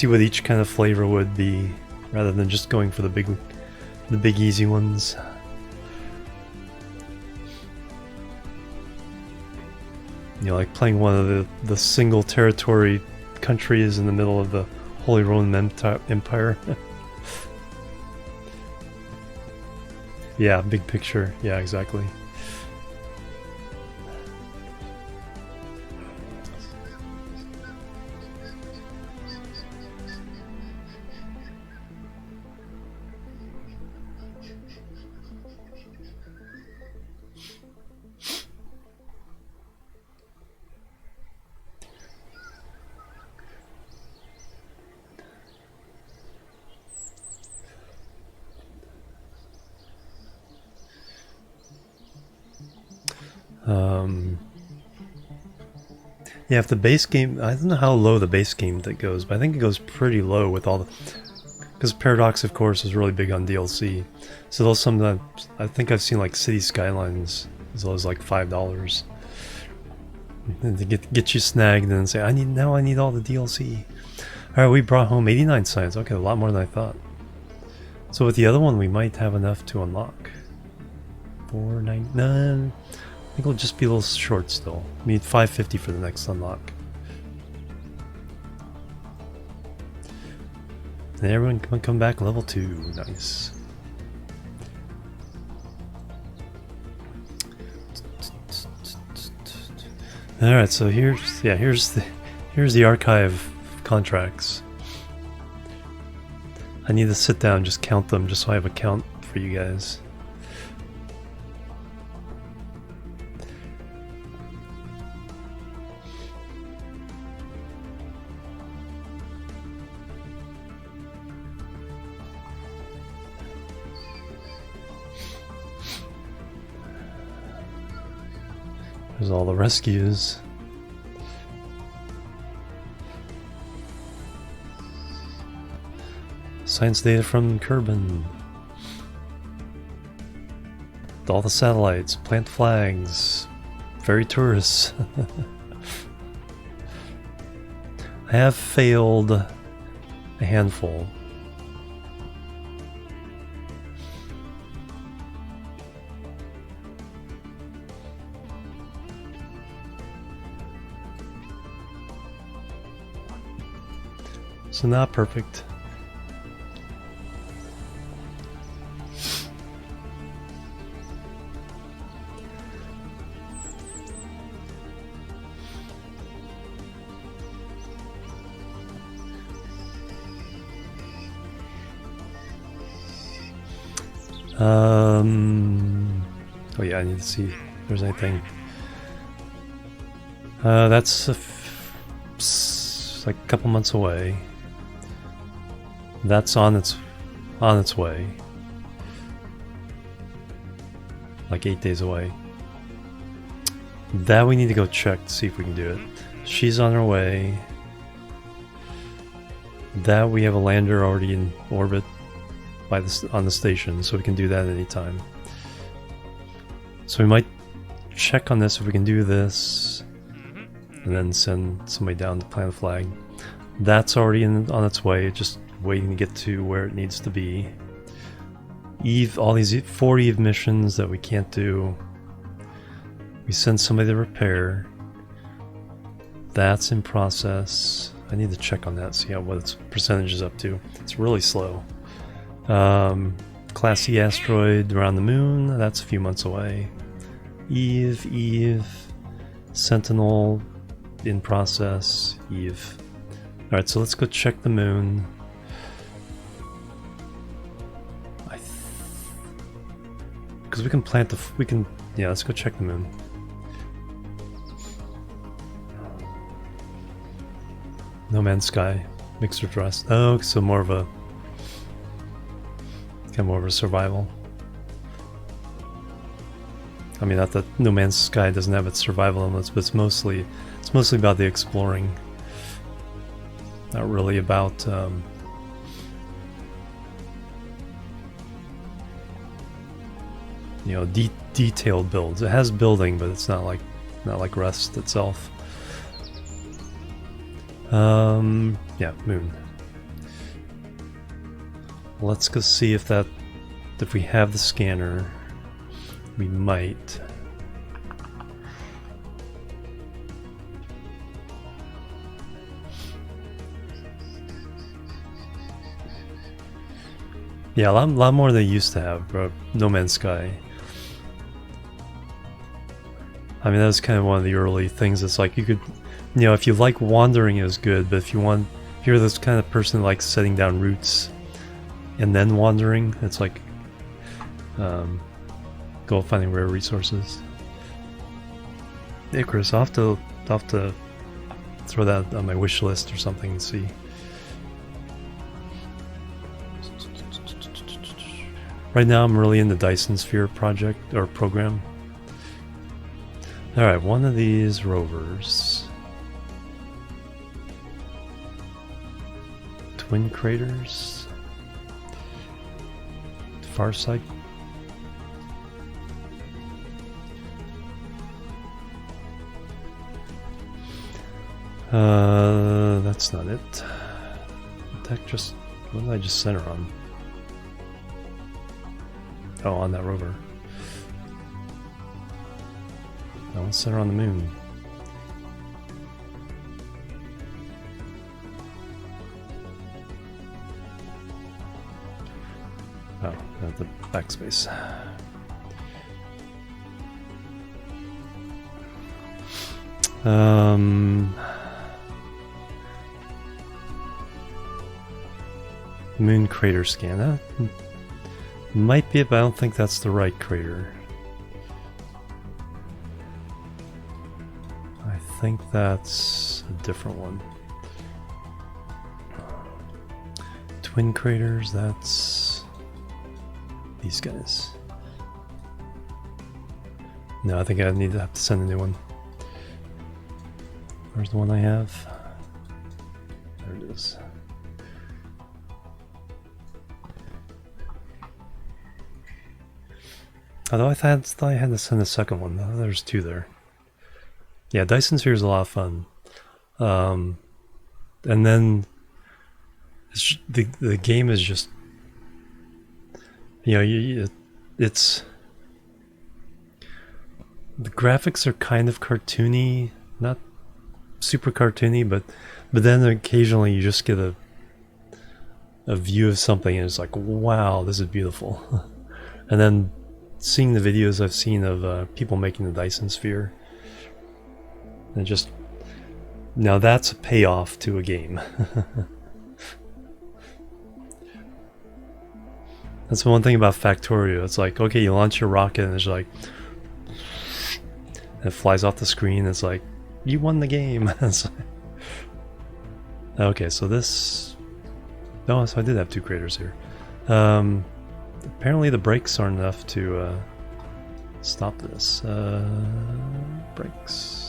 what each kind of flavor would be, rather than just going for the big easy ones. You know, like playing one of the single territory countries in the middle of the Holy Roman Empire. Yeah, big picture. Yeah, exactly. Yeah, if the base game, I don't know how low the base game that goes, but I think it goes pretty low with all the, because Paradox, of course, is really big on DLC. So those sometimes, I think I've seen like City Skylines as low as like $5, and to get you snagged and then say, I need all the DLC. All right, we brought home 89 science. Okay, a lot more than I thought. So with the other one, we might have enough to unlock. 499. I think it'll just be a little short still. We need 550 for the next unlock. And everyone can come back level 2. Nice. Alright, so here's the archive contracts. I need to sit down and just count them just so I have a count for you guys. There's all the rescues. Science data from Kerbal. All the satellites, plant flags, ferry tourists. I have failed a handful. So not perfect. Oh yeah, I need to see if there's anything. That's like a couple months away. That's on its way. Like 8 days away. That we need to go check to see if we can do it. She's on her way. That we have a lander already in orbit on the station, so we can do that at any time. So we might check on this if we can do this, and then send somebody down to plant a flag. That's already on its way, just waiting to get to where it needs to be. Eve, all these 4 Eve missions that we can't do. We send somebody to repair. That's in process. I need to check on that, see what its percentage is up to. It's really slow. Class C asteroid around the moon, that's a few months away. Eve, Sentinel in process, Eve. Alright, so let's go check the moon. Because we can plant yeah, let's go check the moon. No Man's Sky, Mixed with Rust. Oh, so more of a survival. I mean, not that No Man's Sky doesn't have its survival elements, but it's mostly about the exploring. Not really about you know, detailed builds. It has building, but it's not like Rust itself. Yeah, moon. Let's go see if we have the scanner. We might. Yeah, a lot more than they used to have. No Man's Sky. I mean, that was kind of one of the early things. It's like you could, you know, if you like wandering, it was good. But if you're this kind of person who likes setting down routes and then wandering, it's like go finding rare resources. Icarus, I'll have to throw that on my wish list or something and see. Right now, I'm really in the Dyson Sphere project or program. Alright, one of these rovers. Twin craters. Far side. That's not it. What did I just center on? Oh, on that rover. I want to center on the moon. Oh, not the backspace. Moon crater scan. That might be it, but I don't think that's the right crater. I think that's a different one. Twin craters, that's these guys. No, I think I have to send a new one. Where's the one I have? There it is. Although I thought I had to send a second one. Oh, there's two there. Yeah, Dyson Sphere is a lot of fun. And then the game is just, you know, it's the graphics are kind of cartoony, not super cartoony, but then occasionally you just get a view of something and it's like, wow, this is beautiful. And then seeing the videos I've seen of people making the Dyson Sphere, and just, now that's a payoff to a game. That's the one thing about Factorio. It's like, okay, you launch your rocket and it's like, and it flies off the screen. It's like, you won the game. Okay, so this, no, so I did have two craters here. Apparently the brakes aren't enough to stop this. Brakes.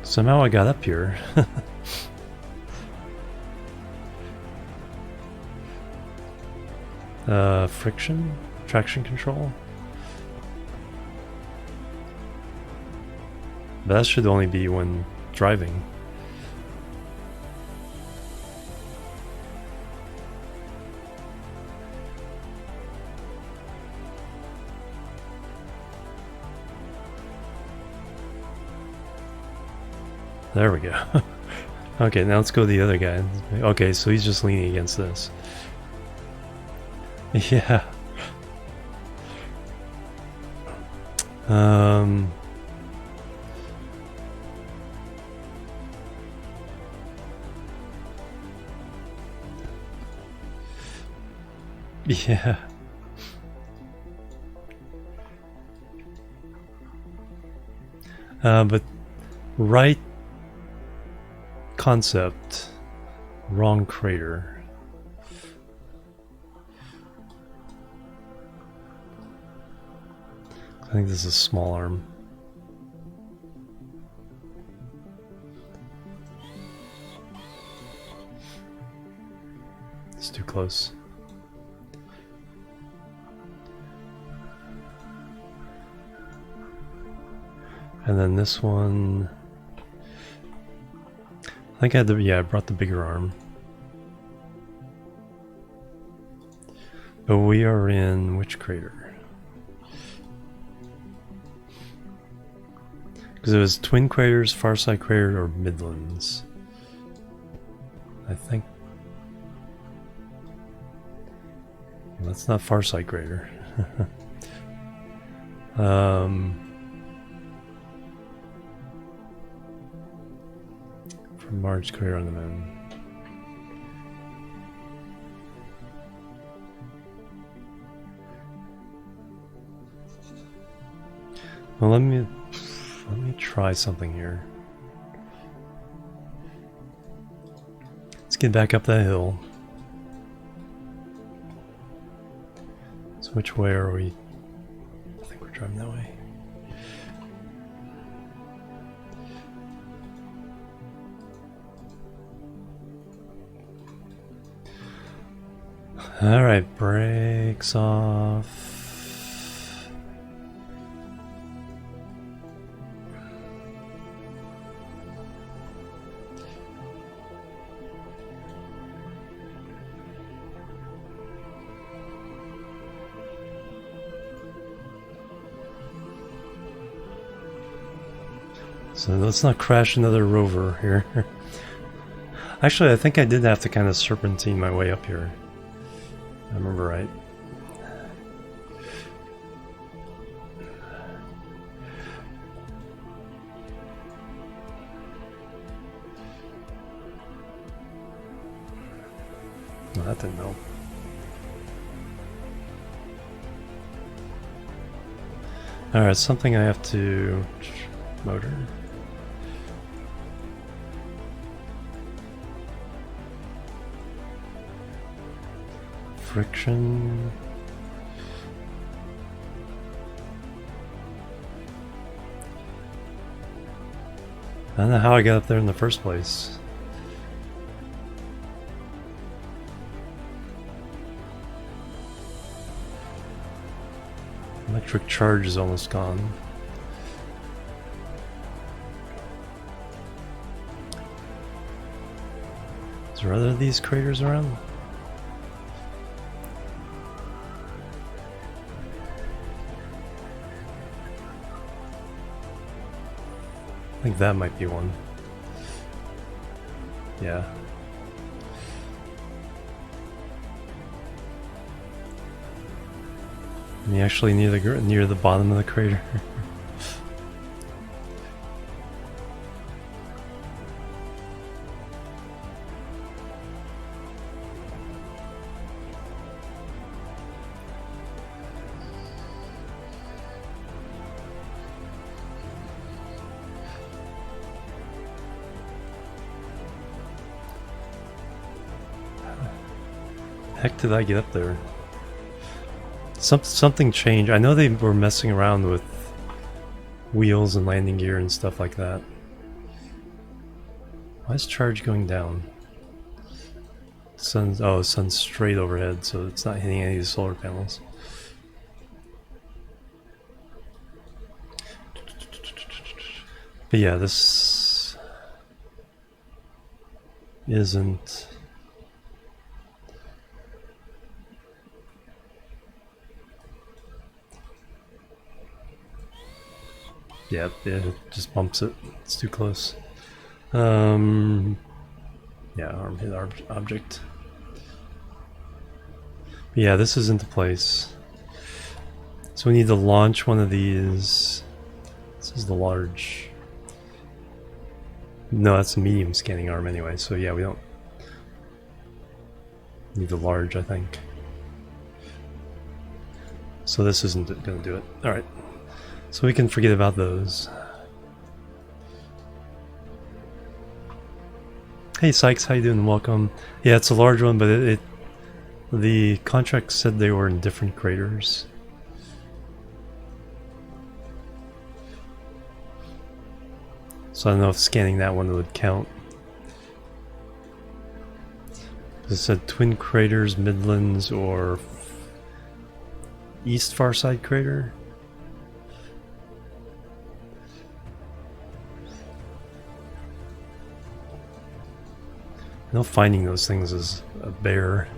Somehow I got up here. Friction? Traction control? That should only be when driving. There we go. Okay, now let's go to the other guy. Okay, so he's just leaning against this. Yeah. Yeah. But right concept, wrong crater. I think this is small arm. It's too close. And then this one, I think I had the, yeah, I brought the bigger arm. But we are in which crater? Because it was Twin Craters, Farside Crater, or Midlands. I think. Well, that's not Farside Crater. From Mars Crater on the Moon. Well, let me try something here. Let's get back up that hill. So which way are we? I think we're driving that way. Alright, brakes off. So let's not crash another rover here. Actually, I think I did have to kind of serpentine my way up here. I remember right. No, that didn't help. Alright, something I have to... motor. Friction. I don't know how I got up there in the first place. Electric charge is almost gone. Is there other of these craters around? I think that might be one. Yeah. And actually near the bottom of the crater. Heck did I get up there? Something changed. I know they were messing around with wheels and landing gear and stuff like that. Why is charge going down? Sun's straight overhead, so it's not hitting any of the solar panels. But yeah, this isn't... Yeah, it just bumps it. It's too close. Yeah, arm hit object. But yeah, this is into place. So we need to launch one of these. This is the large. No, that's a medium scanning arm anyway. So yeah, we don't need the large, I think. So this isn't going to do it. All right. So we can forget about those. Hey Sykes, how you doing? Welcome. Yeah, it's a large one, but the contract said they were in different craters. So I don't know if scanning that one would count. It said Twin Craters, Midlands, or East Farside Crater. I know finding those things is a bear.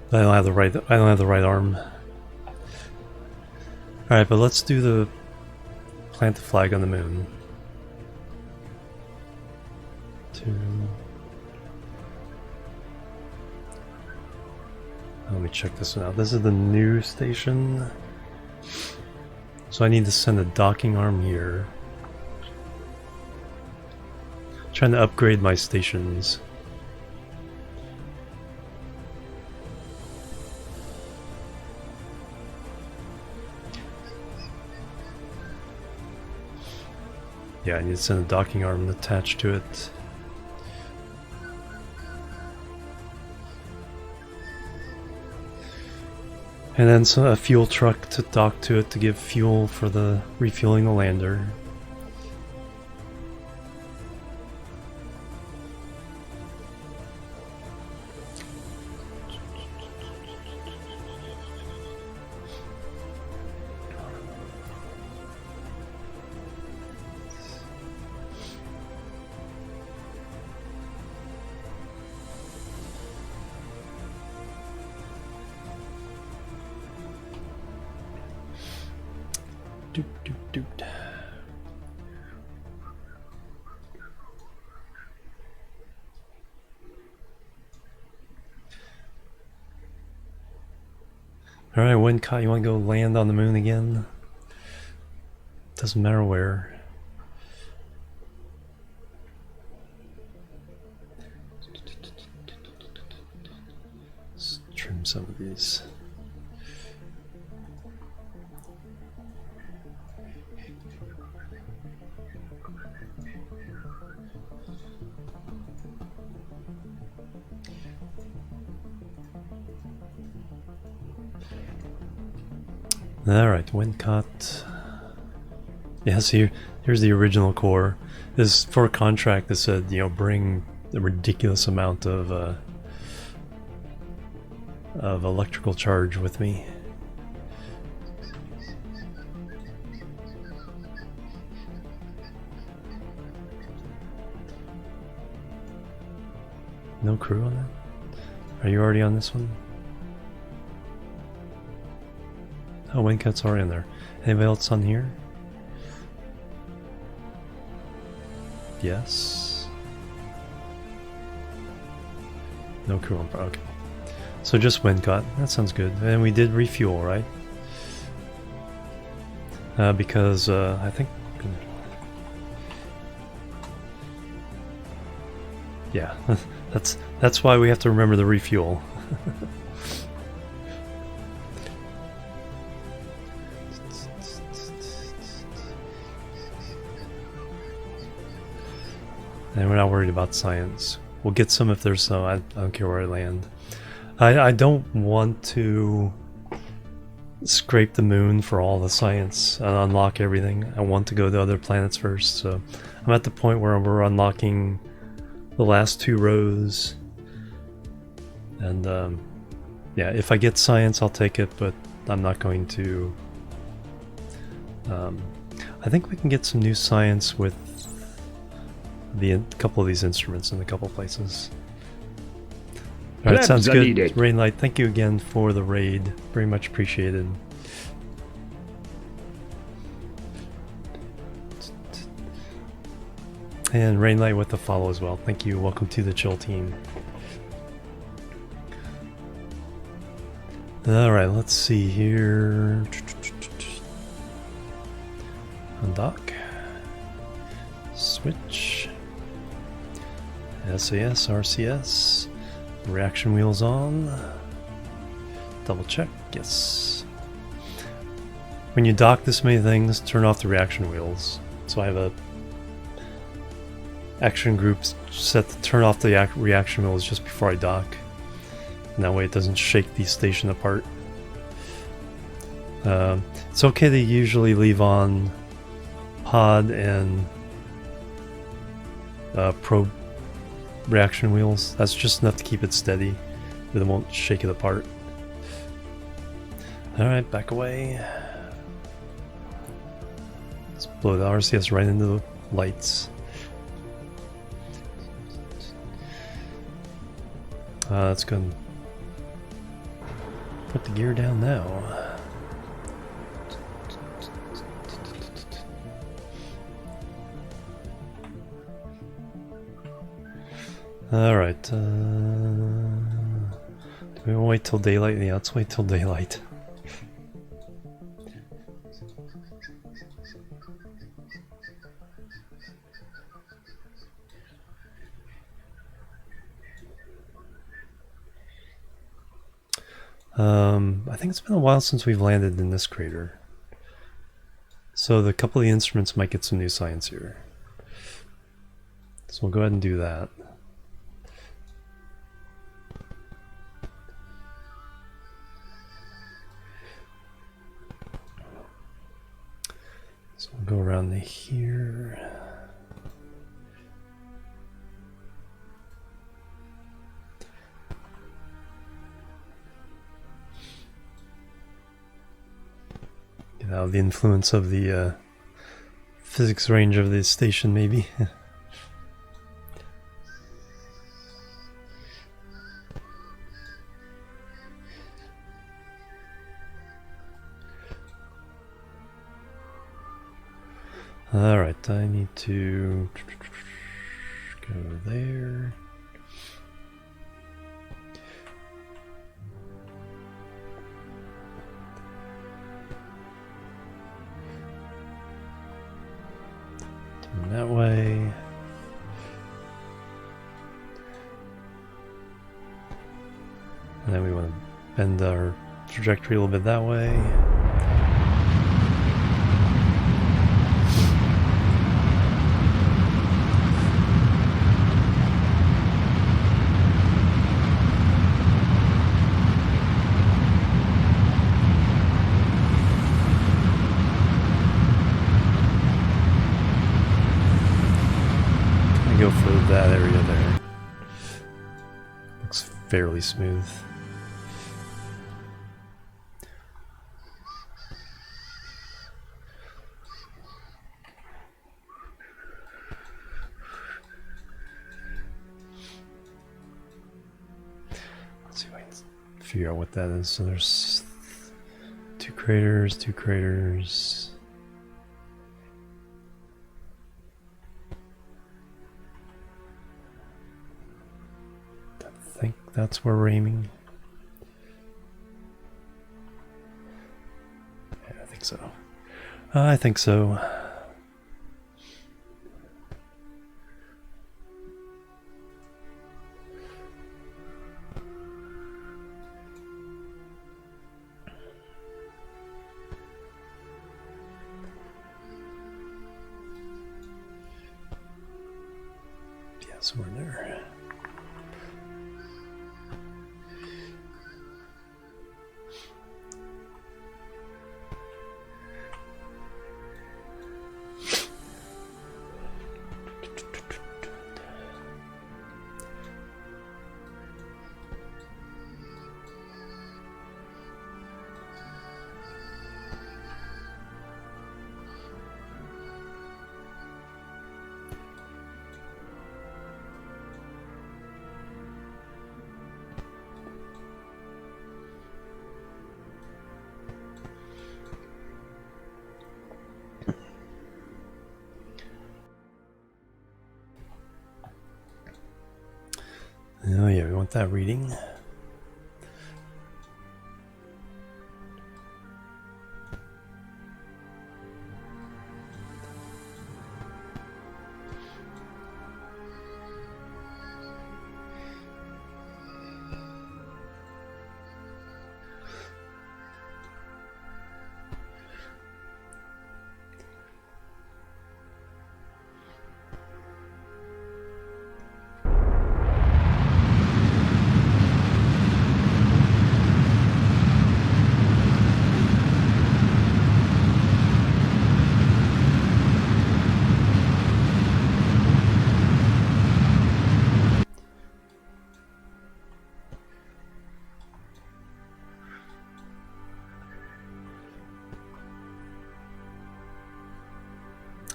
I don't have the right arm. Alright, but let's do the plant the flag on the moon. 2. Let me check this one out. This is the new station. So I need to send a docking arm here. Trying to upgrade my stations. Yeah, I need to send a docking arm attached to it. And then a fuel truck to dock to it to give fuel for the refueling the lander. Alright, Wincott, you want to go land on the moon again? Doesn't matter where. Let's trim some of these. Alright, Wincott. Yeah, so here's the original core. This for a contract that said, you know, bring a ridiculous amount of electrical charge with me. No crew on that? Are you already on this one? Oh, Wincott's already in there. Anybody else on here? Yes. No crew on. Okay. So just Wincott. That sounds good. And we did refuel, right? Because I think. Yeah, that's why we have to remember the refuel. And we're not worried about science. We'll get some if there's some. I don't care where I land. I don't want to scrape the moon for all the science and unlock everything. I want to go to other planets first. So I'm at the point where we're unlocking the last 2 rows. And yeah, if I get science, I'll take it, but I'm not going to. I think we can get some new science with a couple of these instruments in a couple places. Alright, sounds good. Rainlight, thank you again for the raid. Very much appreciated. And Rainlight with the follow as well. Thank you. Welcome to the chill team. Alright, let's see here. Undock. Switch. SAS, RCS. Reaction wheels on. Double check. Yes. when you dock this many things, turn off the reaction wheels. So I have a action group set to turn off the reaction wheels just before I dock. And that way it doesn't shake the station apart. It's okay to usually leave on pod and probe reaction wheels. That's just enough to keep it steady, but it won't shake it apart. Alright, back away. Let's blow the RCS right into the lights. Let's go and put the gear down now. Alright, do we want to wait till daylight? Yeah, let's wait till daylight. I think it's been a while since we've landed in this crater. So the couple of the instruments might get some new science here. So we'll go ahead and do that. So we'll go around to here. Get out of the influence of the physics range of the station, maybe. Alright, I need to go there. Turn that way. And then we want to bend our trajectory a little bit that way. Go for that area there. Looks fairly smooth. Let's see if I can figure out what that is. So there's two craters, two craters. I think that's where we're aiming. Yeah, I think so. I think so. Yeah, somewhere there. Oh yeah, we want that reading.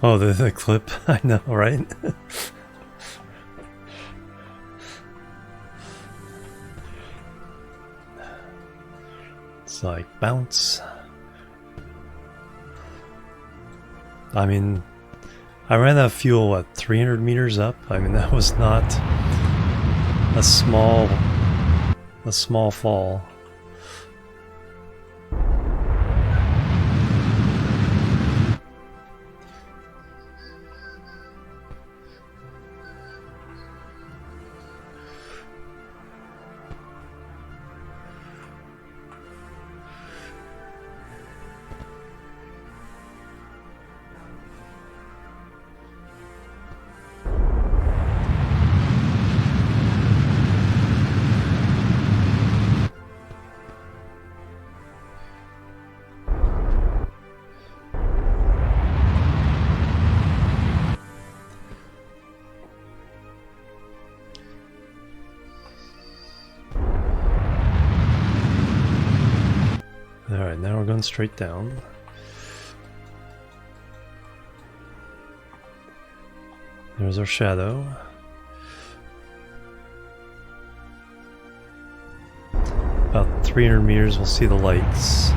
Oh, the clip. I know, right? It's like bounce. I mean, I ran out of fuel, what, 300 meters up? I mean, that was not a small fall. Alright, now we're going straight down. There's our shadow. About 300 meters, we'll see the lights.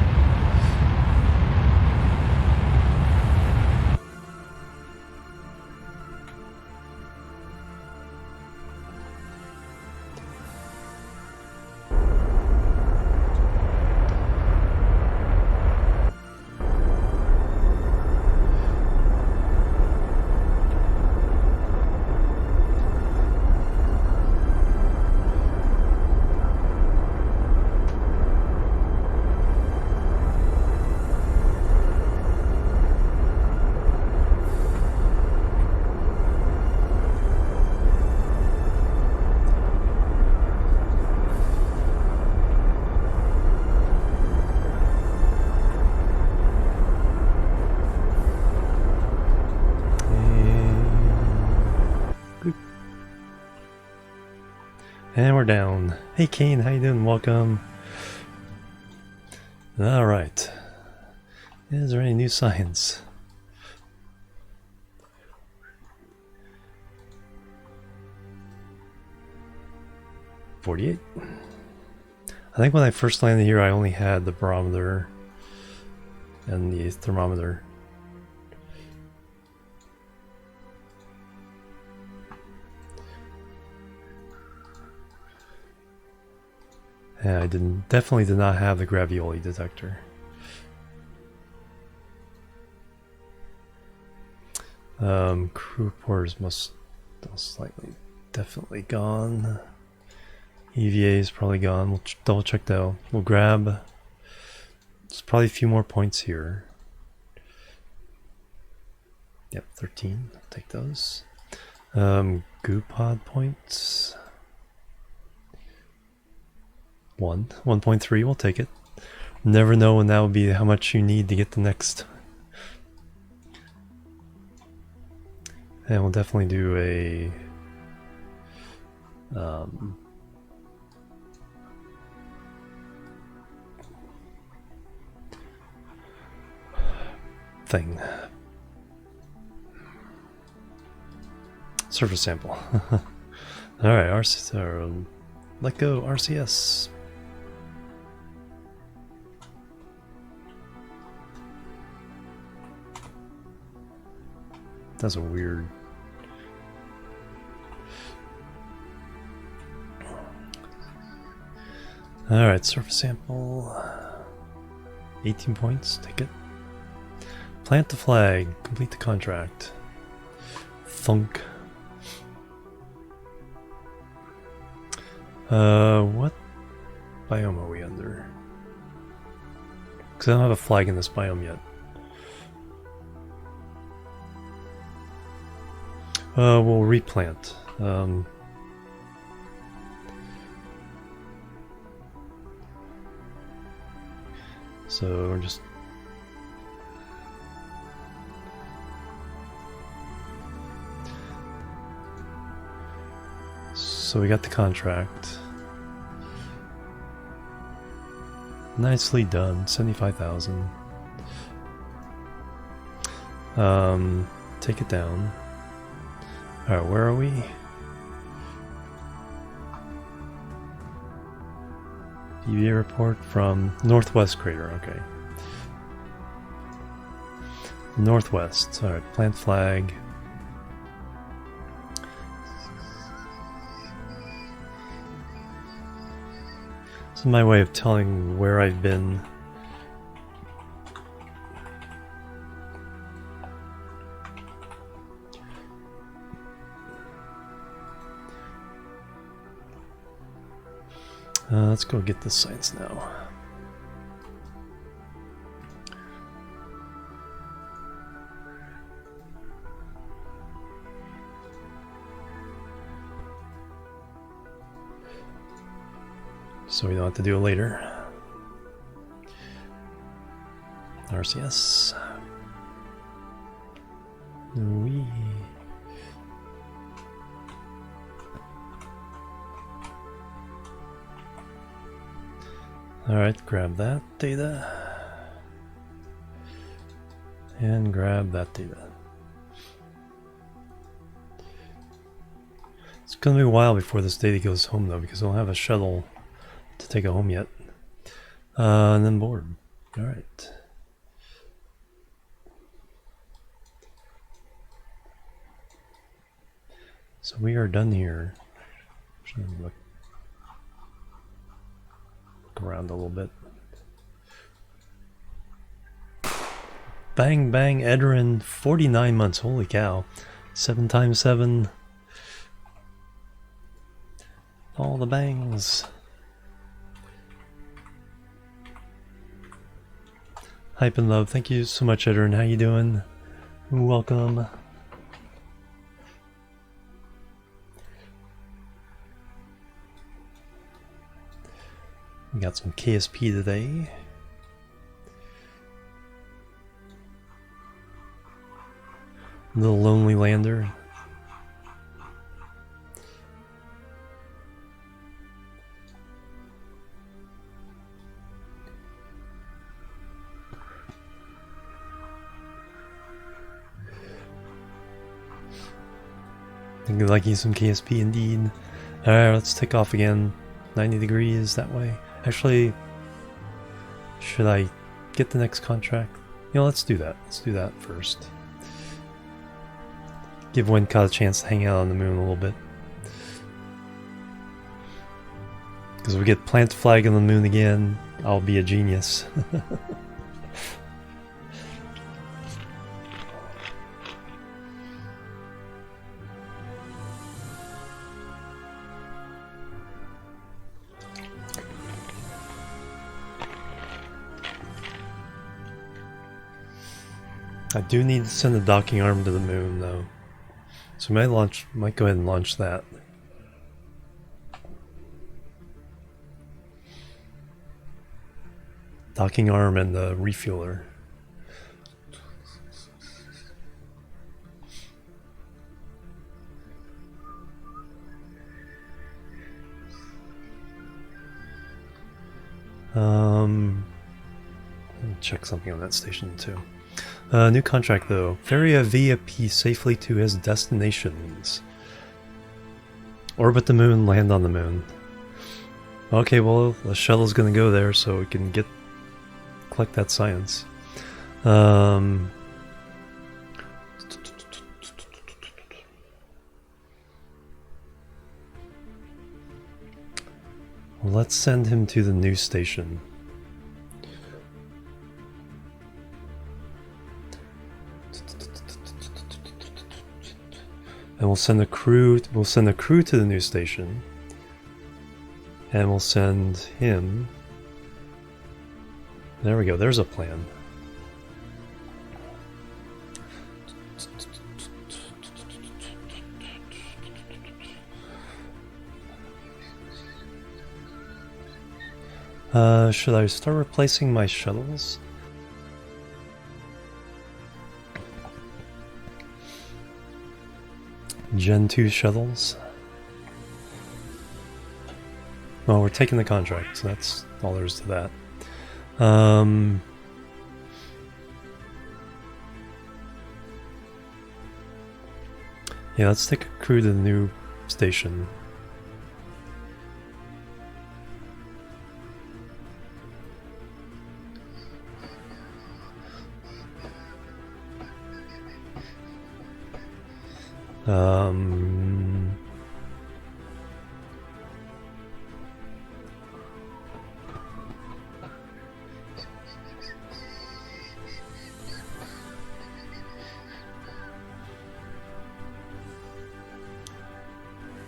And we're down. Hey Kane, how you doing? Welcome. Alright. Is there any new science? $48. I think when I first landed here I only had the barometer and the thermometer. Yeah, I definitely did not have the gravioli detector. Crew reporters most likely definitely gone. EVA is probably gone. We'll double check though. We'll grab. There's probably a few more points here. Yep, 13. I'll take those. Goo pod points. 1.3, we'll take it. Never know when that will be how much you need to get the next. And we'll definitely do a thing. Surface sample. Alright, let go RCS. That's a weird. Alright, surface sample. 18 points, take it. Plant the flag, complete the contract. Thunk. What biome are we under? Because I don't have a flag in this biome yet. We'll replant. So we're just. So we got the contract. Nicely done. 75,000. take it down. Alright, where are we? EVA report from Northwest Crater, okay. Northwest, alright, plant flag. This is my way of telling where I've been. Let's go get the sites now. So we don't have to do it later. RCS. Wee. Alright, grab that data. And grab that data. It's gonna be a while before this data goes home though, because I don't have a shuttle to take it home yet. And then board. Alright. So we are done here. Look around a little bit. Bang bang Edrin, 49 months, holy cow. 7 times 7. All the bangs. Hype and love, thank you so much Edrin, how you doing? Welcome. We got some KSP today. Little lonely lander. Think you're liking some KSP indeed. Alright, let's take off again. 90 degrees that way. Actually, should I get the next contract? You know, let's do that. Let's do that first. Give Wincott a chance to hang out on the moon a little bit. Because if we get plant flag on the moon again, I'll be a genius. I do need to send a docking arm to the moon though. So might go ahead and launch that. Docking arm and the refueler. Let me check something on that station too. New contract though. Ferry a VIP safely to his destinations. Orbit the moon, land on the moon. Okay, well, the shuttle's gonna go there so we can collect that science. Let's send him to the new station. And we'll send a crew to the new station. And we'll send him. There we go, there's a plan. Should I start replacing my shuttles? Gen 2 shuttles. Well, we're taking the contract, so that's all there is to that. Yeah, let's take a crew to the new station.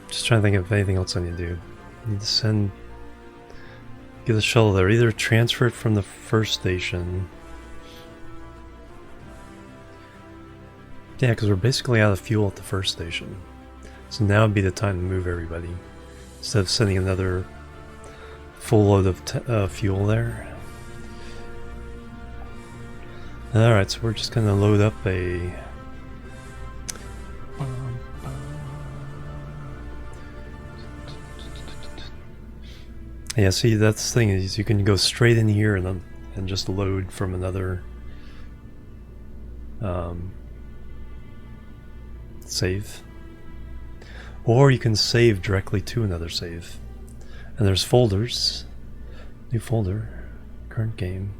Just trying to think of anything else I need to do. I need to send... Get the shuttle there. Either transfer it from the first station. Yeah, because we're basically out of fuel at the first station. So now would be the time to move everybody. Instead of sending another full load of fuel there. Alright, so we're just going to load up a... Yeah, see, that's the thing, is you can go straight in here and just load from another save. Or you can save directly to another save. And there's folders. New folder. Current game.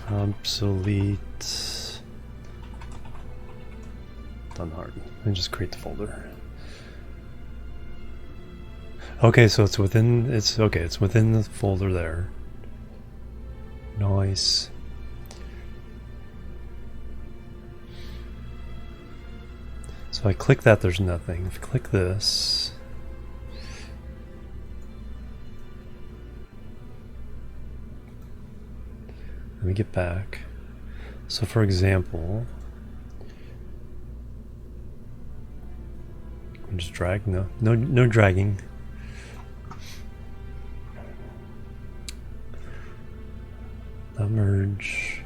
Obsolete. Done hard. And just create the folder. Okay, so it's within. It's okay. It's within the folder there. Nice. So I click that. There's nothing. If I click this. Let me get back. So for example, just drag. No dragging. Not merge.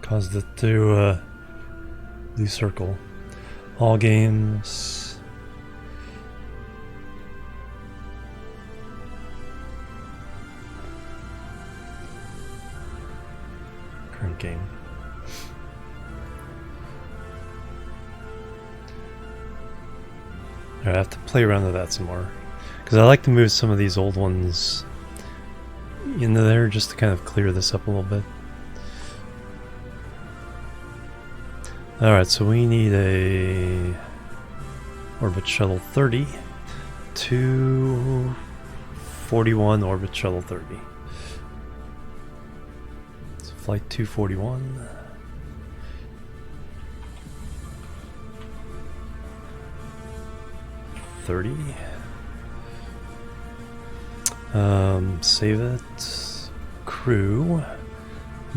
Caused it to do circle. All games. Current game. I have to play around with that some more. Because I like to move some of these old ones into there just to kind of clear this up a little bit. Alright, so we need a Orbit Shuttle 30 to 41 Orbit Shuttle 30. So Flight 241. Save it. Crew.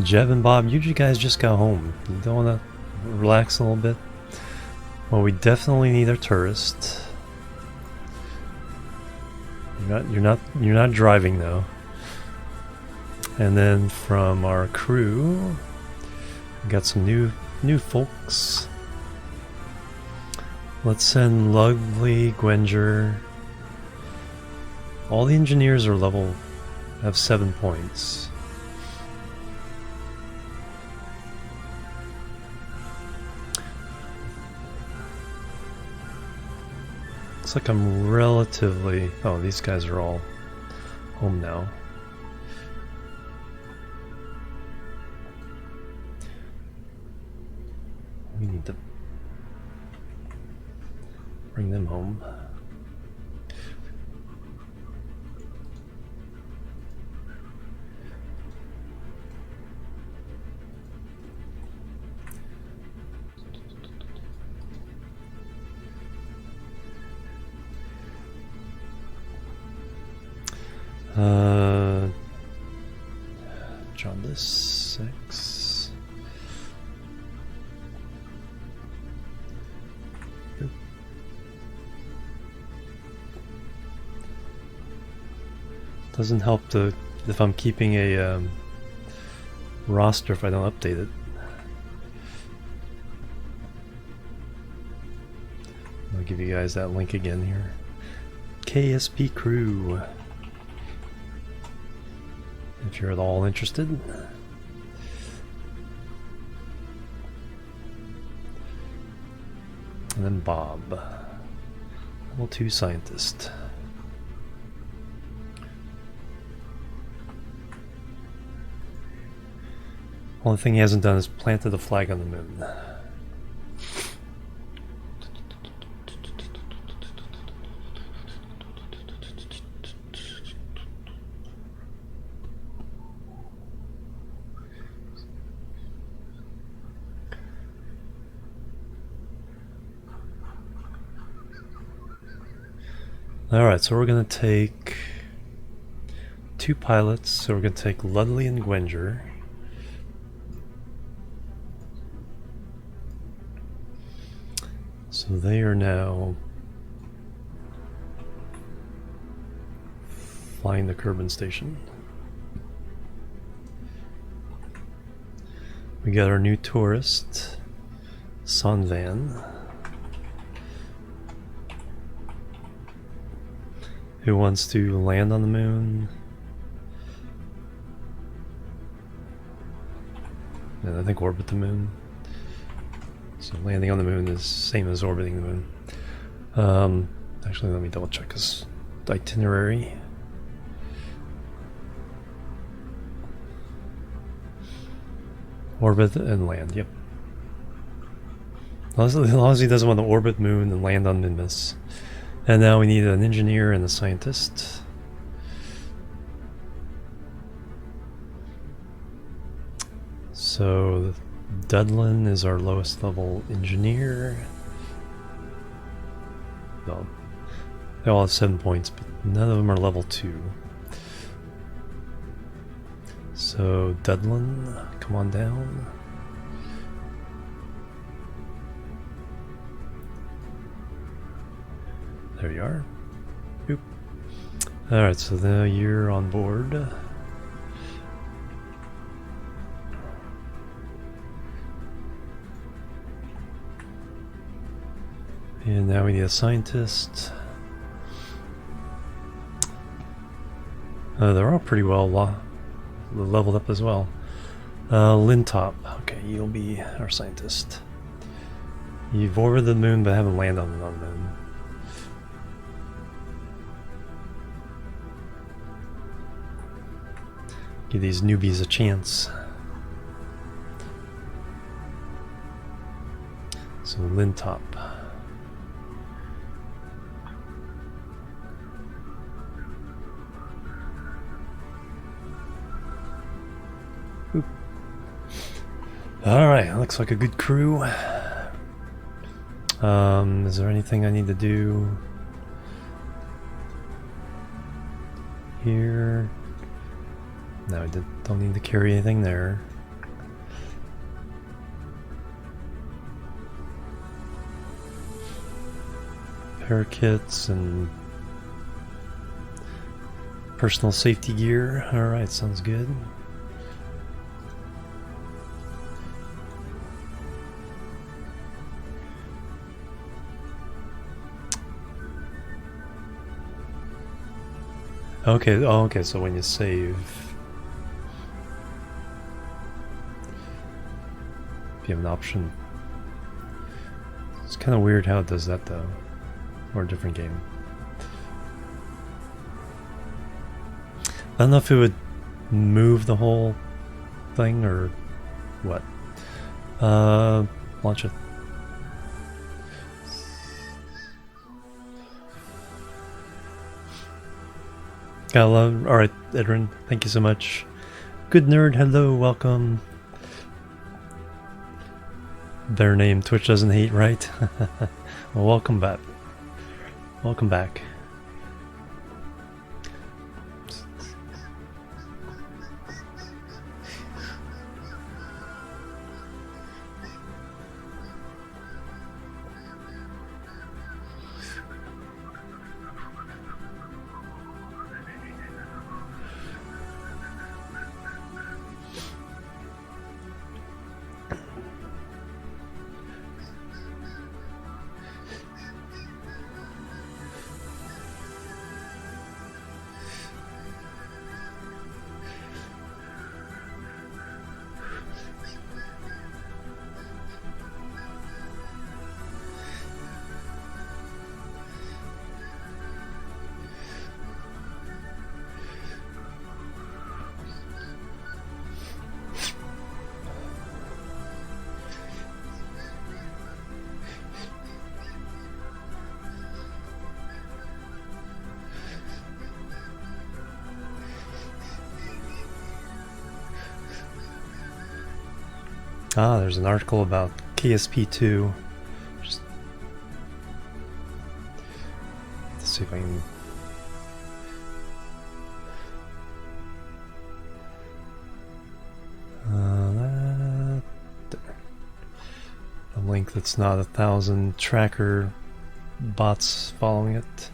Jeb and Bob, you guys just got home. You don't want to relax a little bit? Well, we definitely need a tourist. You're not driving though. And then from our crew, we got some new folks. Let's send Lovely, Gwenger. All the engineers are have 7 points. Looks like I'm relatively... Oh, these guys are all home now. We need to bring them home. John this 6. Doesn't help if I'm keeping a roster if I don't update it. I'll give you guys that link again here. KSP Crew, if you're at all interested. And then Bob, level 2 scientist. Only thing he hasn't done is planted a flag on the moon. Alright, so we're going to take 2 pilots. So we're going to take Ludley and Gwenger. So they are now flying the Kerbal station. We got our new tourist, Sonvan, who wants to land on the moon. And I think orbit the moon. So landing on the moon is same as orbiting the moon. Actually, let me double check his itinerary. Orbit and land, yep. As long as he doesn't want to orbit moon and land on Minmus. And now we need an engineer and a scientist. So Dudlin is our lowest level engineer. No, they all have 7 points, but none of them are level 2. So Dudlin, come on down. There you are. Oop. Alright, so now you're on board. And now we need a scientist. They're all pretty well leveled up as well. Lintop, okay, you'll be our scientist. You've orbited the moon but haven't landed on the moon. Give these newbies a chance. So Lintop. Alright, looks like a good crew. Is there anything I need to do here? No, I don't need to carry anything there. Parakeets and personal safety gear. Alright, sounds good. Okay, oh, okay, so when you save, if you have an option. It's kind of weird how it does that though, or a different game. I don't know if it would move the whole thing or what. Launch it. Alright, Edrin, thank you so much. Good Nerd, hello, welcome. Better name, Twitch doesn't hate, right? Well, welcome back. Welcome back. Ah, there's an article about KSP2. Just let's see if I can. There. A link that's not 1,000 tracker bots following it.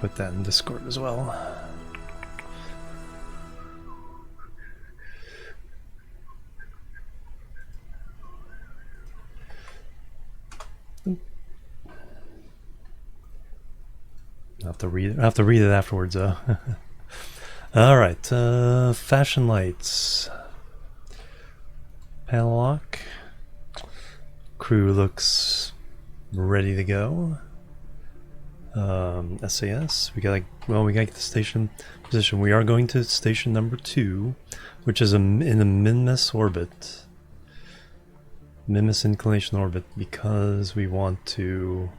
Put that in Discord as well. I have to read it afterwards though. All right, fashion lights. Panel lock. Crew looks ready to go. SAS. We gotta get the station position. We are going to station number 2, which is in a Minmus orbit. Minmus inclination orbit, because we want to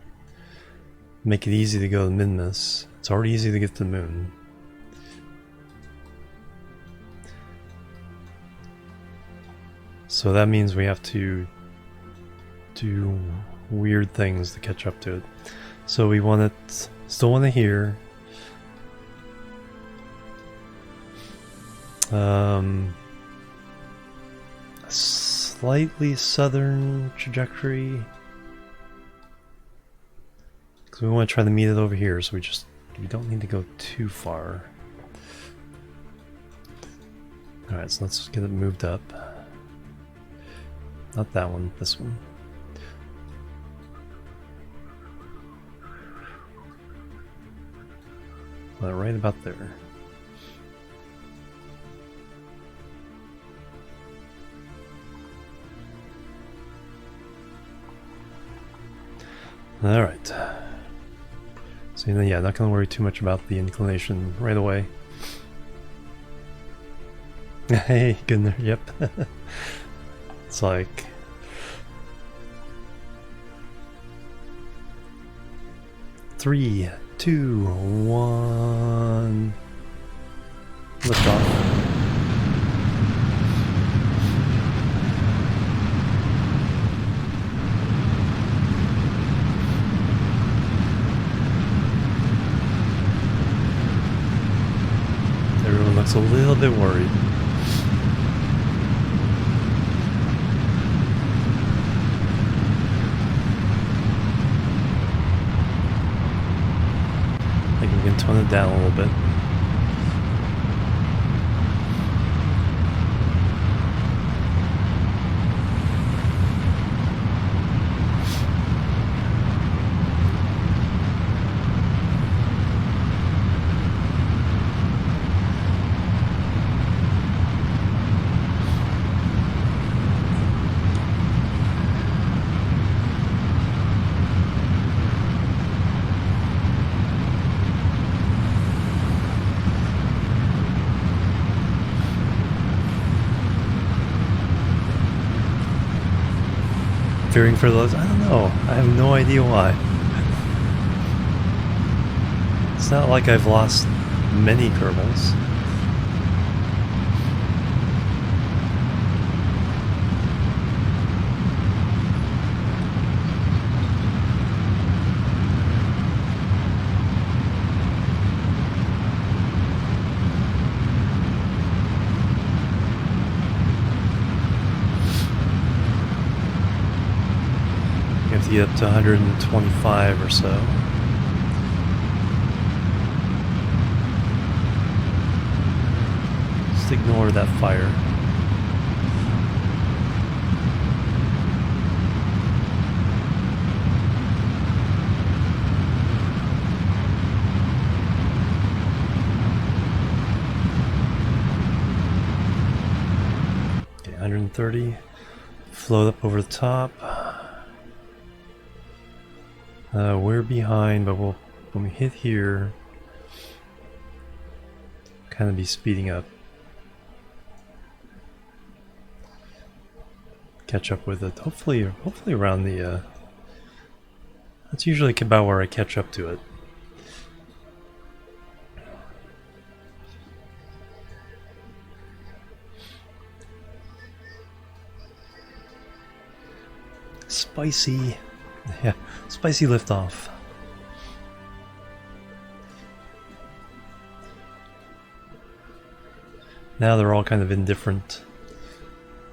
make it easy to go to Minmus. It's already easy to get to the moon. So that means we have to do weird things to catch up to it. So we want it, still want to hear. A slightly southern trajectory. Because we want to try to meet it over here, so we don't need to go too far. Alright, so let's get it moved up. Not that one, this one. Right about there. Alright. So yeah, not gonna worry too much about the inclination right away. Hey, good there, yep. It's like... Three, 2, 1. Lift off. Everyone looks a little bit worried. We can tone it down a little bit. Fearing for those, I don't know. I have no idea why. It's not like I've lost many kerbals. To get up to 125 or so. Just ignore that fire. Okay, 130. Float up over the top. We're behind, but when we hit here, kind of be speeding up. Catch up with it. Hopefully around the. That's usually about where I catch up to it. Spicy. Yeah, spicy liftoff. Now they're all kind of indifferent.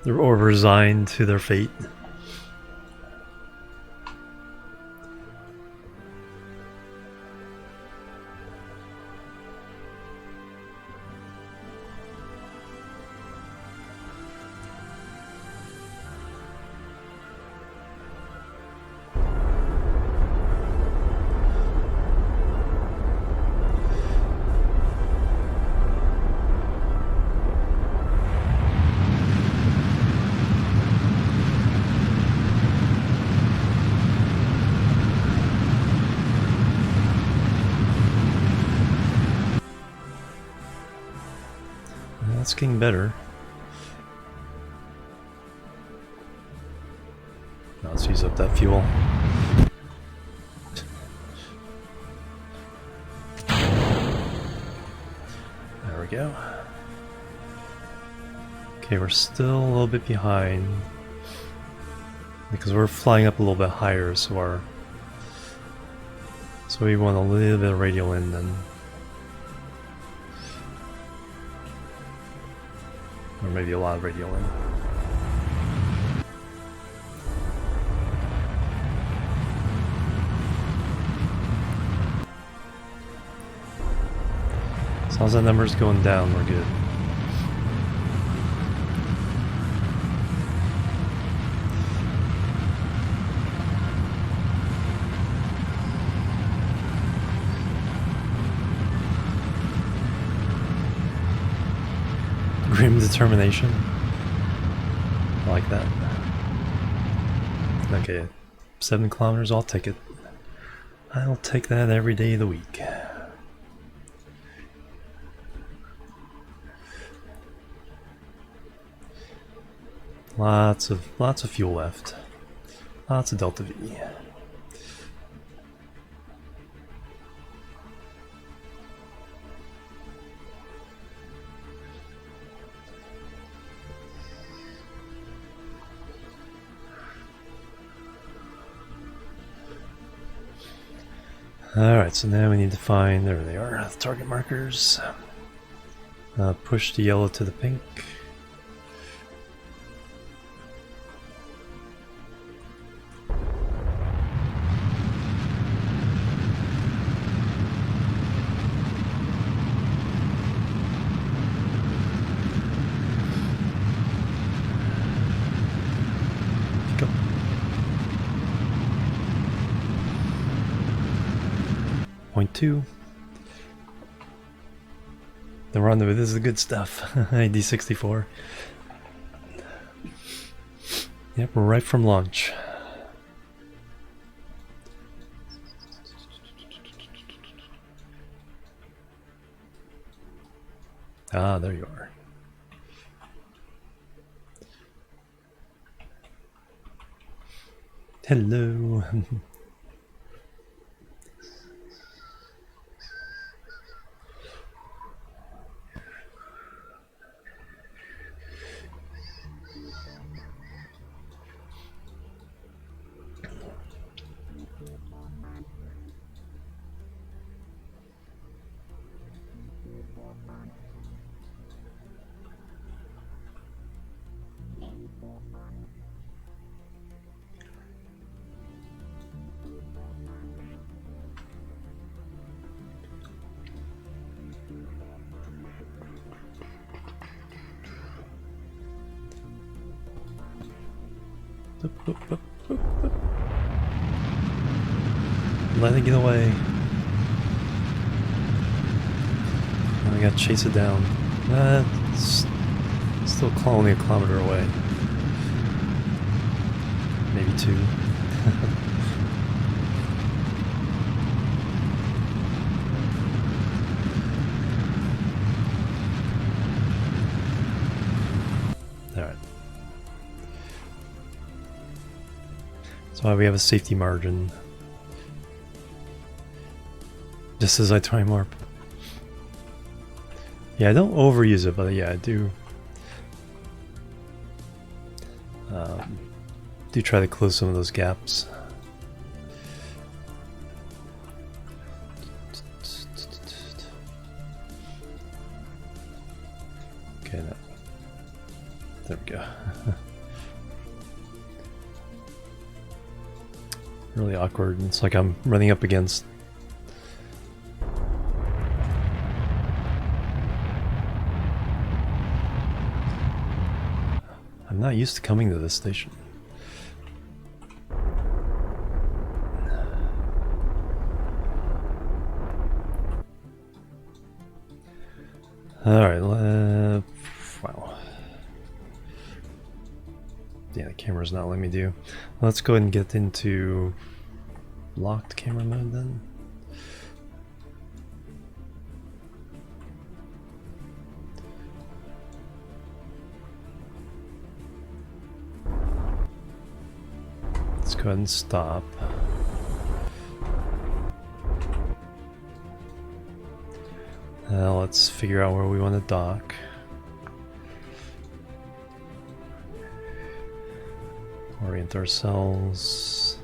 They're all resigned to their fate. That's getting better. Now let's use up that fuel. There we go. Okay, we're still a little bit behind because we're flying up a little bit higher, so we want a little bit of radial in then. Or maybe a lot of radial in. As long as that number's going down, we're good. Grim determination. I like that. Okay, 7 kilometers, I'll take it. I'll take that every day of the week. Lots of fuel left. Lots of Delta V. Alright, so now we need to find, there they are, the target markers. Push the yellow to the pink. Go. Point 2. The rendezvous, this is the good stuff. ID 64. Yep, we're right from launch. Ah, there you are. Hello. Let it get away. I gotta chase it down. It's still only a kilometer away. Maybe 2. Alright. That's why we have a safety margin. Just as I time warp. Yeah, I don't overuse it, but yeah, I do. do try to close some of those gaps. Okay, no. There we go. Really awkward. It's like I'm running up against. I'm not used to coming to this station. Alright, wow. Yeah, the camera's not letting me do. Let's go ahead and get into locked camera mode then. Let's go ahead and stop. Now let's figure out where we want to dock. Orient ourselves.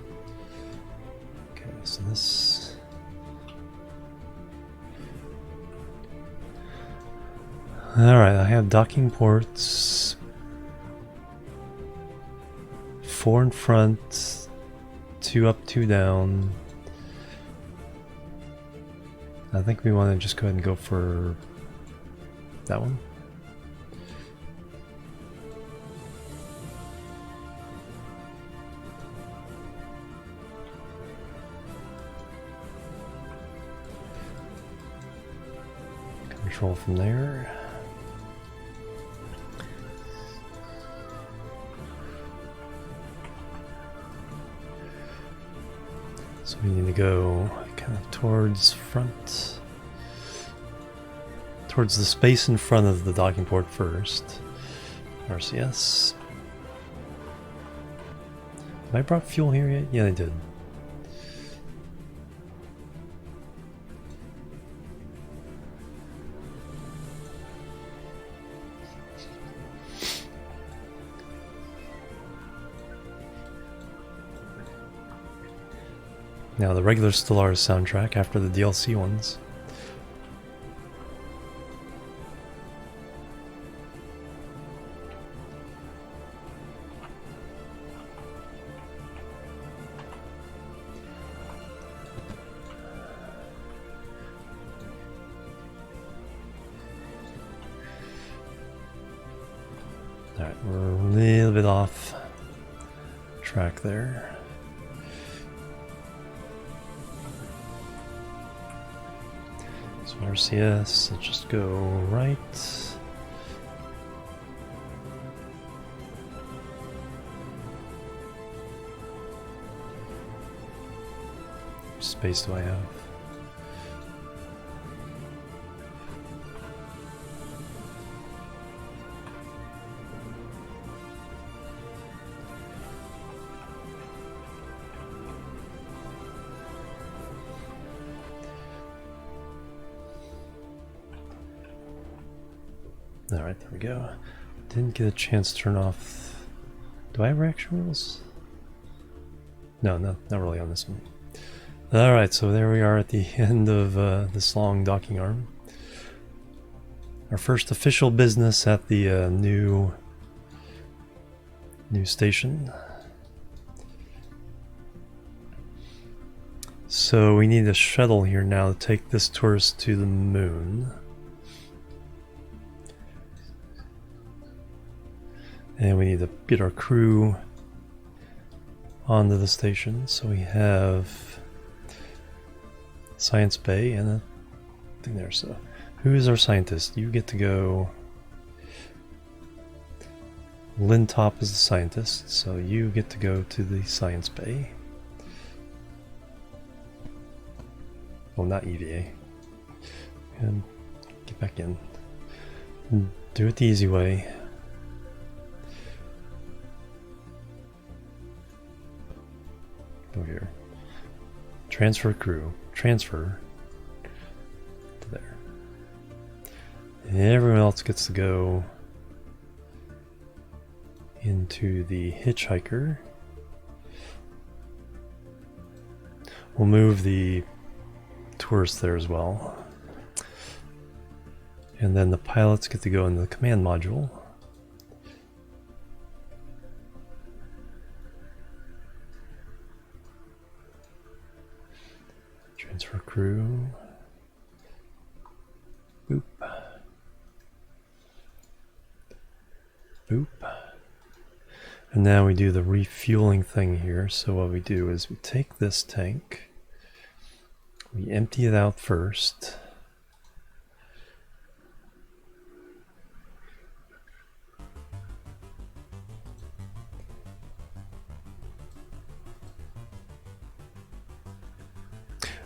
Okay, so this. Alright, I have docking ports. 4 in front, 2 up, 2 down. I think we want to just go ahead and go for that one. Control from there. So we need to go kind of towards front, towards the space in front of the docking port first. RCS. Have I brought fuel here yet? Yeah, I did. Now the regular Stellaris soundtrack after the DLC ones. Alright, we're a little bit off track there. RCS, let's just go right. What space do I have? Alright, there we go. Didn't get a chance to turn off. Do I have reaction rules? No, not really on this one. Alright, so there we are at the end of this long docking arm. Our first official business at the new station. So we need a shuttle here now to take this tourist to the moon. And we need to get our crew onto the station. So we have Science Bay and a thing there. So who is our scientist? You get to go. Lintop is the scientist, so you get to go to the Science Bay. Well, not EVA. And get back in. Do it the easy way. Go here. Transfer crew. Transfer to there. And everyone else gets to go into the hitchhiker. We'll move the tourists there as well. And then the pilots get to go into the command module. Transfer crew. Boop. Boop. And now we do the refueling thing here. So what we do is we take this tank, we empty it out first.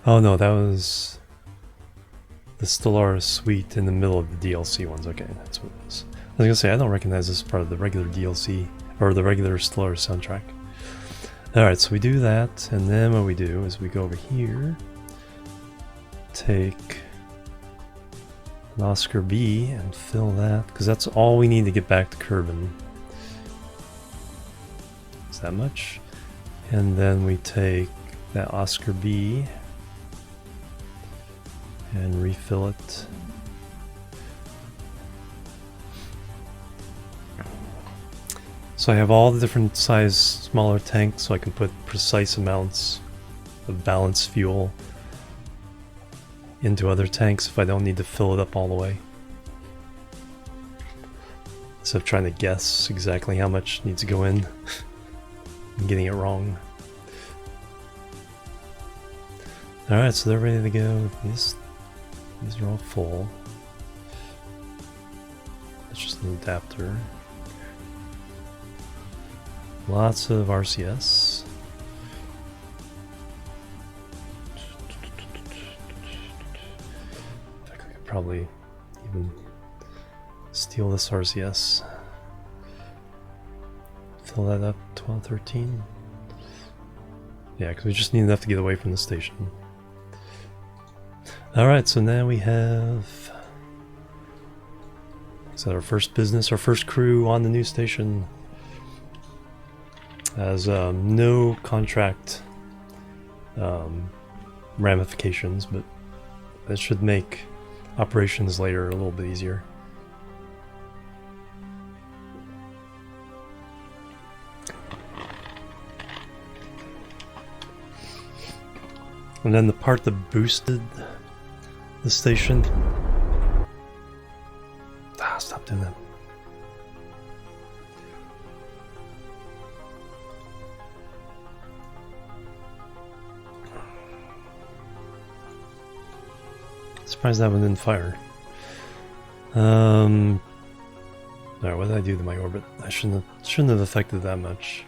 Oh no, that was the Stellaris suite in the middle of the DLC ones. Okay, that's what it was. I was gonna say, I don't recognize this as part of the regular DLC, or the regular Stellaris soundtrack. Alright, so we do that, and then what we do is we go over here, take an Oscar B and fill that, because that's all we need to get back to Kerbin. Is that much? And then we take that Oscar B and refill it. So I have all the different size smaller tanks, so I can put precise amounts of balanced fuel into other tanks if I don't need to fill it up all the way. Instead of trying to guess exactly how much needs to go in and getting it wrong. Alright, so they're ready to go. These are all full. That's just an adapter. Lots of RCS. In fact, I could probably even steal this RCS. Fill that up, 12, 13. Yeah, because we just need enough to get away from the station. Alright, so now we have... Is that our first business, our first crew on the new station? Has no contract ramifications, but that should make operations later a little bit easier. And then the part that boosted the station... Ah, stop doing that. Surprised that one didn't fire. Alright, what did I do to my orbit? I shouldn't have affected that much.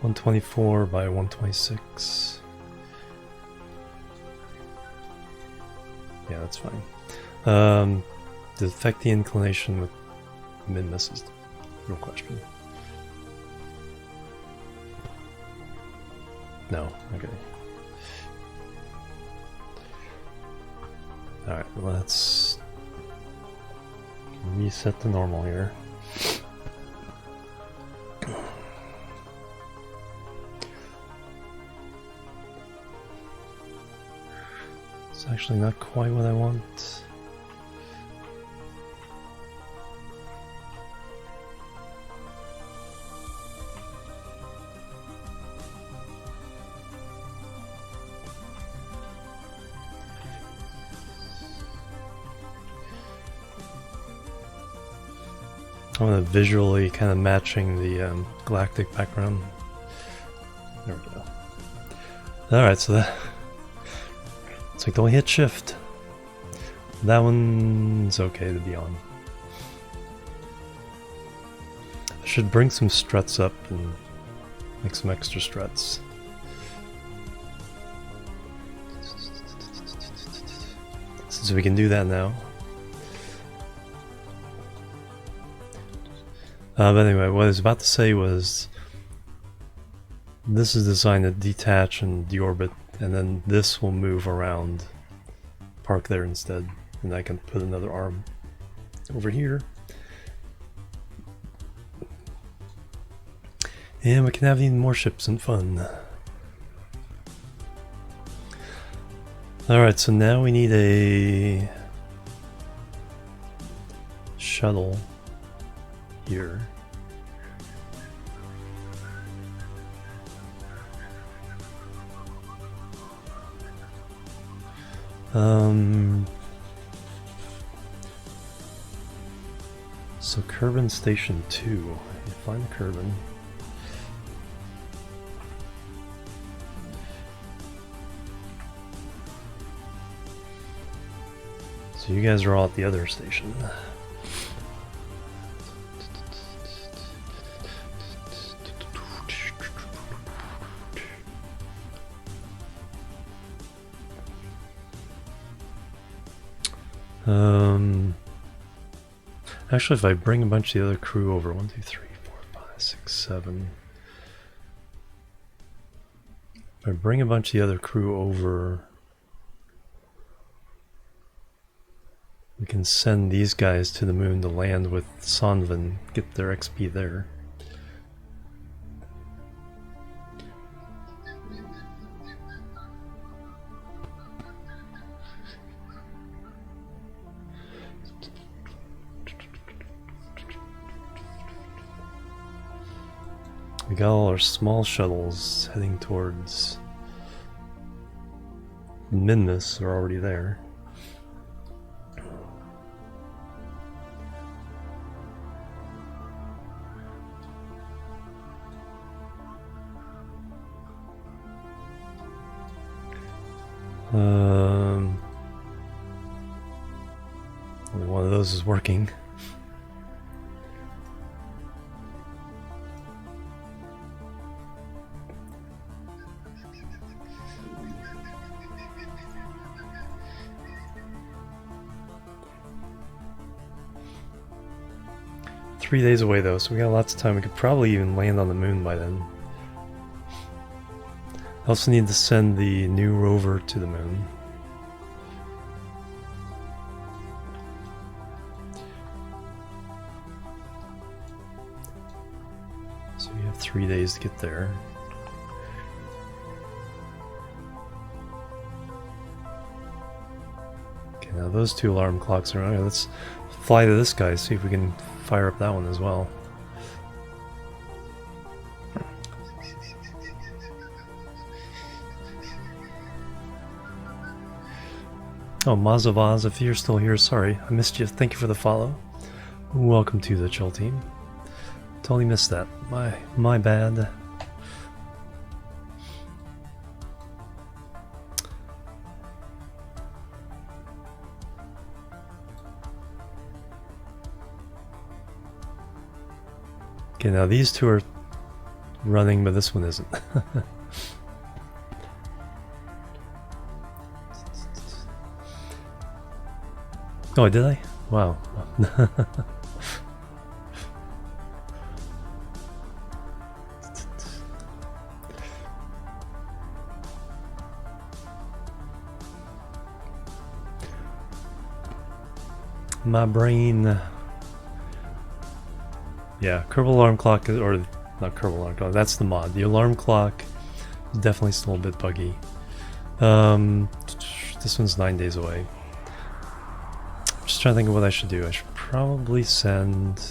124 by 126. Yeah, that's fine. Did it affect the inclination with Minmus is the real question. No, okay. Alright, let's reset to normal here. It's actually not quite what I want. I want to visually kind of matching the galactic background. There we go. Alright, so that... It's like, don't hit shift. That one's okay to be on. I should bring some struts up and make some extra struts. Since we can do that now. But anyway, what I was about to say was this is designed to detach and deorbit, and then this will move around, park there instead, and I can put another arm over here. And we can have even more ships and fun. Alright, so now we need a shuttle here. So Kerbal Station 2. You find the Kerbal. So you guys are all at the other station. Actually, if I bring a bunch of the other crew over, 1, 2, 3, 4, 5, 6, 7. If I bring a bunch of the other crew over, we can send these guys to the moon to land with Sonvan, get their XP there. We got all our small shuttles heading towards Minmus. Are already there. Only one of those is working. Three days away though, so we got lots of time. We could probably even land on the moon by then. I also need to send the new rover to the moon. So we have 3 days to get there. Okay, now those two alarm clocks are on. Okay, let's fly to this guy, see if we can fire up that one as well. Oh, Mazavaz, if you're still here, sorry, I missed you. Thank you for the follow. Welcome to the chill team. Totally missed that. My bad. Okay, now these two are running, but this one isn't. Oh, did I? Wow. My brain. Yeah, Kerbal alarm clock, or not Kerbal alarm clock, that's the mod. The alarm clock is definitely still a bit buggy. This one's 9 days away. I'm just trying to think of what I should do. I should probably send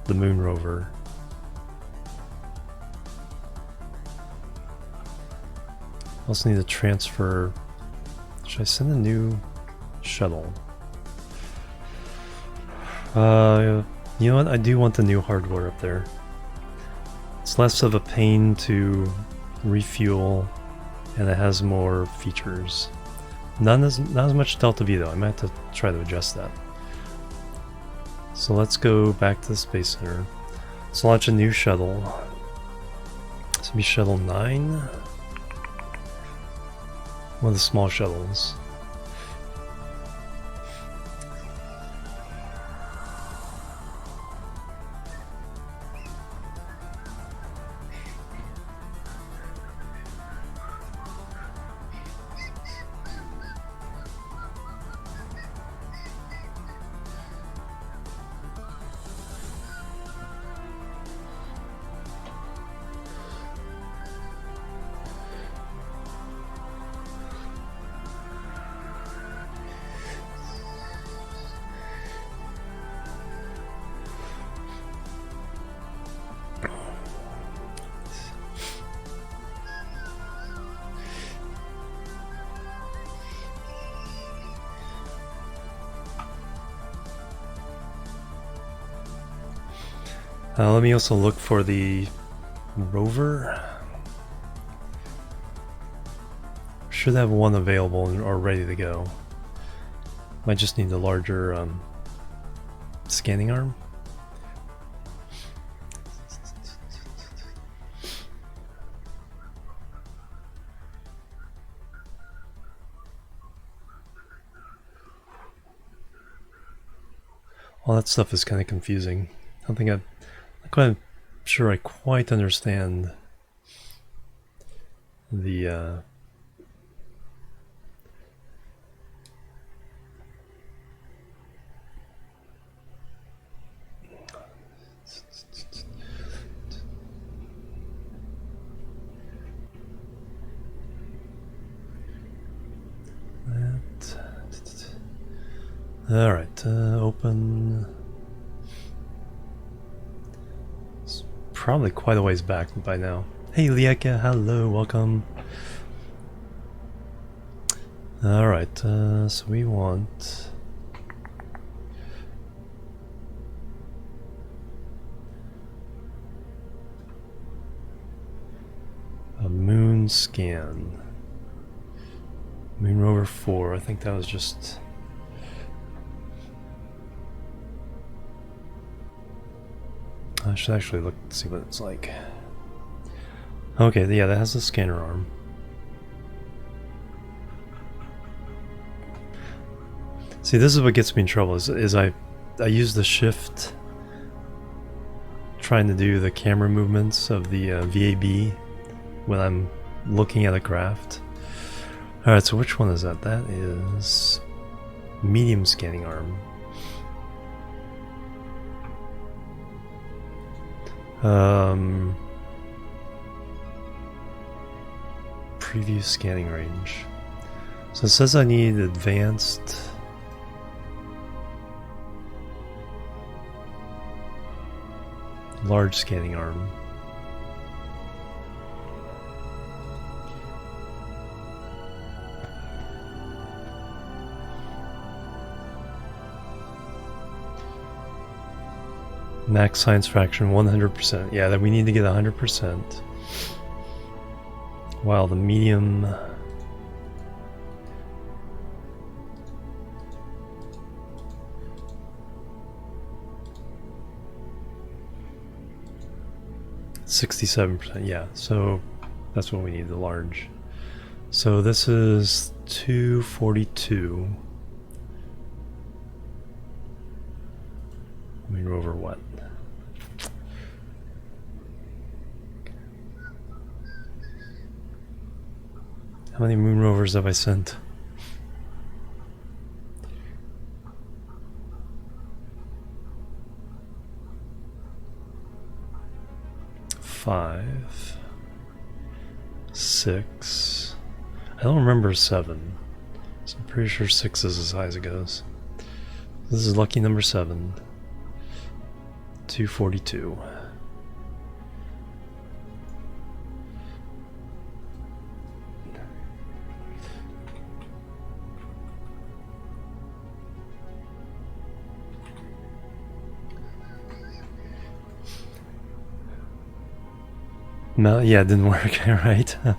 the moon rover. I also need to transfer. Should I send a new shuttle? You know what? I do want the new hardware up there. It's less of a pain to refuel, and it has more features. Not as much Delta V though. I might have to try to adjust that. So let's go back to the Space Center. Let's launch a new shuttle. This will be Shuttle 9. One of the small shuttles. Let me also look for the rover. Should have one available or ready to go. Might just need a larger scanning arm. All that stuff is kind of confusing. I don't think I'm not quite sure I quite understand the Alright, open. It's probably quite a ways back by now. Hey Lieka, hello, welcome. Alright, so we want a moon scan. Moon rover 4, I think that was just... I should actually look to see what it's like. Okay, yeah, that has a scanner arm. See, this is what gets me in trouble, is I use the shift trying to do the camera movements of the VAB when I'm looking at a craft. Alright, so which one is that? That is medium scanning arm. Preview scanning range. So it says I need advanced large scanning arm. Max science fraction 100%. Yeah, that we need to get 100%. While the medium %. Yeah, so that's what we need, the large. So this is 242. Moon rover what? How many moon rovers have I sent? Five, 6. I don't remember 7, so I'm pretty sure 6 is as high as it goes. This is lucky number 7. 242. No, yeah, it didn't work, right? I'll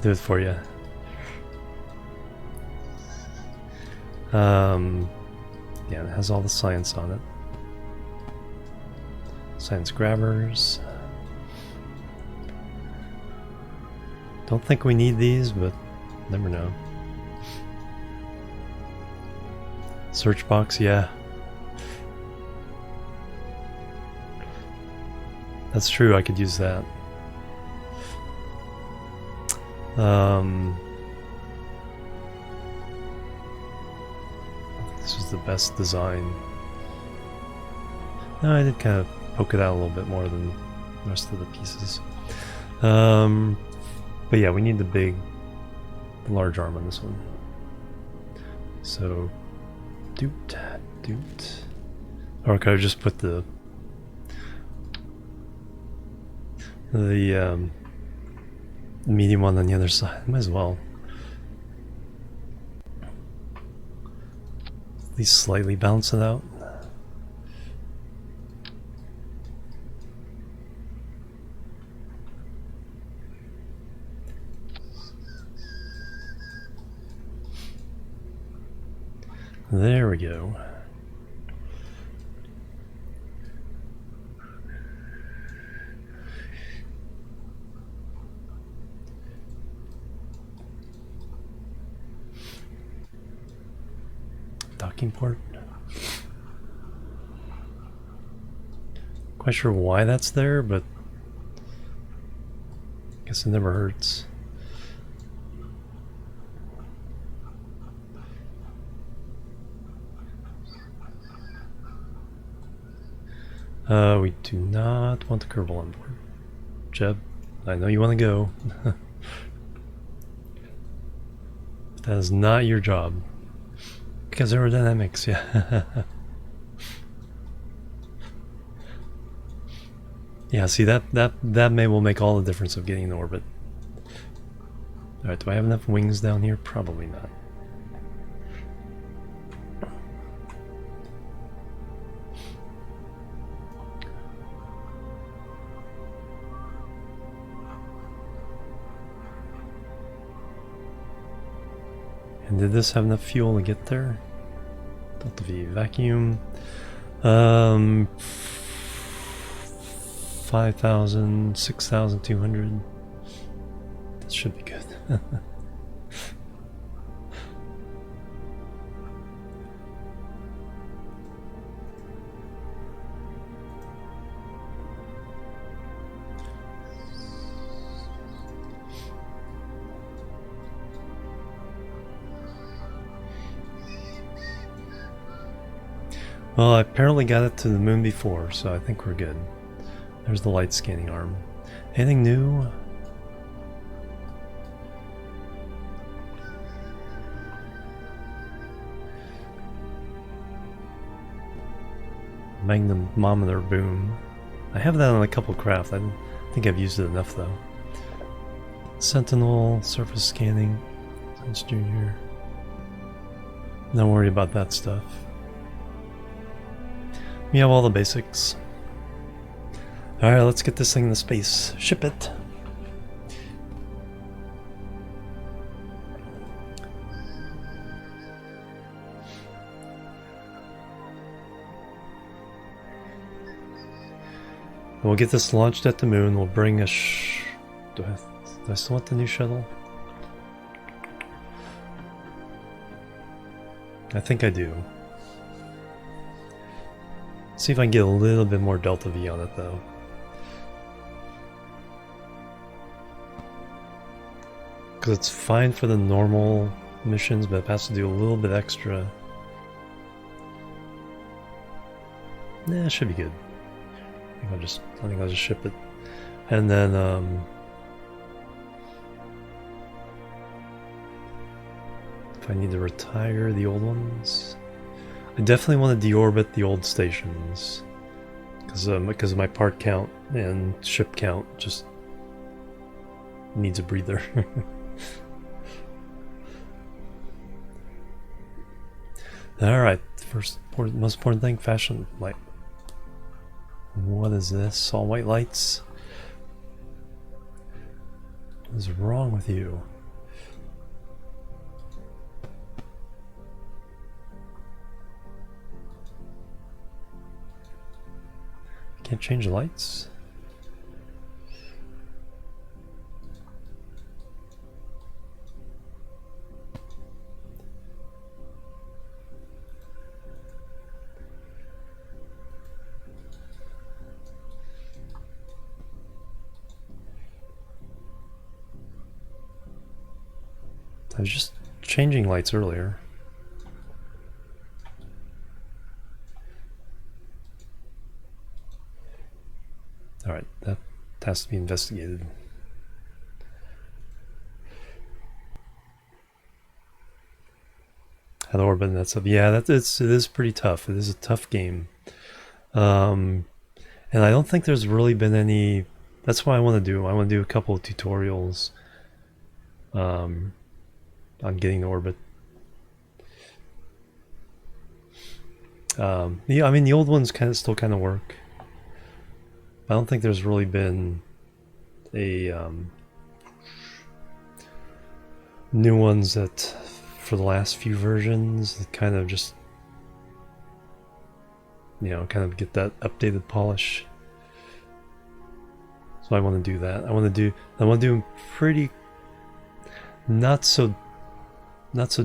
do it for you. Yeah, it has all the science on it. Science grabbers. Don't think we need these, but never know. Search box, yeah. That's true, I could use that. This was the best design. No, I did kind of poke it out a little bit more than the rest of the pieces. But yeah, we need the large arm on this one. So, doot. Or could I just put the medium one on the other side? Might as well. At least slightly balance it out. There we go. Docking port. Quite sure why that's there, but I guess it never hurts. We do not want the Kerbal on board. Jeb, I know you want to go. That is not your job. Because aerodynamics, yeah. Yeah, see that will make all the difference of getting in orbit. Alright, do I have enough wings down here? Probably not. And did this have enough fuel to get there? Delta V vacuum. 5,000, 6,200. That should be good. Well, I apparently got it to the moon before, so I think we're good. There's the light scanning arm. Anything new? Magnemometer boom. I have that on a couple craft. I don't think I've used it enough though. Sentinel, surface scanning. Sense Junior. Don't worry about that stuff. We have all the basics. Alright, let's get this thing into space. Ship it. We'll get this launched at the moon. We'll bring a do I still want the new shuttle? I think I do. See if I can get a little bit more Delta V on it though. Because it's fine for the normal missions, but it has to do a little bit extra. Nah, it should be good. I think I'll just ship it. And then if I need to retire the old ones, I definitely want to deorbit the old stations because of my part count and ship count just needs a breather. Alright, most important thing, fashion light. What is this? All white lights? What is wrong with you? Can't change the lights? I was just changing lights earlier. Alright, that has to be investigated. How to orbit and that stuff. Yeah, it is pretty tough. It is a tough game. And I don't think there's really been any... That's what I want to do. I want to do a couple of tutorials on getting to orbit. Yeah, I mean the old ones still kind of work. I don't think there's really been a new ones that for the last few versions, kind of just, you know, kind of get that updated polish. So I want to do that. I want to do pretty, not so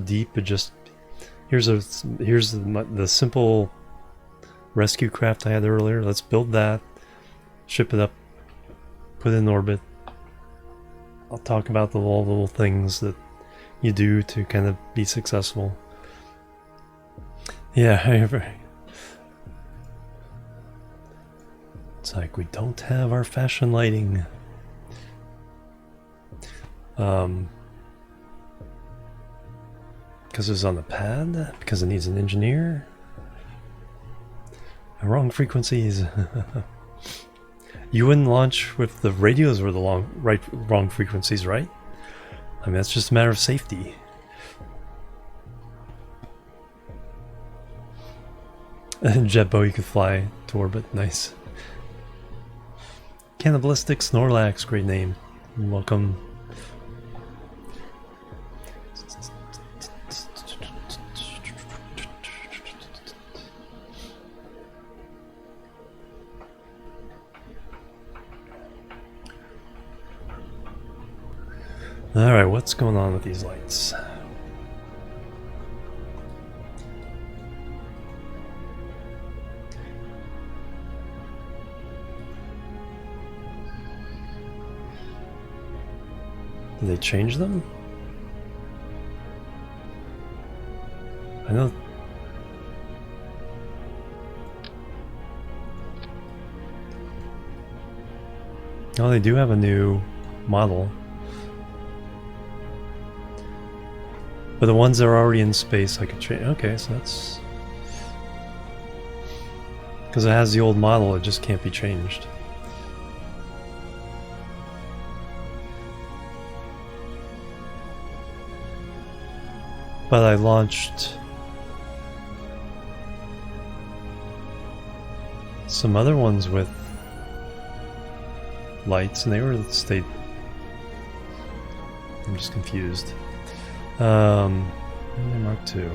deep, but just here's the simple rescue craft I had earlier. Let's build that, ship it up, put it in orbit. I'll talk about all the little things that you do to kind of be successful. Yeah, it's like we don't have our fashion lighting. Because it's on the pad? Because it needs an engineer? Wrong frequencies. You wouldn't launch with the radios were the wrong frequencies, right? I mean, that's just a matter of safety. Jetbo, you could fly to orbit. Nice. Cannibalistic Snorlax, great name. Welcome. Alright, what's going on with these lights? Did they change them? I know. Oh, they do have a new model. But the ones that are already in space, I could change. Okay, so that's... because it has the old model, it just can't be changed. But I launched some other ones with lights, and they were stayed. I'm just confused. Mark II.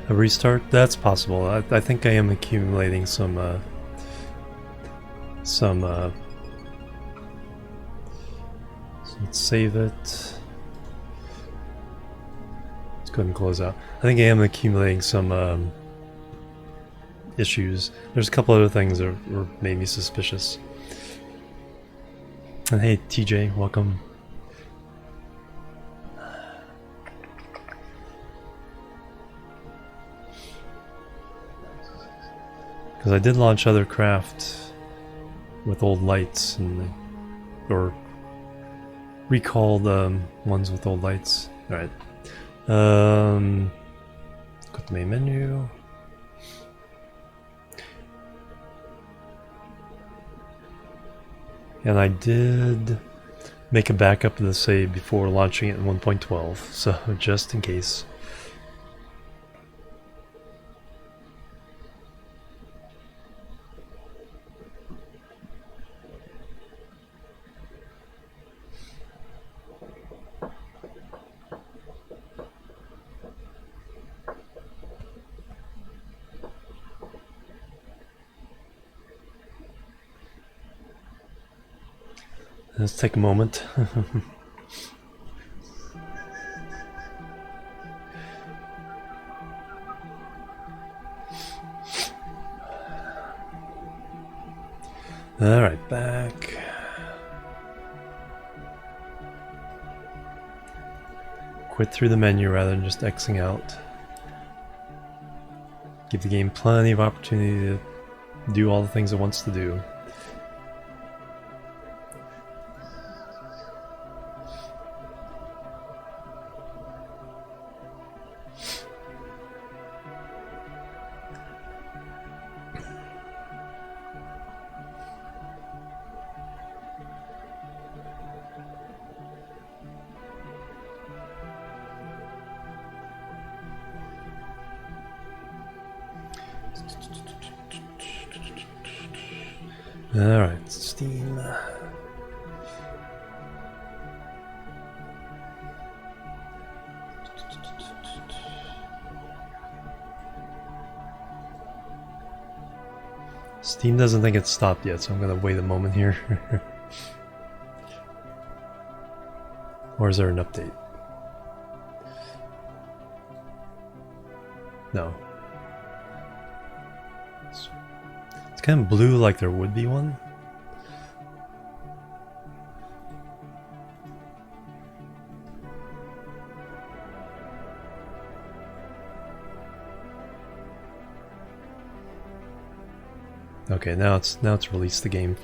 A restart? That's possible. I think I am accumulating some so let's save it. Let's go ahead and close out. I think I am accumulating some issues. There's a couple other things that made me suspicious. And hey, TJ, welcome. Because I did launch other craft with old lights, and or recalled ones with old lights. All right. Go to the main menu. And I did make a backup of the save before launching it in 1.12, so just in case. Let's take a moment. Alright, back. Quit through the menu rather than just Xing out. Give the game plenty of opportunity to do all the things it wants to do. Alright, Steam. Steam doesn't think it's stopped yet, so I'm gonna wait a moment here. Or is there an update? No. It's kind of blue like there would be one. Okay, now it's released the game.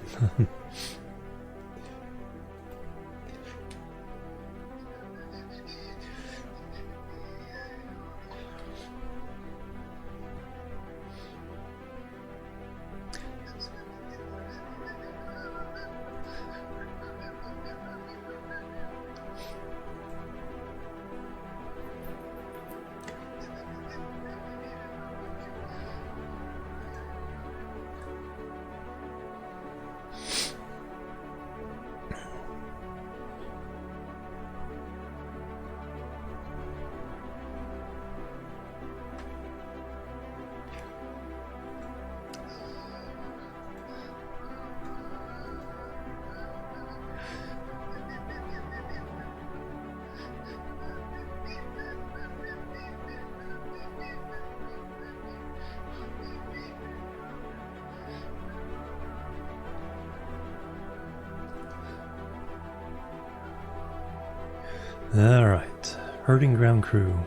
Alright, herding ground crew.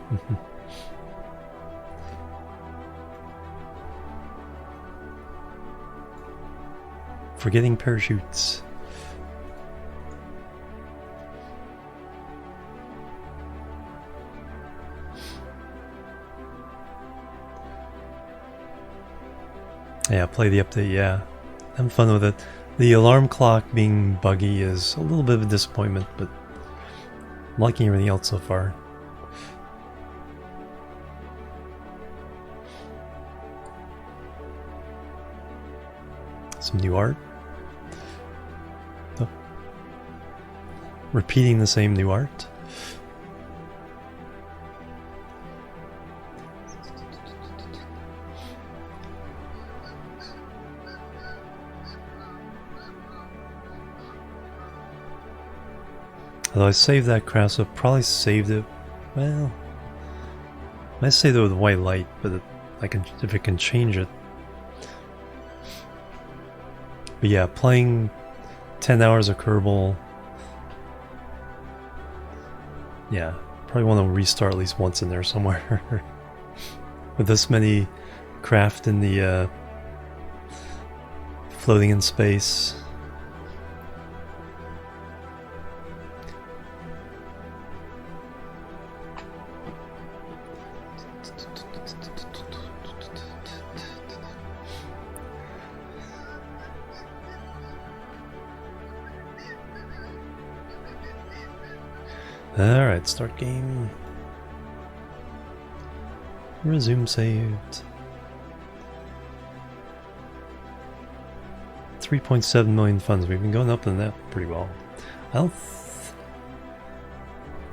Forgetting parachutes. Yeah, play the update, yeah. Having fun with it. The alarm clock being buggy is a little bit of a disappointment, but I'm liking everything else so far. Some new art. Oh. Repeating the same new art. Although I saved that craft, so I probably saved it. Well, I might save it with white light, but if it can change it. But yeah, playing 10 hours of Kerbal. Yeah, probably want to restart at least once in there somewhere. With this many craft in the floating in space. Alright, start game. Resume saved. 3.7 million funds. We've been going up in that pretty well. I don't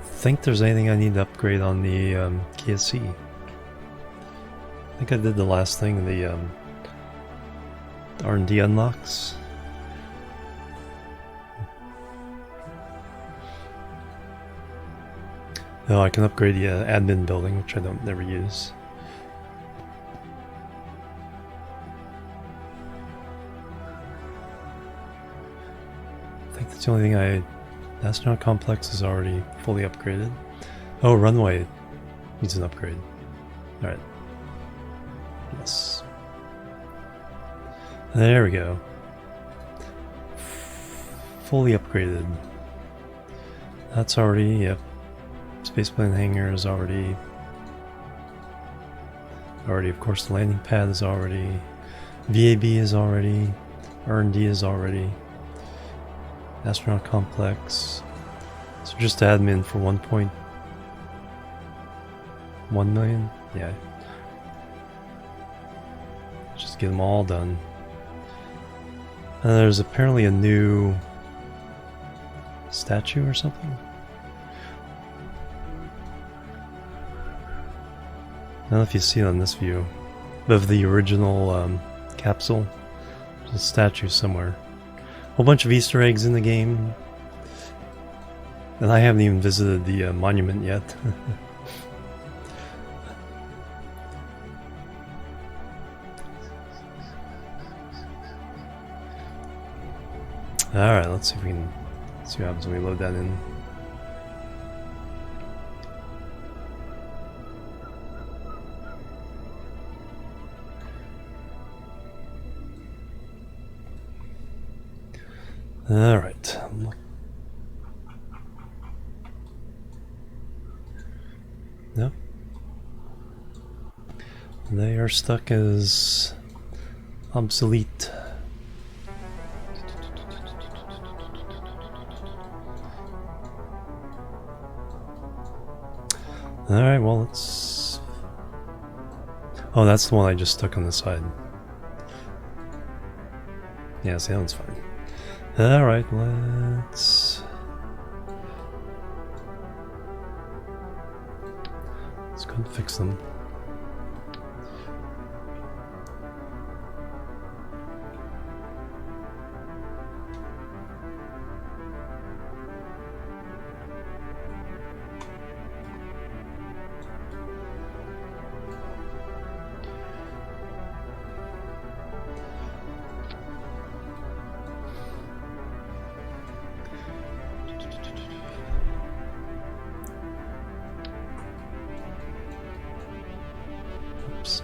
think there's anything I need to upgrade on the KSC. I think I did the last thing, the R&D unlocks. No, I can upgrade the admin building, which I don't never use. I think that's the only thing the astronaut complex is already fully upgraded. Oh, runway needs an upgrade. Alright. Yes. There we go. Fully upgraded. That's already, yep. Spaceplane hangar is already, of course the landing pad is already, VAB is already, R&D is already, astronaut complex. So just admin for 1.1 million? Yeah. Just get them all done. And there's apparently a new statue or something. I don't know if you see it on this view of the original capsule. There's a statue somewhere. A whole bunch of Easter eggs in the game. And I haven't even visited the monument yet. Alright, let's see if we can see what happens when we load that in. Alright. Nope. They are stuck as obsolete. Alright, well, let's... Oh, that's the one I just stuck on the side. Yeah, see, that one's fine. Alright, let's go and fix them. Oops.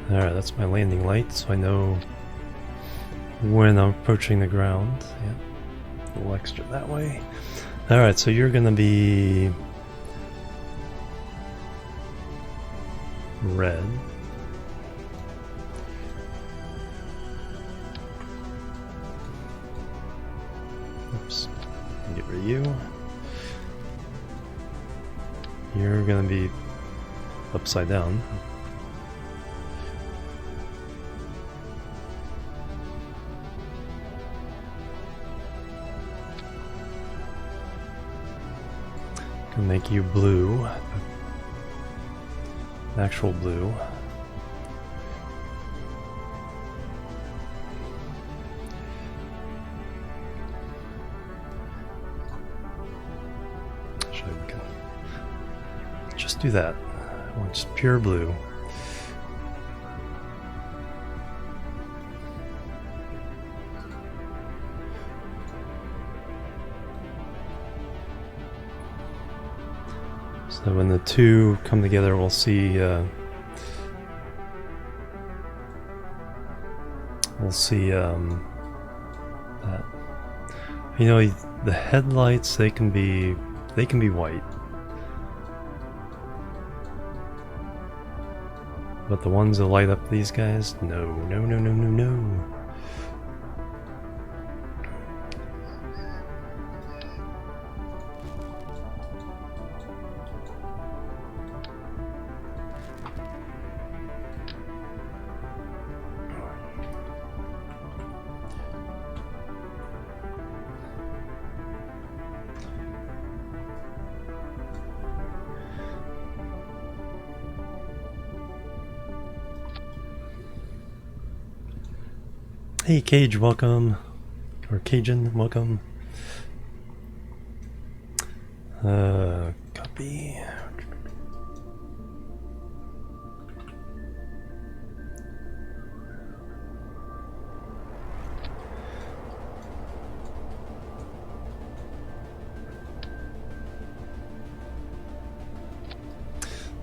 Alright, that's my landing light, so I know when I'm approaching the ground. Yeah, a little extra that way. Alright, so you're gonna be red. Oops, get rid of you. You're gonna be upside down. Gonna make you blue. Actual blue. Actually, we can just do that. I want just pure blue. So when the two come together, we'll see that. You know, the headlights, they can be white, but the ones that light up these guys, no, no, no, no, no, no. Hey Cage, welcome. Or Cajun, welcome. Copy.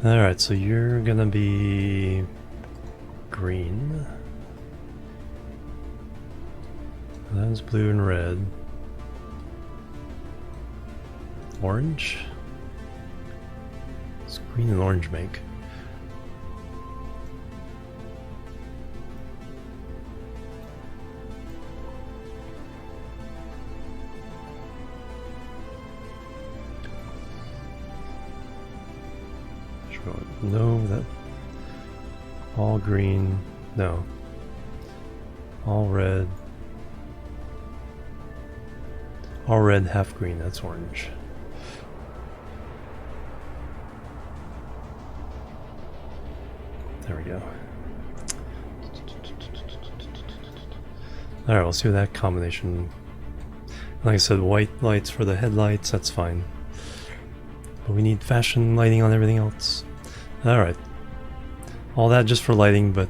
Alright, so you're gonna be green. That's blue and red. Orange? What's green and orange make? No, that all green, no, all red, half green, that's orange. There we go. Alright, we'll see what that combination, like I said, white lights for the headlights, that's fine. But we need fashion lighting on everything else. Alright. All that just for lighting, but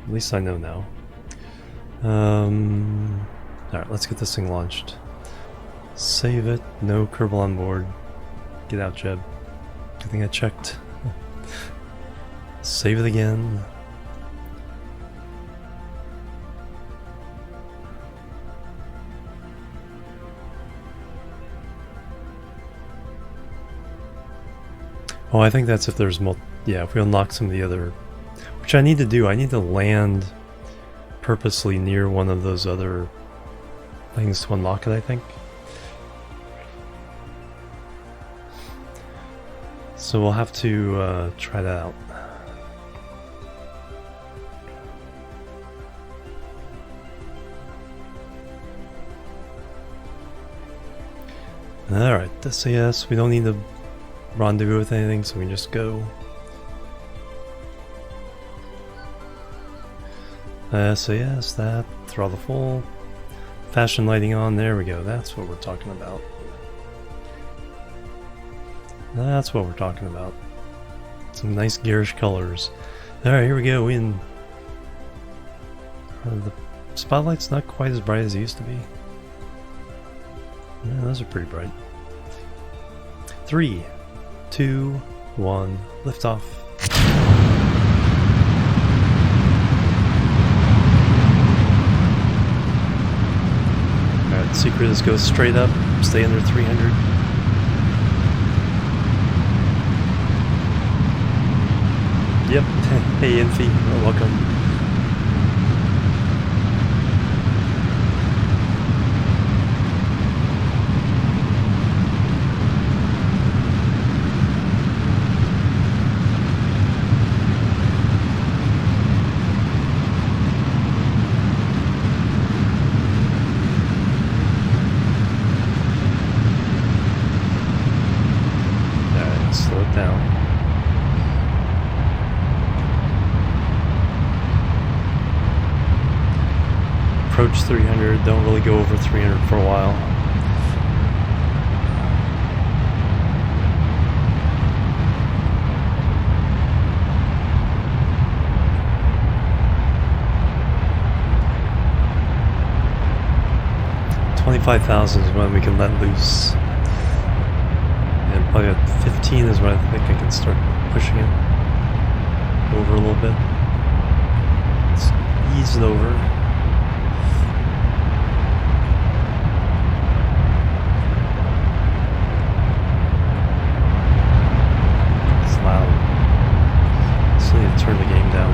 at least I know now. Alright, let's get this thing launched. Save it. No Kerbal on board. Get out, Jeb. I think I checked. Save it again. Oh, I think that's if there's yeah, if we unlock some of the other, which I need to do. I need to land purposely near one of those other things to unlock it, I think. So we'll have to try that out. Alright, SAS, we don't need to rendezvous with anything, so we can just go. SAS, that, throttle full, fashion lighting on, there we go, that's what we're talking about. That's what we're talking about. Some nice garish colors. Alright, here we go, the spotlight's not quite as bright as it used to be. Yeah, those are pretty bright. 3, 2, 1, liftoff. Alright, secret is go straight up, stay under 300. Yep, hey Infi, welcome. Approach 300, don't really go over 300 for a while. $25,000 is when we can let loose. And probably at 15 is when I think I can start pushing it over a little bit. Let's ease it over. Turn the game down.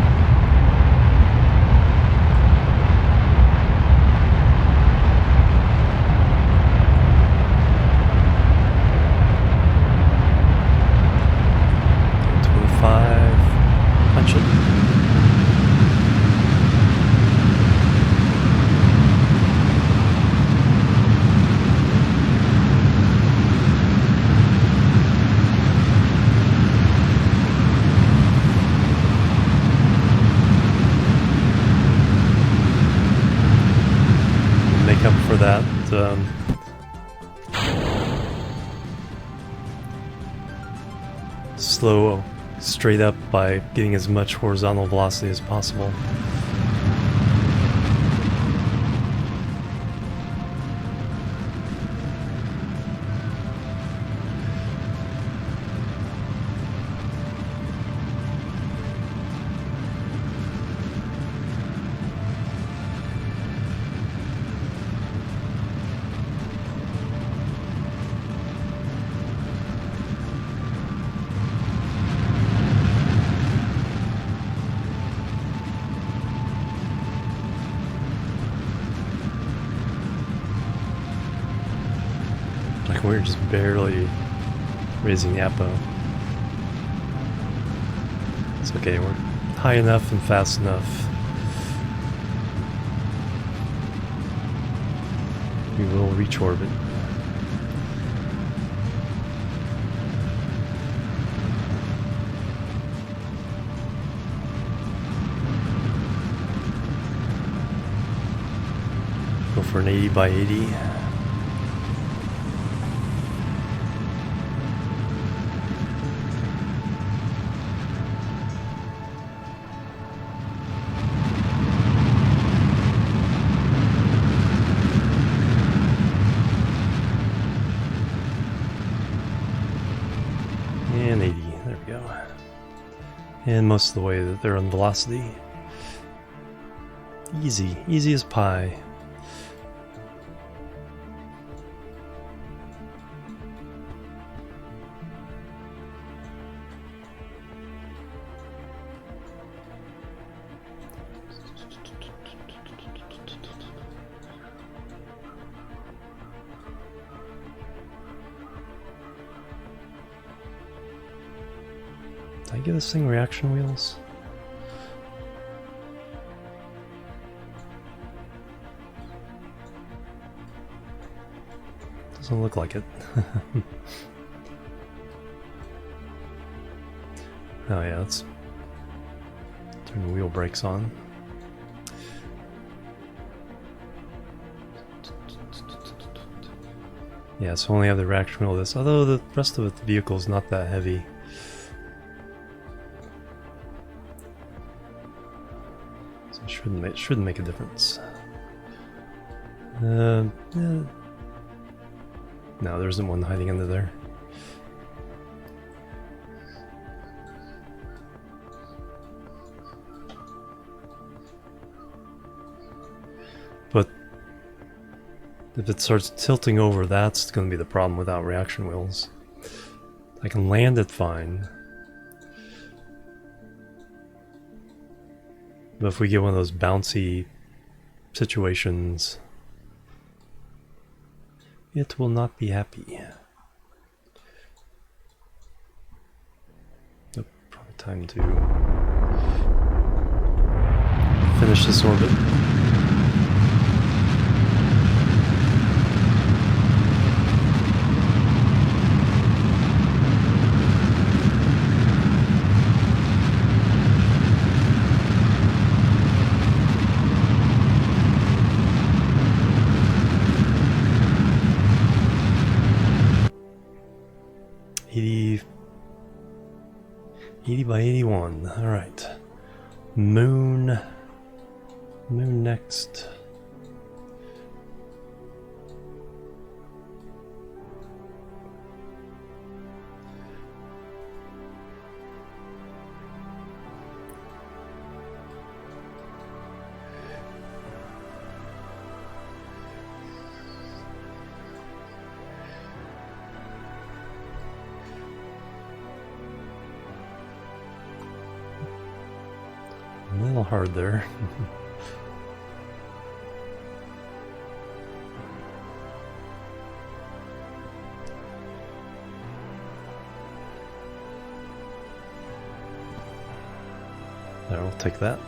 Punch it. Make up for that. Slow straight up by getting as much horizontal velocity as possible. We're just barely raising the apo. It's okay, we're high enough and fast enough. We will reach orbit. Go for an 80 by 80. And 80, there we go. And most of the way that they're on velocity. Easy, easy as pie. Did I give this thing reaction wheels? Doesn't look like it. Oh yeah, let's turn the wheel brakes on. Yeah, so only have the reaction wheel of this, although the rest of the vehicle is not that heavy. Shouldn't make a difference. Yeah. No, there isn't one hiding under there. But if it starts tilting over, that's going to be the problem without reaction wheels. I can land it fine. But if we get one of those bouncy situations, it will not be happy. Nope, probably time to finish this orbit. By 81. All right. Moon next. A little hard there. There, we'll take that.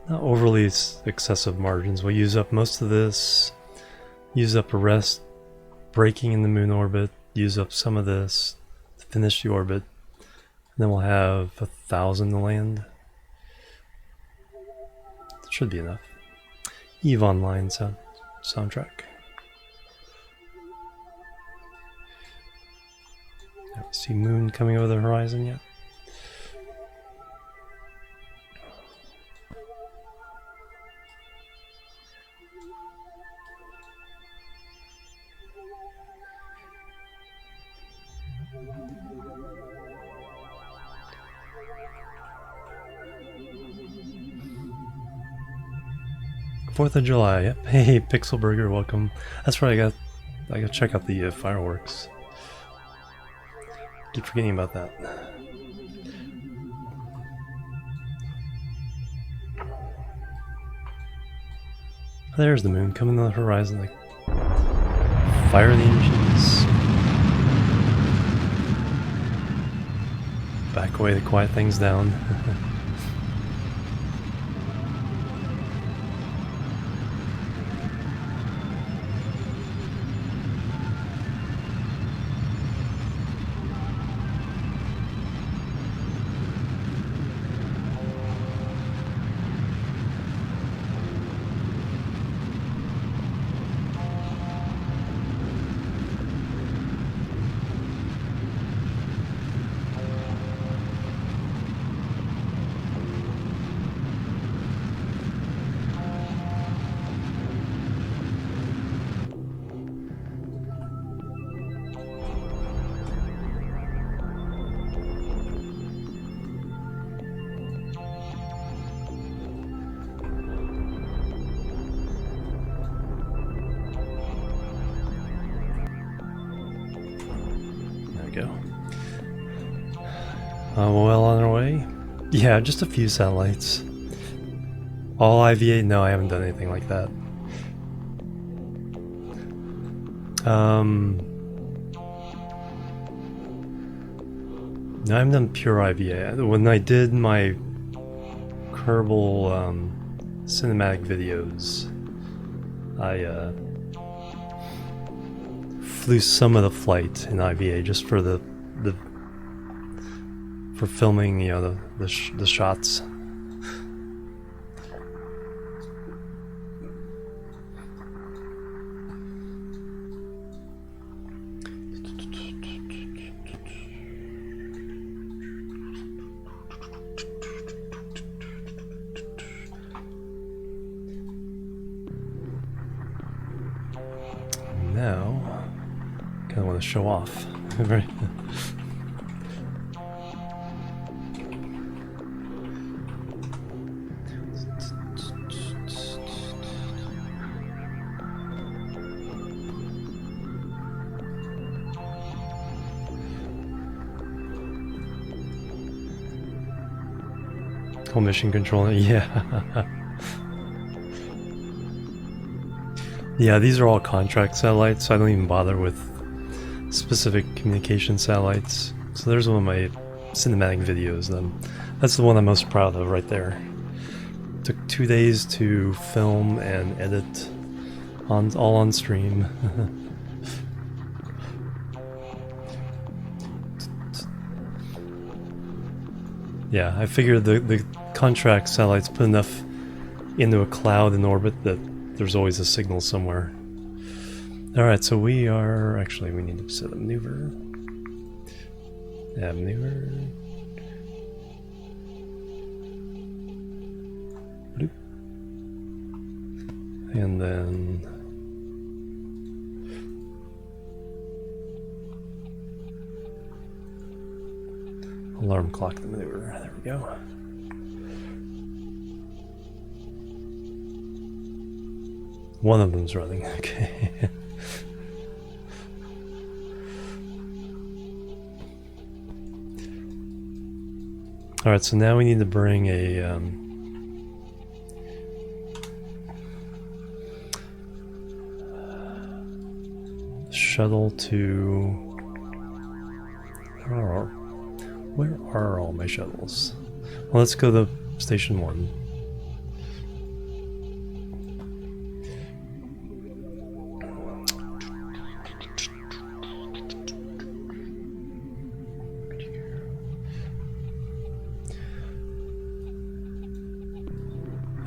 Not overly excessive margins. We'll use up most of this, use up a rest, braking in the moon orbit, use up some of this to finish the orbit, and then we'll have 1,000 to land. Should be enough. EVE Online soundtrack. Don't see moon coming over the horizon yet. 4th of July. Yep. Hey, Pixel Burger, welcome. That's right. I got to check out the fireworks. Keep forgetting about that. There's the moon coming on the horizon. Like, fire the engines. Back away to quiet things down. Go. Well on our way. Yeah, just a few satellites. All IVA? No, I haven't done anything like that. No, I haven't done pure IVA. When I did my Kerbal cinematic videos, I flew some of the flight in IVA just for for filming, you know, the shots. Now, kind of want to show off, right? Whole mission control, yeah. Yeah, these are all contract satellites, so I don't even bother with specific communication satellites. So there's one of my cinematic videos. That's the one I'm most proud of right there. Took 2 days to film and edit, all on stream. Yeah, I figured the contract satellites put enough into a cloud in orbit that there's always a signal somewhere. Alright, so we are... Actually, we need to set a maneuver. Yeah, maneuver. Bloop. And then... alarm clock the maneuver. There we go. One of them's running, okay. Alright, so now we need to bring a shuttle to... Where are all my shuttles? Well, let's go to Station 1.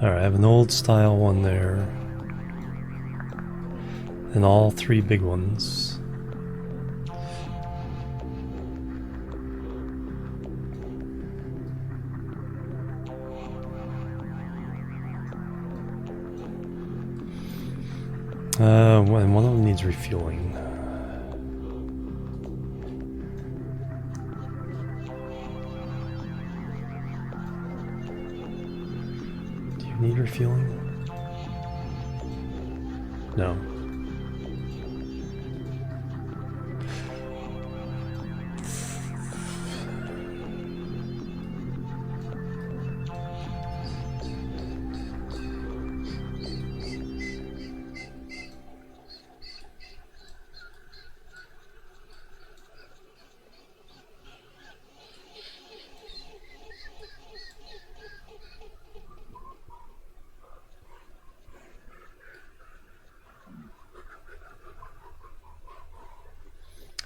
Alright, I have an old style one there. And all 3 big ones. And one of them needs refueling. Do you need refueling? No.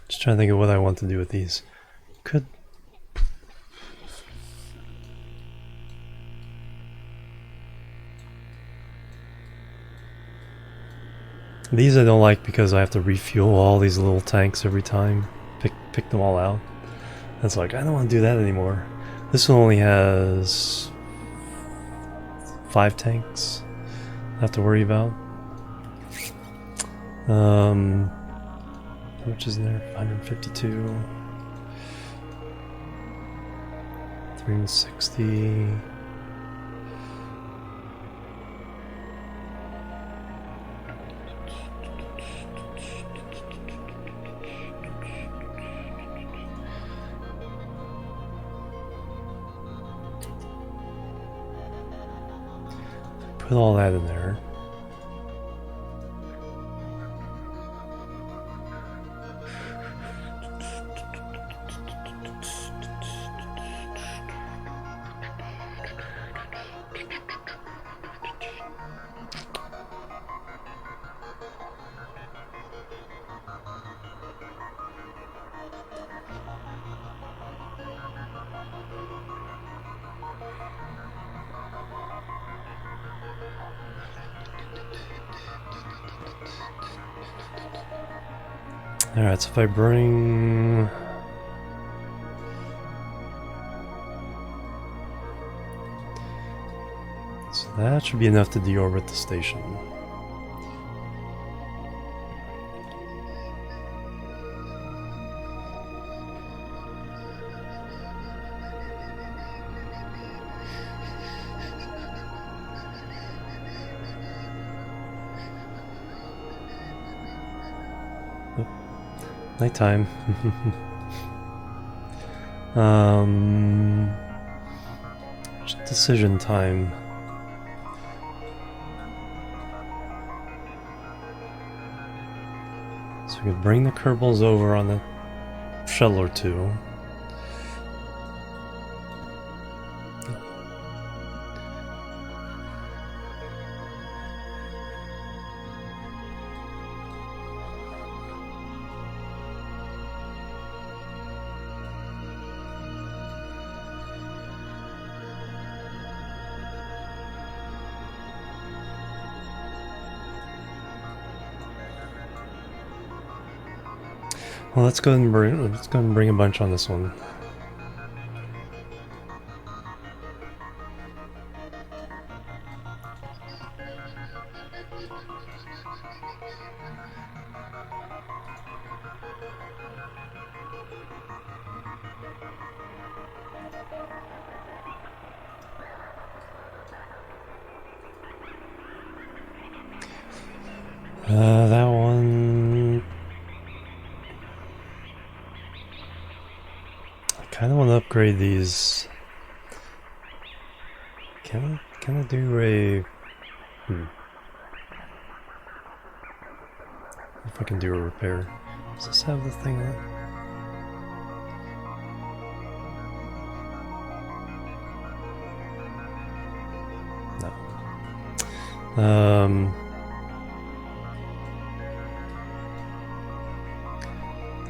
Just trying to think of what I want to do with these. Could... These I don't like because I have to refuel all these little tanks every time. Pick them all out. That's like, I don't want to do that anymore. This one only has 5 tanks I have to worry about. How much is in there? 152. 360. Put all that in there. Alright, so if I bring... So that should be enough to deorbit the station. Nighttime. Decision time. So we could bring the Kerbals over on the shuttle or two. Well, let's go ahead and bring a bunch on this one. That one. I kind of want to upgrade these. Can I do a? If I can do a repair. Does this have the thing on it? No.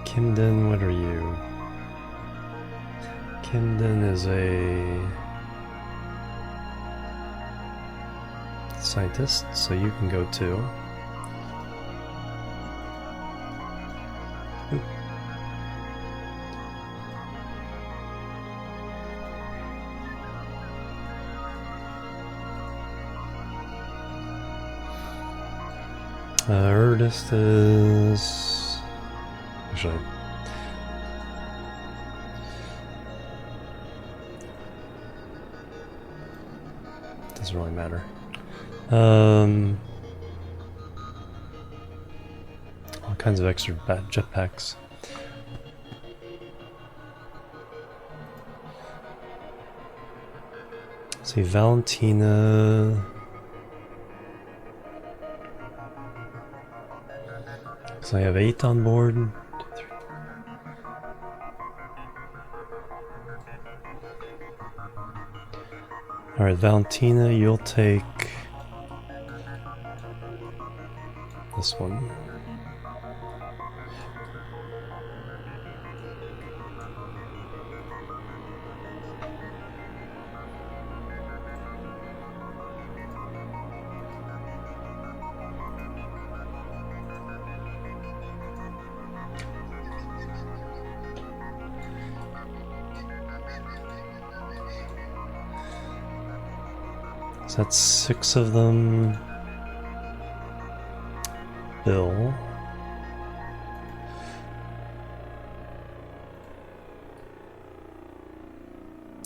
Kimden, what are you? Kimden is a scientist, so you can go too. Oop. Erdest is... Actually, doesn't really matter. kinds of extra jetpacks. See, Valentina. So I have 8 on board. 2, 3. Alright, Valentina, you'll take this one. So that's 6 of them. Bill.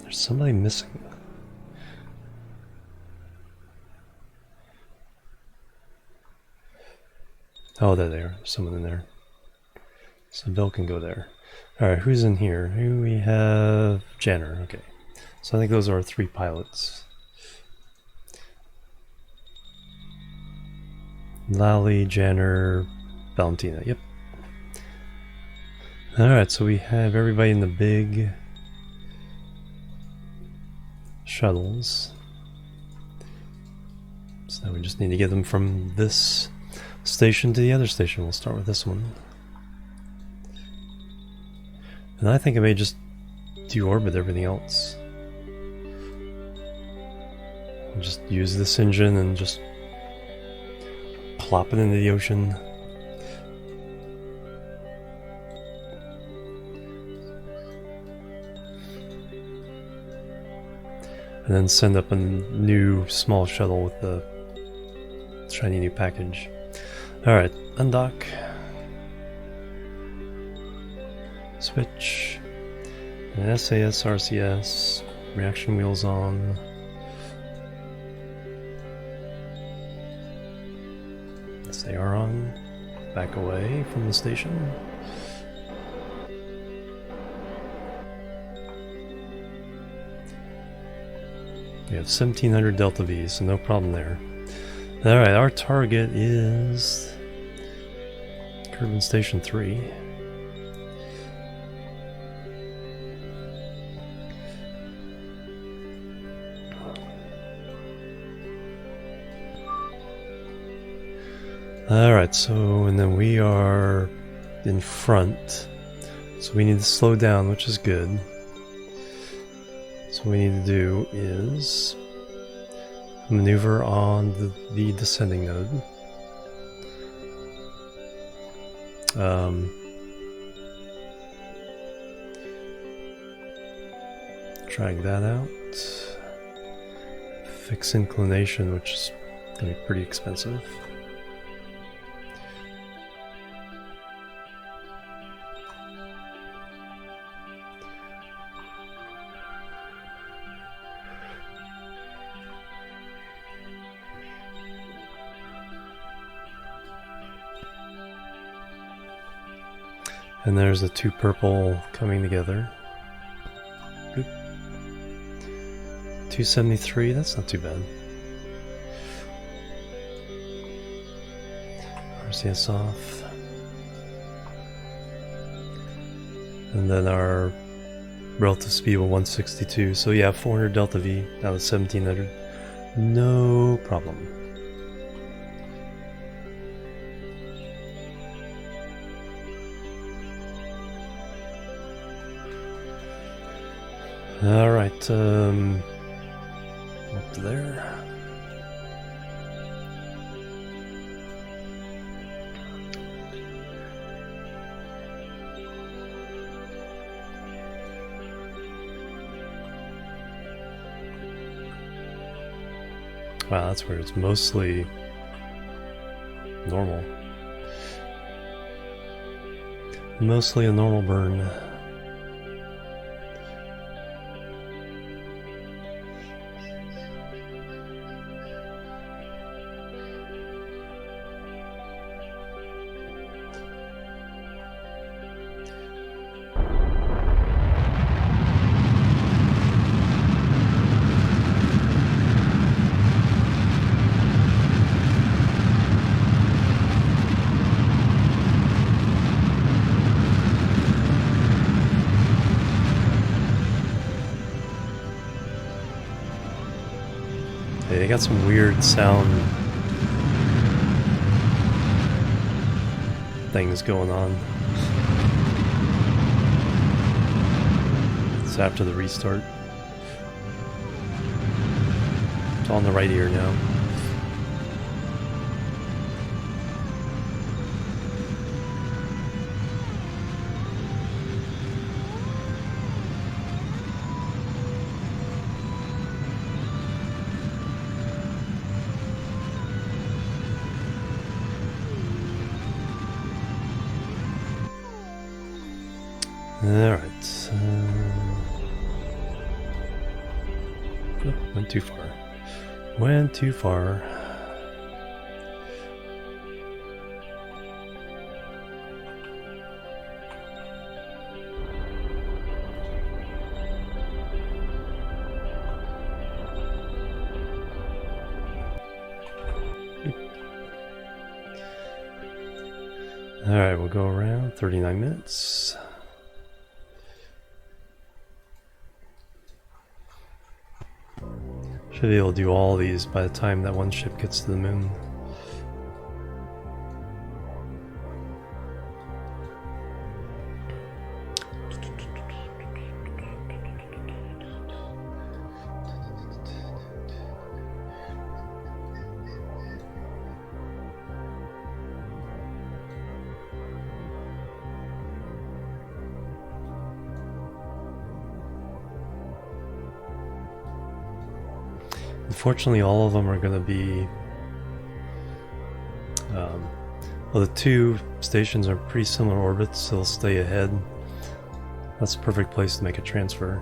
There's somebody missing. Oh, they're there. There's someone in there. So Bill can go there. Alright, who's in here? Who we have? Jenner, okay. So I think those are our 3 pilots. Lally, Jenner, Valentina, yep. Alright, so we have everybody in the big shuttles. So now we just need to get them from this station to the other station. We'll start with this one. And I think I may just deorbit everything else. I'll just use this engine and just plop it into the ocean. And then send up a new small shuttle with the shiny new package. Alright, undock. Switch. And SAS, RCS. Reaction wheels on. Yes, they are on. Back away from the station. We have 1700 Delta V, so no problem there. Alright, our target is Kerbal Station 3. Alright, so, and then we are in front, so we need to slow down, which is good. So what we need to do is maneuver on the descending node. Drag that out. Fix inclination, which is going to be pretty expensive. And there's the 2 purple coming together. Oop. 273, that's not too bad. RCS off. And then our relative speed of 162. So yeah, 400 Delta V out of 1700. No problem. Alright, up to there. Wow, that's where it's mostly normal. Mostly a normal burn. Okay, they got some weird sound things going on. It's after the restart. It's on the right ear now. Alright. Went too far. Went too far. Alright, we'll go around 39 minutes. Should be able to do all these by the time that one ship gets to the moon. Unfortunately, all of them are going to be... well, the two stations are pretty similar orbits, so they'll stay ahead. That's a perfect place to make a transfer.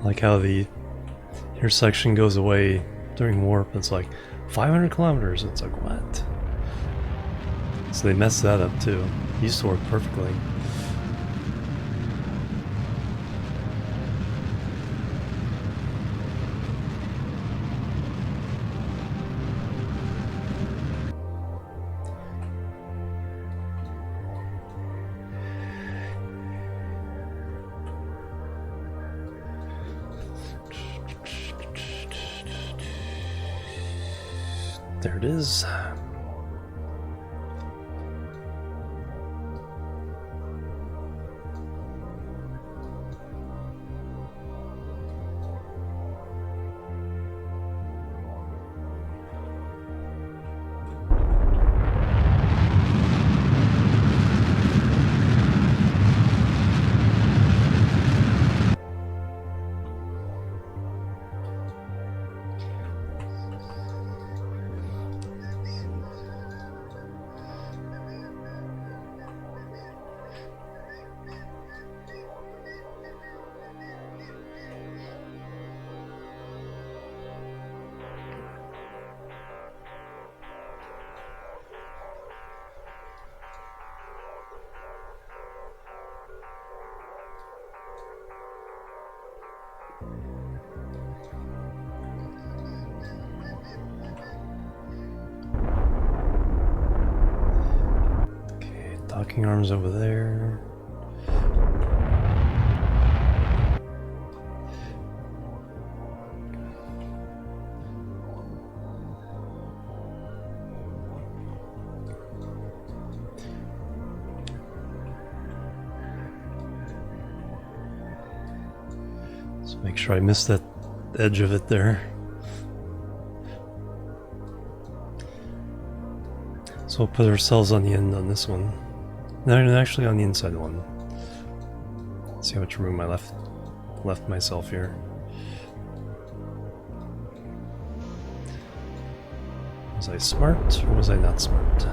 Like how the intersection goes away during warp. It's like 500 kilometers. It's like, what? So they messed that up too. It used to work perfectly. There it is. Docking arms over there. Let's make sure I missed that edge of it there. So we'll put ourselves on the end on this one. No, actually on the inside one. Let's see how much room I left myself here. Was I smart or was I not smart?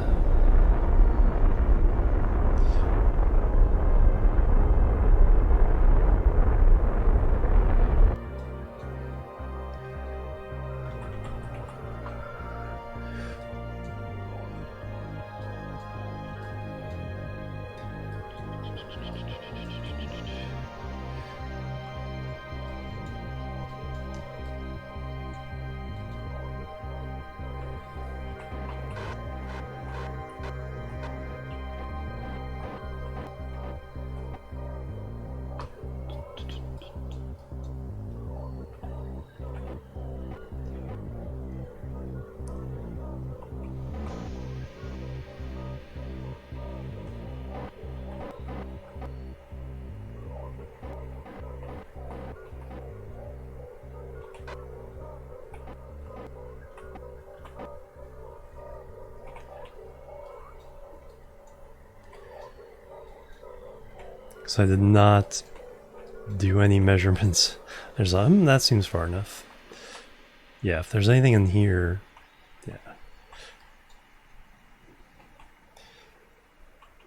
Because I did not do any measurements. There's that seems far enough. Yeah, if there's anything in here, yeah.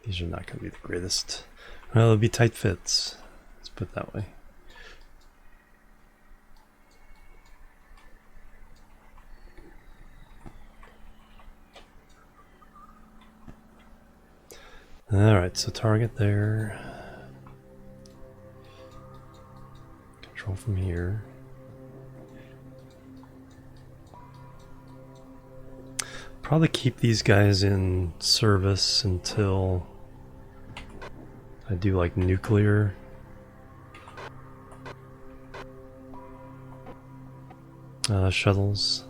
These are not going to be the greatest. Well, it'll be tight fits. Let's put it that way. Alright, so target there. Control from here. Probably keep these guys in service until I do like nuclear. Shuttles.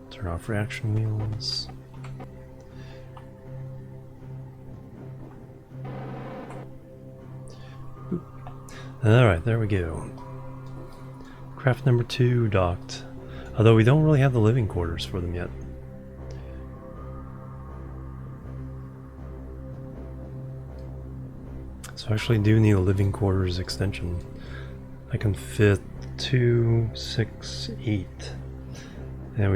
Turn off reaction wheels. Alright, there we go. Craft number 2 docked. Although we don't really have the living quarters for them yet. So I actually do need a living quarters extension. I can fit 2, 6, 8. And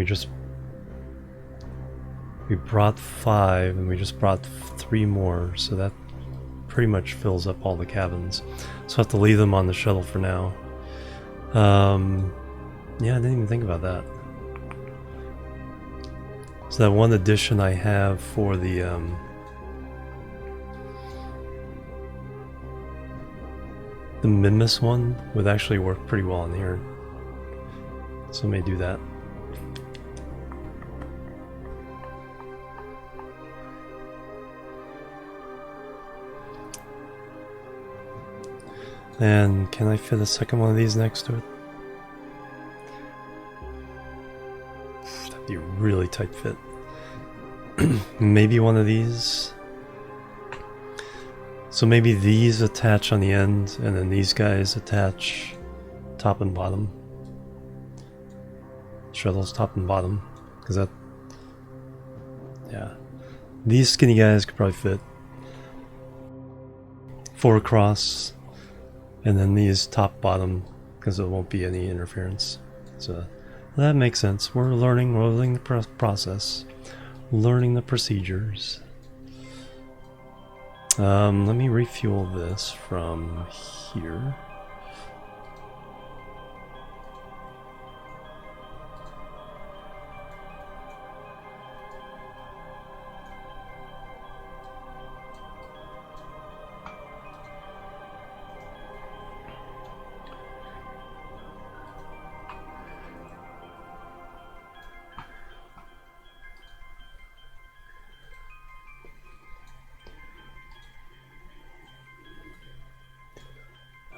we brought 5 and we just brought 3 more, so that pretty much fills up all the cabins. So I have to leave them on the shuttle for now. Yeah, I didn't even think about that. So that one addition I have for the Minmus one would actually work pretty well in here. So I may do that. And can I fit a second one of these next to it? That'd be a really tight fit. Maybe one of these. So maybe these attach on the end, and then these guys attach top and bottom. Shuttles top and bottom. Because that... yeah. These skinny guys could probably fit 4 across. And then these top bottom, because there won't be any interference. So that makes sense. We're learning the process, learning the procedures. Let me refuel this from here.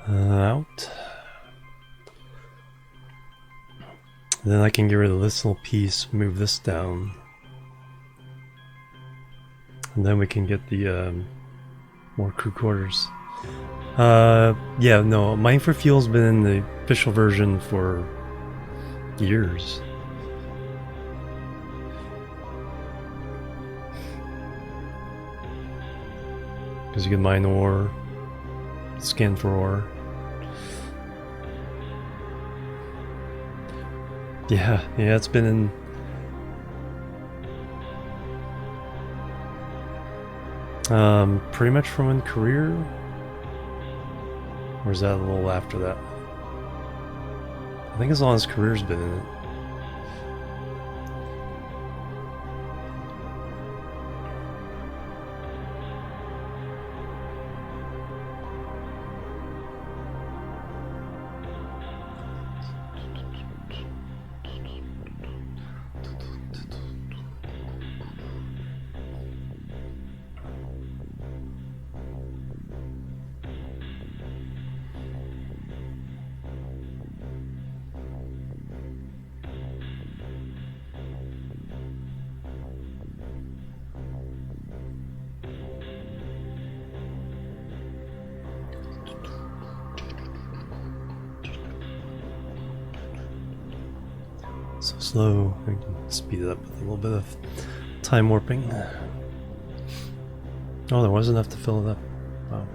Out. Then I can get rid of this little piece, move this down. And then we can get the more crew quarters. Yeah, no, Mine for Fuel's been in the official version for years. Because you can mine ore, scan for ore. Yeah, it's been in. Pretty much from in career? Or is that a little after that? I think as long as career's been in it. So slow, I can speed it up with a little bit of time warping. Oh, there was enough to fill it up. Wow.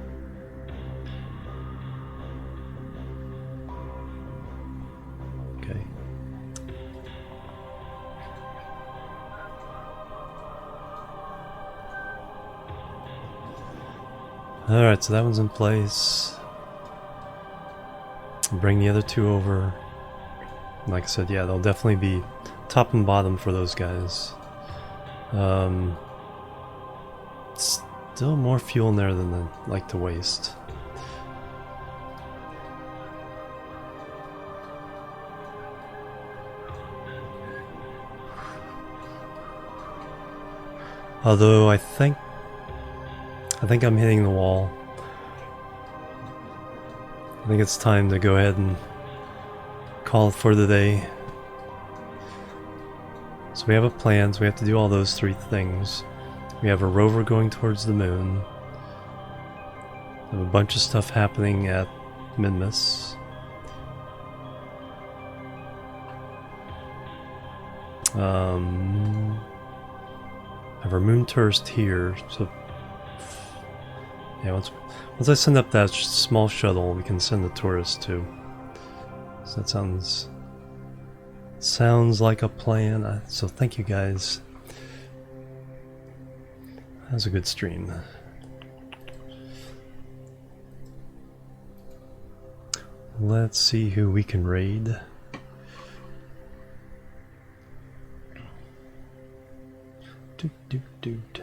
Okay. Alright, so that one's in place. Bring the other two over. Like I said, yeah, they'll definitely be top and bottom for those guys. Still more fuel in there than I'd like to waste. Although I think I'm hitting the wall. I think it's time to go ahead and call it for the day. So we have a plan, so we have to do all those three things. We have a rover going towards the moon. We have a bunch of stuff happening at Minmus. Have our moon tourist here, so yeah, once I send up that small shuttle, we can send the tourist too. So that sounds like a plan. So thank you guys. That was a good stream. Let's see who we can raid. Doot.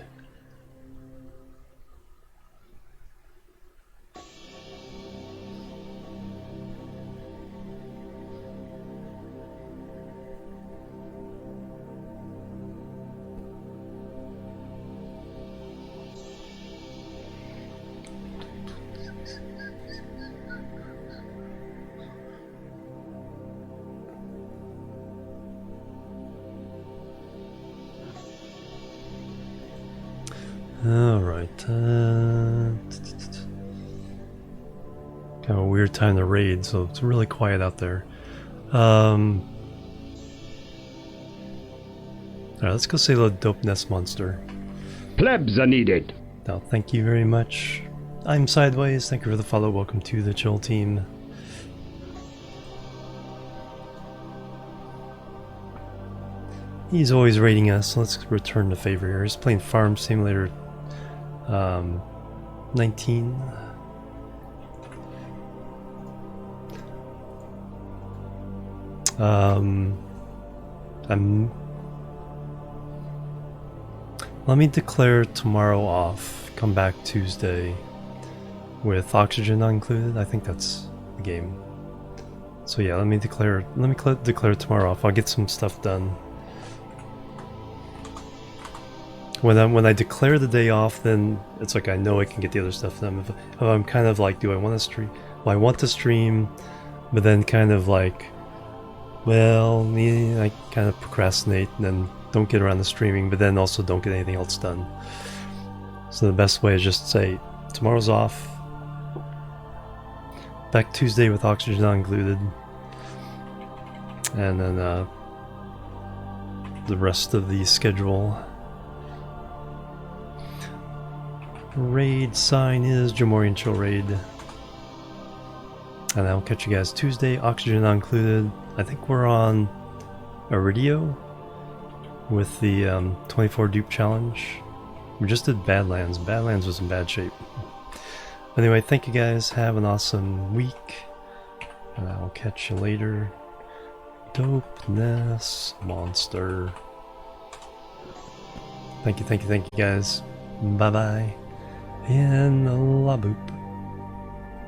Alright, kind of a weird time to raid, so it's really quiet out there. Alright, let's go say the dope nest monster. Plebs are needed. Now, thank you very much. I'm Sideways, thank you for the follow, welcome to the chill team. He's always raiding us, so let's return the favor here. He's playing Farm Simulator 19. Let me declare tomorrow off. Come back Tuesday with oxygen not included. I think that's the game. So yeah, let me declare tomorrow off. I'll get some stuff done. When I declare the day off, then it's like I know I can get the other stuff done. If I'm kind of like, do I want to stream? Well, I want to stream, but then kind of like, well, I kind of procrastinate and then don't get around to streaming, but then also don't get anything else done. So the best way is just say, tomorrow's off, Back Tuesday with oxygen not included. And then the rest of the schedule. Raid sign is Jimorian Chill Raid. And I'll catch you guys Tuesday, oxygen not included. I think we're on Iridio with the 24 dupe challenge. We just did Badlands. Badlands was in bad shape. Anyway, thank you guys. Have an awesome week. And I'll catch you later. Dopeness monster. Thank you guys. Bye bye. And la boop.